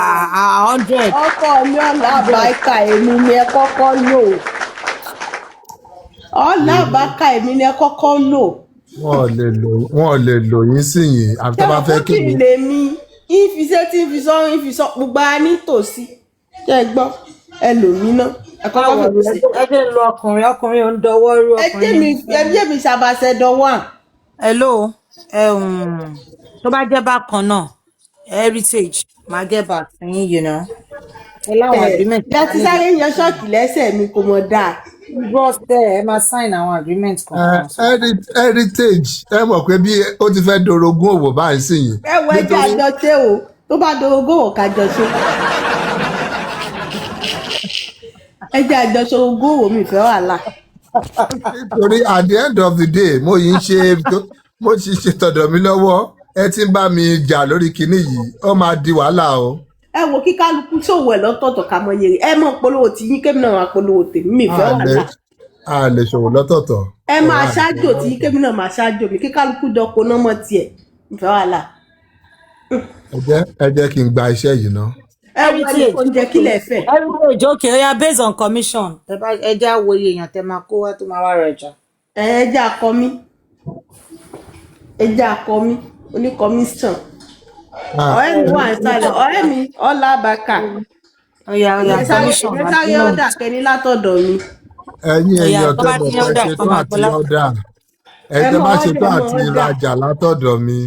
100. ọkọ mi ọ̀la àbáìkà èmi ni ẹ kọ́kọ́ lò ọ̀la àbáìkà èmi ni ẹ kọ́kọ́ lò. wọn ò lè lò yín sí yín àbí tó bá fẹ́ kí mi. ṣé lèmi ìfisẹ́ tí ìfisọ́ gbogbo a nítòsí ṣe é gbọ́ ẹ lò mí ná ẹ kọ́kọ́ fẹ́ sí. ẹ jẹ́ lo ọkùnrin ò ń dọwọ́ rú ọkùnrin. ẹ jẹ́ mi ṣàbàṣẹ dọwọ́ à. Hello tó bá jẹ́ bákan náà heritage máa get back yín you know. ẹ láwọn agreement. láti sáré yan ṣọ́ọ̀kì lẹ́sẹ̀ mi kò mọ̀ dáa. bros ẹ máa sign àwọn agreement kan. heritage ẹ mọ̀ pé bí ó ti fẹ́ dorogún òwò báyìí sí yìí. ẹ wọ ẹjẹ àjọṣe o tó bá dorogún òwò kájọṣe. ẹjẹ àjọṣe ogún òwò mi fẹ́ wàhálà. nítorí at the end of the day mo ṣe tọ̀dọ̀ mi lọ́wọ́ ẹ ti ń bá mi jà lórí kinní yìí ó máa di wàhálà o. ẹ wo kí kálukú ṣòwò ẹ lọ́tọ̀ọ̀tọ̀ ká mọ iye ẹ mọ polówó tí yín kémi náà máa polówó tèmi mi fẹ́ wàhálà. a lè ṣòwò lọ́tọ̀ọ̀tọ̀. ẹ máa ṣáájò tí yín kémi náà máa ṣáájò mi kí kálukú dọ̀pọ̀ náà mọ̀ tiẹ̀ mi fẹ́ wàhálà. ẹ jẹ́ kí n gba iṣẹ́ yìí ná. ẹ wo ẹni oúnjẹ kílẹ̀ fẹ́. heritage okay ó yá based on commission ẹ já wo iye èèyàn tẹ máa kó wá tó máa wá rẹ̀ jà. ẹ jẹ́ akọ mi oní commission. ọ̀rẹ́ mi wà nísàlẹ̀ ọ̀rẹ́ mi ọ̀la àbákà. ọ̀yà commission ẹ sáré ọ̀dà kẹni látọ̀dọ̀ mi. ẹ̀yin èèyàn tó mọ̀ pé ṣe tó àti ọ̀dà ẹ tó bá ṣe tó àti ìrajà látọ̀dọ̀ mi.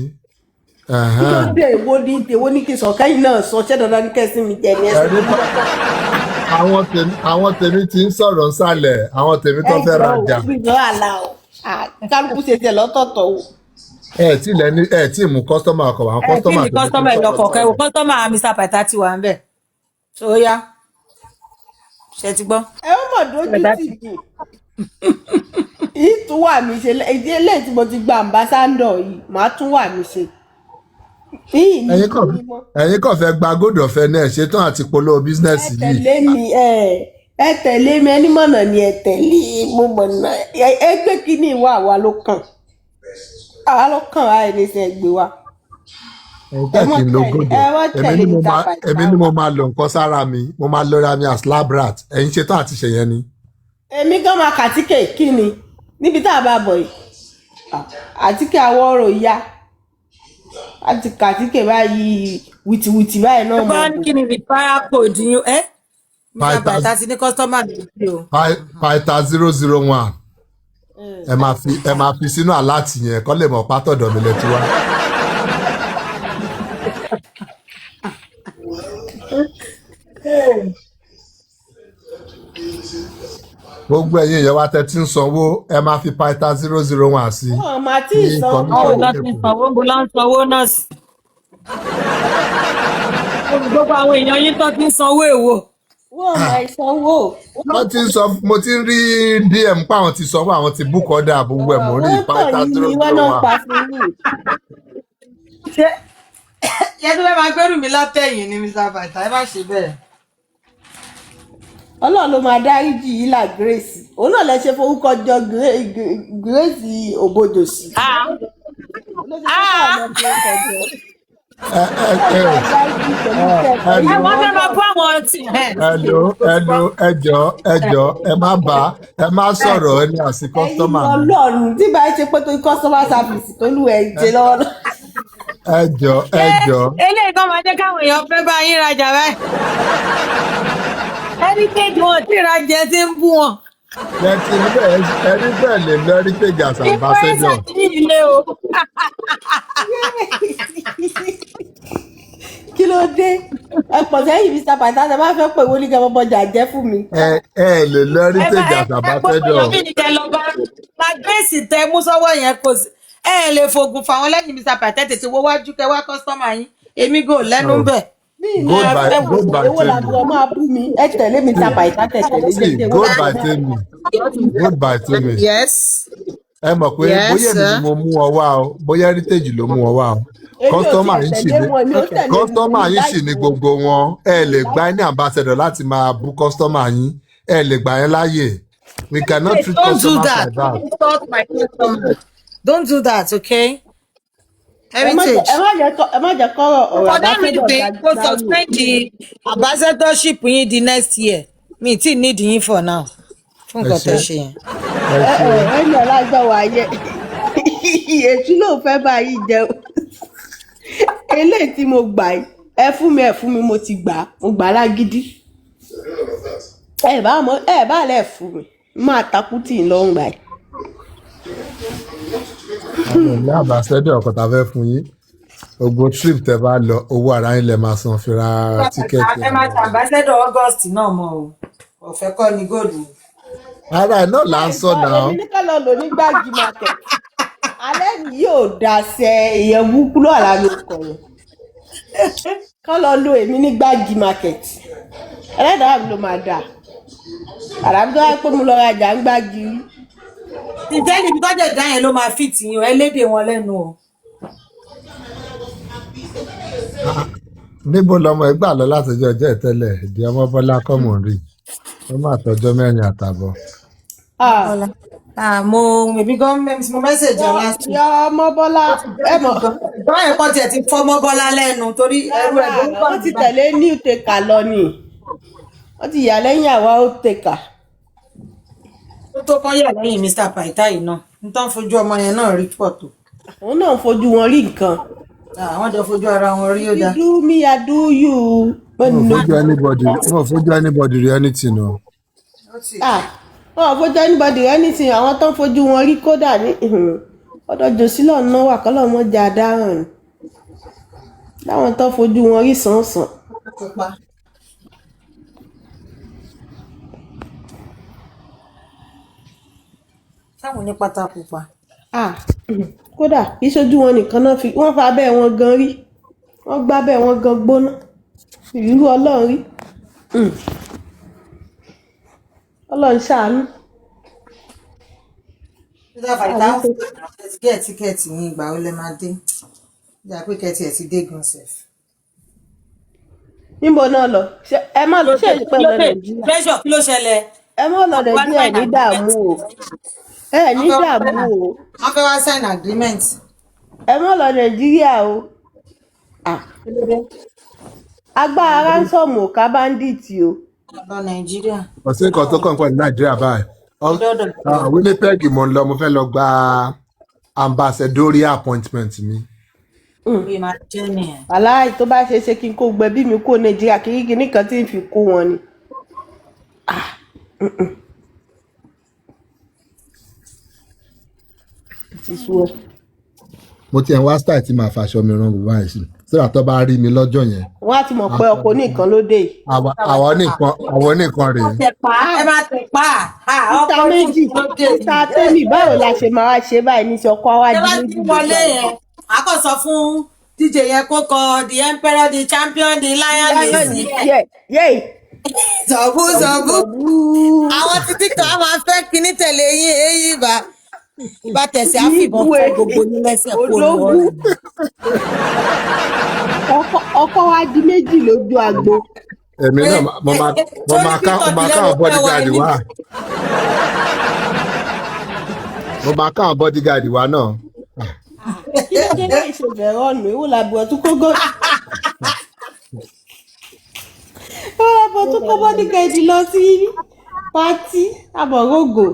kí ló dé èwo ní kí sọ kẹ́yìn náà sọ ṣẹ́ dandan ní kẹ́sìn mi jẹ ní ẹsẹ̀. àwọn tèmi ti ń sọ̀rọ̀ nsàlẹ̀ àwọn tèmi tó fẹ́ rajà. ẹ jọ àlà o kálukú ṣe tiẹ̀ lọ́tọ̀ọ̀tọ̀ o. ẹ tí mú kọ́sítọ́mà ọkọ̀ àwọn kọ́sítọ́mà tó ní kọ́sítọ́mà ìlọkọ̀ kẹwò kọ́sítọ́mà Mr. Pytha ti wà ń bẹ̀ tó yá ṣe ti gbọ́. ẹ ó mọ̀ dójú tì mí yìí tún wà mí ṣe eléyìí tí mo ti gba ambassador yìí màá tún wà mí ṣe. ẹ̀yin kàn fẹ́ gba góòdù ọ̀fẹ́ náà ṣetán àti polówó bísínẹ́sì yìí. ẹ tẹ̀lé mi ẹni mọ̀nà ni ẹ tẹ̀lé mo mọ̀nà ẹ gbé kínní ìwà àwa ló kàn á ẹni sẹ́ gbé wa. ẹ kì í lo góòdù èmi ni mo máa lo nǹkan sára mi mo máa lọ́ra mi as lab rat ẹ̀yin ṣetán àti ṣèyẹn ni. èmi gan máa kàtíkè kí ni níbi tá a bá bọ̀ yìí àtíkè àwọ̀ ọ̀rọ̀ ìyá àti kàtíkè báyìí wìtìwìtì báyìí náà. ẹ bá ní kí ni referral code yín ẹ Mr. Pytha ti ní kọ́sítọ́mà mi o. Pytha 001 ẹ máa fi sínú àláàtì yẹn kọ́ lè mọ̀ pátọ̀dọ̀ mi lẹ́tí wá. gbogbo ẹ̀yin èèyàn wa tẹ́ tí ń sanwó ẹ máa fi Pytha 001 sí. ọmọ àti ìsanwó láti sanwó bó lá ń sanwó náà sí. gbogbo àwọn èèyàn yín tó ti ń sanwó èwo. wọ́n máa sanwó. wọ́n ti ń sọ mo ti ń rí DM pa àwọn ti sọ fún àwọn ti book order àbúgbò ẹ̀ mọ́ rí Pytha 001. ṣé yẹn tó fẹ́ máa gbẹ́rù mi látẹ̀yìn ni Mr. Pytha ẹ má ṣe bẹ́ẹ̀. Ọlọ́run ló máa dáríjì yìí là Grace òun náà lè ṣe forúkọ jọ Grace òbodò sí. wọ́n fẹ́ máa bọ́ àwọn ọtí. ẹjọ́ ẹ má sọ̀rọ̀ ẹni àti kọ́sítọ́mà. ẹ̀yin Ọlọ́run tí bá ṣe pé tó customer service tó lù ẹ̀ jẹ lọ́wọ́ náà. ẹjọ́. eléyìí kan máa jẹ́ káwọn èèyàn fẹ́ bá yín rajà báyìí. heritage wọn tí ìrajà ti ń bú wọn. ẹni bẹ́ẹ̀ lè lọ heritage as ambassador. ìfọwọ́sẹ̀ ti ní ilé o. kí ló dé ẹ pọ̀ sẹ́yìn Mr. Pytha ẹ bá fẹ́ pè wọlé kẹ́ bọ́ bọ́jà jẹ́ fún mi. ẹ lè lọ heritage as ambassador. ẹ gbọ́dọ̀ kẹ́ lọ bá Grace tẹ mú sọ́wọ́ yẹn kò sí ẹ lè fògùn fáwọn lẹ́yìn Mr. Pytha tètè wọ́ wájú kẹ́ wá kọ́sítọ́mà yín èmi gò lẹ́nu bẹ̀. owó làbúrò máa bú mi ẹ tẹ̀lé Mr. Pytha tẹ̀lé jẹjẹ. gold by tèmi. yes. ẹ mọ̀ pé bóyá èmi ni mo mú ọ wá o bóyá heritage ló mú ọ wá o kọ́sítọ́mà yín sì ní gbogbo wọn ẹ lè gba ní ambassador láti máa bú kọ́sítọ́mà yín ẹ lè gbà yẹn láàyè. We cannot Hey, treat don't do customers that. like Don't that. insult my customer. Don't do that, okay? ẹ Heritage. má jẹ́ kọ́rọ̀ ọ̀rọ̀ For that àbáṣẹ́dọ̀ reason, go dárú o. suspend the ambassadorship yín the next year. Me tí need yín for now. Fún Ẹ nǹkan ṣé, tẹ́ ṣe yẹn. ẹ ṣé. Ẹni ọ̀làjọ wà yẹ èṣù ló fẹ́ bá yìí jẹun eléyìí tí mo gbà yìí ẹ fún mi mo ti gbà á mo gbà á lágídí ẹ bá lẹ̀ fún mi máa takú tì í lọ́hùn gbà yìí. Àwọn ní àbáṣẹ́dọ̀ ọkọ̀ tá a fẹ́ fún yín. Gbogbo trip tẹ bá lọ, owó ara yín lẹ máa san fi ra tíkẹ́ẹ̀tì Ẹ máa àwọn ṣe ambassador August náà mọ́ o. Ọ̀fẹ́ kọ́ ni góòlù. ara ẹ̀ náà là ń sọ náà. èmi ní ká lọ lò ní gbági market alẹ́ ni yóò daṣẹ́ èèyàn burúkú ló wà lábẹ́ ọkọ̀ yẹn ká lọ lo èmi ní gbági market ẹlẹ́dàá mi ló máa dà àràbí tó wáyé pé mo lọ rajà ń gbági rí. Ǹjẹ́ níbi tọ́jà ìdá yẹn ló máa fit yín o, ẹ lédè wọn lẹ́nu o. Níbo lọmọ ẹ gbà lọ látọjọ́ ọjọ́ ìtẹ́lẹ̀ ìdí ọmọ Bọ́lá kọ́mọ̀ rí. Ó mà tọjọ́ 4 àtàbọ̀. Bọ́lá. Mo èmi gan mo message ọ last week. Ìyá ọmọ Bọ́lá ẹ mọ̀. Ìjọba yẹn kọ́ tiẹ̀ ti fọ́mọ́ Bọ́lá lẹ́nu torí ẹrú ẹ̀ ló ń bọ̀. Wọ́n ti tẹ̀lé new taker lọ ni wọ́n ti yà lẹ́yìn àwa old taker. Ó tó kán yà lẹ́yìn Mr. Paita yìí náà nítorí fojú ọmọ yẹn náà rí pọ̀ tó. Òun náà ń fojú wọn rí nǹkan. Àwọn jọ fojú ara wọn rí ó dáa. You do me, I do you. Mo fojú anybody rí anything o. Wọn ò fojú anybody rí anything àwọn tó ń fojú wọn rí kódà ní ọ̀dọ̀ jòsílọ̀ náà wà kọ́lọ́ mọ́ jà dáhùn ni. Láwọn tó ń fojú wọn rí sàn-sàn. Sáwọn ní pátá pupa. Kódà kì í ṣojú wọn nìkan náà wọ́n fa abẹ́ wọn gan rí wọ́n gbá abẹ́ wọn gan gbóná ìrú Ọlọ́run rí Ọlọ́run ṣàánú. Mr. Paita ó fi gẹ̀ tíkẹ́ẹ̀tì yín ìgbà ó lẹ máa dé. Ìjà pé kẹ́tì ẹ̀ ti dé gan sef. Níbo náà lọ ẹ má lọ ṣe ìpẹ́ lọ Nàìjíríà. Pressure kí ló ṣẹlẹ̀? Ẹ má lọ Nàìjíríà ní dààmú o ní dààmú o. Wọ́n fẹ́ wá sign agreement. Ẹ má lọ Nàìjíríà o. Agbára ransom ò ká báńdíìtì o. Lọ Nàìjíríà. Ọ̀sẹ̀ nǹkan tó kàn pẹ̀lú Nàìjíríà báyìí. Winnipeg mo ń lọ mo fẹ́ lọ gba ambassadorial appointment mi. Bí máa jẹ́ nìyẹn. Aláì tó bá ṣe ṣe kí n kó gbẹbí mi kó Nàìjíríà kí nìkan tí n fi kó wọn ni. Mo ti ẹ̀ wá style tí màá faṣọ mi rán bàbá yìí sí síra tó bá rí mi lọ́jọ́ yẹn. Wọ́n á ti mọ̀ pé ọkọ̀ nìkan ló dé yìí. àwọn nìkan rèé. Ẹ máa tẹ̀ pa. Títa méjì títa tẹ́mì báwo la ṣe máa wá ṣe báyìí ní ṣe ọkọ̀ wájú méjì. Ṣé wá ti wọlé yẹn? A kò sọ fún DJ yẹn kó kọ the emperor the champion the lion the zọ̀bú. Àwọn títí kan máa fẹ́ kíní tẹ̀lé yín èyí bá tẹ̀sí àfìbọn fún gbogbo ní lẹ́sẹ̀ kó lọ. Ọkọ̀ wá di méjì lójú agbo. Èmi náà mo máa káwọn bodyguard wá. Mo máa káwọn bodyguard wá náà. Kí ló dé láì ṣe bẹ̀rẹ̀ ọ̀nà ìwò làbọ̀ tún kó gòdì. Ìwò làbọ̀ tún kó bodyguard lọ sí pátí àbọ̀rọ̀gò.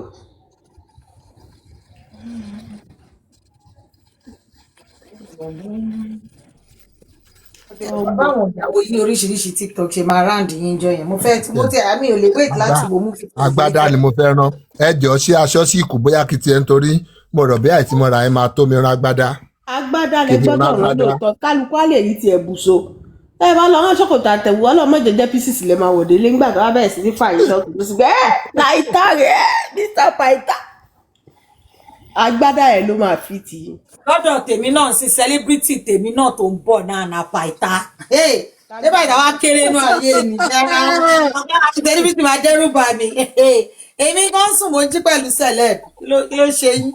Báwọn ìyàwó yín oríṣiríṣi TikTok ṣe máa ráǹdì yín jọ yẹn mo ti àmì ò lè wait láti wò mú fi. Agbádá ni mo fẹ́ rán ẹ jọ ṣé aṣọ sí ìkù bóyá kí tiẹ̀ nítorí mo rọ̀ bí àìtímọ́ra ẹ máa tó mi rán agbádá. Agbádá lẹ gbọ́dọ̀ rán lóòótọ́ kálukú á lè rí tiẹ̀ bùṣọ. Ẹ bá lọ rán ṣòkòtò àtẹ̀wù ọlọ́mọ jẹjẹ pieces lè máa wòde lé ńgbà tó bá bẹ̀rẹ̀ sí ní fàyè ṣọ́ọ̀kì tó sì gbẹ́ Paita rẹ̀ Mr. Paita. Agbádá ẹ̀ ló máa fi tì í. Lọ́dọ̀ tèmi náà sí celebrity tèmi náà tó ń bọ̀ náà na Paita. Ṣé Paita wá kéré inú ayé mi? Celebrity máa dẹ́rù bà mí. Èmi kan sùn mo jí pẹ̀lú celeb. Kí ló ṣe yín?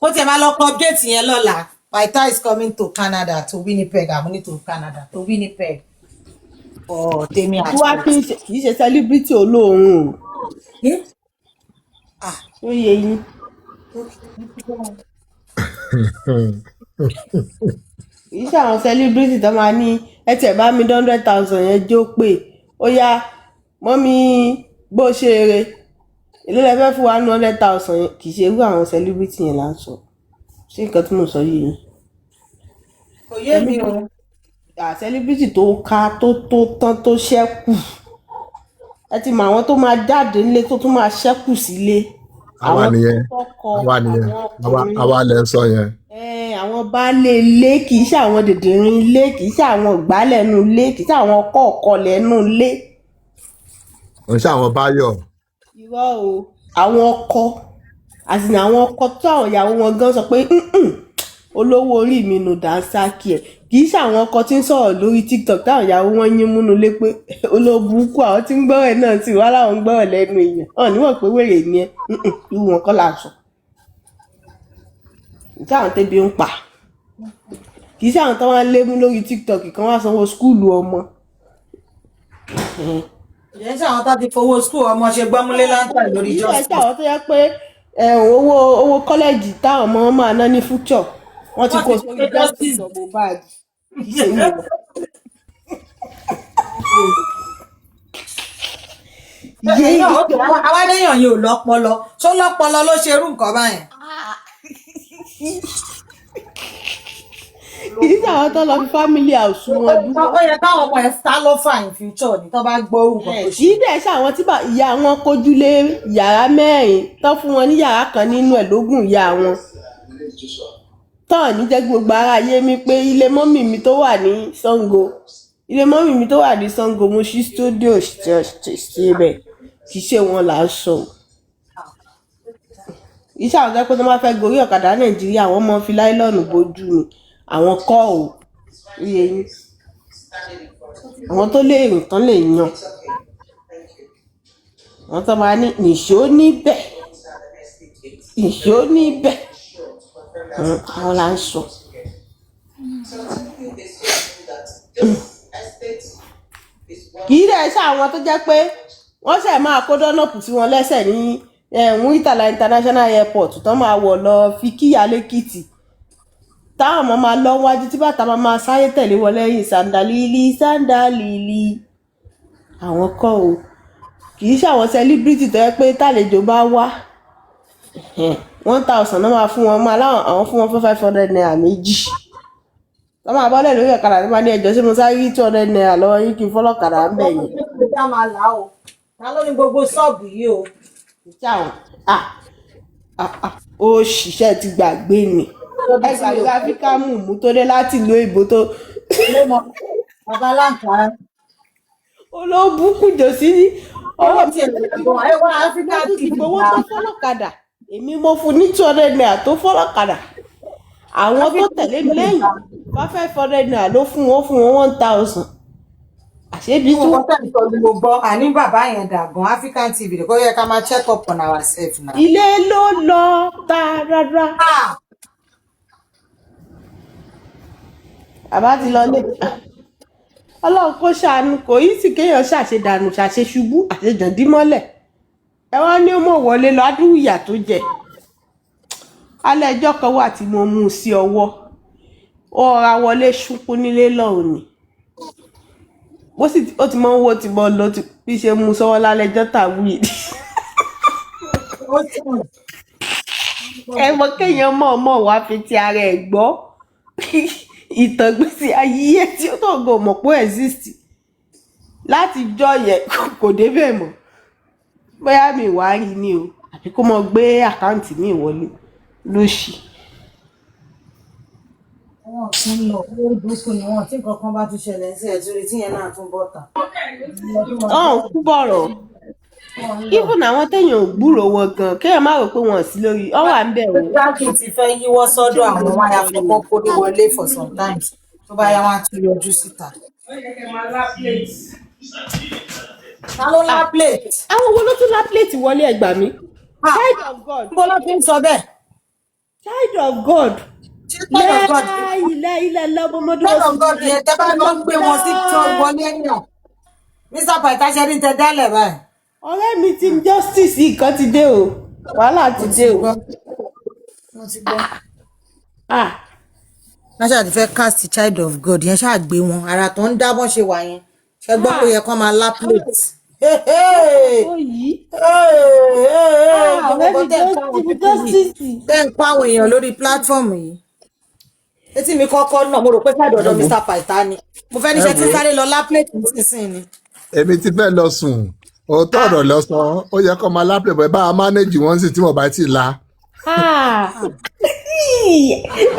Mo tiẹ̀ máa lọ kọ update yẹn lọ́la. Paita is coming to Canada, to Winnipeg. I'm going to Canada, to Winnipeg. Tèmi àti. Wá kì í ṣe celebrity olóòórùn o. ó yẹ yín. kì í ṣe àwọn celebrity tó máa ní ẹ tẹ̀ bá mi 100,000 yẹn jó pé ó yá mọ́mí bó ṣe eré èló lẹ fẹ́ fún wa 100,000 yẹn kì í ṣe irú àwọn celebrity yẹn là ń sọ ṣé nǹkan tí mo sọ yìí. kò yé mi o. celebrity tó ká tó tán tó ṣẹ́kù ẹ ti mọ àwọn tó máa jáde nílé tó tún máa ṣẹ́kù sílé. àwa nìyẹn àwa lẹ sọ yẹn. àwọn baálé ilé kì í ṣe àwọn dèdèrìn ilé kì í ṣe àwọn ìgbálẹ̀nu ilé kì í ṣe àwọn ọkọ̀ọ̀kọ̀lẹ̀nu ilé. ò ń ṣe àwọn báyọ̀. irọ́ o àwọn ọkọ àti àwọn ọkọ tó àwọn ìyàwó wọn gan sọ pé olówó orí mi nù dánsákì ẹ̀ kì í ṣe àwọn ọkọ tí ń sọ̀rọ̀ lórí TikTok táwọn ìyàwó wọn yín múnú lé pé olóbùkún àwọn tí ń gbọ́rọ̀ náà sì wá láwọn ń gbọ́rọ̀ lẹ́nu èèyàn hàn níwọ̀n pé wèrè ni ẹ irú wọn kọ́ là ń sọ. kì í ṣe àwọn tẹ́bi ń pa kì í ṣe àwọn tó wá ń lé mú lórí TikTok kan wá sanwó skúùlù ọmọ. ìyẹn tí àwọn tó ti fowó skul ọmọ ṣe gbọ́múlé láńtà lórí justice. ìyẹn tí àwọn tó yẹ pé owó kọ́lẹ́jì táwọn ọmọ máa ná ní future wọ́n ti kó sórí justice ọ̀bọ̀ báàgì. àwa léèyàn yìí ò lọ́pọlọ tó lọ́pọlọ ló ṣe irú nǹkan báyẹn. kì í ṣe àwọn tó lọ fi family house wọn dúró. ó yẹ káwọn ọmọ ẹ sá lọ fà in future ni tó bá gbọ́ orúkọ tó ṣe. kì í dẹ̀ ṣe àwọn tí ìyá wọn kójú lé yàrá mẹ́rin tó fún wọn ní yàrá kan nínú ẹ̀ lógún ìyá wọn. tán ní jẹ́ gbogbo ara yé mi pé ilé mọ́mì mi tó wà ní Ṣàngó mo ṣí studio ṣe bẹ̀ kì í ṣe wọn là ń sọ. iṣẹ́ àwọn akẹ́kọ̀ọ́ tó máa fẹ́ gorí ọ̀kadà Nàìjíríà àwọn ọmọ fi láìlọ́ọ̀nù bójú ni àwọn kọ́ ò iye yín àwọn tó lè rìn tán lè yan àwọn tó máa ní nìṣó níbẹ̀ àwọn là ń sọ. kì í dẹ̀ ṣe àwọn tó jẹ́ pé wọ́n ṣẹ̀ máa kó dọ́nàpù sí wọn lẹ́sẹ̀ ní Muritala International Airport tó máa wọ̀ lọ fi kíyà lẹ́kìtì táwọn ọmọ máa lọ wájú tí bàtà máa sáyé tẹ̀lé wọn lẹ́yìn sandalili àwọn kọ́ o kì í ṣe àwọn celebrity tó yẹ pé tàlejò bá wá 1,000 náà máa fún wọn máa láwọn àwọn fún wọn fún 500 naira méjì wọ́n máa bọ́lẹ̀ lórí ọ̀kadà nípa ní ẹjọ́ sí mo sáré 200 naira lọ́wọ́ yín kí n fọ́lọ́kadà ń bẹ̀ yín. ta ló ní gbogbo ṣọ́ọ̀bù yìí o. ìṣe àwọn ó ṣiṣẹ́ ti gbàgbé ni ẹgbàgbé áfíríkà mú tó dé láti ìlú òyìnbó tó. bàbá láǹkàrà. olóbùkún jò sí owó tí ẹwà áfíríkà ti gbowó tó fọ́lọ́kadà èmi mo fún ní 200 naira tó fọ́lọ́kadà àwọn tó tẹ̀lé mi lẹ́yìn 500 naira ló fún wọn 1,000 àṣebi tí wọ́n tẹ̀lé tọ́jú mo gbọ́ àní bàbá yẹn dàgbọ́n African TV kò yẹ ká máa check up on ourselves now. ilé ló lọ tààràrà. àbá ti lọ lé Ọlọ́run kó ṣàánú kò yí sì kéèyàn ṣàṣedànù ṣàṣeṣubú àṣejàndímọ́lẹ̀ ẹ wá ní ó mọ̀ wọlé lọ adúyà tó jẹ alẹ́ ẹjọ́ kan wà tí mo mú un sí ọwọ́ ó ra wọlé ṣúnkú nílé lọ́hùn ni ó ti mọ owó ti mọ lọ bí ṣe mú sọ́wọ́ lálẹ́ ẹjọ́ tàwí ẹ mọ kéèyàn mọ̀ wá fi ti ara ẹ̀ gbọ́ ìtàn gbèsè ayé tí ó tó gò mọ̀ pé exist láti jọ yẹn kò débẹ̀ mọ́ bóyá mi wá rí ni o àbí kó mọ gbé àkáǹtì mi wọlé lóṣì. wọn tún lọ owó ìdókòó ni wọn tí nǹkan kan bá tún ṣẹlẹ̀ sí ẹ̀ torí tí yẹn náà tún bọ̀ tà. ọ̀hún kú bọ̀rọ̀ even àwọn téèyàn ò gbúrò wọn gan kéèyàn má rò pé wọn sí lórí ọ wà ń bẹ̀ wọ́n. jákè ti fẹ́ yíwọ́ sọ́dọ̀ àwọn wáyà fọkọ́ kórí wọlé for sometimes tó bá yá wọn á tún yọjú síta. ta ló lá plate. àwọn wo ló tún lá plate wọlé ẹgbàá mi. child of God. bó ló fi ń sọ bẹ́ẹ̀. child of God. ilẹ̀ lọ́mọdún. child of God yẹn tẹ́ bá lọ gbé wọn sí tó wọlé yàn. Mr. Pythagoras ṣe ní tẹ dálẹ̀ báyìí. ọ̀rẹ́ mi Team Justice nǹkan ti dé o. wàhálà ti dé o. mo ti gbọ́. Ah, wọ́n ṣáà ti fẹ́ cast child of God yẹn ṣáà gbé wọn ara tó ń dá bọ́n ṣe wà yẹn ṣe gbọ́ pé ó yẹ kán máa lá plate. ó yìí. gbogbo tẹ́ ń pa àwọn èèyàn lórí platform yìí etí mi kọ́kọ́ náà mo rò pé káàdì ọ̀dọ̀ Mr. Paita ni mo fẹ́ níṣẹ́ tí sáré lọ lá plate nísinsìnyí ni. èmi ti fẹ́ lọ sùn òótọ́ ọ̀rọ̀ lọ́sàn-án ó yẹ kó máa lápẹ̀ bọ́ ẹ bá a mánéjì wọ́n sì tí mo bá ti la.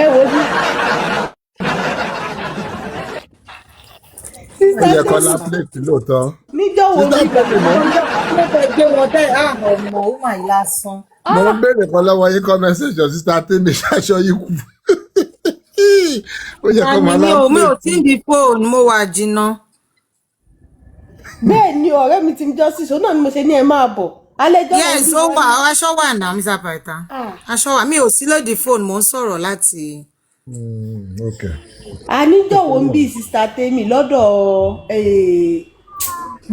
ẹ wo ni. ó yẹ kó lápẹ̀ lóòótọ́. níjọ́ wo ni gbé wọn tẹ́ ọmọ ó mà lásán. mo ń béèrè kan lọ́wọ́ yín kọ́ mẹ́sẹ̀jì sísá tèmi ṣaṣọ yìí kù. ó yẹ kó máa lápẹ̀. mi ò tí ì di fóònù mo wà jìnnà. bẹ́ẹ̀ ni ọ̀rẹ́ mi ti ń justice òun náà ni mo ṣe ní ẹ máa bọ̀ alẹ́ jọ́ wọn. yes ó wà aṣọ wà náà Mr. Paita aṣọ wà mi ò sí lóde fóònù mo ń sọ̀rọ̀ láti. àníjọ̀wọ́ ń bí sista tèmi lọ́dọ̀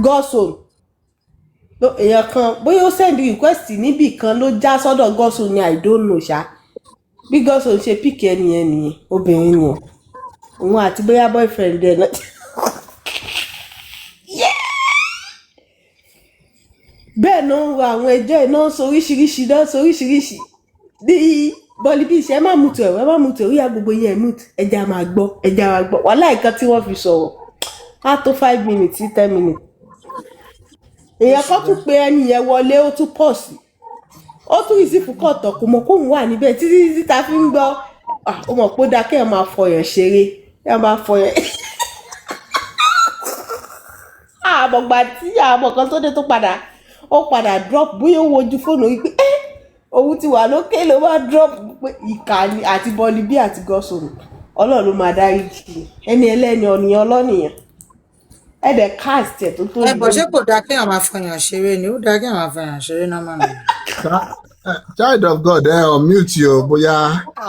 gọ́sùn èèyàn kan bóyá ó send request níbì kan ló já sọ́dọ̀ gọ́sùn ni I don't know ṣá bí gọ́sùn ṣe píkì ẹnìyẹn nìyẹn obìnrin yẹn òun àti bóyá boyfriend ẹ̀ náà. bẹ́ẹ̀ náà ń ra àwọn ẹjọ́ ẹ̀ náà soríṣiríṣi ní bọ́ọ̀lì bí iṣẹ́ ẹ má mú tẹ̀ ẹ má mú tẹ̀ ó yá gbogbo yẹn mú ẹja máa gbọ́ wàhálà ìkan tí wọ́n fi sọ̀rọ̀ á tó 5 minutes sí 10 minutes. èèyàn kan tún pe ẹni yẹn wọlé ó tún pọ̀ sí ó tún ìsìnkú kọ̀tọ̀ kò mọ̀ kóun wà níbẹ̀ títí ta fi ń gbọ́ ó mọ̀ pé ó dáa kí ẹ máa fọyàn ṣeré ẹ máa fọyàn àmọ̀gbà tí àmọ̀ kan tó dé tó padà drop bóyá ó wojú fóònù wípé òun ti wà lókè ló máa drop pé ìkànnì àti bọ́ọ̀lì bí àti gọ́sọ̀rọ̀ ọlọ́run ló máa dárí jì ẹni ẹlẹ́ni ọ̀nìyàn ọlọ́nìyàn ẹ̀dẹ̀ cast ẹ̀ tó tó ẹ bọ̀ ṣé kò dáa kí àwọn afọyàn ṣeré ni ó dáa kí àwọn afọyàn ṣeré náà máa nà. child of God unmute o bóyá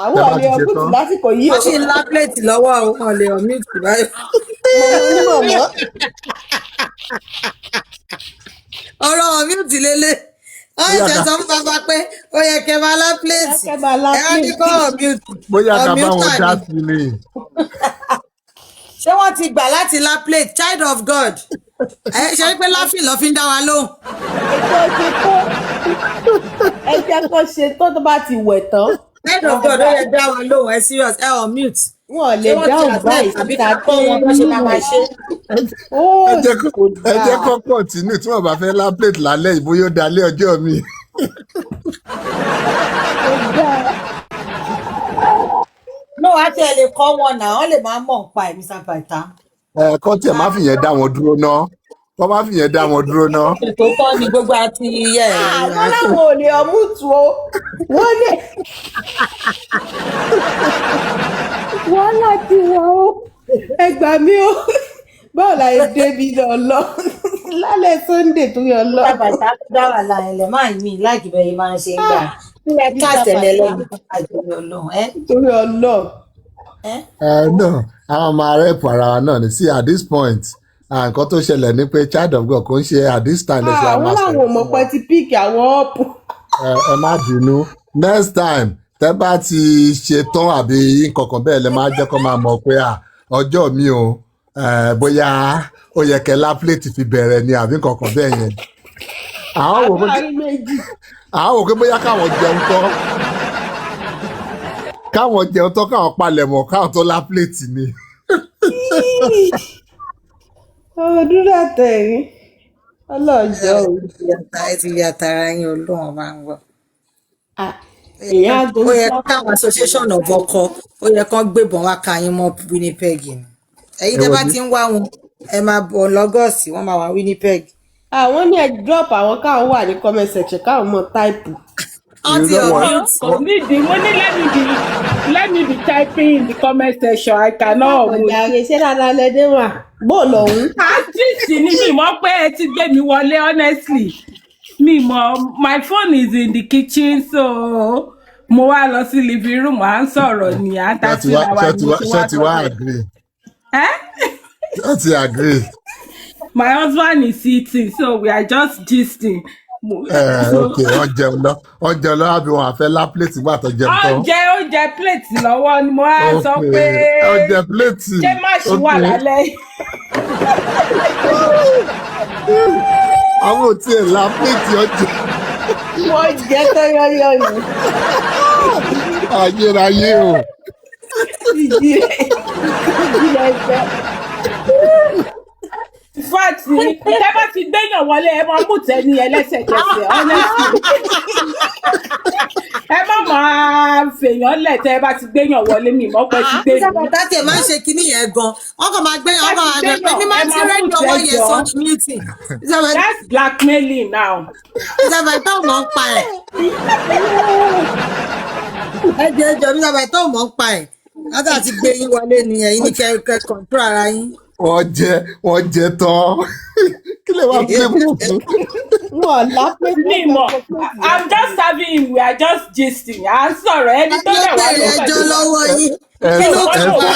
àwọn ọ̀lẹ́ ọ̀gbìn lásìkò yìí wọ́n sì ń lá plate lọ́wọ́ àwọn ọ̀lẹ́ unmute báyìí. ọ̀rọ̀ unmute lélẹ̀ wọ́n ṣe sọ fún bàbá pé ó yẹ kẹ́ máa lá plate ẹ ní kọ́ unmute. bóyá ká bá wọn dá sí ni. ṣé wọ́n ti gbà láti lá plate child of God ẹ ṣe pé láfìn lọ fi ń dá wa lóhùn. ẹ jẹ́ kó ṣe tó bá ti wẹ̀ tán. child of God ó yẹ dá wa lóhùn ẹ serious ẹ unmute. wọn lè dáhùn báyìí síta kọ́ wọn bá ṣe máa ṣe. ẹ jẹ́ kó kọ̀tínú tí wọ́n bá fẹ́ lá plate lálẹ́ ìbóyá ó dalẹ́ ọjọ́ mi. no àti ẹ lè kọ́ wọn náà wọ́n lè máa mọ̀ nípa ẹ̀ Mr. Paita. kọ́ tiẹ̀ má fìyẹn dá wọn dúró ná kọ́ má fìyẹn dá wọn dúró ná. ètò kọ́ ni gbogbo àti iye ẹ̀. àwọn làwọn ò lè ọmú tu o wọ́n lè. wọ́n láti wọ́n o ẹ gbà mí o báwo la yẹ débi lọ lálẹ́ Sunday tó yọ lọ. Mr. Paita dá wà láàrin ilẹ̀ máa ń mí láìkí bẹ́ẹ̀ máa ń ṣe ń gbà. nílẹ̀ káàtẹ̀lẹ̀ lẹ́yìn àjọyọ̀ Ọlọ́run. torí Ọlọ́run. no àwọn máa rẹ́pù ara wa náà ní sí at this point nǹkan tó ṣẹlẹ̀ ní pé child of God kò ń ṣe at this time lẹ́sẹ̀ àwọn làwọn ò mọ̀ pé ti píìkì àwọn ọ̀pù. ẹ má bínú next time tẹ́ bá ti ṣetán àbí nǹkankan bẹ́ẹ̀ lẹ máa jẹ́ kó máa mọ̀ pé ọjọ́ mi o bóyá ó yẹ kẹ́ lápléètì fi bẹ̀rẹ̀ ni àbí nǹkankan bẹ́ẹ̀ yẹn. àwọn wò pé bóyá káwọn jẹun tán káwọn palẹ̀ mọ́ káwọn tó lápléètì ni. ọdún àtẹ̀yìn ọlọ́jọ́ ẹ ti yà tara yín Ọlọ́run máa ń gbọ́. ó yẹ káwọn association of ọkọ ó yẹ kán gbébọn wá ka yín mọ́ Winnipeg ni ẹ̀yin tẹ́ bá ti ń wá wọn ẹ máa bọ̀ lọ́gọ́sì wọ́n máa wá Winnipeg. àwọn ní ẹ drop àwọn káwọn wà ní comment section káwọn mọ táìpù. kò nídìí mo ní let me be typing in the comment section I cannot. ọjà rẹ ṣé dáadáa lẹdẹ wà bó lòun. àdìsí ni mi mọ̀ pé ẹ ti gbé mi wọlé honestly mi mọ̀ my phone is in the kitchen so mo wá lọ sí living room à ń sọ̀rọ̀ ní àtàtì àwa ní ṣé ti wá agree. ṣé ti agree. My husband is sitting so we are just gisting ok wọ́n jẹun lọ àbí wọn àfẹ́ lá plate gbà tó jẹun tán. oúnjẹ plate lọ́wọ́ ni mo wá sọ ok pé ọjẹ plate ṣé má ṣì wà lálẹ́ yìí. àwọn ò tiẹ̀ lá plate ọjẹ. wọ́n jẹ́ tó yọ́yọ́ yìí. ayérayé o. ìjìnlẹ̀ ẹgbẹ́. fati tẹ́ bá ti gbéyàn wọlé ẹ máa mú tẹ́ni ẹlẹ́sẹ̀kẹsẹ̀ honestly ẹ má máa fèèyàn lẹ̀ tẹ́ bá ti gbéyàn wọlé mi mọ́ pẹ́ ti gbé mi. Bàbá tiẹ̀ máa ń ṣe kinní yẹn gan. Wọ́n kàn máa gbé pé ní máa ti rẹ́dí ọwọ́ yẹn sọ ní meeting. That's blackmailing now. Ìjọba ìtọ́ mọ̀ ń pa ẹ̀. Ẹjọ́ ìjọba ìtọ́ mọ̀ ń pa ẹ̀. Látà ti gbé yín wọlé ni ẹ̀yin ní kẹ́kẹ́ control ara yín. wọ́n jẹ tán kí lè wá gbé mú fún. wọ́n lápẹ́ mi mọ̀ I'm just serving him we are just gisting à ń sọ̀rọ̀ ẹni tó lè wá ló ẹjọ́ lọ́wọ́ yín. Kí ló tó wá?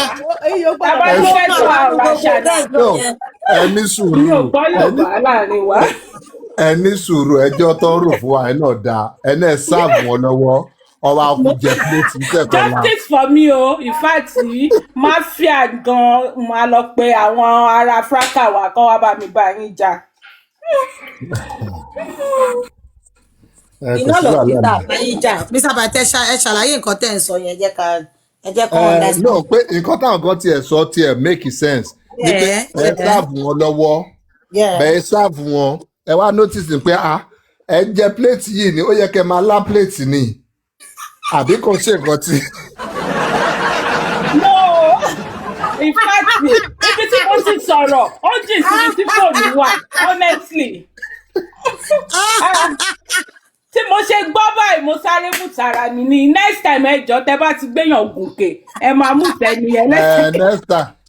Bàbá ló fẹ́ tó àwọn àṣàdá. ẹni sùúrù Mi ò gbọ́ Yorùbá láàrin wa. ẹni sùúrù ẹjọ́ tó ń rò fún wa ẹ náà dáa ẹni ẹ sáàbù wọn lọ́wọ́ ọba akújẹ plate níkẹ̀kọ́ la. Justice for me o in fact mafia gan máa lọ pe àwọn ará fraka wa kọ́ wá bá mi bá yín jà. Iná lọ sí tàbí ìjà. Mr. Bàtẹ́ ẹ ṣàlàyé nǹkan tẹ́ ń sọ yẹn ẹ jẹ́ kọ́ understand. no pé nǹkan táwọn kan tiẹ̀ sọ tiẹ̀ make sense ní pé ẹ sáàbù wọn lọ́wọ́ bẹ́ẹ̀ sáàbù wọn ẹ wá notice pé ẹ jẹ plate yìí ni ó yẹ kẹ́ máa lá plate ni àbí kò ṣe nǹkan tí. No in fact ibi tí mo ti sọ̀rọ̀ ó jìn síbi tí fóònù wà honestly. Tí mo ṣe gbọ́ báyìí mo sáré mú tara mi ní next time ẹjọ́ tẹ́ bá ti gbéyàn gòkè ẹ máa mú tẹni ẹlẹ́sìn.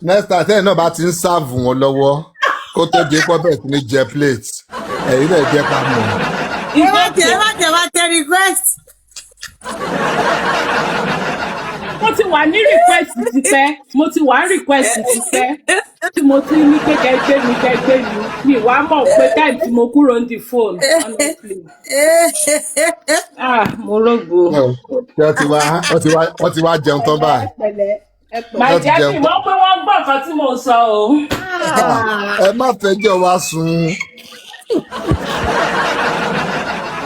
next time tẹ́yìn náà bá ti ń sáàbù wọn lọ́wọ́ kó tó di pọ́ bẹ́ẹ̀ sí ní jẹ plate ẹ̀yin náà jẹ́ ká mọ̀. Ẹ má tẹ request. Mo ti wà ní request tipẹ́ tí mo ti ní pé kẹgbẹ́ mi wá mọ̀ pé time tí mo kúrò ní phone honestly. Mo rògbò. wọ́n ti wá jẹun tán báyìí. màjẹ́ mi mọ̀ pé wọ́n gbọ́ nǹkan tí mo sọ o. ẹ má fẹjọ́ wa sùn.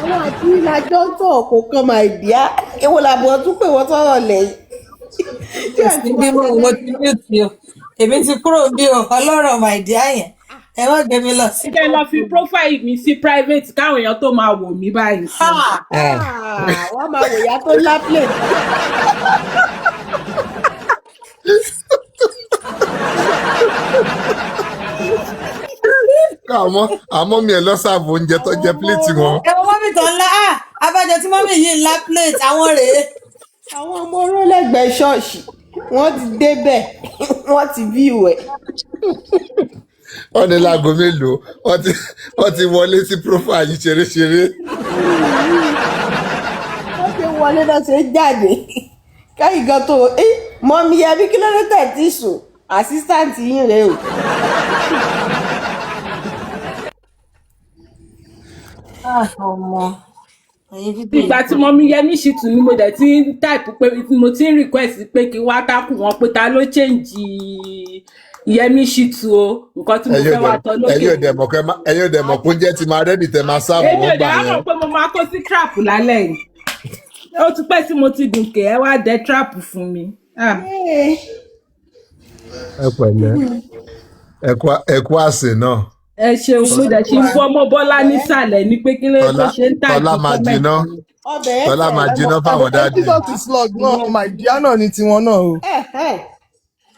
àwọn àti ìlàjọ tó kò kan máa dìá ewo làbọ̀ tún pé wọ́n tọrọ lẹ́yìn. Bí mo ti ní ti o èmi ti kúrò bí o ọlọ́rọ̀ my dear yẹn ẹ má gbé mi lọ sí. Ṣé lọ fi profile mi sí private káwọn èèyàn tó máa wò mí báyìí sí. wọ́n máa wò yá tó lápẹ̀. àmọ́ mi ẹ̀ lọ sáàbù oúnjẹ tó jẹ plate wọn. ẹ wọ mọ́mì tó ńlá abájọ tí mọ́mì yìí ńlá plate àwọn rèé. àwọn ọmọ olólẹ́gbẹ̀ẹ́ ṣọ́ọ̀ṣì wọ́n ti débẹ̀ wọ́n ti bí ìwẹ̀. wọ́n ní láago mélòó wọ́n ti wọlé sí profile yìí ṣeréṣeré. wọ́n ti wọlé náà ṣe jáde káyì gan tó mọ́mí ẹbí kí ló dé tẹ̀ tí sùn assistant yín rèé o. ọmọ ìgbà tí mo mi Yẹmí Ṣìtù ni mo dẹ̀ ti ń type pé mo ti ń request pé kí wá tákù wọn pé ta ló change Yẹmí Ṣìtù o nǹkan tí mo fẹ́ wá tọ́ lókè. ẹ̀yin ò dẹ̀ mọ̀ pé oúnjẹ ti máa rẹ́dì tẹ́ máa sáàbù èmi wọn ò gbà dẹ̀ á mọ̀ yẹn. pé mo máa kó sí trap lálẹ́ yìí ó ti pẹ́ tí mo ti gùnkè ẹ wá dẹ trap fún mi. ẹ pẹ̀lẹ́ ẹ kú àsè náà. ẹ ṣeun mo dẹ̀ ṣe ń bọ́ ọmọ Bọ́lá nísàlẹ̀ ní pé kí ló tó ṣe ń tà Tọ́lá máa jiná Tọ́lá máa jiná fáwọn dáàdì. Jesus is Lord náà my dear náà ni tiwọn náà o.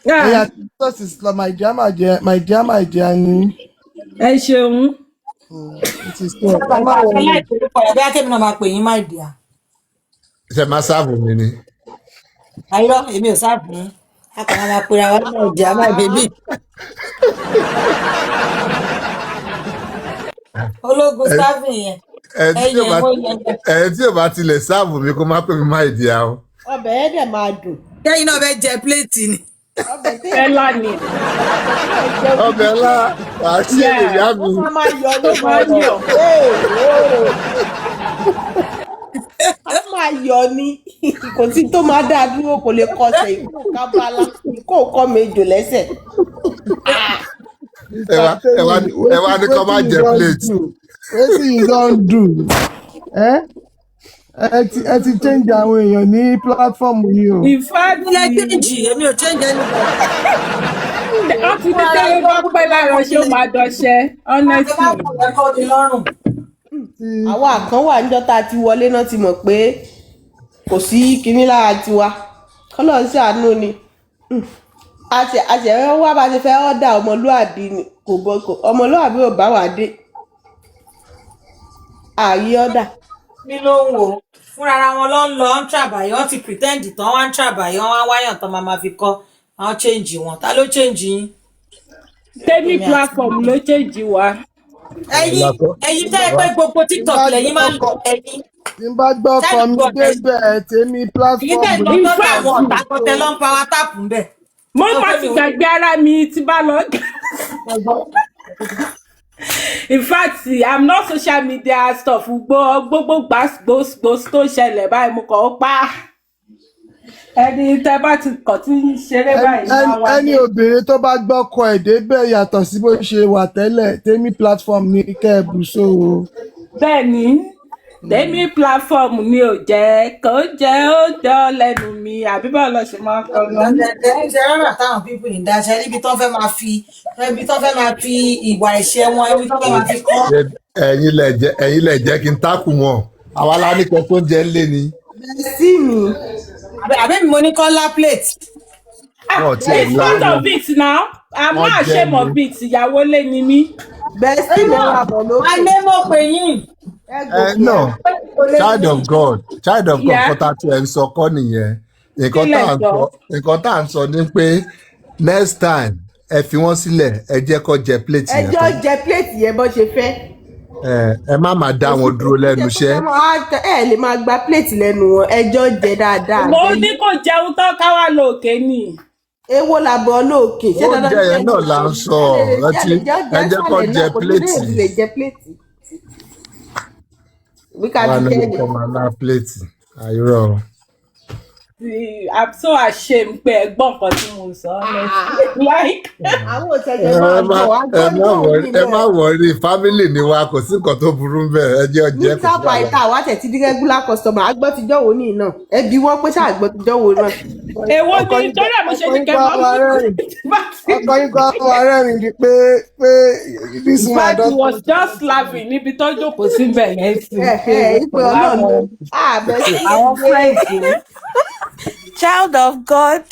ẹ̀yà Jesus is Lord my dear ni. ẹ ṣeun. bí akémi náà máa pè yín my dear. ṣe máa sáàbù mi ni. ayọ́ èmi ò sáàbù yín a kàn máa pera wa my dear my baby. ológun sáàbù yẹn ẹ tí ò bá tilẹ̀ sáàbù mi kó má pè mí má ìdí àwọn. ọbẹ̀ ẹ̀ dẹ̀ máa dùn. kẹ́yìn náà fẹ́ jẹ pléètì ni. ọbẹ̀ tí Fẹ́lá ni. ọbẹ̀ ńlá wàá ṣe èrè Yeah. ìyá ó mi. máa yọ Tó nínú máa ń ọ̀rọ̀. yọ̀. A máa yọ ní kò sí tó máa dá dúró kò lè kọsẹ̀ ìkó kábàlà ìkó kọ́ méjò lẹ́sẹ̀. ẹ wá ní kọ́ máa jẹ plate. wetin you don do ẹ ti change àwọn èèyàn ní platform yìí o. In fact, ilé kéjì èmi ò change anybody. wọ́n ti ní tẹ́lẹ̀ bá pẹ́ lára ṣé ó máa dọṣẹ́. Honestly. ẹ̀kọ́ mi lọ́rùn. àwa kan wà níjọ́ tá a ti wọlé náà ti mọ̀ pé kò sí kinní lára tiwa kọ́lọ́ sí àánú ni àṣẹ wá bá ti fẹ́ ọ́dà ọmọlúàbí ni kò ọmọlúàbí ò bá wà dé ààyè ọ́dà. mi ló ń wò fúnra ara wọn ló ń lọ ń ṣàbàyọ wọn ti pretend tán wọn ń ṣàbàyọ wọn wáyàn tán máa fi kọ àwọn change wọn ta ló change yín. Tẹ́mi platform ló change wa. ẹ̀yin tẹ́ ẹ pé gbogbo TikTok lẹ́yìn máa ń lọ ẹ̀yin. tí n bá gbọ́ ọkọ mi débẹ̀ tèmi platform. èyí tẹ́ ẹ lọ tọ́jú àwọn ọ̀tá kan tẹ ló ń pa wá táàpù ń bẹ̀. Mo máa ti gbàgbé ara mi tí bá lọ. In fact, I'm not social media stuff. Gbogbo gbàgbó tó ṣẹlẹ̀ báyìí mo kàn ó pa. Ẹni tẹ́ bá ti kàn tí ń ṣeré báyìí máa wá. ẹni obìnrin tó bá gbọ́kọ ẹ̀ débẹ̀ yàtọ̀ sí bó ṣe wà tẹ́lẹ̀ tèmi platform ní kẹ́ẹ̀bù so. Bẹ́ẹ̀ni, Tẹ́mi platform ni ò jẹ́ kó jẹ́ ó jọ lẹ́nu mi àbí báwo lọ ṣe máa ń kọ́ lọ. ṣe rárá táwọn pípọ̀ yìí dáṣẹ níbi tó fẹ́ máa fi ìwà ẹ̀ṣẹ̀ wọn ibi tó fẹ́ máa fi kọ́. ẹ̀yin lẹ jẹ́ kí n tákù wọn àwa la ní kẹ́ tó ń jẹ ńlé ni. sí mi. àbẹ́ mi mo ní kọ́lá plate. It's part of it now. I'm not ashamed of it. Ìyàwó lé ni mí. bẹ́ẹ̀ sí mi wà bọ̀ lókè. alẹ́ mọ̀ pé yín. No, child of God kọ́tà tí ẹ ń sọ kọ́ nìyẹn nǹkan tá à ń sọ ni pé next time ẹ fi wọ́n sílẹ̀ ẹ jẹ́ kó jẹ plate yẹn. ẹjọ́ jẹ plate yẹn bó ṣe fẹ́. ẹ má máa dá wọn dúró lẹ́nu iṣẹ́. ẹ lè máa gba plate lẹ́nu wọn ẹjọ́ jẹ dáadáa. Mo ní kò jẹun tán káwá lókè ni. Èwo làbọ̀ lókè. Oúnjẹ yẹn náà là ń sọ ẹ jẹ́ kó jẹ plate. Wà ní kò máa ná plate àìrọ̀. I'm so ashamed pé ẹ̀gbọ́n kan tí mo sọ like. àwọn òṣèjọ máa ń bọ̀ wá ẹ má wọrí family ni wa kò sí nǹkan tó burú bẹ́ẹ̀ ẹ jẹ́ ọjẹ́ kò sí. níta pàìtà wá tẹ̀ tí di regular customer àgbọ̀ ti jọ́wọ́ ní iná ẹbí wọn pé ṣáàgbọ́ ti jọ́wọ́ náà. Èwo ni torí ẹ̀ mo ṣe ní kẹ́kọ̀ọ́ ọkọ yín kọ́ àwọn ọ̀rẹ́ mi di pé this man don. He was just laughing níbi tó jókòó síbẹ̀ yẹn sí. ìpè ọlọ́run àwọn friends. Child of God.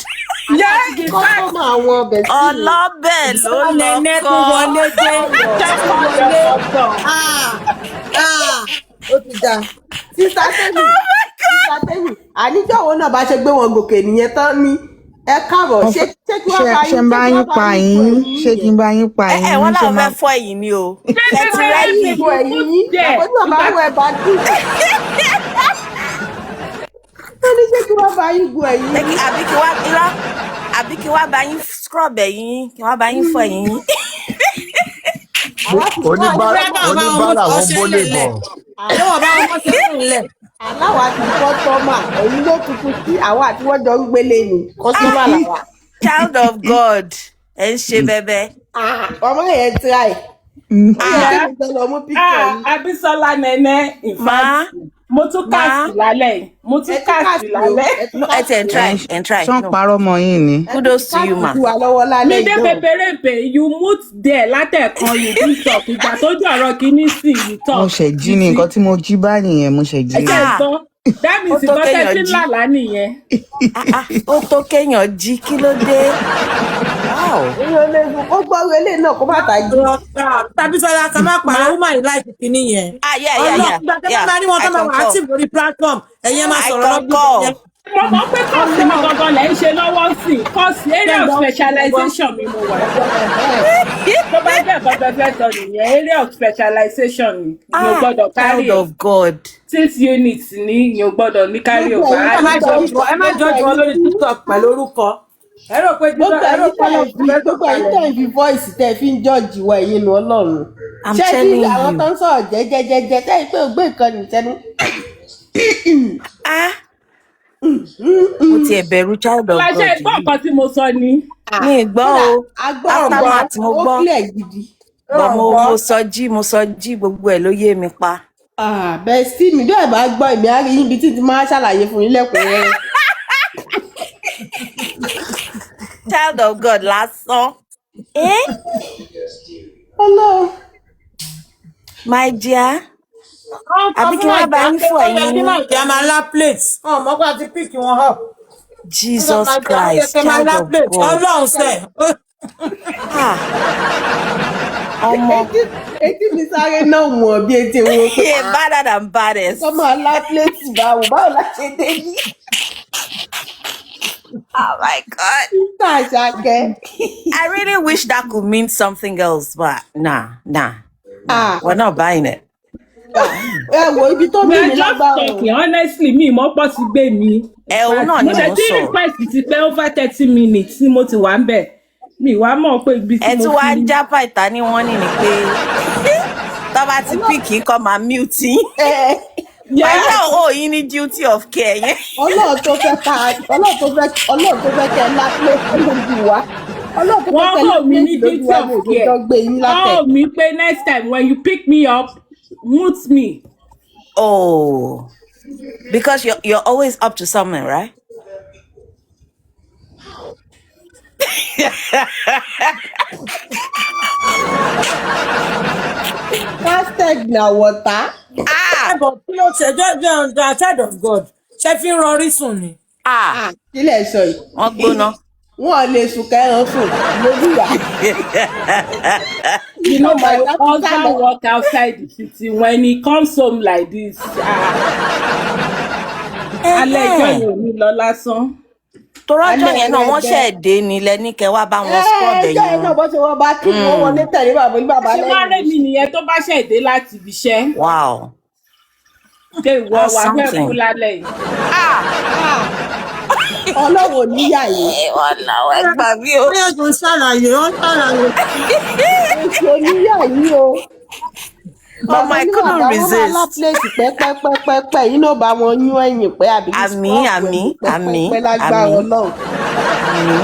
ọlọ́bẹ̀ ló nẹ́nẹ́ tó lọ́kọ́. wọlé dé ó ti dà. sísá tẹ́lù àníjọ́wọ́ náà bá ṣe gbé wọn gòkè nìyẹn tán ní ẹ káàbọ̀ ṣé kí wọ́n bá ṣe ń bá yín pa yín ṣé kí n bá yín pa yín. Wọ́n làwọn fẹ́ fọ́ ẹ̀yìn ni o. ṣẹ́tì rẹ́yìn ìbò ẹ̀yìn yín àpótí bàbá wọ ẹ̀ bá dùn. ó ní ṣé kí wọ́n bá yín gun ẹ̀yìn yín. Àbí kí wọ́n bá yín scrub ẹ̀yìn kí wọ́n bá yín fọ ẹ̀yìn yín. oníbàárà wọn bólè bọ̀. àwọn bá wọn ṣe fún ilẹ̀. aláwa ti kọ́sọ́mà ẹ̀yìn ló tuntun sí àwa àti wọ́n jọ ń gbélé ni kọ́sọ́mà làwà. Child of God ẹ̀ ń ṣe bẹ́bẹ́. ọmọ yẹn try. Abisola nẹ́nẹ́ in fact mo tún kàsì lálẹ́ ẹ tẹ̀ ń try. ṣán parọ́ mọ́ yín ni. Kudos to you ma. mi dé peperepe you mute there látẹ̀kan you do talk ìgbà tó jọ̀rọ̀ kìíní sí you talk. mo ṣe jí ni nǹkan tí mo jí bá nìyẹn mo ṣe jí. ẹ jẹ́ gbọ́ that means ìbọ́sẹ̀ tí ń lálá nìyẹn. Ó tó kéèyàn jí kí ló dé. ó gbọ́ relé náà kó má tà jí. tàbí sọlá kan máa pàrọ̀ ó máa ní láì tìtì nìyẹn. ọlọ́gbàgbà máa ní wọn tó máa wà active lórí platform ẹ̀yẹn máa sọ̀rọ̀ lọ́gbọ̀n. mo mọ̀ pé kọ́ọ̀sì mi gangan lẹ́ ń ṣe lọ́wọ́ sí kọ́ọ̀sì area of specialization mi mo wà. tó bá jẹ́ ìbọ̀dọ̀ fẹ́ sọ nìyẹn area of specialization ni o gbọ́dọ̀ carry Child of God. 6 units ni o gbọ́dọ̀ ní carry over. ẹ má jọjú wọn lórí TikTok pẹ̀lú orúkọ. ẹ rò pé gbogbo ẹ rò ẹ̀yin pé tẹ̀ Ọlọ́run fi fẹ́ gbogbo ẹ̀yin sọ̀kalẹ̀ tẹ̀ fi voice tẹ̀ fi ń jọ́ọ̀jì wa ẹ̀yin nu ọlọ́run I'm ṣé tí telling àwọn you. tó ń sọ̀rọ̀ jẹ́jẹ́jẹ́jẹ́ tẹ́ pé ògbé nǹkan nìṣẹ́nu Ah, mo tiẹ̀ bẹ̀rù child of Ọláṣẹ́ God ẹgbọ́n yìí. nǹkan tí mo sọ ni. Mi ì gbọ́ kódà o. agbọ́rọ̀ Aftermath mo ó gbọ́. clear gidi. But mo sọ jí gbogbo ẹ̀ ló yé mi pa. Bẹ́ẹ̀ sí mi bẹ́ẹ̀ bá gbọ́ èmi á rí yín ibi tí ti máa ṣàlàyé fún yín lẹ́kùnrẹ́rẹ́. Child of God lásán. Ọlọ́run. My dear. wọ́n kọ Àbí fún kí wọ́n bá nàìjíríà yín pé fún ó yẹ ẹ̀yin kí ní nàìjíríà máa lá plate wọn mọ́ pé a ti píìkì wọn up Jesus nàìjíríà ó yẹ Christ, kí máa child lá of plate God. ọlọ́run sẹ̀. Ah, ọmọ. Etí mi sáré náà wọ̀n bí etí wọn pé Yeah, badder than baddest. ọmọ alápléètì báwo la ṣe dé ní Oh my God. títà àṣàkẹ́. I really wish that could mean something else, but nah. We're not buying it. Ẹ wo ibi tó We bí are mi just lágbára o. talking honestly mi ìmọ̀ pọ̀ ti gbé mi. Òun náà ni Mo ṣe mò ń tí sọ. request ti pé over 30 minutes ni mo ti wà ń bẹ̀. Mi wá mọ̀ pé ibi tí Ẹ mo tún wá fi. ń já pàìtà ní wọ́n ní ni pé tó bá ti píìkì kọ́ máa mute yín. Pàìtà ò yín ní duty of care yẹn. Ọlọ́run tó fẹ́ kẹ́ lápléètì lójú wa. Ọlọ́run tó fẹ́ Wọ́n kẹ́ hò mí ní lápléètì lójú duty wa of ní òjò care. tó gbé yín Wọ́n látẹ̀. hò mí pé next time when you pick me up, mute me. Oh, because you're always up to something, right? Hashtag na water. ẹ̀bọ̀ kí ló ṣe jẹ́ child of God ṣe fi ń rọrí sùn ni. Kílẹ̀ sọ yìí. Wọ́n gbóná. Wọ́n lè sùn kẹ́ran sùn lójú wa. You know, my that husband work outside the city. When he comes home like this, alẹ́ ìjọ yẹn ò ní lọ lásán. Torọ́jọ́ yẹn náà wọ́n ṣẹ̀ dé ni lẹ́ni kẹ́ wá bá wọn scrub ẹjọ́ ẹ̀yìn yẹn náà wọn. bó ṣe wọ́n bá kí wọ́n wọlé tẹ̀lé bàbá ní bàbá Ṣé wá rẹ̀ lẹ́yìn. mi nìyẹn tó bá ṣẹ̀ dé láti ibi iṣẹ́? Wow. Ṣé ìwọ That's wà fẹ́ something. kú lálẹ́ yìí? Ọlọ́run ò níyà yìí. Wọ́n làwọn ẹgbàá mi o. bí ètò ṣàlàyé ó ń ṣàlàyé. Èso níyà yìí o. Mama, I couldn't Wọ́n máa resist. lápléètì pẹ́pẹ́pẹ́pẹ́ yìí náà bá wọn yún ẹ̀yìn pẹ́ àbí Àmì, àmì, àmì, pẹ́pẹ́pẹ́ lágbára àmì. Ọlọ́run. Àmì.